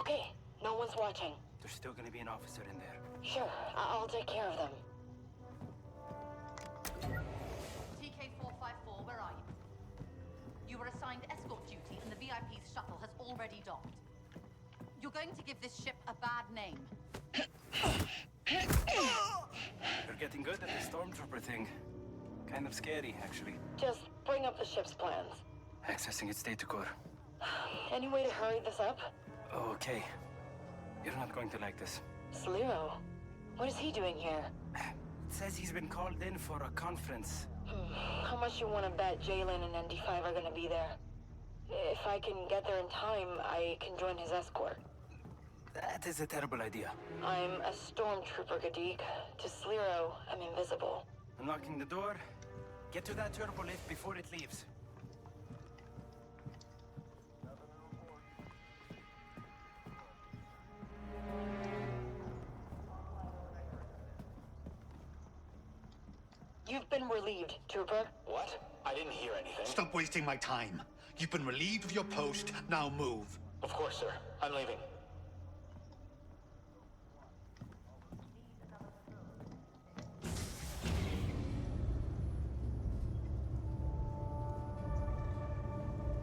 Okay, no one's watching. There's still gonna be an officer in there. Sure, I'll take care of them. TK-454, where are you? You were assigned escort duty and the VIP's shuttle has already docked. You're going to give this ship a bad name. You're getting good at the stormtrooper thing. Kind of scary, actually. Just bring up the ship's plans. Accessing its data core. Any way to hurry this up? Okay. You're not going to like this. Sliro? What is he doing here? It says he's been called in for a conference. How much you want to bet Jalen and ND5 are gonna be there? If I can get there in time, I can join his escort. That is a terrible idea. I'm a stormtrooper, Gadik. To Sliro, I'm invisible. Unlocking the door. Get to that turbo lift before it leaves. You've been relieved, Trooper. What? I didn't hear anything. Stop wasting my time. You've been relieved of your post, now move. Of course, sir. I'm leaving.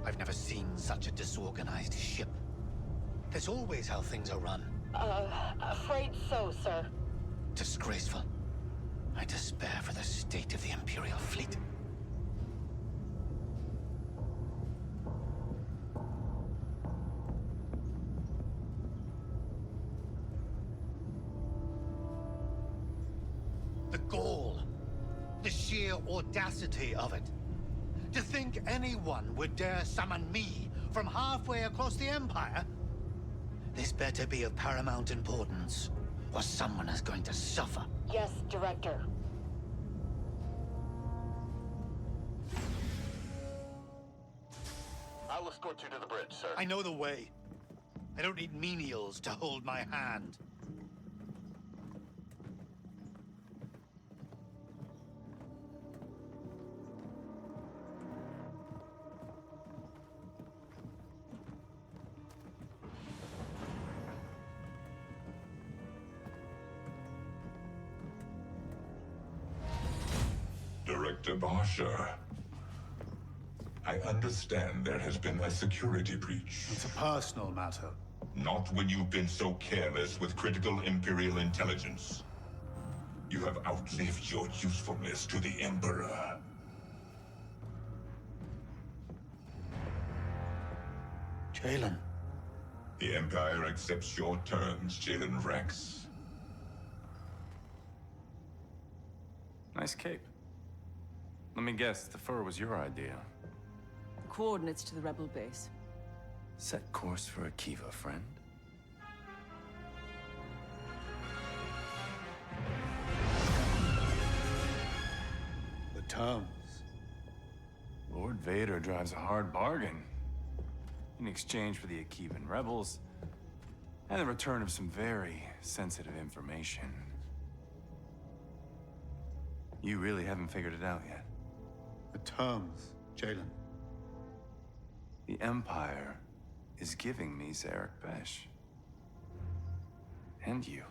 I've never seen such a disorganized ship. That's always how things are run. Afraid so, sir. Disgraceful. I despair for the state of the Imperial fleet. The gall, the sheer audacity of it. To think anyone would dare summon me from halfway across the Empire? This better be of paramount importance, or someone is going to suffer. Yes, Director. I'll escort you to the bridge, sir. I know the way. I don't need menials to hold my hand. Director Barsha, I understand there has been a security breach. It's a personal matter. Not when you've been so careless with critical Imperial intelligence. You have outlived your usefulness to the Emperor. Jalen. The Empire accepts your terms, Jalen Rex. Nice cape. Let me guess, the fur was your idea. Coordinates to the rebel base. Set course for Akiva, friend. The terms. Lord Vader drives a hard bargain. In exchange for the Akivan rebels, and the return of some very sensitive information. You really haven't figured it out yet. The terms, Jalen. The Empire is giving me Zarek Besh. And you.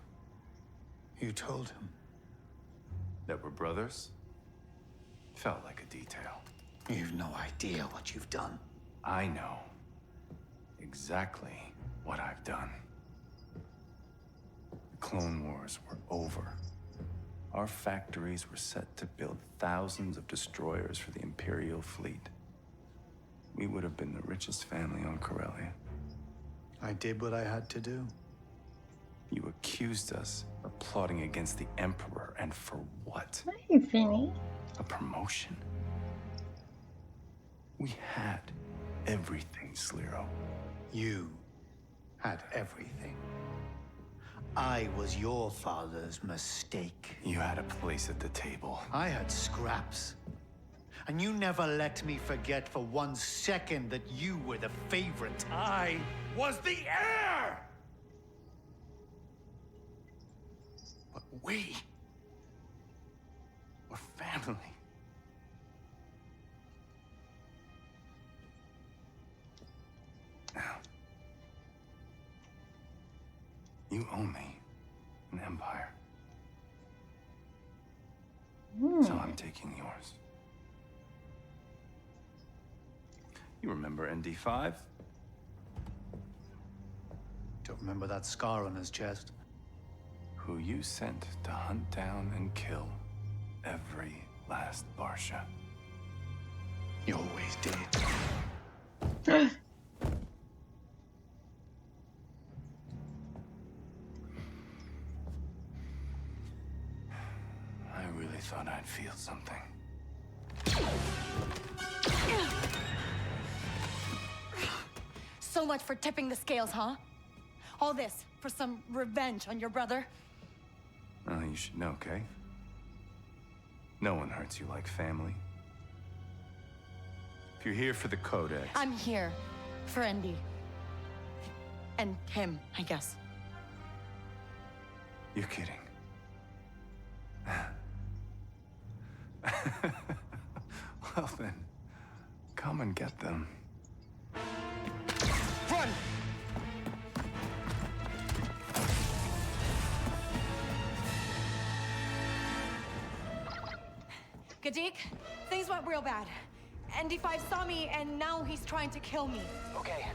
You told him. That we're brothers? Felt like a detail. You've no idea what you've done. I know exactly what I've done. The Clone Wars were over. Our factories were set to build thousands of destroyers for the Imperial fleet. We would have been the richest family on Corellia. I did what I had to do. You accused us of plotting against the Emperor, and for what? Hi, Finny. A promotion? We had everything, Sliro. You had everything. I was your father's mistake. You had a place at the table. I had scraps. And you never let me forget for 1 second that you were the favorite. I was the heir! But we were family. Now, You owe me an empire. So I'm taking yours. You remember ND5? Don't remember that scar on his chest. Who you sent to hunt down and kill every last Barsha. You always did. I really thought I'd feel something. So much for tipping the scales, huh? All this for some revenge on your brother? Well, you should know, Kay. No one hurts you like family. If you're here for the Codex... I'm here for Andy. And him, I guess. You're kidding. Well then, come and get them. Run! Gadik, things went real bad. ND5 saw me, and now he's trying to kill me. Okay,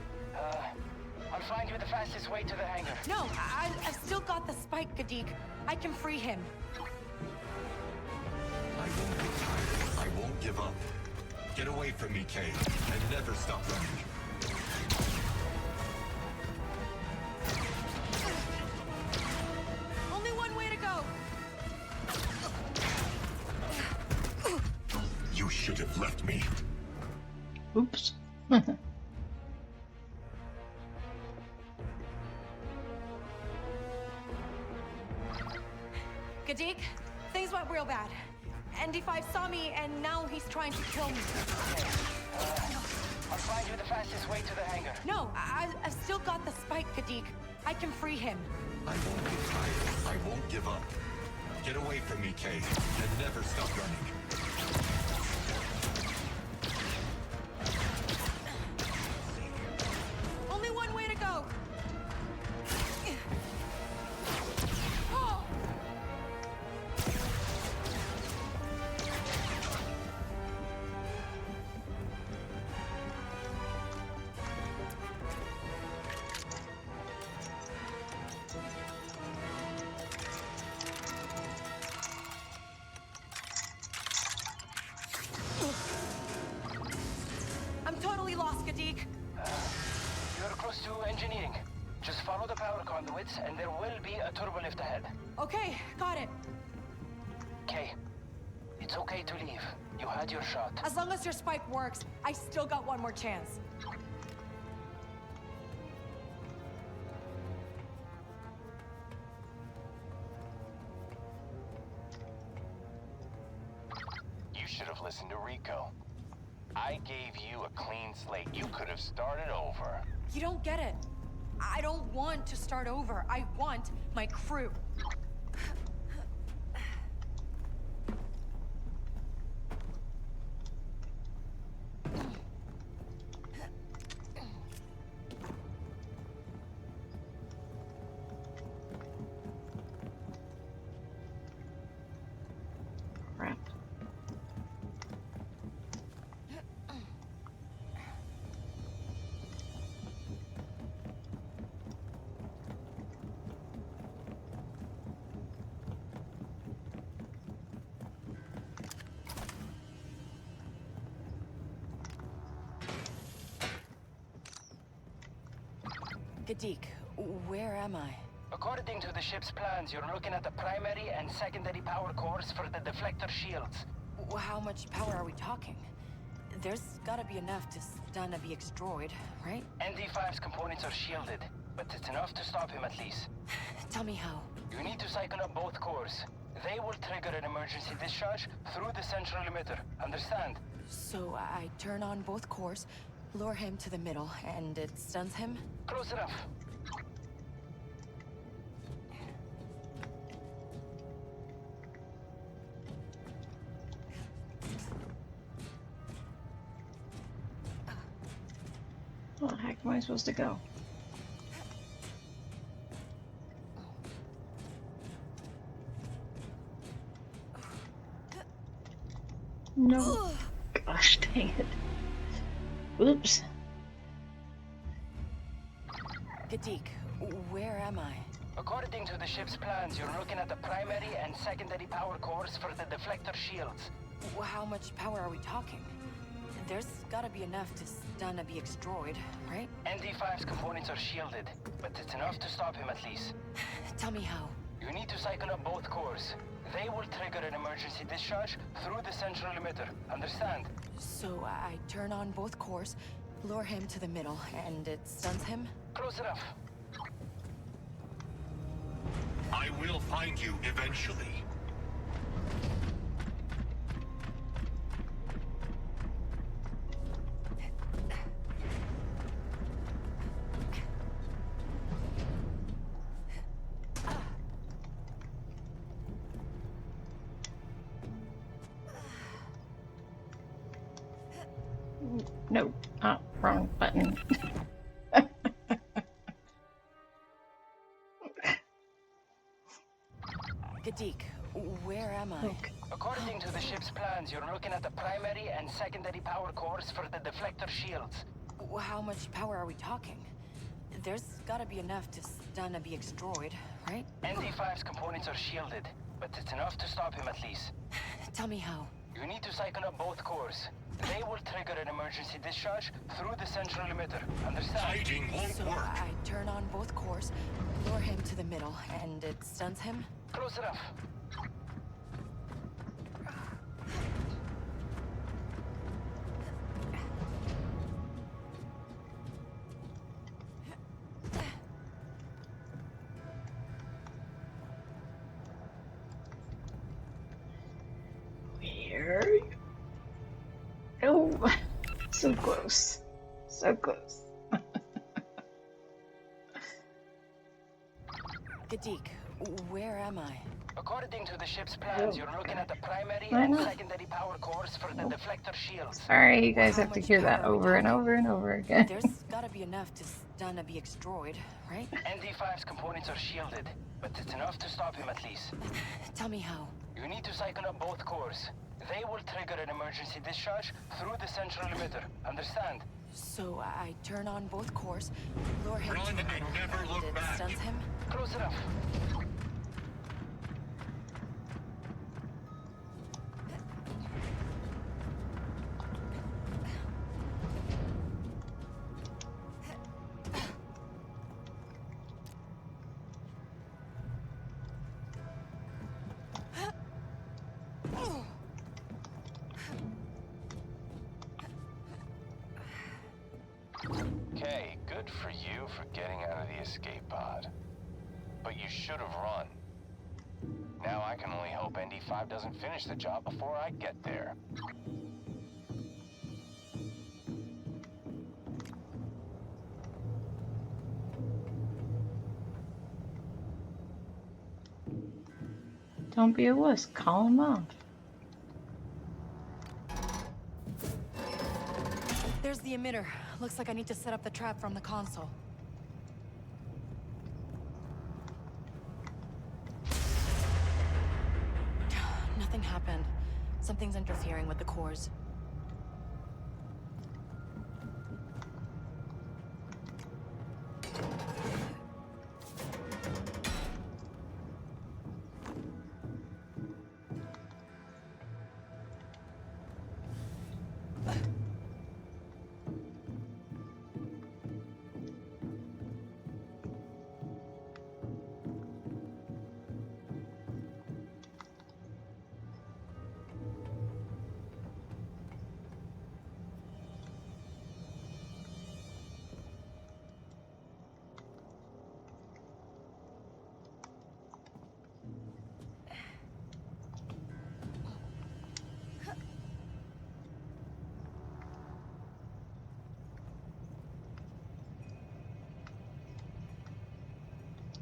I'll find you the fastest way to the hangar. No, I've still got the spike, Gadik. I can free him. I won't give up. Get away from me, Kay, and never stop running. Only one way to go. You should have left me. Oops. Gadik, things went real bad. ND5 saw me, and now he's trying to kill me. I'll find you the fastest way to the hangar. No, I've still got the spike, Gadik. I can free him. I won't get tired. I won't give up. Get away from me, Kay, and never stop running. Only one way to go. I'm totally lost, Gadik. You're close to engineering. Just follow the power conduits, and there will be a turbolift ahead. Okay, got it. Kay, it's okay to leave. You had your shot. As long as your spike works, I still got one more chance. You should have listened to Rico. I gave you a clean slate. You could have started over. You don't get it. I don't want to start over. I want my crew. Crap. Gadik, where am I? According to the ship's plans, you're looking at the primary and secondary power cores for the deflector shields. How much power are we talking? There's gotta be enough to stun a BX droid, right? ND5's components are shielded, but it's enough to stop him at least. Tell me how. You need to cycle up both cores. They will trigger an emergency discharge through the central emitter. Understand? So I turn on both cores, lure him to the middle, and it stuns him? Close enough. Where the heck am I supposed to go? No. Gosh dang it. Oops. Gadik, where am I? According to the ship's plans, you're looking at the primary and secondary power cores for the deflector shields. How much power are we talking? There's gotta be enough to stun a BX droid, right? ND5's components are shielded, but it's enough to stop him at least. Tell me how. You need to cycle up both cores. They will trigger an emergency discharge through the central emitter. Understand? So I turn on both cores, lure him to the middle, and it stuns him? Close enough. I will find you eventually. No. Oh, wrong button. Gadik, where am I? Okay. According to the ship's plans, you're looking at the primary and secondary power cores for the deflector shields. How much power are we talking? There's gotta be enough to stun a BX droid, right? ND5's components are shielded, but it's enough to stop him at least. Tell me how. You need to cycle up both cores. They will trigger an emergency discharge through the central emitter. Understand? Hiding won't So work. I turn on both cores, lure him to the middle, and it stuns him? Close enough. Where? Oh, so close. So close. Gadik, where am I? According to the ship's plans, you're looking at the primary I and know. secondary power cores for the deflector shields. Sorry, you guys How have to much hear that power are we over and talking? over and over again. There's gotta be enough to stun a BX droid, right? ND5's components are shielded, but it's enough to stop him at least. Tell me how. You need to cycle up both cores. They will trigger an emergency discharge through the central emitter. Understand? So I turn on both cores, lure him Run to the and middle, never look and it back. stuns him? Close enough. Okay, good for you for getting out of the escape pod. But you should have run. Now I can only hope ND5 doesn't finish the job before I get there. Don't be a wuss. Call him off. There's the emitter. Looks like I need to set up the trap from the console. Nothing happened. Something's interfering with the cores.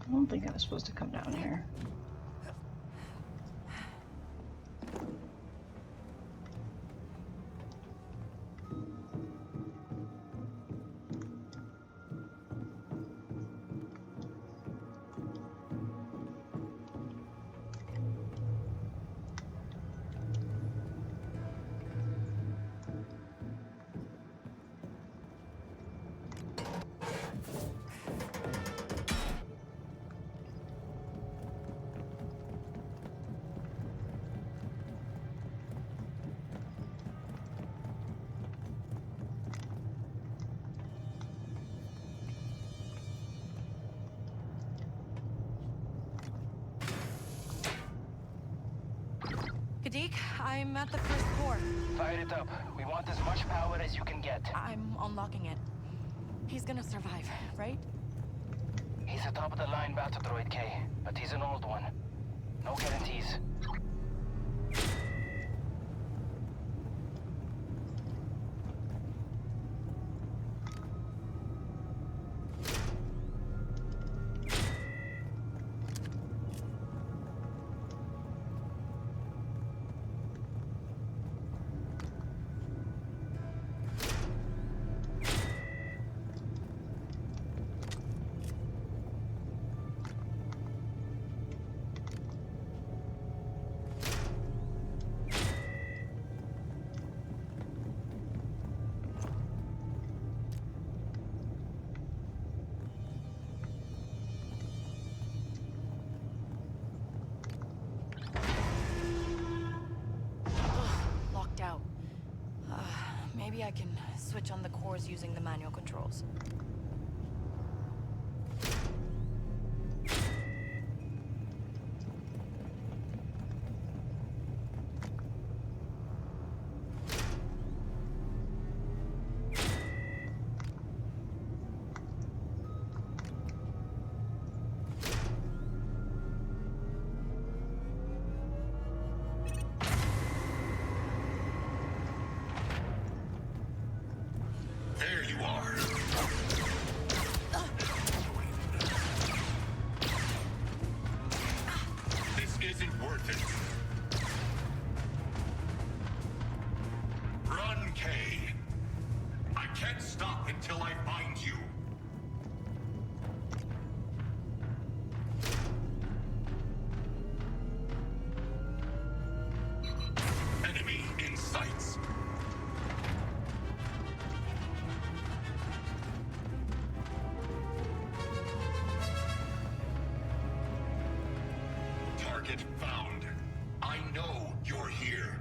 I don't think I was supposed to come down here. Kadik, I'm at the first core. Fire it up. We want as much power as you can get. I'm unlocking it. He's gonna survive, right? He's a top-of-the-line battle droid, Kay, but he's an old one. No guarantees. Locked out. Maybe I can switch on the cores using the manual controls. There you are. This isn't worth it. Run, Kay. I can't stop until I find you. Enemy in sights. Target found. I know you're here.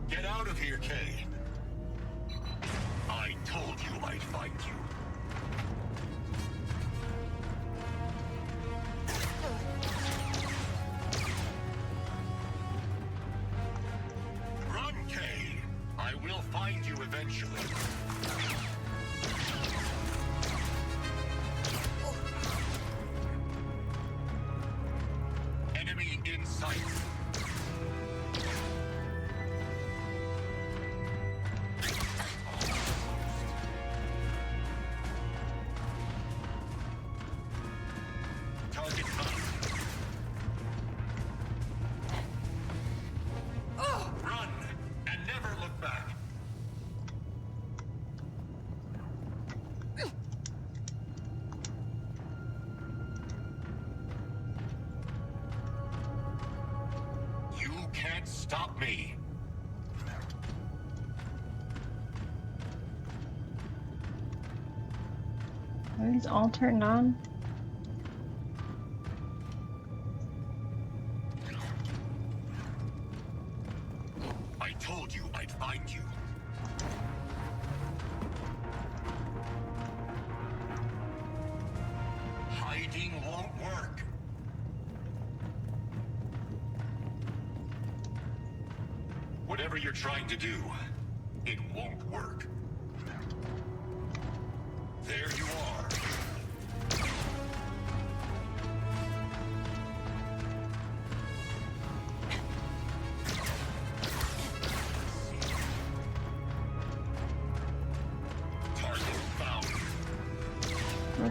Get out of here, Kay. I told you I'd find you. Run, Kay. I will find you eventually. Enemy in sight. Target found. Run and never look back. You can't stop me. Are these all turned on? I told you I'd find you. Hiding won't work. Whatever you're trying to do, it won't work. There you are. Target found.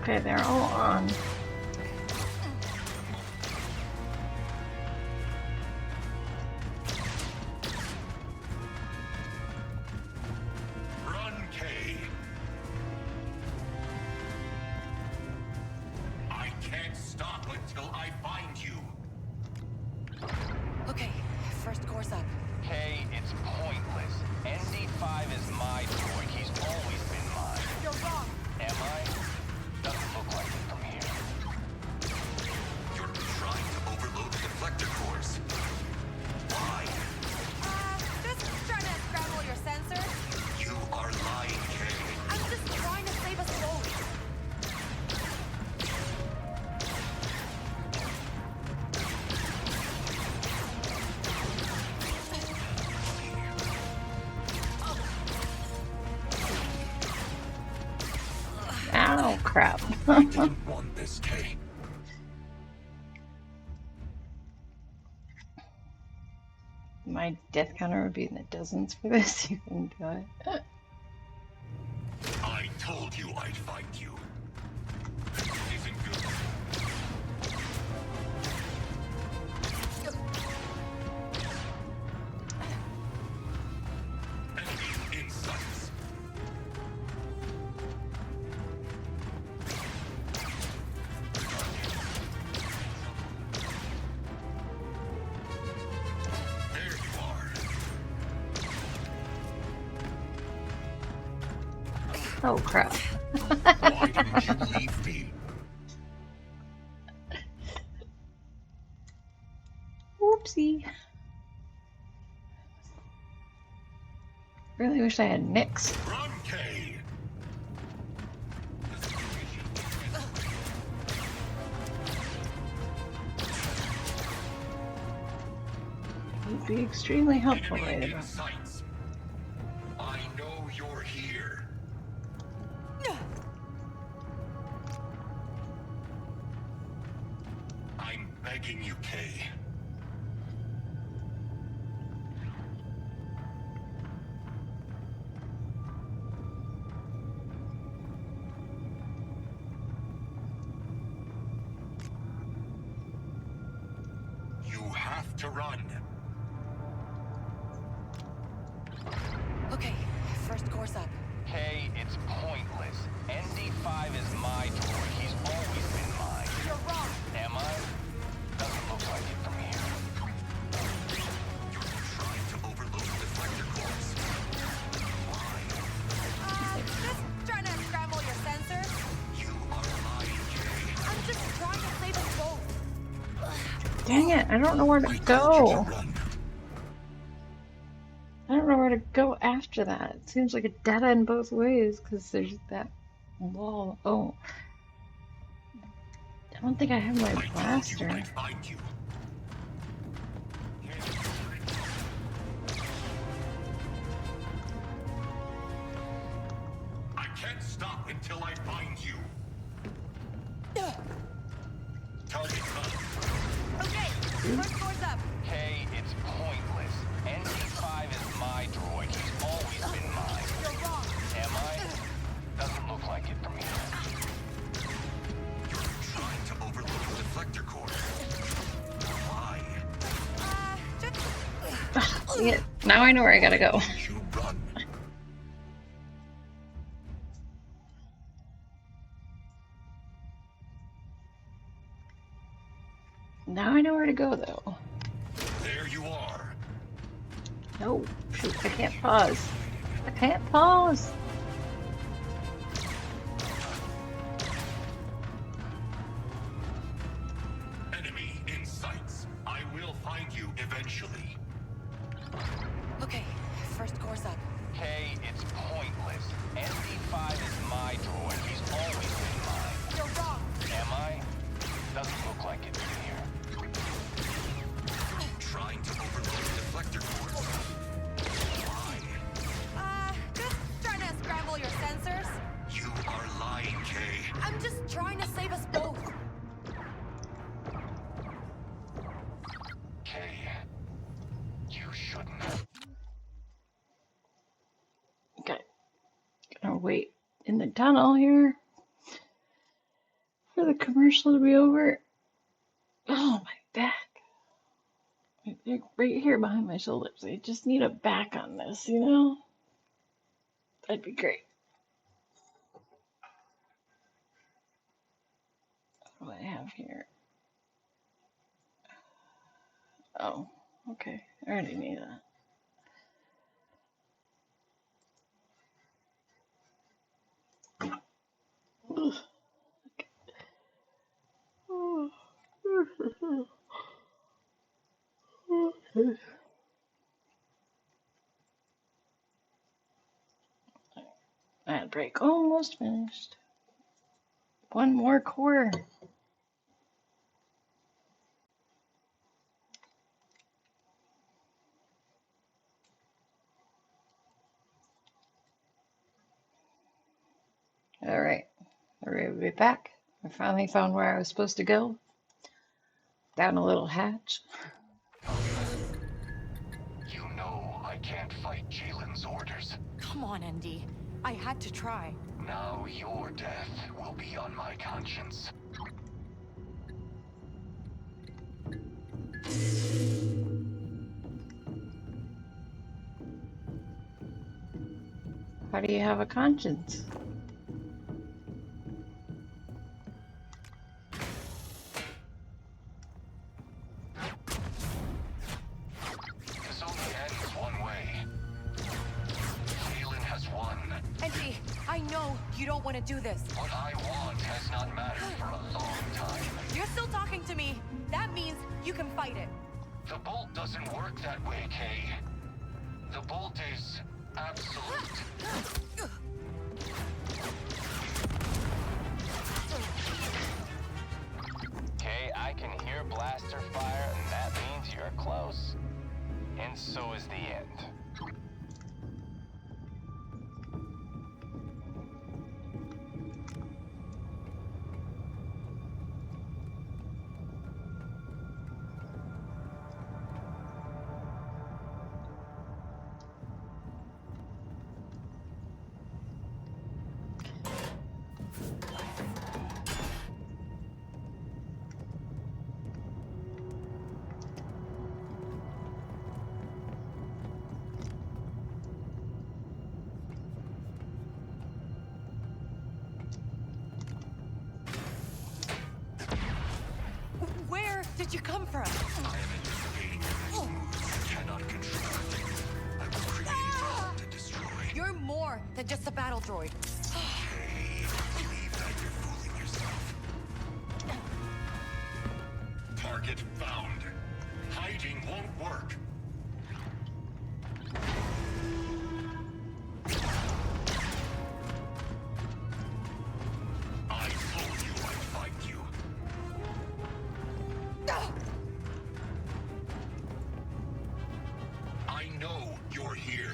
Okay, they're all on. Run, Kay. I can't stop until I find you. Okay, first core's up. Kay, it's pointless. ND5 is my droid. He's always been mine. You're wrong. Am I? Doesn't look like it from here. crap. I didn't want this, Kay. My death counter would be in the dozens for this. You can do it. I told you I'd find you. This isn't good. Enemy in sights. There you are. Oh crap. Why didn't you leave me? Whoopsie. Really wish I had Nyx. Run, Kay. It would be extremely helpful right Enemy in about. sights. I know you're here. I'm begging you, Kay. You have to run. Okay, first course up. Kay, it's pointless. ND5 is my droid. He's always been mine. You're wrong. Am I? Doesn't look like it from here. You're trying to overload the deflector cores. Why? Just trying to scramble your sensors. You are lying, Kay. I'm just trying to save us both. Dang it, I don't know where to I told you go. to run. I don't know where to go after that. It seems like a dead end both ways because there's that wall. Oh. I don't think I have my blaster. I'd find you. I can't stop until I find you. Target found. Okay, first course up. Kay, it's pointless. ND5 is my droid. He's always been mine. You're wrong. Am I? Doesn't look like it from here. You're trying to overload the deflector core. Why? Just Yeah, now I know where I gotta go. You run. Now I know where to go though. There you are. No, shoot, I can't pause. I can't pause. Enemy in sights. I will find you eventually. okay, first course up. Kay, it's pointless. ND5 is my droid. He's always been mine. You're wrong. Am I? Doesn't look like it from here. Trying to overload the deflector cores. Why? Just trying to scramble your sensors. You are lying, Kay. I'm just trying to save us both. Kay, you shouldn't. Okay. Gonna wait in the tunnel here for the commercial to be over. Oh, my back. They're right here behind my shoulders. I just need a back on this, you know? That'd be great. What do I have here? Oh, okay. I already knew that. Ugh. Okay. Ad break almost finished. One more core. All right. Alright, we'll be back. I finally found where I was supposed to go. Down a little hatch. You know I can't fight Jalen's orders. Come on, Andy. I had to try. Now your death will be on my conscience. How do you have a conscience? This only ends one way. Jalen has won. Andy, I know you don't want to do this. What I want has not mattered for a long time. You're still talking to me. That means you can fight it. The bolt doesn't work that way, Kay. The bolt is absolute. Okay, I can hear blaster fire, and that means you're close. And so is the end. Where did you come from? I am anticipating your next move. I cannot control it. I was created to hunt and destroy. You're more than just a battle droid. Kay, believe that you're fooling yourself. Target found. Hiding won't work. I told you I'd fight you. I know you're here.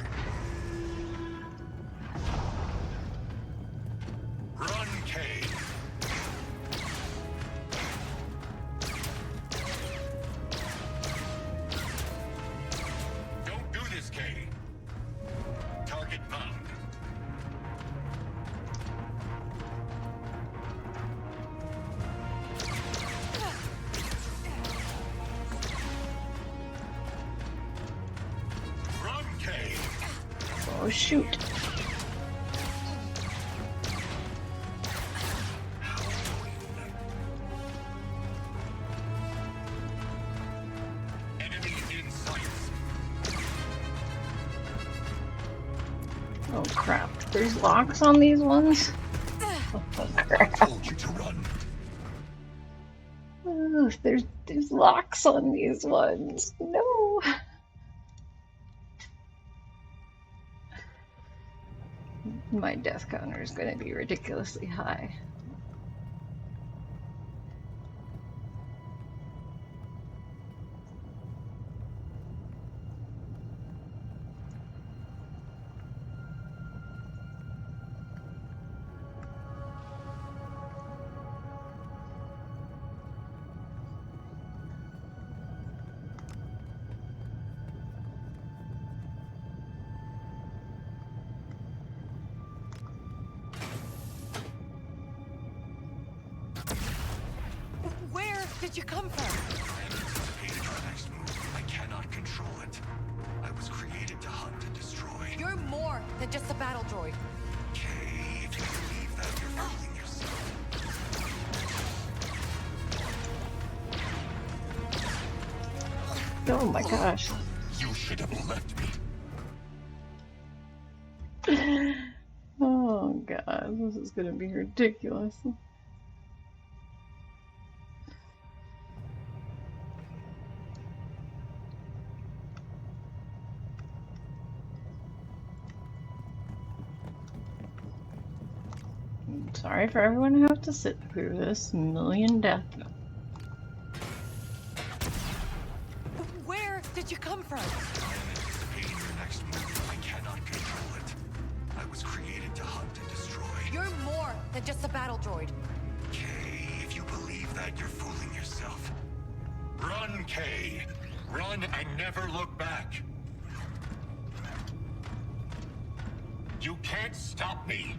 Run, Kay. Don't do this, Kay. Target found. Run, Kay. Oh shoot. Enemy in sight. Oh crap. There's locks on these ones? Oh crap. Told you to run. Oh, there's locks on these ones. No. My death counter is going to be ridiculously high. Where did you come from? I am anticipating your next move. I cannot control it. I was created to hunt and destroy. You're more than just a battle droid. Kay, if you believe that, you're fooling yourself. Oh my gosh. You should have left me. Oh god, this is gonna be ridiculous. I'm sorry for everyone who have to sit through this million death. Where did you come from? I am anticipating your next move. I cannot control it. I was created to hunt and destroy. You're more They're just a battle droid. Kay, if you believe that, you're fooling yourself. Run, Kay! Run and never look back! You can't stop me!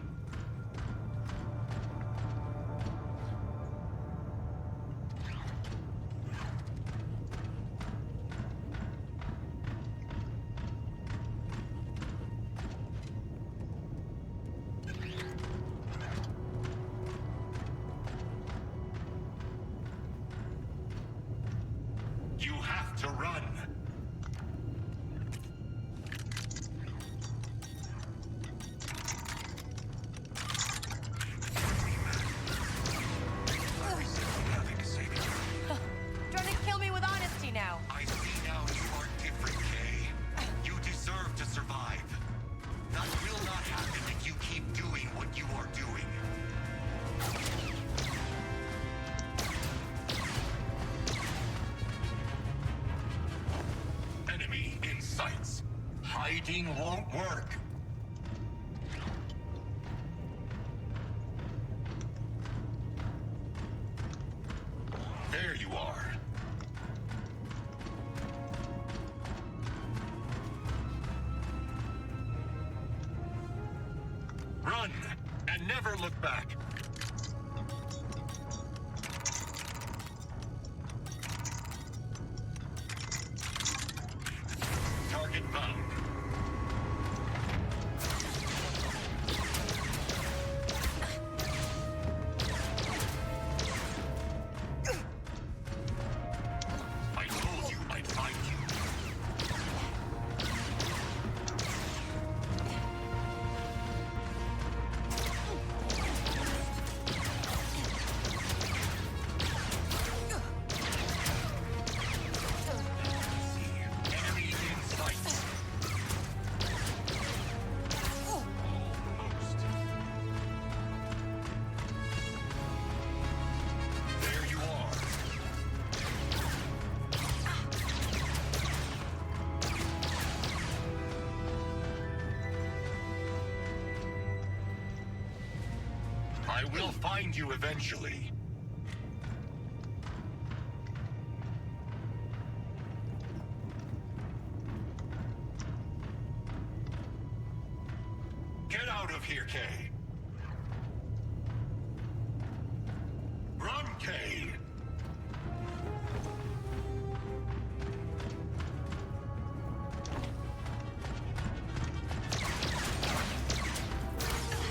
You have to run! Trying to kill me with honesty now. I see now you are different, Kay. You deserve to survive. That will not happen if you keep doing what you are doing. Enemy in sights. Hiding won't work. There you are. Run and never look back. Target found. I told you I'd find you. Enemy in sight. Almost. There you are. I will find you eventually. Get out of here, Kay. Run, Kay.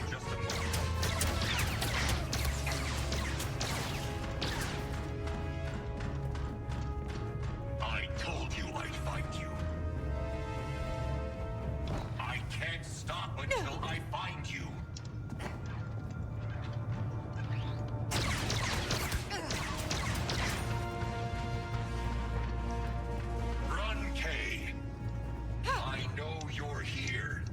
Just a moment. I told you I'd find you. I can't stop until I find you. Run, Kay. I know you're here.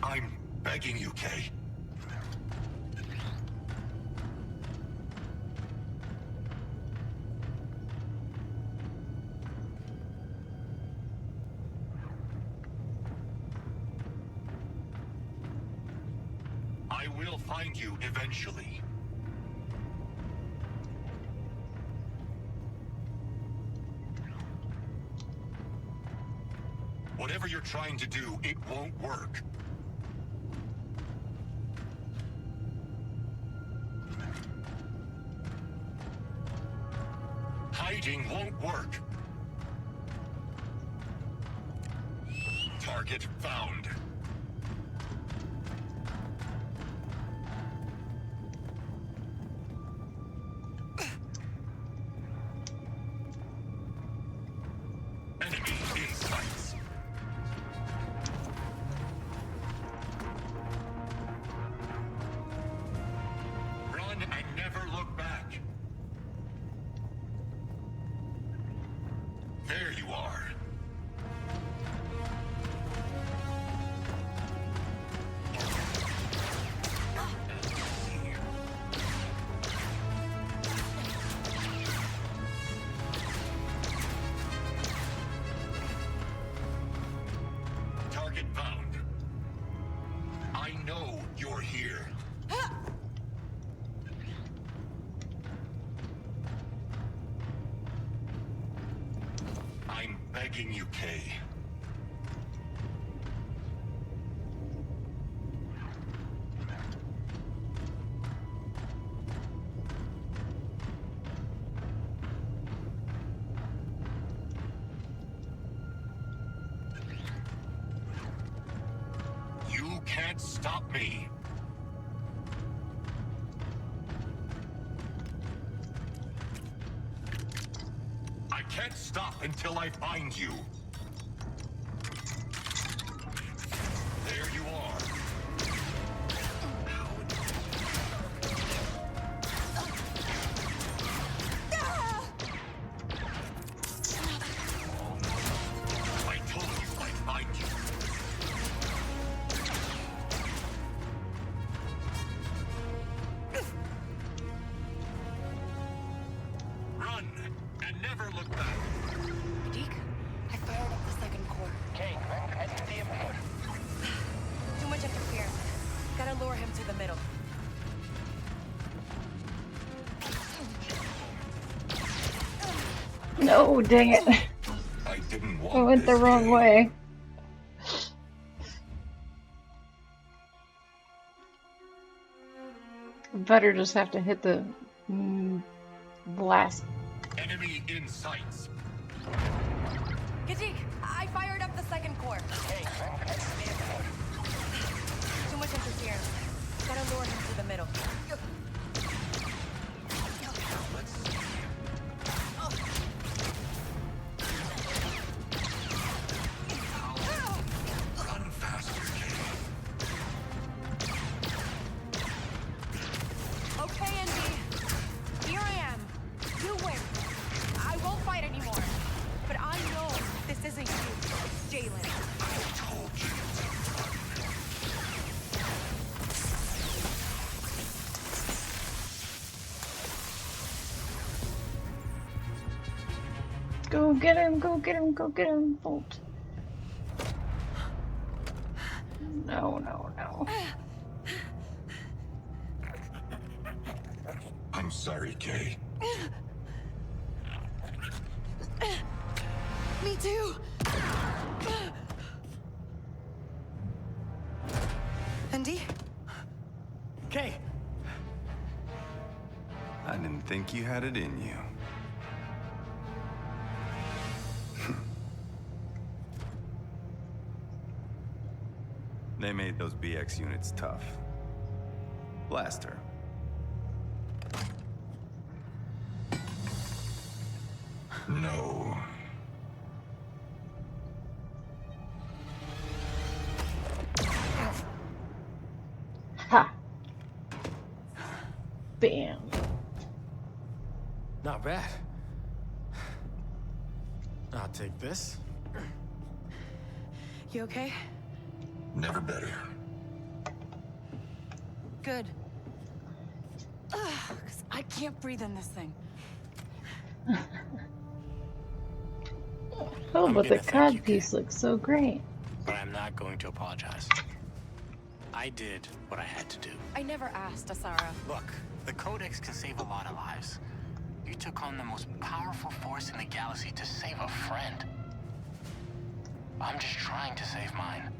I'm begging you, Kay. I will find you eventually. Whatever you're trying to do, it won't work. Hiding won't work. Target found. Enemy in sights. Run and never look back. There you are. here. I'm begging you, Kay. You can't stop me. I can't stop until I find you. There you are. I told you I'd find you. Run and never look back. Deke, I fired up the second core. Okay, head to the input. Too much interference. Gotta lure him to the middle. No, dang it. I didn't I went the wrong way. Better just have to hit the blast. Enemy in sight. Deke, I fired up the second core. Okay, head to the input. Too much interference. Gotta lure him to the middle. Run faster, Kay. Okay, Andy. Here I am. You win. I won't fight anymore. But I know this isn't you, Jalen. I told you to run. Go get him, go get him, go get him, Bolt. No, no, no. I'm sorry, Kay. Me too. Andy? Kay! I didn't think you had it in you. They made those BX units tough. Blast her. No. Ha! Bam. Not bad. I'll take this. You okay? Never better. Good. 'Cause I can't breathe in this thing. Oh, I'm but the gonna thank you, cod piece looks so great. But I'm not going to apologize. I did what I had to do. I never asked, Asara. Look, the Codex can save a lot of lives. You took on the most powerful force in the galaxy to save a friend. I'm just trying to save mine.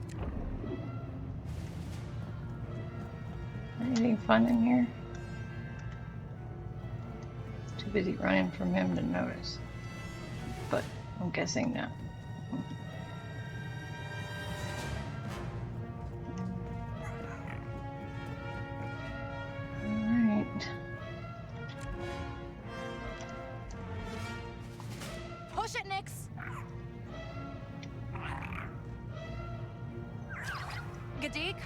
Anything fun in here? Too busy running from him to notice. But I'm guessing not. Alright. Push it, Nix! Gadik,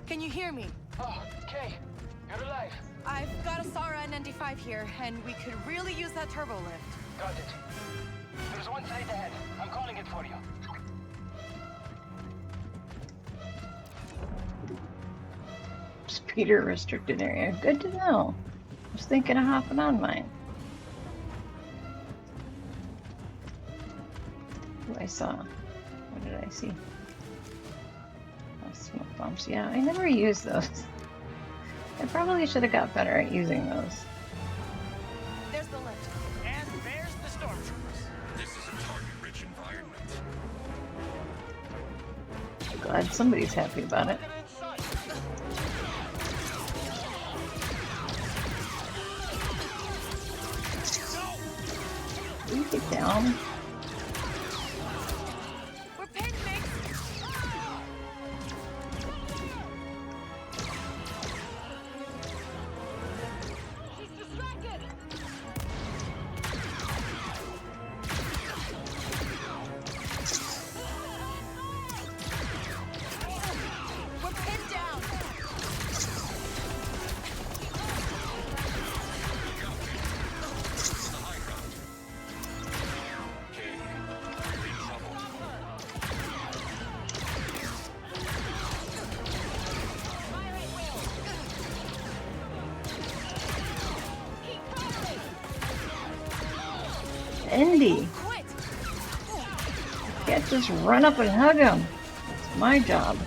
can you hear me? Oh, Kay, you're alive. I've got Asara and ND5 here, and we could really use that turbo lift. Got it. There's one site ahead. I'm calling it for you. Speeder restricted area. Good to know. I was thinking of hopping on mine. What I saw. What did I see? Oh, smoke bombs. Yeah, I never use those. I probably should have got better at using those. There's the lift. And there's the stormtroopers. This is a target-rich environment. Glad somebody's happy about it. Will you get down? We're pinned, Mix. She's distracted. We're pinned down. Indy! Can't just run up and hug him. It's my job.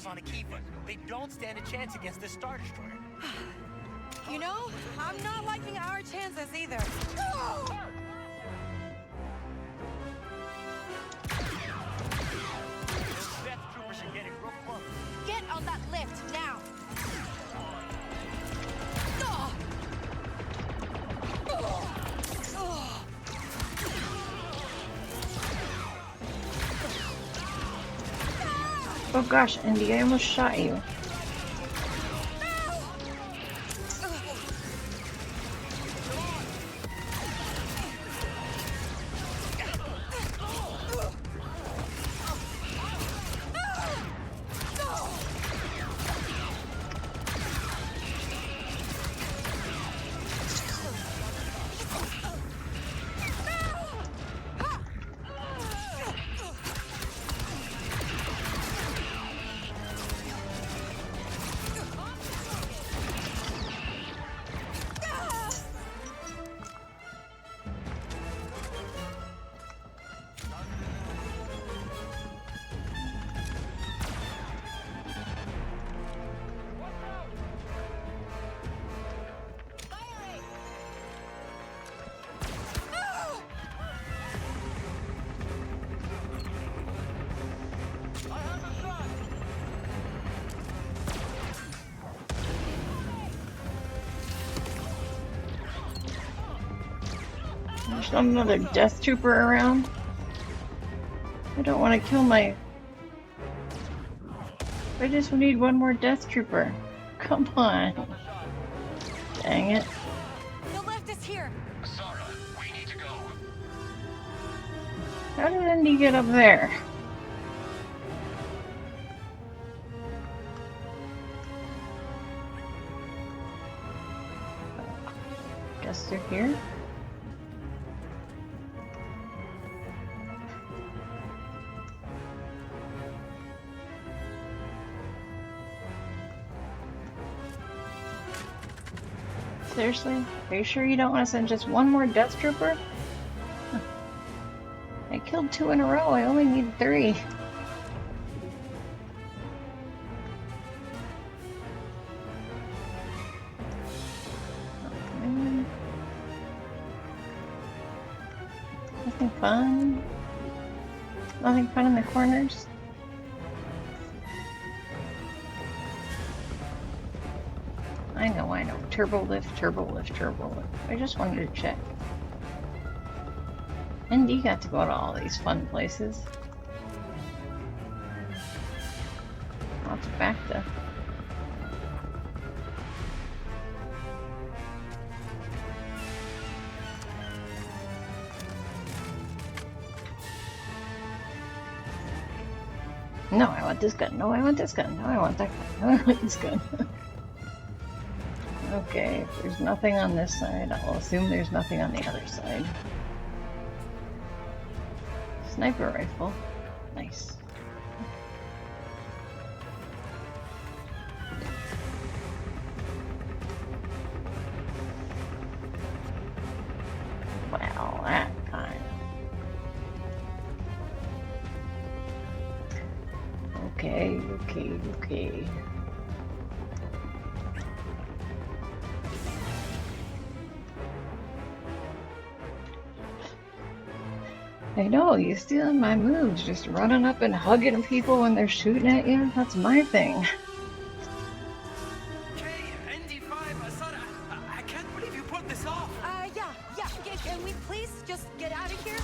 On a Kiva. They don't stand a chance against this Star Destroyer. You know, I'm not liking our chances either. Death troopers are getting real close. Get on that lift now. Oh gosh, Indy, I almost shot you. There's not another death trooper around. I don't want to kill my... I just need one more death trooper. Come on. Dang it. The lift is here. Sarah, we need to go. How did Indy get up there? Guess they're here? Seriously? Are you sure you don't want to send just one more Death Trooper? Huh. I killed 2 in a row. I only need 3. Okay. Nothing fun? Nothing fun in the corners? I know. Turbo lift, turbo lift, turbo lift. I just wanted to check. ND got to go to all these fun places. Lots of back to. No, I want this gun. No, I want this gun. No, I want that gun. No, I want this gun. Okay, if there's nothing on this side, I'll assume there's nothing on the other side. Sniper rifle. Nice. Well, that kind. Okay. I know, you stealing my moves, just running up and hugging people when they're shooting at you. That's my thing. Okay, ND5, Asada, I can't believe you pulled this off. Yeah. Can we please just get out of here?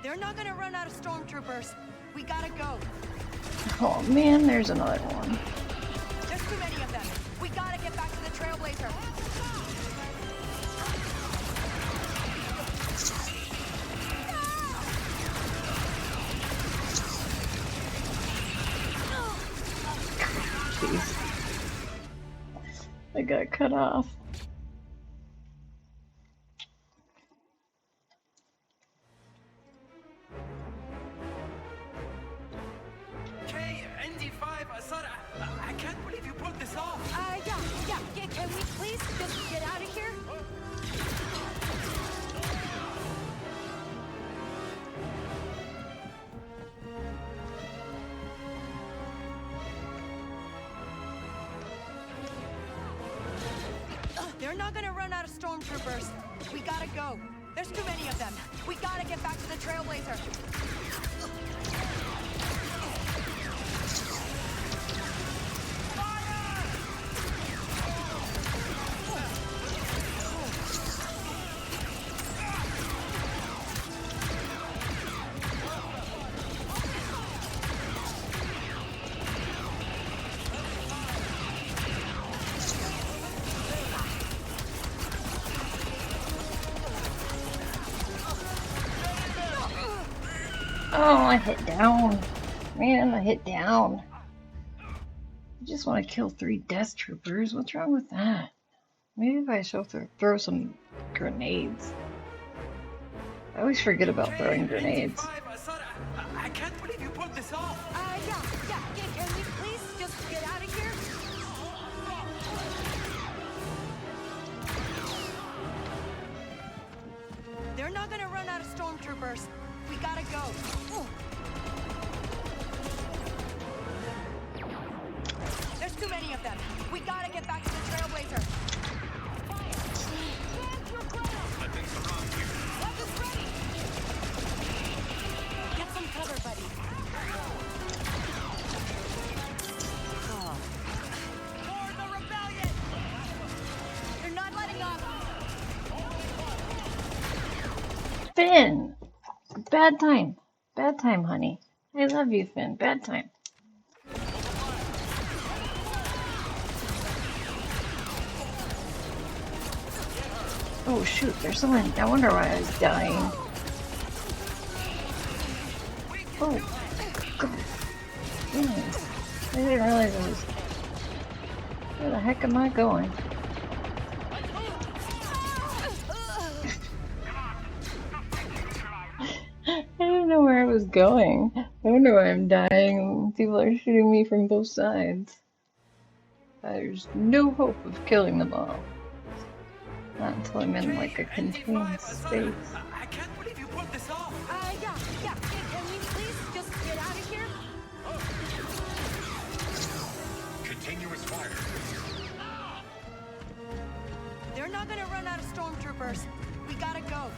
They're not gonna run out of stormtroopers. We gotta go. Oh man, there's another one. There's too many of them. We gotta get back to the Trailblazer. Jeez. I got cut off. ND5, Asada, I can't believe you pulled this off. Yeah. Can we please just get out of here? They're not gonna run out of stormtroopers. We gotta go. There's too many of them. We gotta get back to the Trailblazer. Oh, I hit down. Man, I hit down. I just want to kill 3 Death Troopers. What's wrong with that? Maybe if I throw some grenades. I always forget about throwing grenades. I can't believe you pulled this off. Yeah. Can we please just get out of here? They're not gonna run out of stormtroopers. We gotta go. There's too many of them. We gotta get back to the Trailblazer. Nothing's wrong here. Weapons ready. Get some cover, buddy. For the rebellion! You're not letting up. Finn! Bad time. Bad time, honey. I love you, Finn. Bad time. Oh shoot, there's someone. I wonder why I was dying. Oh, God. Goodness. I didn't realize I was. Where the heck am I going? I didn't know where was going. I wonder why I'm dying. People are shooting me from both sides. There's no hope of killing them all. Not until I'm in like a contained space. I can't believe you pulled this off. Yeah. Can you please just get out of here? Continuous fire. They're not gonna run out of stormtroopers. We gotta go.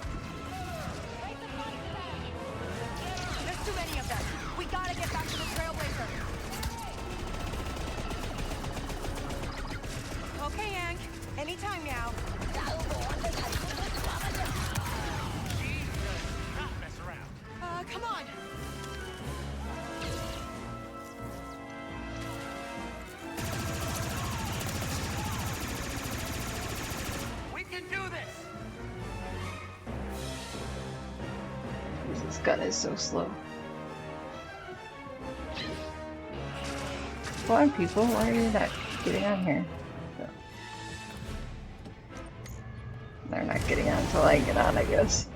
There's too many of them. We gotta get back to the Trailblazer. Okay, Hank. Anytime now. Come on. We can do this. This gun is so slow. Come on, people. Why are you not getting on here? No. They're not getting on until I get on, I guess.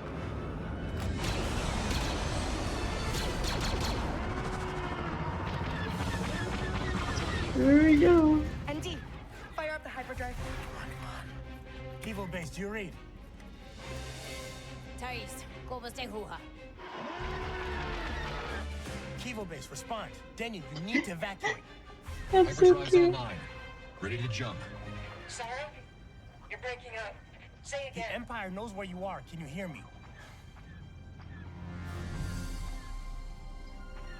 There we go. ND, fire up the hyperdrive. Evil base, do you read? Thais, como ste huha? Kivo base, respond. Daniel, you need to evacuate. That's so cute. Online. Ready to jump. Sarah, you're breaking up. Say again. The Empire knows where you are. Can you hear me?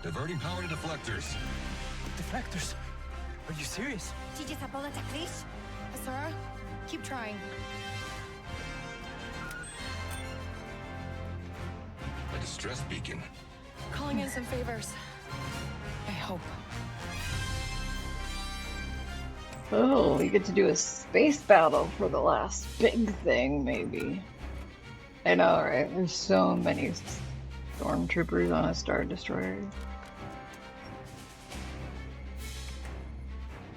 Diverting power to deflectors. Deflectors? Are you serious? Sarah, keep trying. A distress beacon. Calling in some favors. I hope. Oh, we get to do a space battle for the last big thing, maybe. I know, right? There's so many stormtroopers on a Star Destroyer.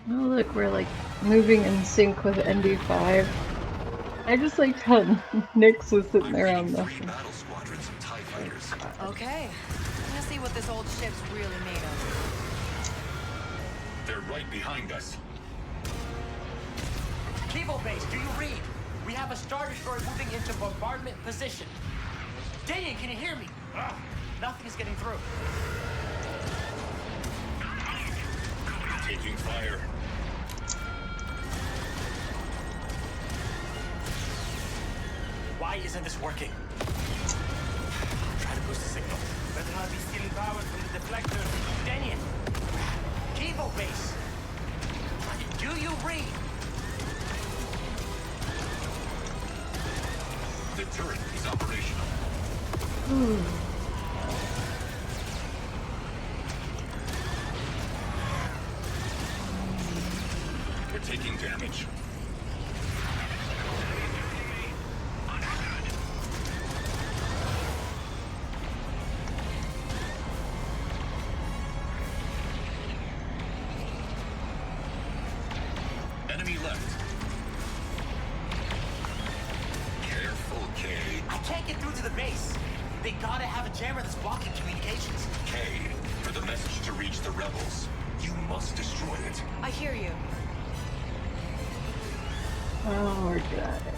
Oh look, we're like moving in sync with ND5. I just liked how Nyx was sitting there on the... Battle squadrons of TIE fighters. Okay. Let's see what this old ship's really made of. They're right behind us. Kivo base, do you read? We have a Star Destroyer moving into bombardment position. Daniel, can you hear me? Nothing is getting through. Taking fire. Why isn't this working? Try to boost the signal. Better not be stealing power from the deflector. Daniel! Kivo base! Do you read? The turret is operational. We're taking damage. Enemy left. Careful, Kay. I can't get through to the base. They gotta have a jammer that's blocking communications. Kay, for the message to reach the rebels, you must destroy it. I hear you. Oh, we're got it.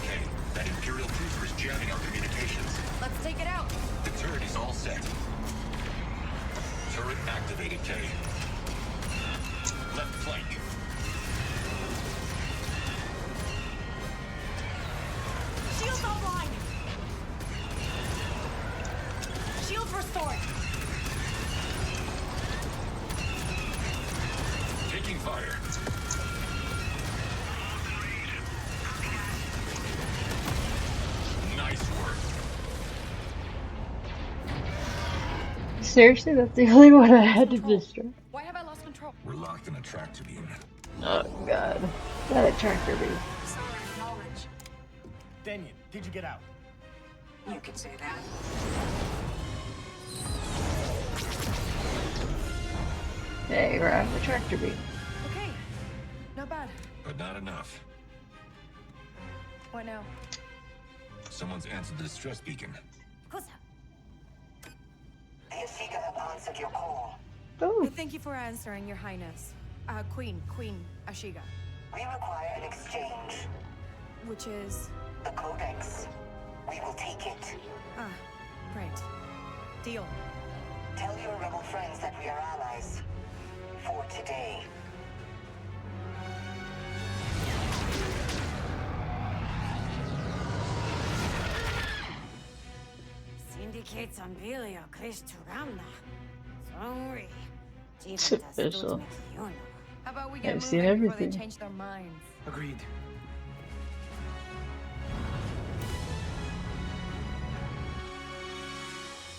Kay, that Imperial cruiser is jamming our communications. Let's take it out. The turret is all set. Turret activated, Kay. Left flank. Shields offline. Shields restored. Taking fire. Nice work. Seriously, that's the only one I had to destroy. Why have I lost control? We're locked in a tractor beam. Oh god. That a tractor beam. Sorry, knowledge. Daniel, did you get out? You can say that. Hey, we're out of the tractor beam. Okay. Not bad. But not enough. What now? Someone's answered the distress beacon. Thank you for answering, Your Highness. Queen Ashiga. We require an exchange. Which is? The Codex. We will take it. Ah, right. Deal. Tell your rebel friends that we are allies. For today. Syndicates on Bilio, Krish Turamna. Songri. Official. How about we get I've seen moving before everything. they change their minds? Agreed.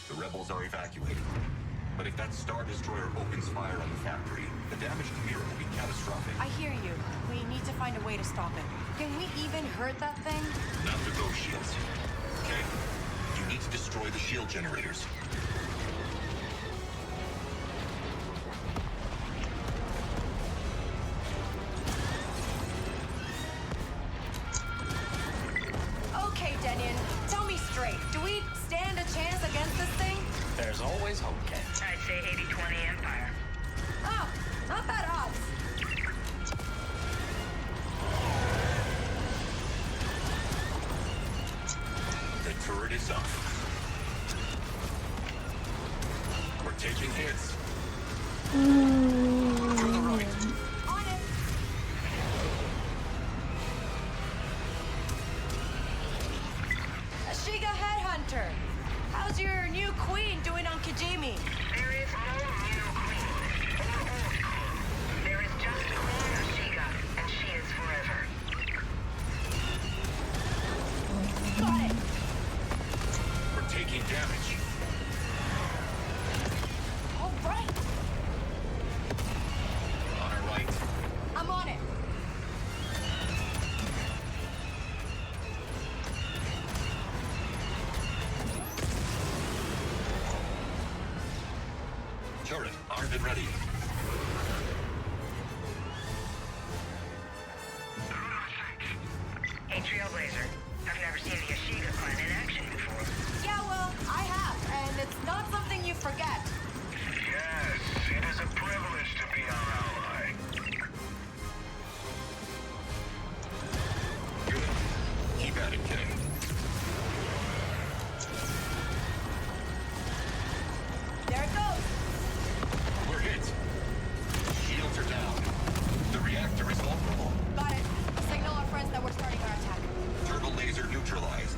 The rebels are evacuated. But if that Star Destroyer opens fire on the factory, the damage to Mira will be catastrophic. I hear you. We need to find a way to stop it. Can we even hurt that thing? Not with those shields. Okay? You need to destroy the shield generators. Okay, Denian. Tell me straight. Do we stand a chance against this thing? There's always hope, Ken. I'd say 80-20 Empire. Oh, not bad odds. The turret is up. We're taking hits. To the right. On it. Ashiga Headhunter. How's your new queen doing on Kijimi? There is no new queen, or old queen. There is just Queen Ashiga, and she is forever. Got it. We're taking damage. All right. On our right. I'm on it. Turret, armed and ready. Hey, Trailblazer. I've never seen the Ashiga clan in action before. Yeah, well, I have, and it's not something you forget. Yes, it is a privilege to be our ally. Good. Keep at it, Kay. There it goes. We're hit. Shields are down. The reactor is vulnerable. Got it. Signal our friends that we're starting our attack. Turtle laser neutralized.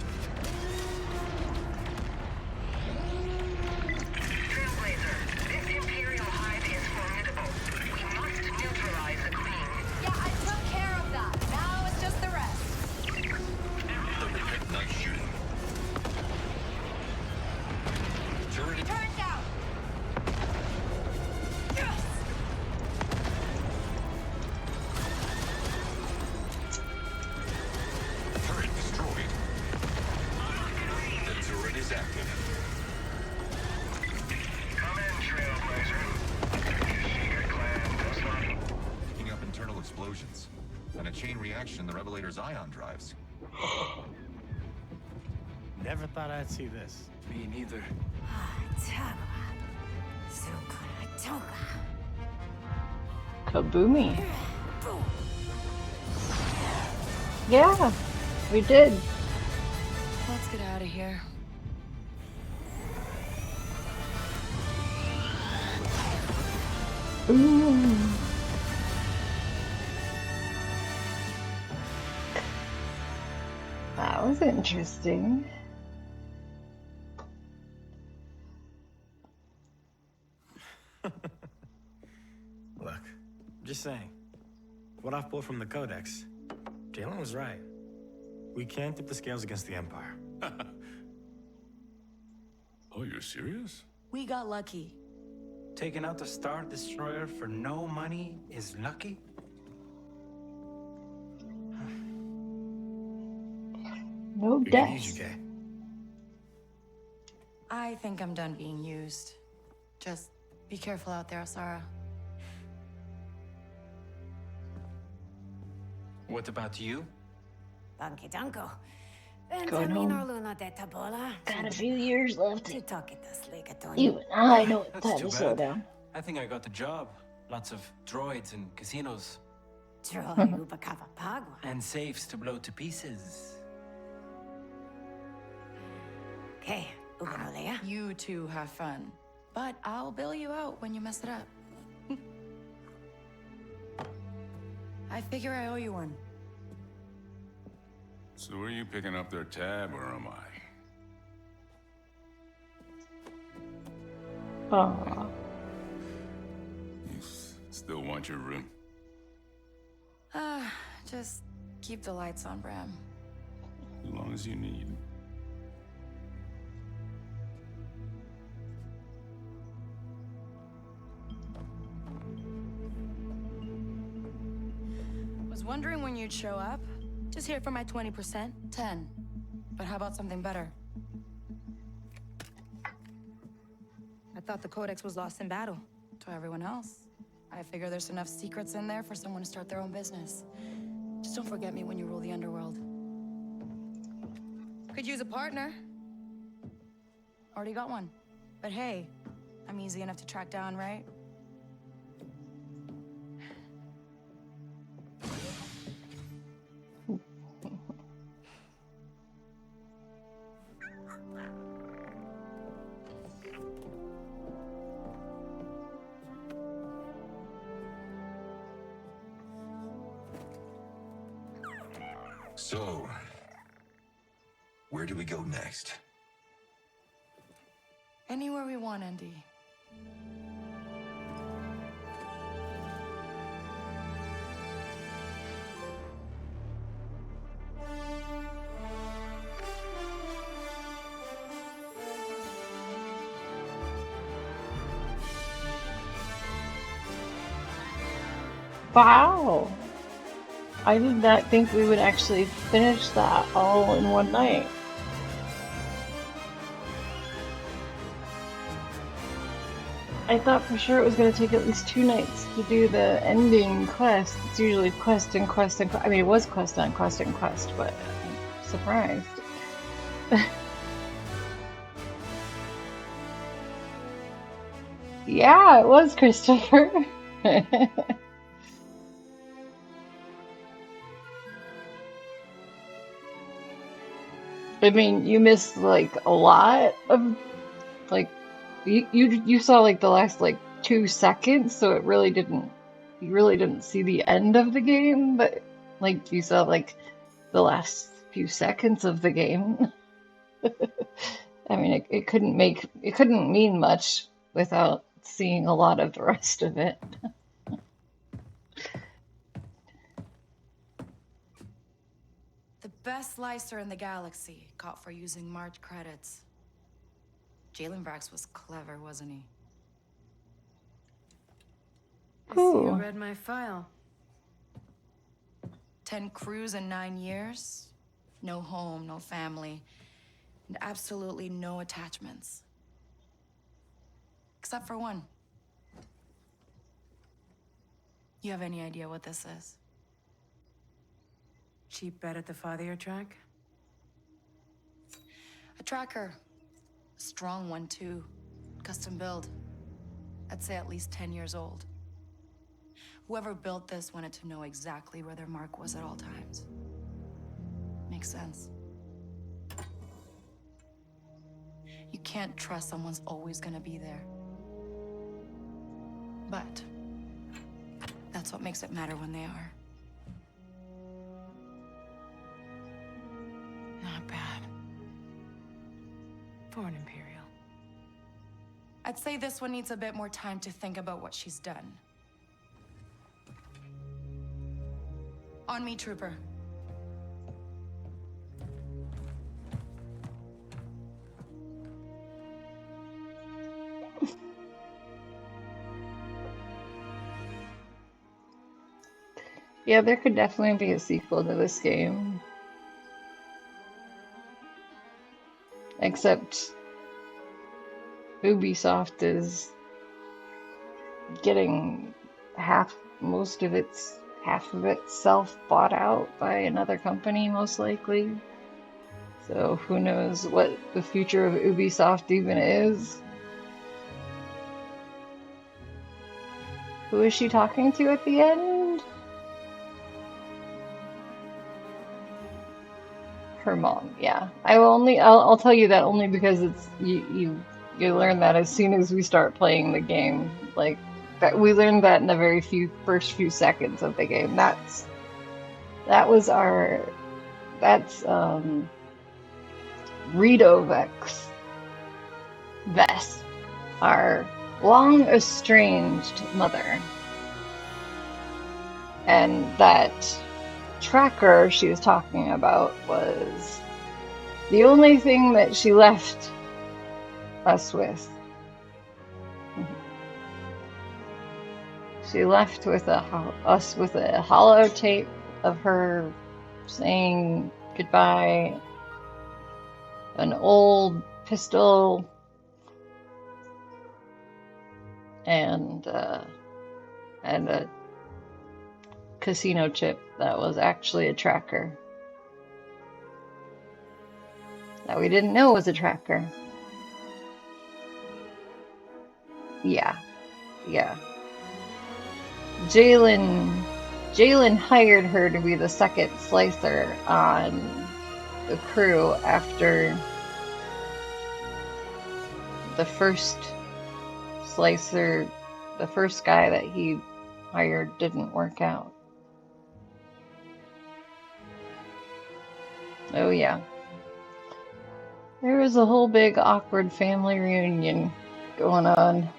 Trailblazer, this Imperial hive is formidable. We must neutralize the Queen. Yeah, I took care of that. Now it's just the rest. Nice shooting. Turret. Turn down. Yes. Turret destroyed. The turret is active. Come in, Trailblazer. The Ashiga clan does not... Picking up internal explosions. And a chain reaction in the Revelator's ion drives. Never thought I'd see this. Me neither. Kaboomy. Yeah, we did. Let's get out of here. Ooh. That was interesting. Look, just saying. What I've pulled from the Codex, Jalen was right. We can't tip the scales against the Empire. Oh, you're serious? We got lucky. Taking out the Star Destroyer for no money is lucky? No We could death. use you, Kay. I think I'm done being used. Just be careful out there, Asara. What about you? Danke, danko. Going home. Luna de Tabola. Got a few years left. To talk it us like a Even I know it's time to slow down. I think I got the job. Lots of droids and casinos. And safes to blow to pieces. Okay, You two have fun. But I'll bail you out when you mess it up. I figure I owe you one. So are you picking up their tab, or am I? Aww. You still want your room? Just keep the lights on, Bram. As long as you need. Was wondering when you'd show up. Just here for my 20%, 10. But how about something better? I thought the Codex was lost in battle. To everyone else. I figure there's enough secrets in there for someone to start their own business. Just don't forget me when you rule the underworld. Could use a partner. Already got one. But hey, I'm easy enough to track down, right? So, where do we go next? Anywhere we want, Andy. Wow. I did not think we would actually finish that all in one night. I thought for sure it was going to take at least 2 nights to do the ending quest. It's usually quest and quest and quest. I mean, it was quest on quest and quest, but I'm surprised. Yeah, it was Christopher. I mean, you missed like a lot of like you saw like the last like 2 seconds, so it really didn't you really didn't see the end of the game, but like you saw like the last few seconds of the game. I mean, it couldn't mean much without seeing a lot of the rest of it. The best slicer in the galaxy, caught for using March credits. Jalen Brax was clever, wasn't he? I see you read my file. 10 crews in 9 years. No home, no family, and absolutely no attachments. Except for one. You have any idea what this is? Cheap bet at the father track? A tracker. A strong one, too. Custom build. I'd say at least 10 years old. Whoever built this wanted to know exactly where their mark was at all times. Makes sense. You can't trust someone's always gonna be there. But that's what makes it matter when they are. Not bad. For an Imperial. I'd say this one needs a bit more time to think about what she's done. On me, Trooper. Yeah, there could definitely be a sequel to this game. Except Ubisoft is getting half of itself bought out by another company, most likely. So who knows what the future of Ubisoft even is. Who is she talking to at the end? Her mom, yeah. I'll tell you that only because it's you learn that as soon as we start playing the game. Like that we learned that in the first few seconds of the game. That's Redovex Vess, our long estranged mother. And that tracker she was talking about was the only thing that she left us with. She left with us with a holotape of her saying goodbye, an old pistol, and a casino chip that was actually a tracker that we didn't know was a tracker. Yeah. Jalen hired her to be the second slicer on the crew after the first slicer, the first guy that he hired didn't work out. Oh yeah. There was a whole big awkward family reunion going on.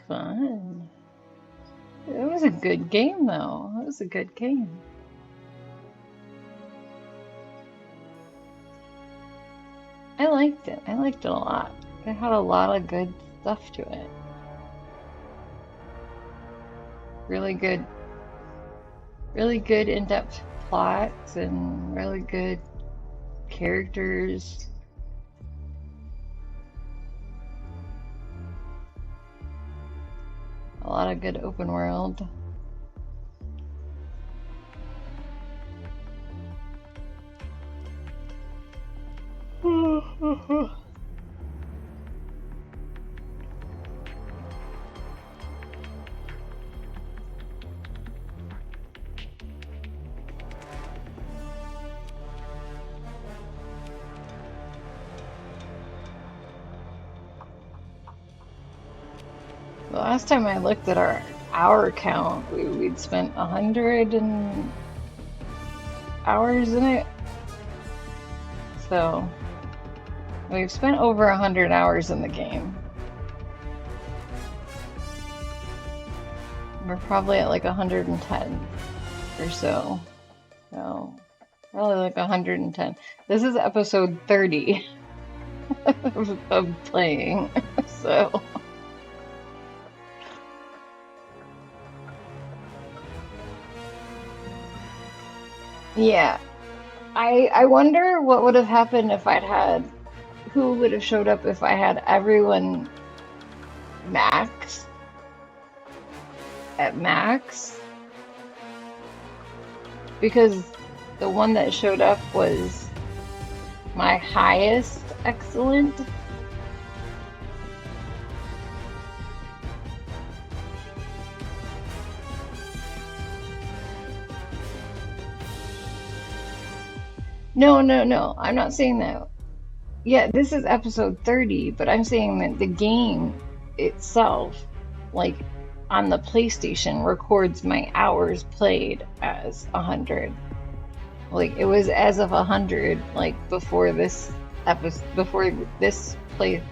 Fun. It was a good game though. It was a good game. I liked it. I liked it a lot. It had a lot of good stuff to it. Really good in-depth plots and really good characters. A lot of good open world. The last time I looked at our hour count, we'd spent 100 hours in it. So we've spent over 100 hours in the game. We're probably at like 110 or so. So probably like 110. This is episode 30 of playing. So yeah. I wonder what would have happened if I'd had, who would have showed up if I had everyone at max, because the one that showed up was my highest excellent. No, I'm not saying that. Yeah, this is episode 30, but I'm saying that the game itself, like on the PlayStation, records my hours played as 100. Like it was as of 100, like before this play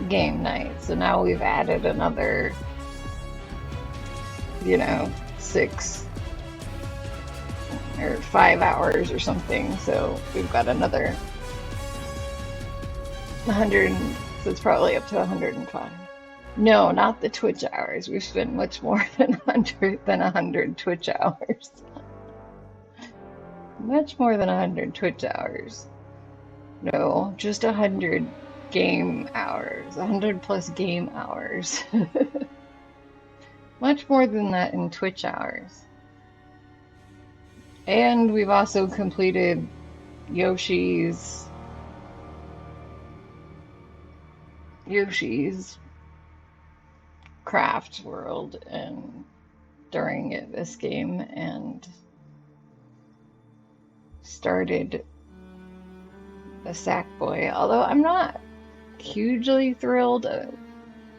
game night. So now we've added another, 6 or 5 hours or something. So we've got another 100, so it's probably up to 105. No, not the Twitch hours. We've spent much more than 100 Twitch hours. Much more than 100 Twitch hours. No, just 100 game hours. 100 plus game hours. Much more than that in Twitch hours. And we've also completed Yoshi's craft world and during this game, and started the Sackboy. Although I'm not hugely thrilled,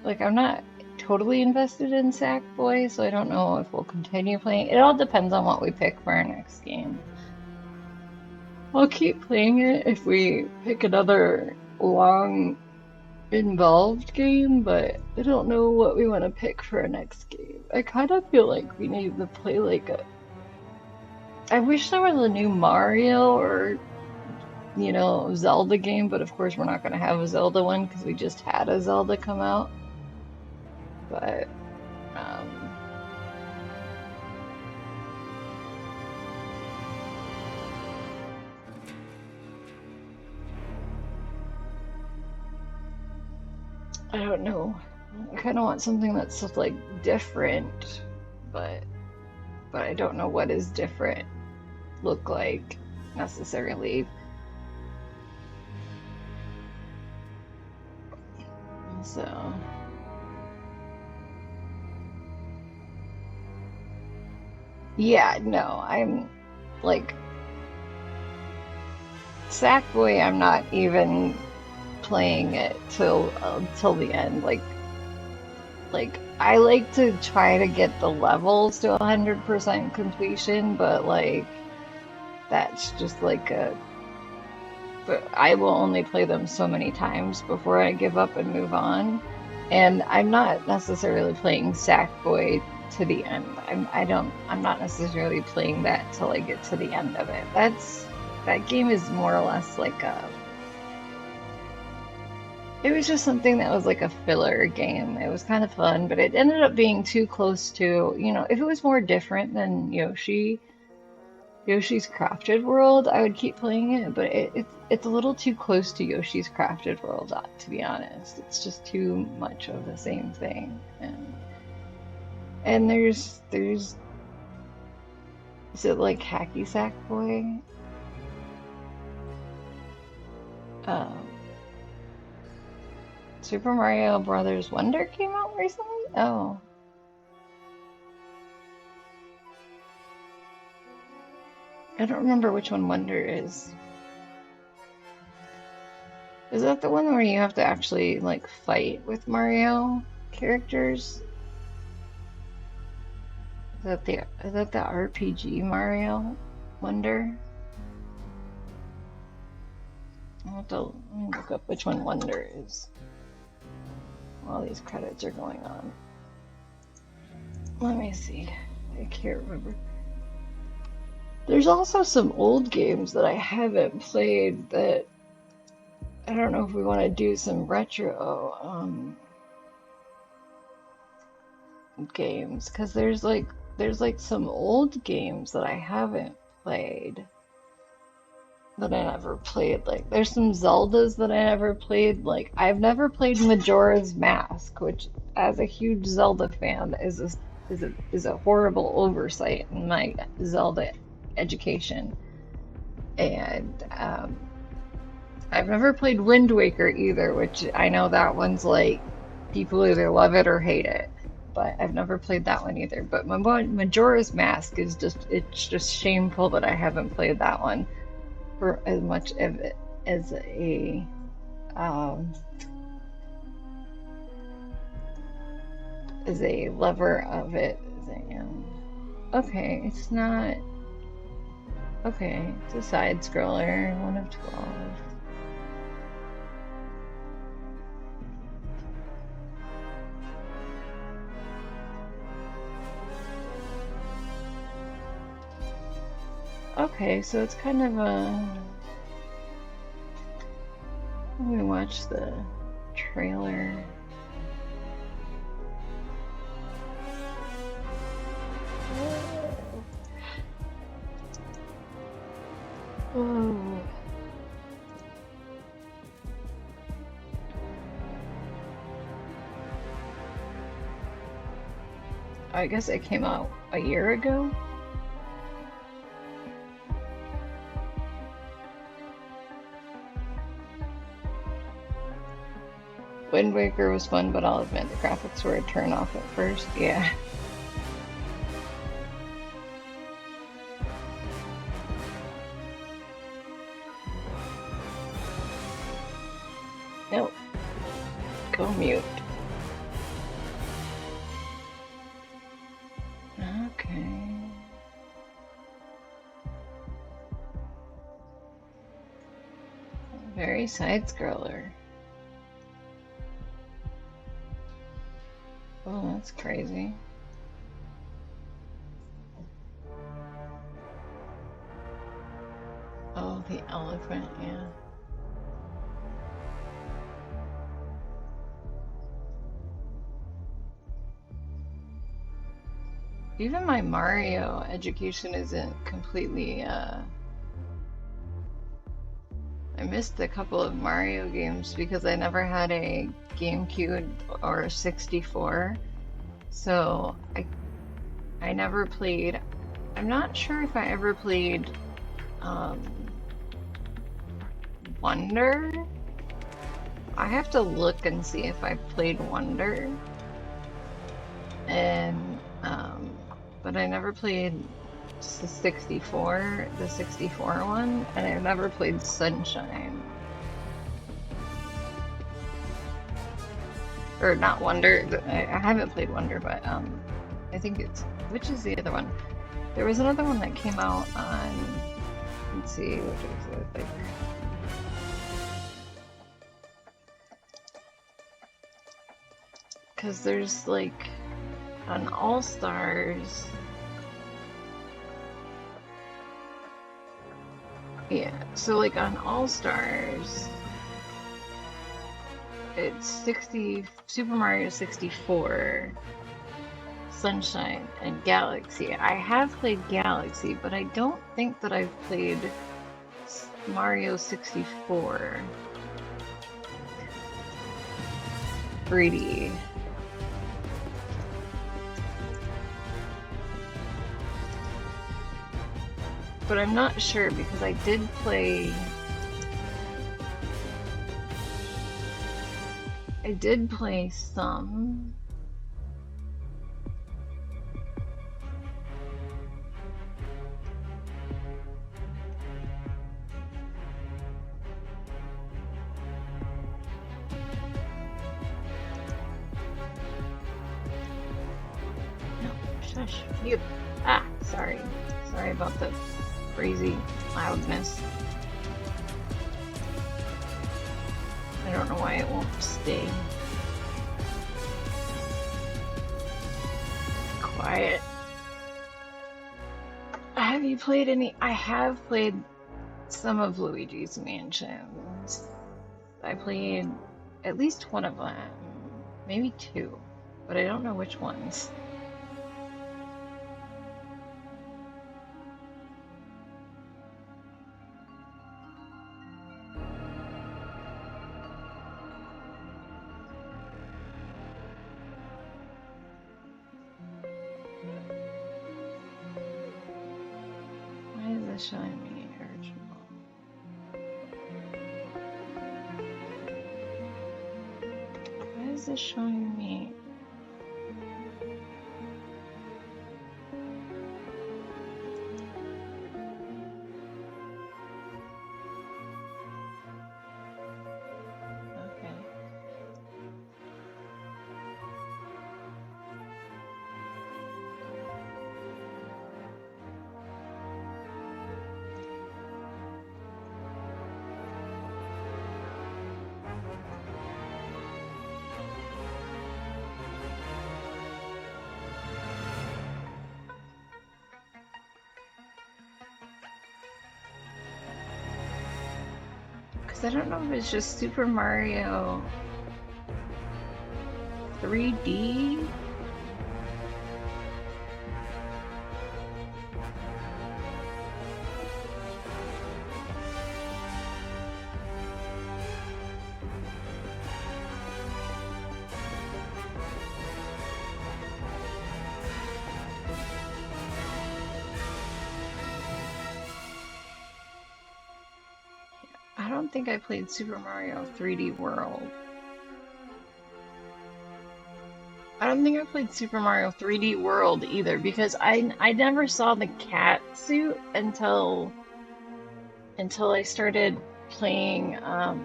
like I'm not totally invested in Sackboy, so I don't know if we'll continue playing. It all depends on what we pick for our next game. I'll keep playing it if we pick another long involved game, but I don't know what we want to pick for our next game. I kind of feel like we need to play like a... I wish there was a new Mario or, you know, Zelda game, but of course we're not going to have a Zelda one because we just had a Zelda come out. But, I don't know. I kind of want something that's just, like, different, but I don't know what is different look like necessarily. So yeah, no, I'm like Sackboy, I'm not even playing it till the end. Like I like to try to get the levels to 100% completion, but like that's just like but I will only play them so many times before I give up and move on. And I'm not necessarily playing Sackboy to the end. I'm not necessarily playing that till I get to the end of it. That game is more or less like it was just something that was like a filler game. It was kind of fun, but it ended up being too close to, you know, if it was more different than Yoshi's Crafted World, I would keep playing it, but it's a little too close to Yoshi's Crafted World, to be honest. It's just too much of the same thing. And there's is it like Hacky Sack Boy? Super Mario Brothers Wonder came out recently? Oh. I don't remember which one Wonder is. Is that the one where you have to actually, like, fight with Mario characters? Is that the RPG Mario Wonder? Let me look up which one Wonder is while these credits are going on. Let me see. I can't remember. There's also some old games that I haven't played that I don't know if we want to do some retro games, because there's like some old games that I haven't played that I never played. Like there's some Zeldas that I never played. Like I've never played Majora's Mask, which as a huge Zelda fan is a horrible oversight in my Zelda education. And I've never played Wind Waker either, which I know that one's like people either love it or hate it, but I've never played that one either. But Majora's Mask is it's just shameful that I haven't played that one for as much of it as a lover of it as I am. Okay, it's not. Okay, it's a side scroller, 1 of 12. Okay, so it's kind of a... Let me watch the trailer. Oh. I guess it came out a year ago. Wind Waker was fun, but I'll admit the graphics were a turn off at first. Yeah. Nope. Go mute. Okay. Very side-scroller. Oh, that's crazy. Oh, the elephant, yeah. Even my Mario education isn't completely, I missed a couple of Mario games because I never had a GameCube or a 64. So I never played. I'm not sure if I ever played Wonder. I have to look and see if I played Wonder. And but I never played the 64 one, and I've never played Sunshine. Or not Wonder. I haven't played Wonder, but I think it's, which is the other one? There was another one that came out on, let's see, what is it, like, because there's like an All-Stars. Yeah, so like on All-Stars, it's Super Mario 64, Sunshine, and Galaxy. I have played Galaxy, but I don't think that I've played Mario 64 3D. But I'm not sure because I did play some. No, shush, you. Ah, sorry. Sorry about the crazy loudness. I don't know why it won't stay quiet. Have you played any? I have played some of Luigi's Mansions. I played at least one of them, maybe two, but I don't know which ones. Showing me original. Why is this showing me? I don't know if it's just Super Mario 3D. I don't think I played Super Mario 3D World. I don't think I played Super Mario 3D World either, because I never saw the cat suit until I started playing, I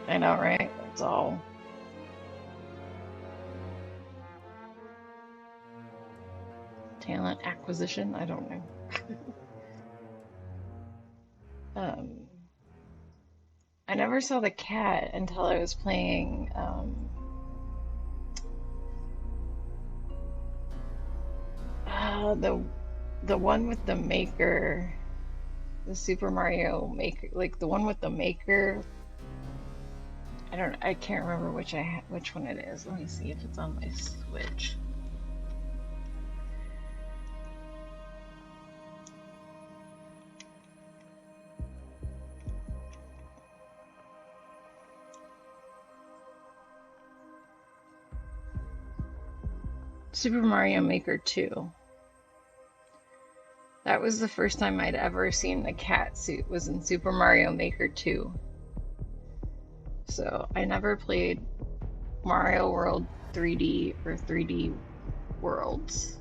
know, right? That's all. Talent acquisition? I don't know. I never saw the cat until I was playing, the one with the maker, the Super Mario Maker, like the one with the maker. I can't remember which one it is. Let me see if it's on my Switch. Super Mario Maker 2. That was the first time I'd ever seen the cat suit, was in Super Mario Maker 2. So I never played Mario World 3D or 3D Worlds.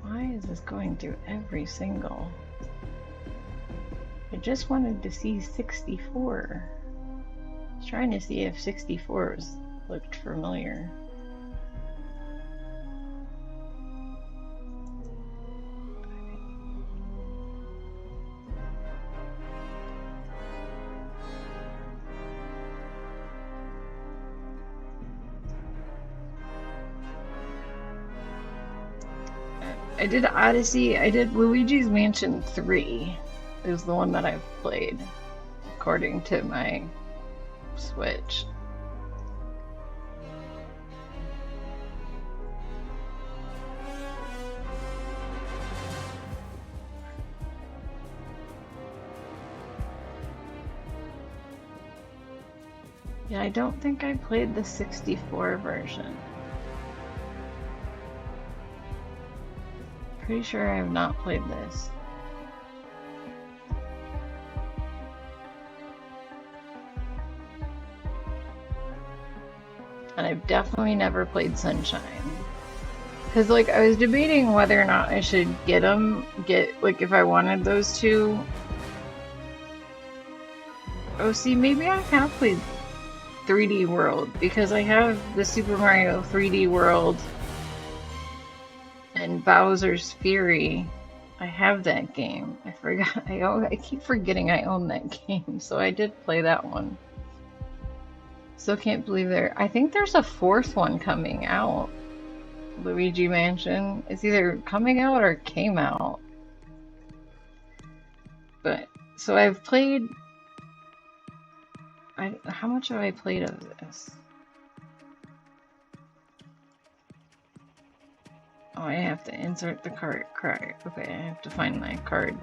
Why is this going through every single? I just wanted to see 64. I was trying to see if 64 looked familiar. I did Odyssey. I did Luigi's Mansion 3. Is the one that I've played, according to my Switch. Yeah, I don't think I played the 64 version. Pretty sure I have not played this. And I've definitely never played Sunshine. Because, like, I was debating whether or not I should get, like, if I wanted those two. Oh, see, maybe I have played 3D World, because I have the Super Mario 3D World and Bowser's Fury. I have that game. I forgot. I keep forgetting I own that game, so I did play that one. Still can't believe I think there's a fourth one coming out. Luigi Mansion. It's either coming out or came out. But, so I've played... how much have I played of this? Oh, I have to insert the card. Okay, I have to find my card.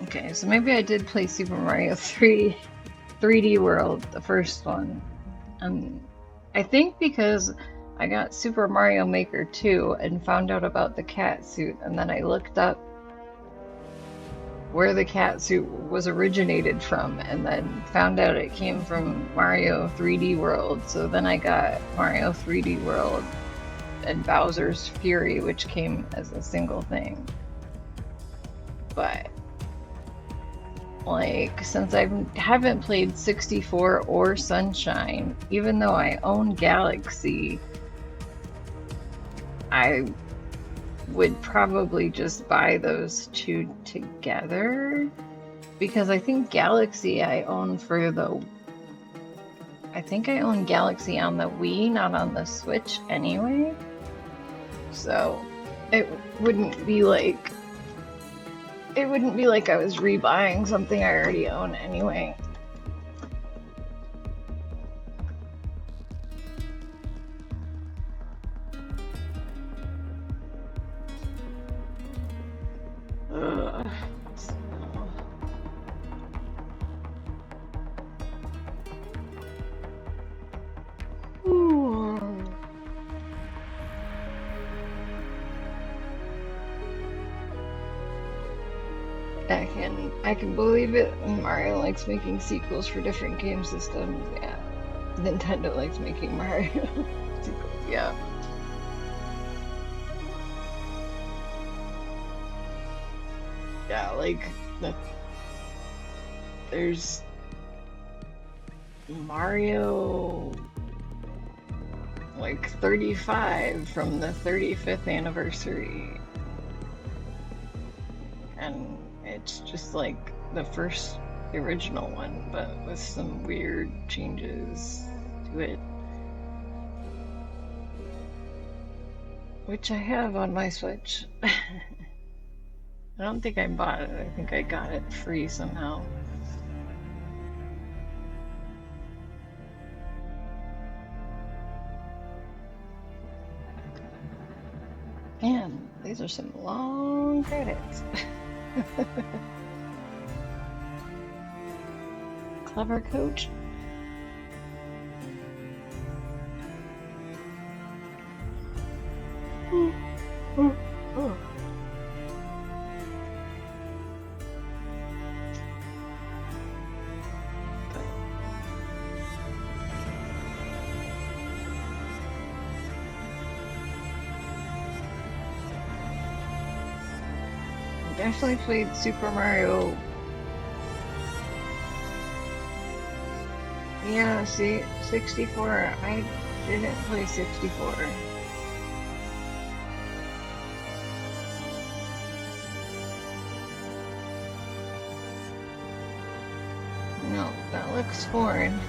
Okay, so maybe I did play Super Mario 3D World, the first one. I think because I got Super Mario Maker 2 and found out about the cat suit, and then I looked up where the cat suit was originated from, and then found out it came from Mario 3D World. So then I got Mario 3D World and Bowser's Fury, which came as a single thing. But like, since I haven't played 64 or Sunshine, even though I own Galaxy, I would probably just buy those two together, because I think Galaxy I own I think I own Galaxy on the Wii, not on the Switch anyway. So it wouldn't be like I was rebuying something I already own anyway. I can believe it. Mario likes making sequels for different game systems. Yeah, Nintendo likes making Mario sequels. Yeah. Yeah, like there's Mario like 35 from the 35th anniversary, and it's just like the original one, but with some weird changes to it, which I have on my Switch. I don't think I bought it. I think I got it free somehow. Man, these are some long credits. Clever coach. Definitely played Super Mario. Yeah, see, 64. I didn't play 64. No, that looks foreign.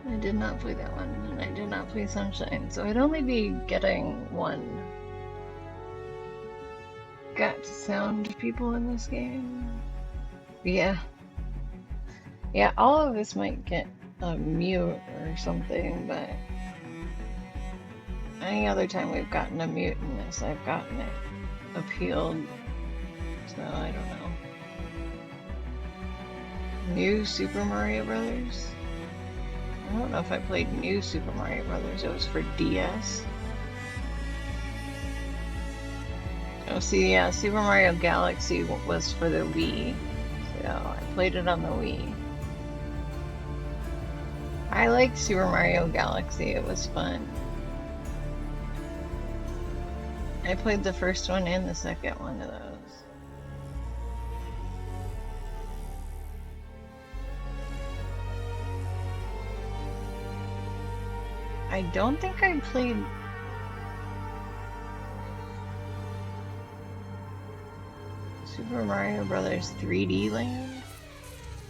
I did not play that one, and I did not play Sunshine, so I'd only be getting one. Got sound people in this game? Yeah. Yeah, all of us might get a mute or something, but any other time we've gotten a mute in this, I've gotten it appealed, so I don't know. New Super Mario Brothers? I don't know if I played New Super Mario Brothers. It was for DS. Oh, see, yeah, Super Mario Galaxy was for the Wii. So I played it on the Wii. I liked Super Mario Galaxy. It was fun. I played the first one and the second one of those. I don't think I played Super Mario Brothers 3D Land.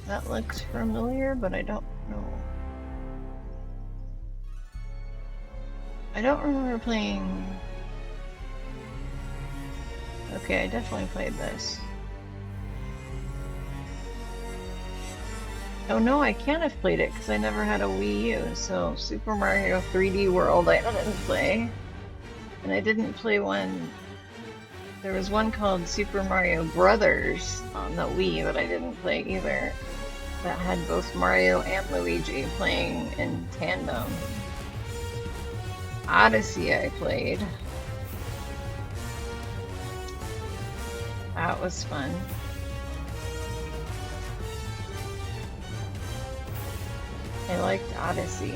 That looks familiar, but I don't know. I don't remember playing... Okay, I definitely played this. Oh no, I can't have played it because I never had a Wii U, so Super Mario 3D World I didn't play. And I didn't play one... There was one called Super Mario Brothers on the Wii that I didn't play either. That had both Mario and Luigi playing in tandem. Odyssey I played. That was fun. I liked Odyssey.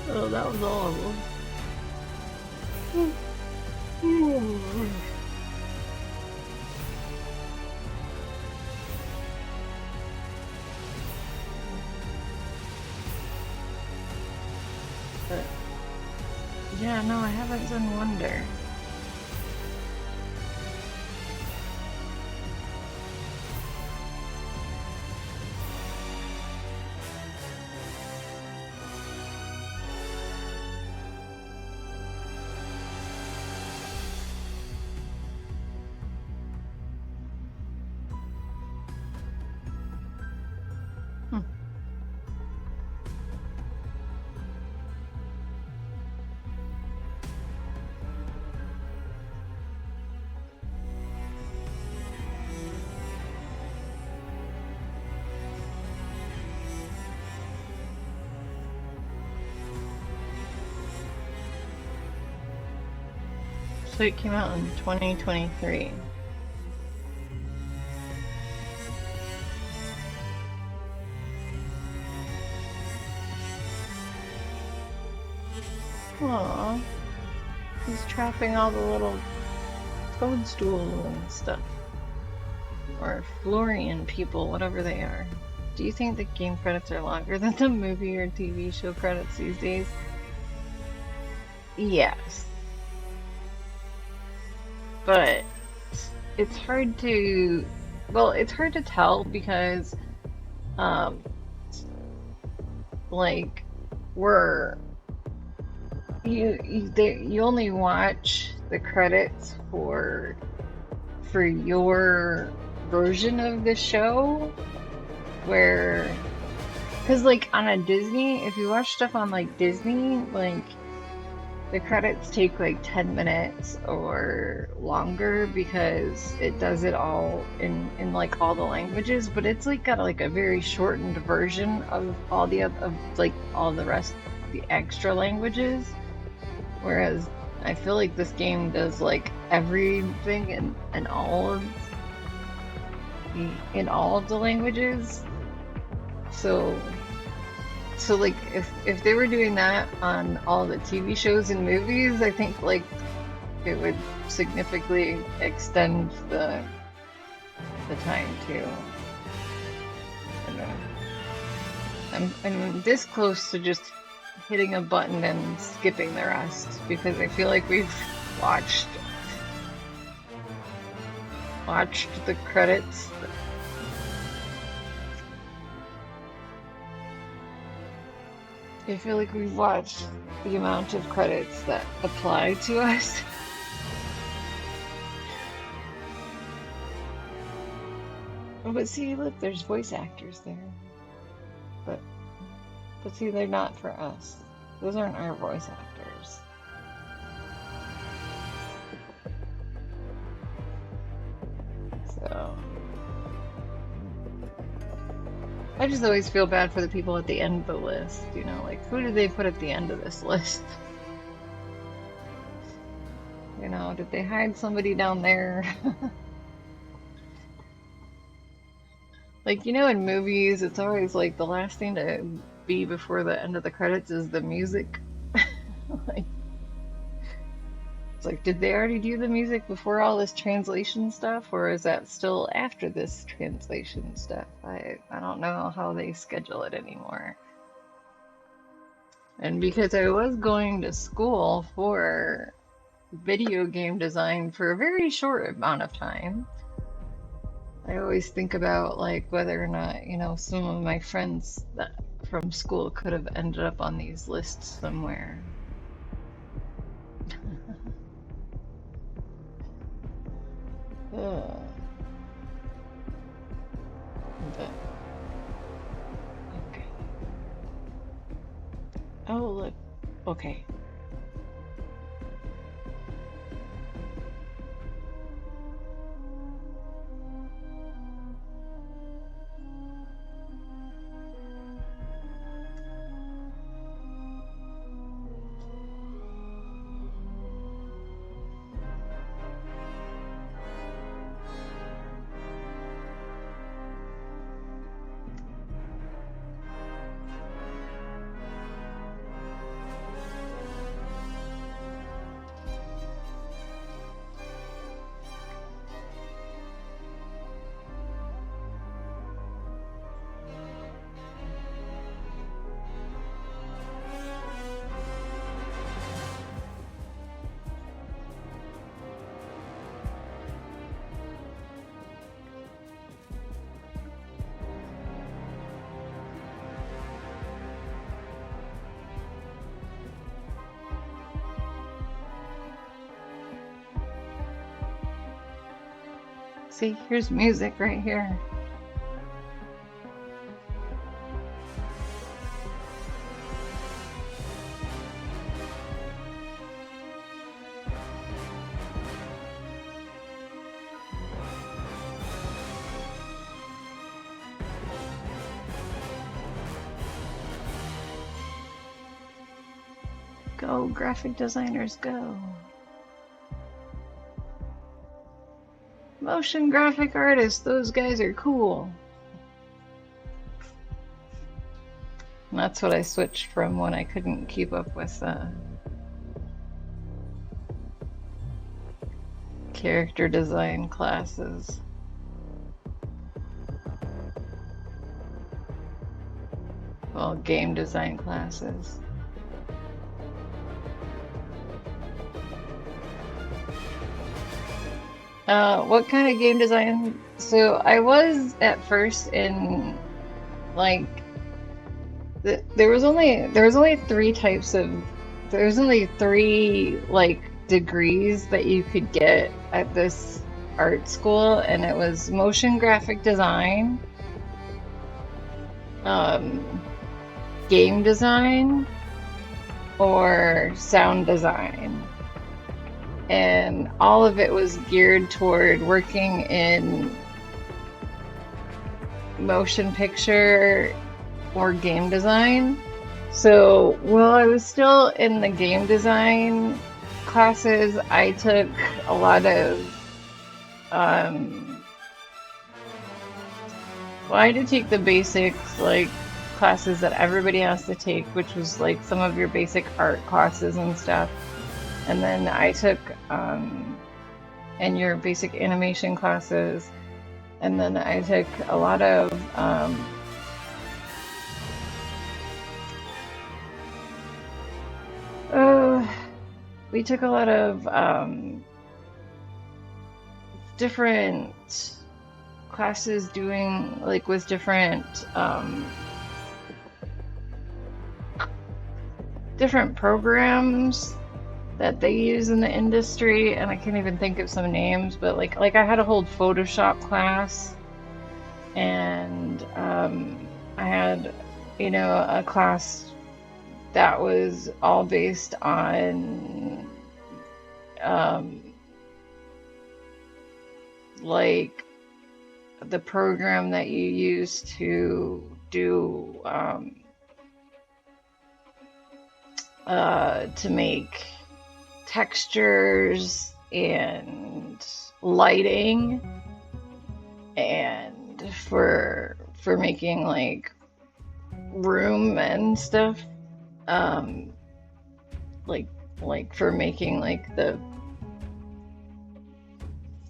Oh, that was all of them. But, yeah, no, I haven't done Wonder. So it came out in 2023. Aww. He's trapping all the little toadstools and stuff. Or Florian people, whatever they are. Do you think the game credits are longer than the movie or TV show credits these days? Yes. But it's hard to, well, it's hard to tell because, like, you only watch the credits for your version of the show, where, because like on a Disney, if you watch stuff on like Disney, like the credits take like 10 minutes or longer because it does it all in like all the languages, but it's like got like a very shortened version of all the of like all the rest, the extra languages, whereas I feel like this game does like everything in all of the languages. So like if they were doing that on all the TV shows and movies, I think like it would significantly extend the time too. I'm this close to just hitting a button and skipping the rest because I feel like we've watched the credits. I feel like we've watched the amount of credits that apply to us. Oh, but see, look, there's voice actors there. But see, they're not for us. Those aren't our voice actors. So I just always feel bad for the people at the end of the list, you know, like who did they put at the end of this list? You know, did they hide somebody down there? Like, you know, in movies, it's always like the last thing to be before the end of the credits is the music. Like, it's like, did they already do the music before all this translation stuff, or is that still after this translation stuff? I don't know how they schedule it anymore. And because I was going to school for video game design for a very short amount of time, I always think about like whether or not, you know, some of my friends that from school could have ended up on these lists somewhere. But, okay. Oh, look. Okay. See, here's music right here. Go, graphic designers, go. Motion graphic artists, those guys are cool. And that's what I switched from when I couldn't keep up with character design classes. Well, game design classes. What kind of game design? So I was at first in like there was only three like degrees that you could get at this art school, and it was motion graphic design, game design, or sound design. And all of it was geared toward working in motion picture or game design. So while I was still in the game design classes, I took a lot of well, I did take the basics, like classes that everybody has to take, which was like some of your basic art classes and stuff. And then I took and your basic animation classes, and then I took a lot of we took a lot of different classes doing like with different different programs that they use in the industry, and I can't even think of some names, but like I had a whole Photoshop class, and I had, you know, a class that was all based on like the program that you use to do to make textures and lighting, and for making like room and stuff, like for making like the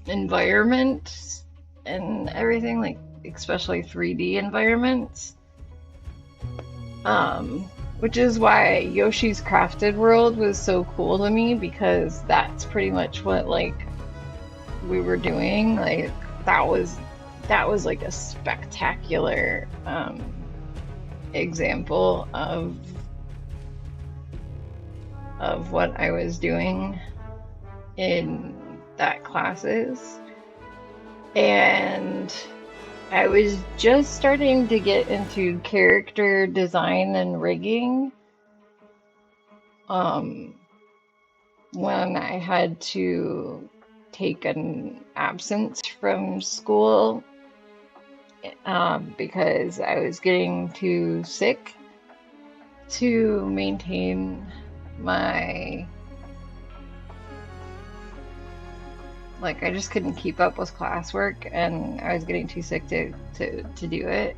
environment and everything, like especially 3D environments, which is why Yoshi's Crafted World was so cool to me, because that's pretty much what like we were doing. Like that was like a spectacular example of what I was doing in that classes. And I was just starting to get into character design and rigging when I had to take an absence from school because I was getting too sick to maintain my, like, I just couldn't keep up with classwork, and I was getting too sick to do it.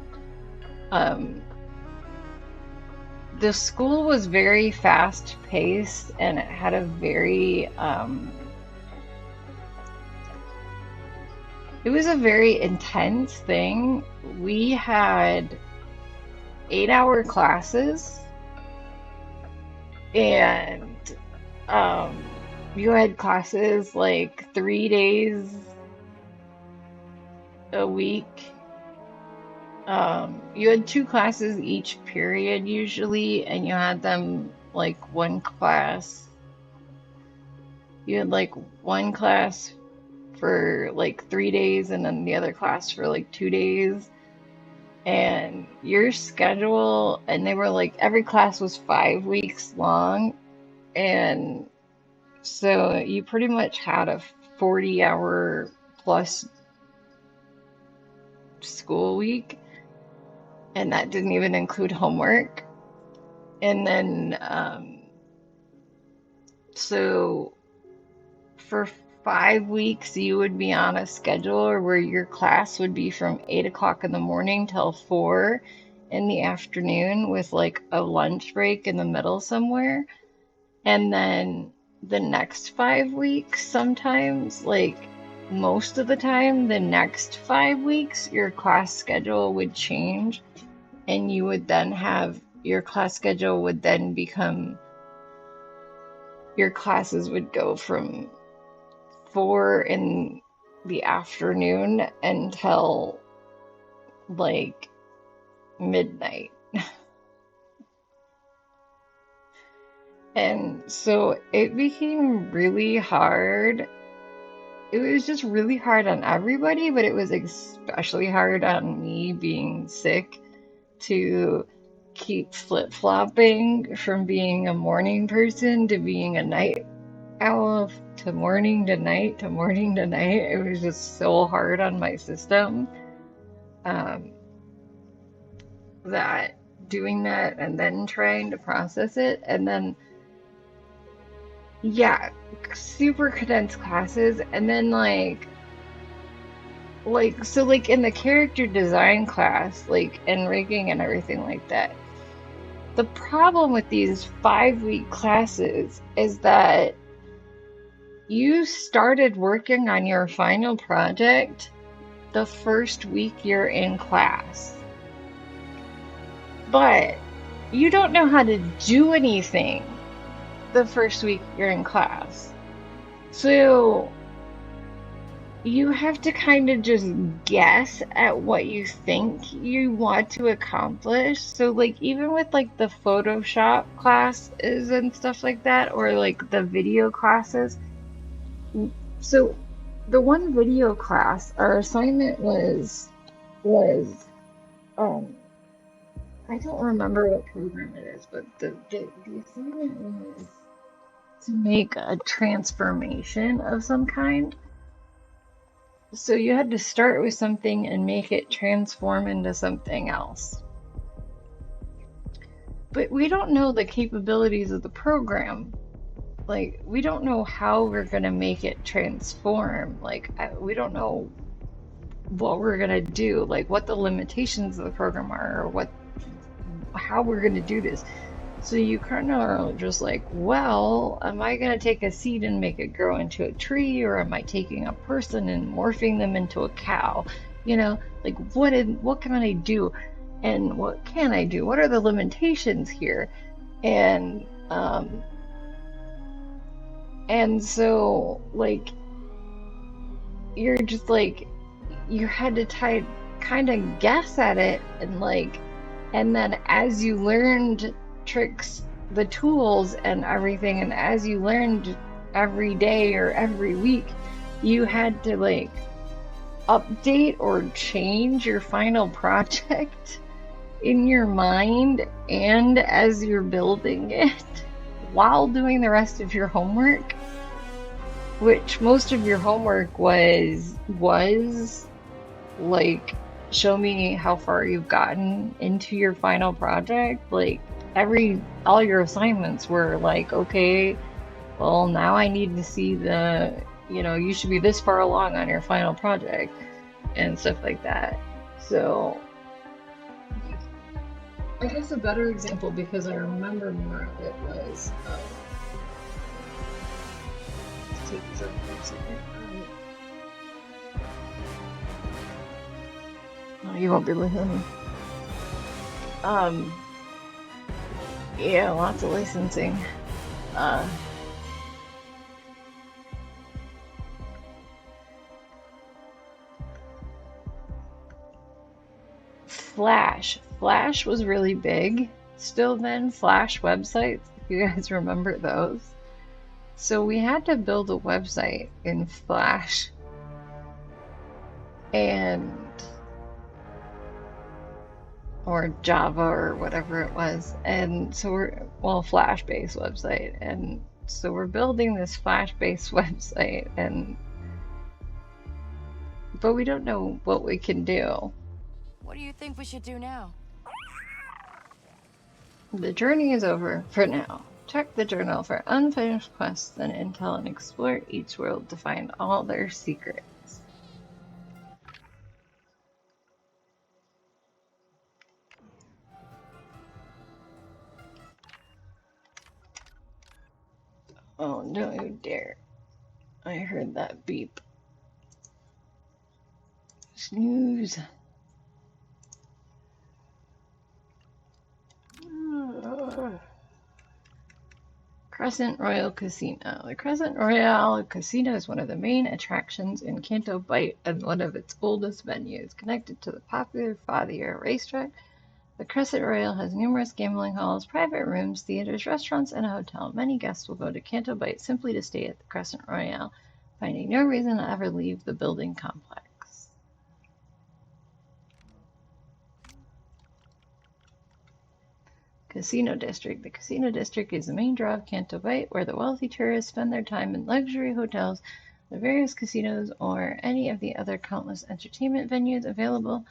The school was very fast paced, and it had a very it was a very intense thing. We had 8-hour classes, and you had classes like 3 days a week. You had 2 classes each period usually, and you had them like one class. You had like one class for like 3 days, and then the other class for like 2 days. And your schedule, and they were like, every class was 5 weeks long, and so you pretty much had a 40-hour plus school week, and that didn't even include homework. And then so for 5 weeks you would be on a schedule where your class would be from 8 o'clock in the morning till 4 in the afternoon with like a lunch break in the middle somewhere. And then the next 5 weeks, sometimes, like most of the time, the next 5 weeks, your class schedule would change. And you would then have your class schedule would then become your classes would go from 4 in the afternoon until like midnight. And so it became really hard. It was just really hard on everybody, but it was especially hard on me being sick to keep flip-flopping from being a morning person to being a night owl to morning to night to morning to night. It was just so hard on my system, that doing that and then trying to process it, and then yeah, super condensed classes, and then like so like in the character design class, like and rigging and everything like that. The problem with these 5-week classes is that you started working on your final project the first week you're in class. But you don't know how to do anything the first week you're in class. So you have to kind of just guess at what you think you want to accomplish. So like even with like the Photoshop classes and stuff like that, or like the video classes. So the one video class, our assignment was I don't remember what program it is, but the assignment was to make a transformation of some kind. So you had to start with something and make it transform into something else. But we don't know the capabilities of the program. Like, we don't know how we're going to make it transform. Like, we don't know what we're going to do, like what the limitations of the program are, or how we're going to do this. So you kind of are just like, well, am I going to take a seed and make it grow into a tree, or am I taking a person and morphing them into a cow? You know, like what can I do, and what can I do? What are the limitations here? And so like you're just like, you had to kind of guess at it, and like, and then as you learned tricks, the tools and everything, and as you learned every day or every week, you had to like update or change your final project in your mind and as you're building it while doing the rest of your homework, which most of your homework was like, show me how far you've gotten into your final project. Like all your assignments were like, okay, well now I need to see you should be this far along on your final project and stuff like that. So I guess a better example, because I remember more of it, was let's take this up for a second. You won't be listening. Yeah, lots of licensing. Flash was really big still then. Flash websites, if you guys remember those. So we had to build a website in Flash, or Java or whatever it was, and so Flash-based website, and so we're building this Flash-based website, but we don't know what we can do. What do you think we should do now? The journey is over for now. Check the journal for unfinished quests and intel and explore each world to find all their secrets. Oh, don't you dare. I heard that beep. Snooze. Crescent Royal Casino. The Crescent Royal Casino is one of the main attractions in Canto Bight and one of its oldest venues. Connected to the popular Fathier racetrack, the Crescent Royal has numerous gambling halls, private rooms, theaters, restaurants, and a hotel. Many guests will go to Canto Bight simply to stay at the Crescent Royal, finding no reason to ever leave the building complex. Casino District. The Casino District is the main draw of Canto Bight, where the wealthy tourists spend their time in luxury hotels, the various casinos, or any of the other countless entertainment venues available.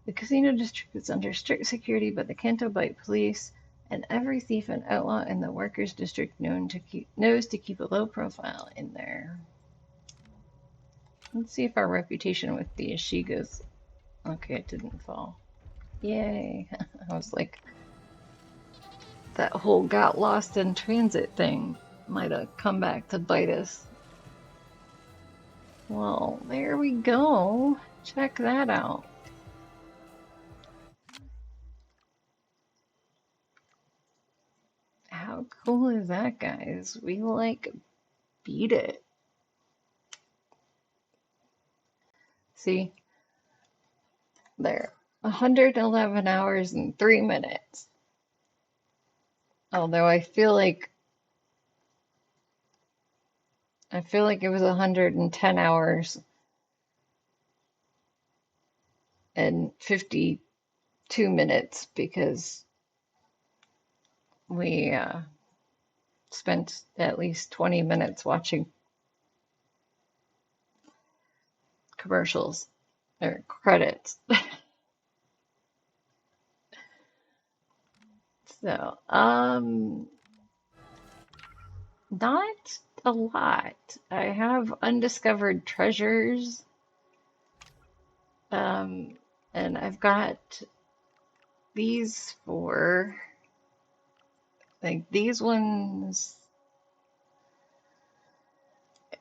The Casino District is under strict security by the Canto Bight Police, and every thief and outlaw in the Workers' District knows to keep a low profile in there. Let's see if our reputation with the Ashigas... Okay, it didn't fall. Yay! I was like... That whole got lost in transit thing might have come back to bite us. Well, there we go. Check that out. How cool is that, guys? We like beat it. See? There. 111 hours and 3 minutes. Although I feel like it was 110 hours and 52 minutes because we spent at least 20 minutes watching commercials or credits. So, not a lot. I have undiscovered treasures. And I've got these four. Like these ones,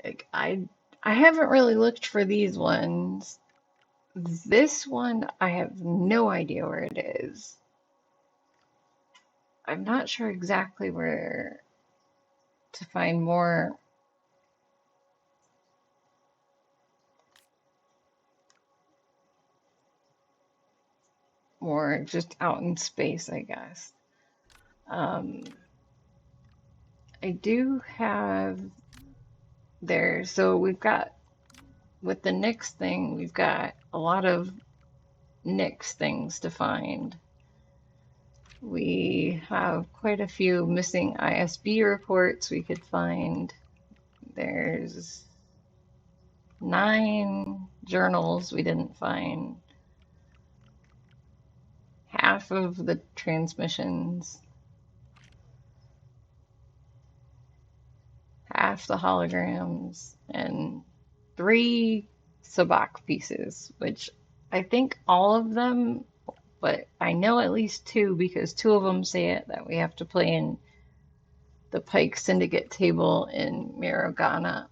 like I haven't really looked for these ones. This one, I have no idea where it is. I'm not sure exactly where to find more just out in space, I guess. I do have there, so we've got with the Nyx thing, we've got a lot of Nyx things to find. We have quite a few missing ISB reports we could find. There's 9 journals we didn't find. Half of the transmissions. Half the holograms. And 3 Sabak pieces, which I think all of them, but I know at least 2 because 2 of them say it that we have to play in the Pike Syndicate table in Mirogana.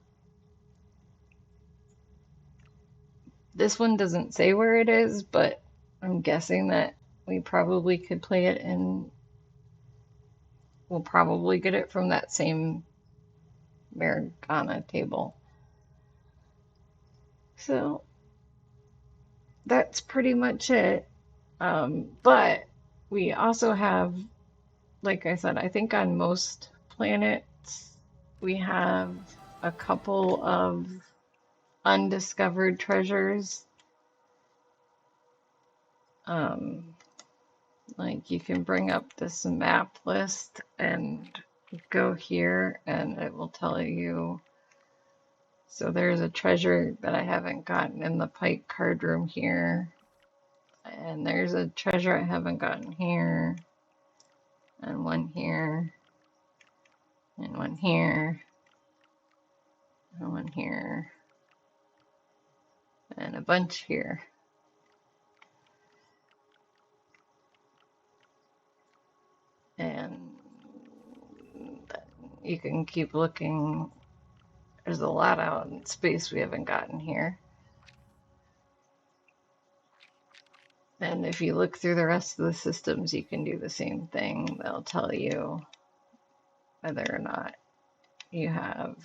This one doesn't say where it is, but I'm guessing that we probably could play it in. We'll probably get it from that same Mirogana table. So that's pretty much it. But we also have, like I said, I think on most planets we have a couple of undiscovered treasures. Like you can bring up this map list and go here and it will tell you. So there's a treasure that I haven't gotten in the Pike card room here. And there's a treasure I haven't gotten here. And one here. one here, and one here, and a bunch here. And you can keep looking. There's a lot out in space we haven't gotten here. And if you look through the rest of the systems, you can do the same thing. They'll tell you whether or not you have,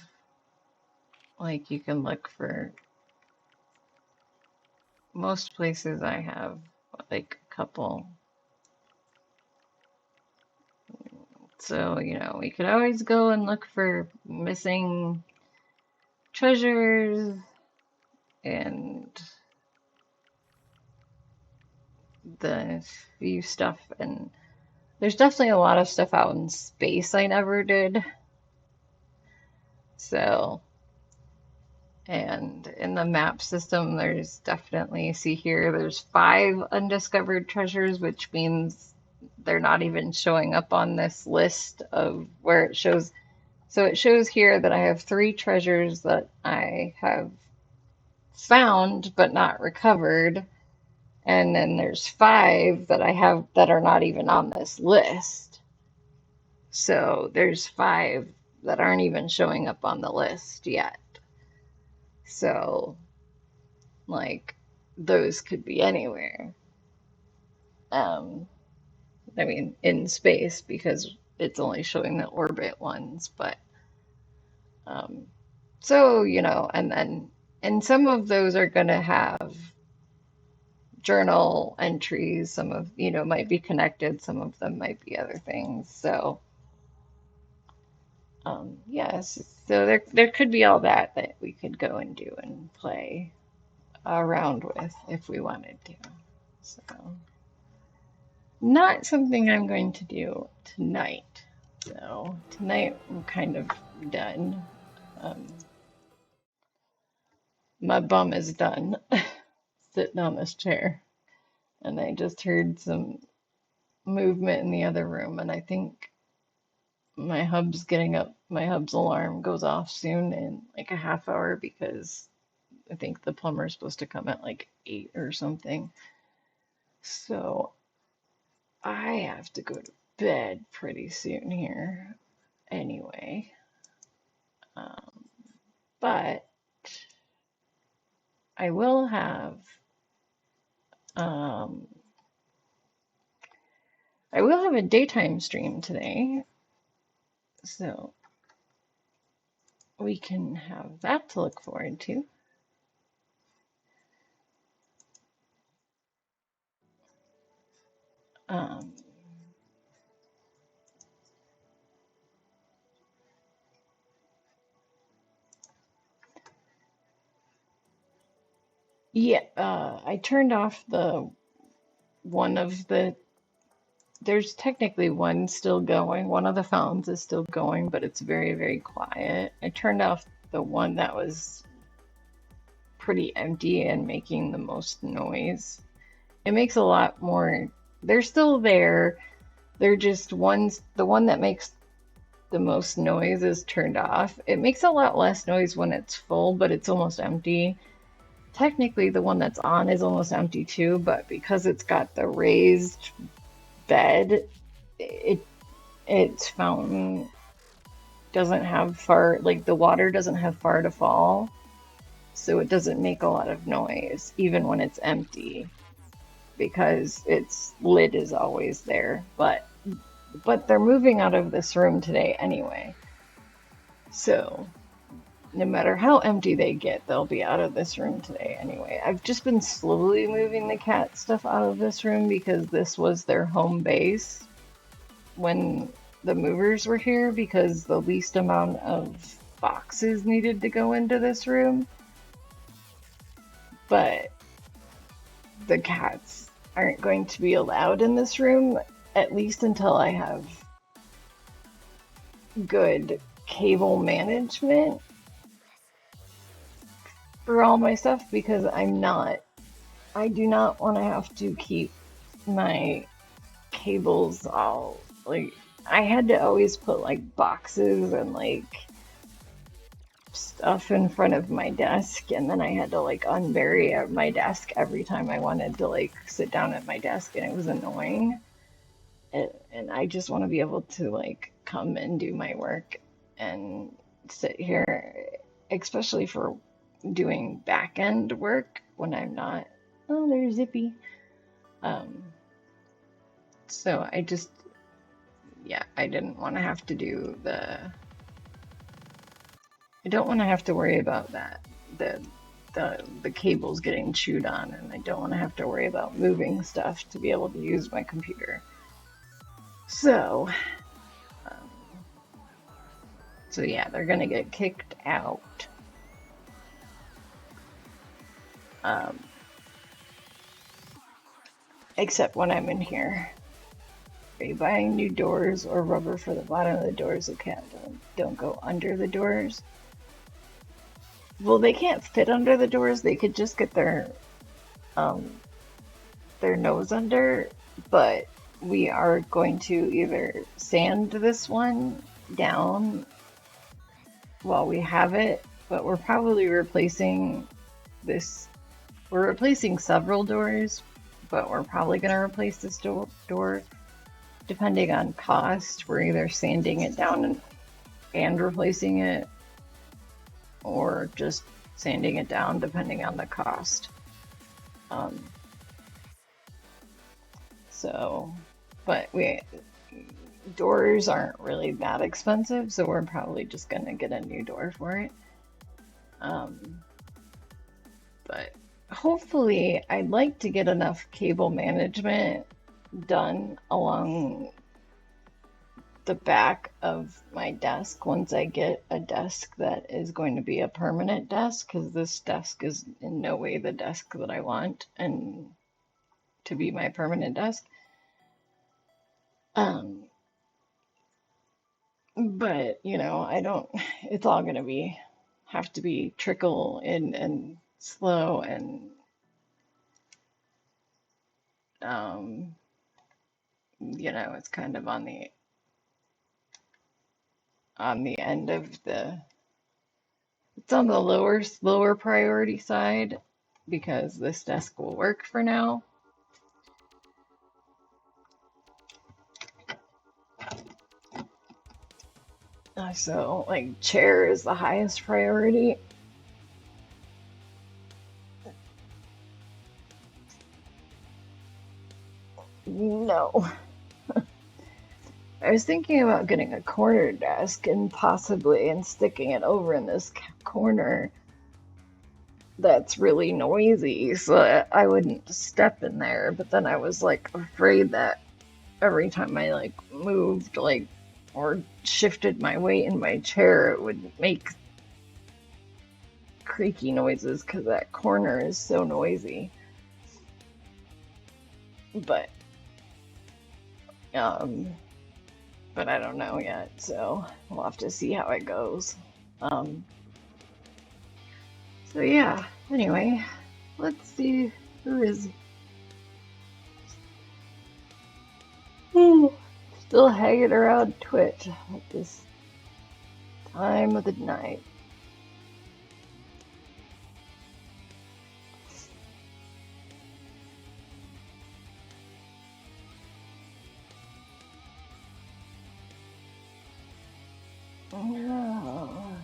like, you can look for, most places I have like a couple. So, you know, we could always go and look for missing treasures and the few stuff. And there's definitely a lot of stuff out in space I never did. So, and in the map system, there's definitely, see here, there's 5 undiscovered treasures, which means they're not even showing up on this list of where it shows. So it shows here that I have 3 treasures that I have found but not recovered. And then there's 5 that I have that are not even on this list. So there's 5 that aren't even showing up on the list yet. So, like, those could be anywhere. I mean, in space, because it's only showing the orbit ones, but, so, you know, and some of those are going to have journal entries. Some of, you know, might be connected. Some of them might be other things. So, yes, so there could be all that we could go and do and play around with if we wanted to. So, not something I'm going to do tonight. So tonight I'm kind of done. My bum is done sitting on this chair, and I just heard some movement in the other room, and I think my hub's getting up. My hub's alarm goes off soon in like a half hour, because I think the plumber's supposed to come at like 8 or something. So I have to go to bed pretty soon here anyway. But I will have a daytime stream today, so we can have that to look forward to. Yeah, I turned off one of the, there's technically one still going. One of the fountains is still going, but it's very, very quiet. I turned off the one that was pretty empty and making the most noise. It makes a lot more, they're still there. They're just the one that makes the most noise is turned off. It makes a lot less noise when it's full, but it's almost empty. Technically, the one that's on is almost empty too, but because it's got the raised bed, its fountain doesn't have far, like the water doesn't have far to fall, so it doesn't make a lot of noise, even when it's empty, because its lid is always there. But they're moving out of this room today anyway, so no matter how empty they get, they'll be out of this room today anyway. I've just been slowly moving the cat stuff out of this room because this was their home base when the movers were here, because the least amount of boxes needed to go into this room. But the cats aren't going to be allowed in this room, at least until I have good cable management for all my stuff, because I do not want to have to keep my cables all like I had to always put like boxes and like stuff in front of my desk, and then I had to like unbury my desk every time I wanted to like sit down at my desk, and it was annoying. And I just want to be able to like come and do my work and sit here, especially for doing back end work when I'm not. Oh, there's Zippy. Um, so I just, yeah, I didn't want to have to do I don't want to have to worry about that, the cables getting chewed on, and I don't want to have to worry about moving stuff to be able to use my computer. So, um, so yeah, they're gonna get kicked out. Um, except when I'm in here. Are you buying new doors or rubber for the bottom of the doors? Okay, don't go under the doors. Well, they can't fit under the doors. They could just get um, their nose under, but we are going to either sand this one down while we have it, but we're probably replacing this. We're replacing several doors, but we're probably going to replace this door depending on cost. We're either sanding it down and replacing it, or just sanding it down depending on the cost. Um, so, but doors aren't really that expensive, so we're probably just gonna get a new door for it. But hopefully, I'd like to get enough cable management done along the back of my desk once I get a desk that is going to be a permanent desk, because this desk is in no way the desk that I want and to be my permanent desk. But you know, it's all gonna have to be trickle in and slow, and you know, it's kind of on the end of it's on the slower priority side, because this desk will work for now. So, like, chair is the highest priority. No. I was thinking about getting a corner desk and sticking it over in this corner that's really noisy, so I wouldn't step in there. But then I was like afraid that every time I like moved or shifted my weight in my chair, it would make creaky noises because that corner is so noisy. But I don't know yet, so we'll have to see how it goes. So yeah, anyway, let's see who is still hanging around Twitch at this time of the night. Oh.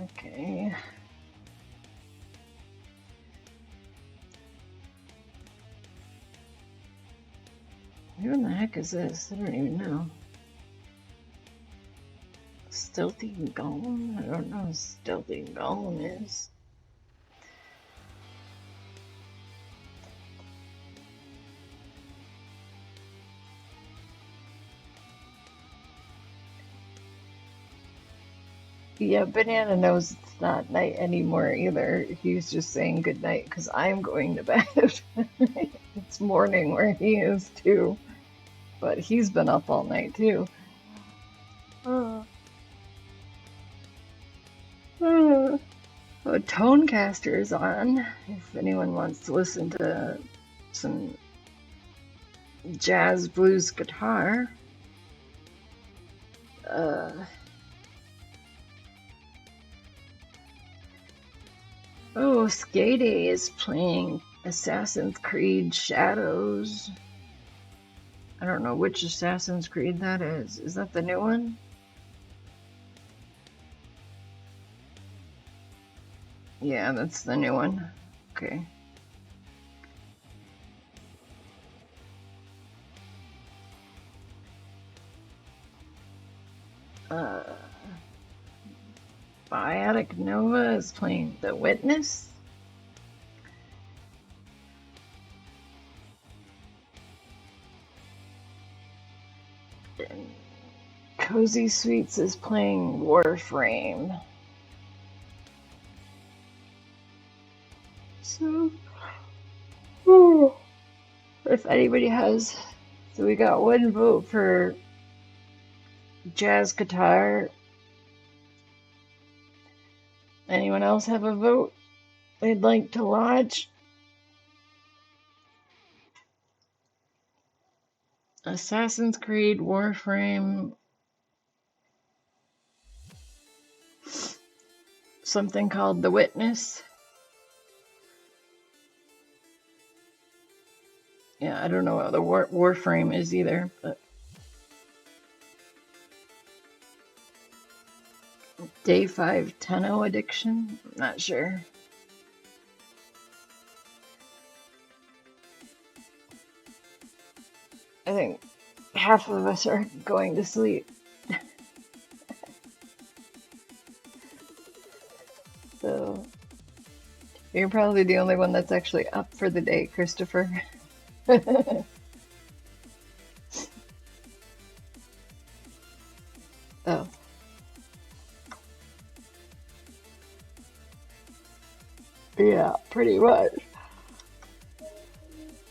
Okay. Who in the heck is this? I don't even know. Stealthy Golem? I don't know who Stealthy Golem is. Yeah, Banana knows it's not night anymore either. He's just saying good night because I'm going to bed. It's morning where he is too. but he's been up all night too. Uh, uh, a Tonecaster is on if anyone wants to listen to some jazz blues guitar. Oh, Skady is playing Assassin's Creed Shadows. I don't know which Assassin's Creed that is. Is that the new one? Yeah, that's the new one. Okay. Biotic Nova is playing The Witness. And Cozy Sweets is playing Warframe. So, if anybody has, so we got one vote for jazz guitar. Anyone else have a vote they'd like to lodge? Assassin's Creed, Warframe, something called The Witness. Yeah, I don't know what the Warframe is either, but Day 5 Tenno Addiction? I'm not sure. I think half of us are going to sleep. So, you're probably the only one that's actually up for the day, Christopher. Oh. Yeah, pretty much.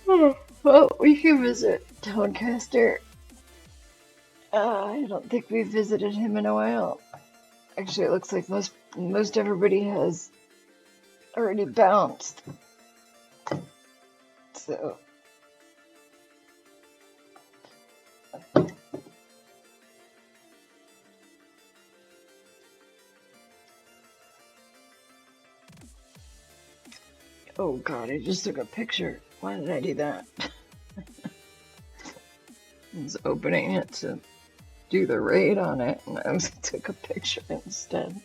Well, we can visit Tonecaster. I don't think we've visited him in a while. Actually, it looks like most everybody has already bounced. So. Oh god, I just took a picture. Why did I do that? I was opening it to do the raid on it, and I took a picture instead.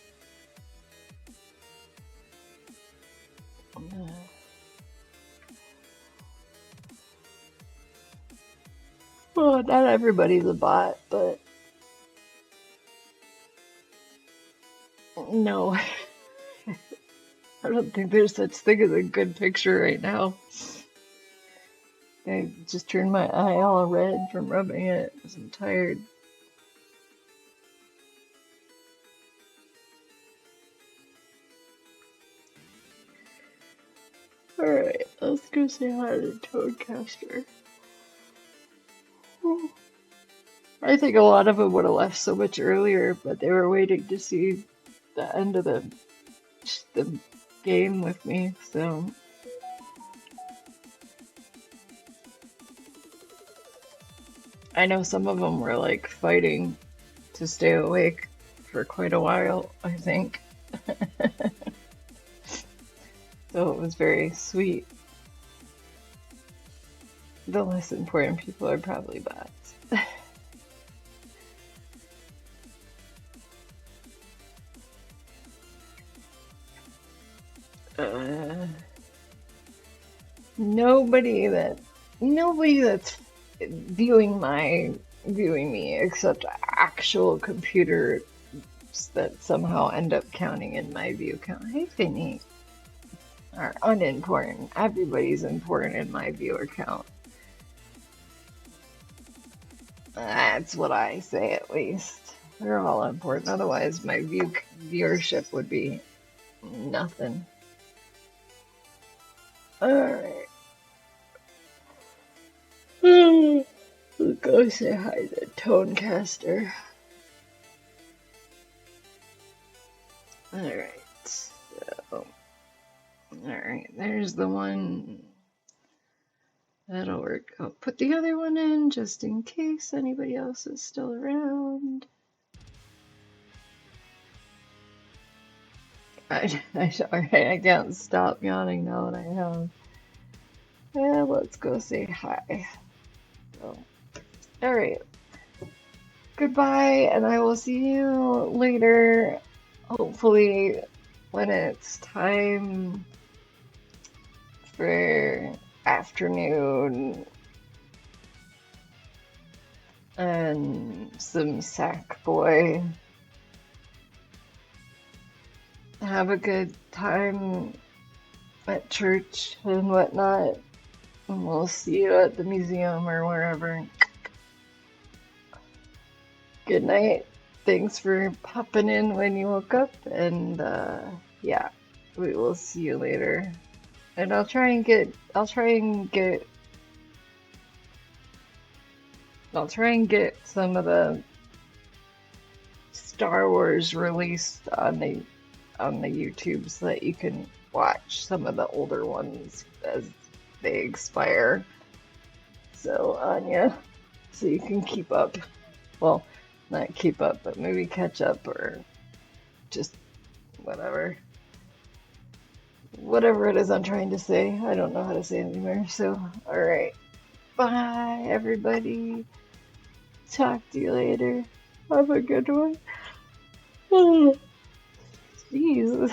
Well, not everybody's a bot, but no. I don't think there's such thing as a good picture right now. I just turned my eye all red from rubbing it because I'm tired. Alright, let's go say hi to Toadcaster. I think a lot of them would have left so much earlier, but they were waiting to see the end of the game with me, so. I know some of them were like fighting to stay awake for quite a while, I think. So it was very sweet. The less important people are probably bots. Nobody that's viewing me except actual computers that somehow end up counting in my view count. Hey, Finny. Are unimportant. Everybody's important in my viewer count. That's what I say, at least. They're all important. Otherwise, my viewership would be nothing. Alright. We'll go say hi to Tonecaster. Alright, so. Alright, there's the one. That'll work. I'll put the other one in just in case anybody else is still around. Alright, I can't stop yawning now that I have. Yeah, let's go say hi. So, alright. Goodbye, and I will see you later. Hopefully, when it's time for afternoon and some Sackboy. Have a good time at church and whatnot. And we'll see you at the museum or wherever. Good night. Thanks for popping in when you woke up. And yeah, we will see you later. And I'll try and get some of the Star Wars released on the YouTube so that you can watch some of the older ones as they expire. So Anya, so you can keep up. Well, not keep up, but maybe catch up or just whatever. Whatever it is I'm trying to say. I don't know how to say it anymore. So, alright. Bye, everybody. Talk to you later. Have a good one. Jeez.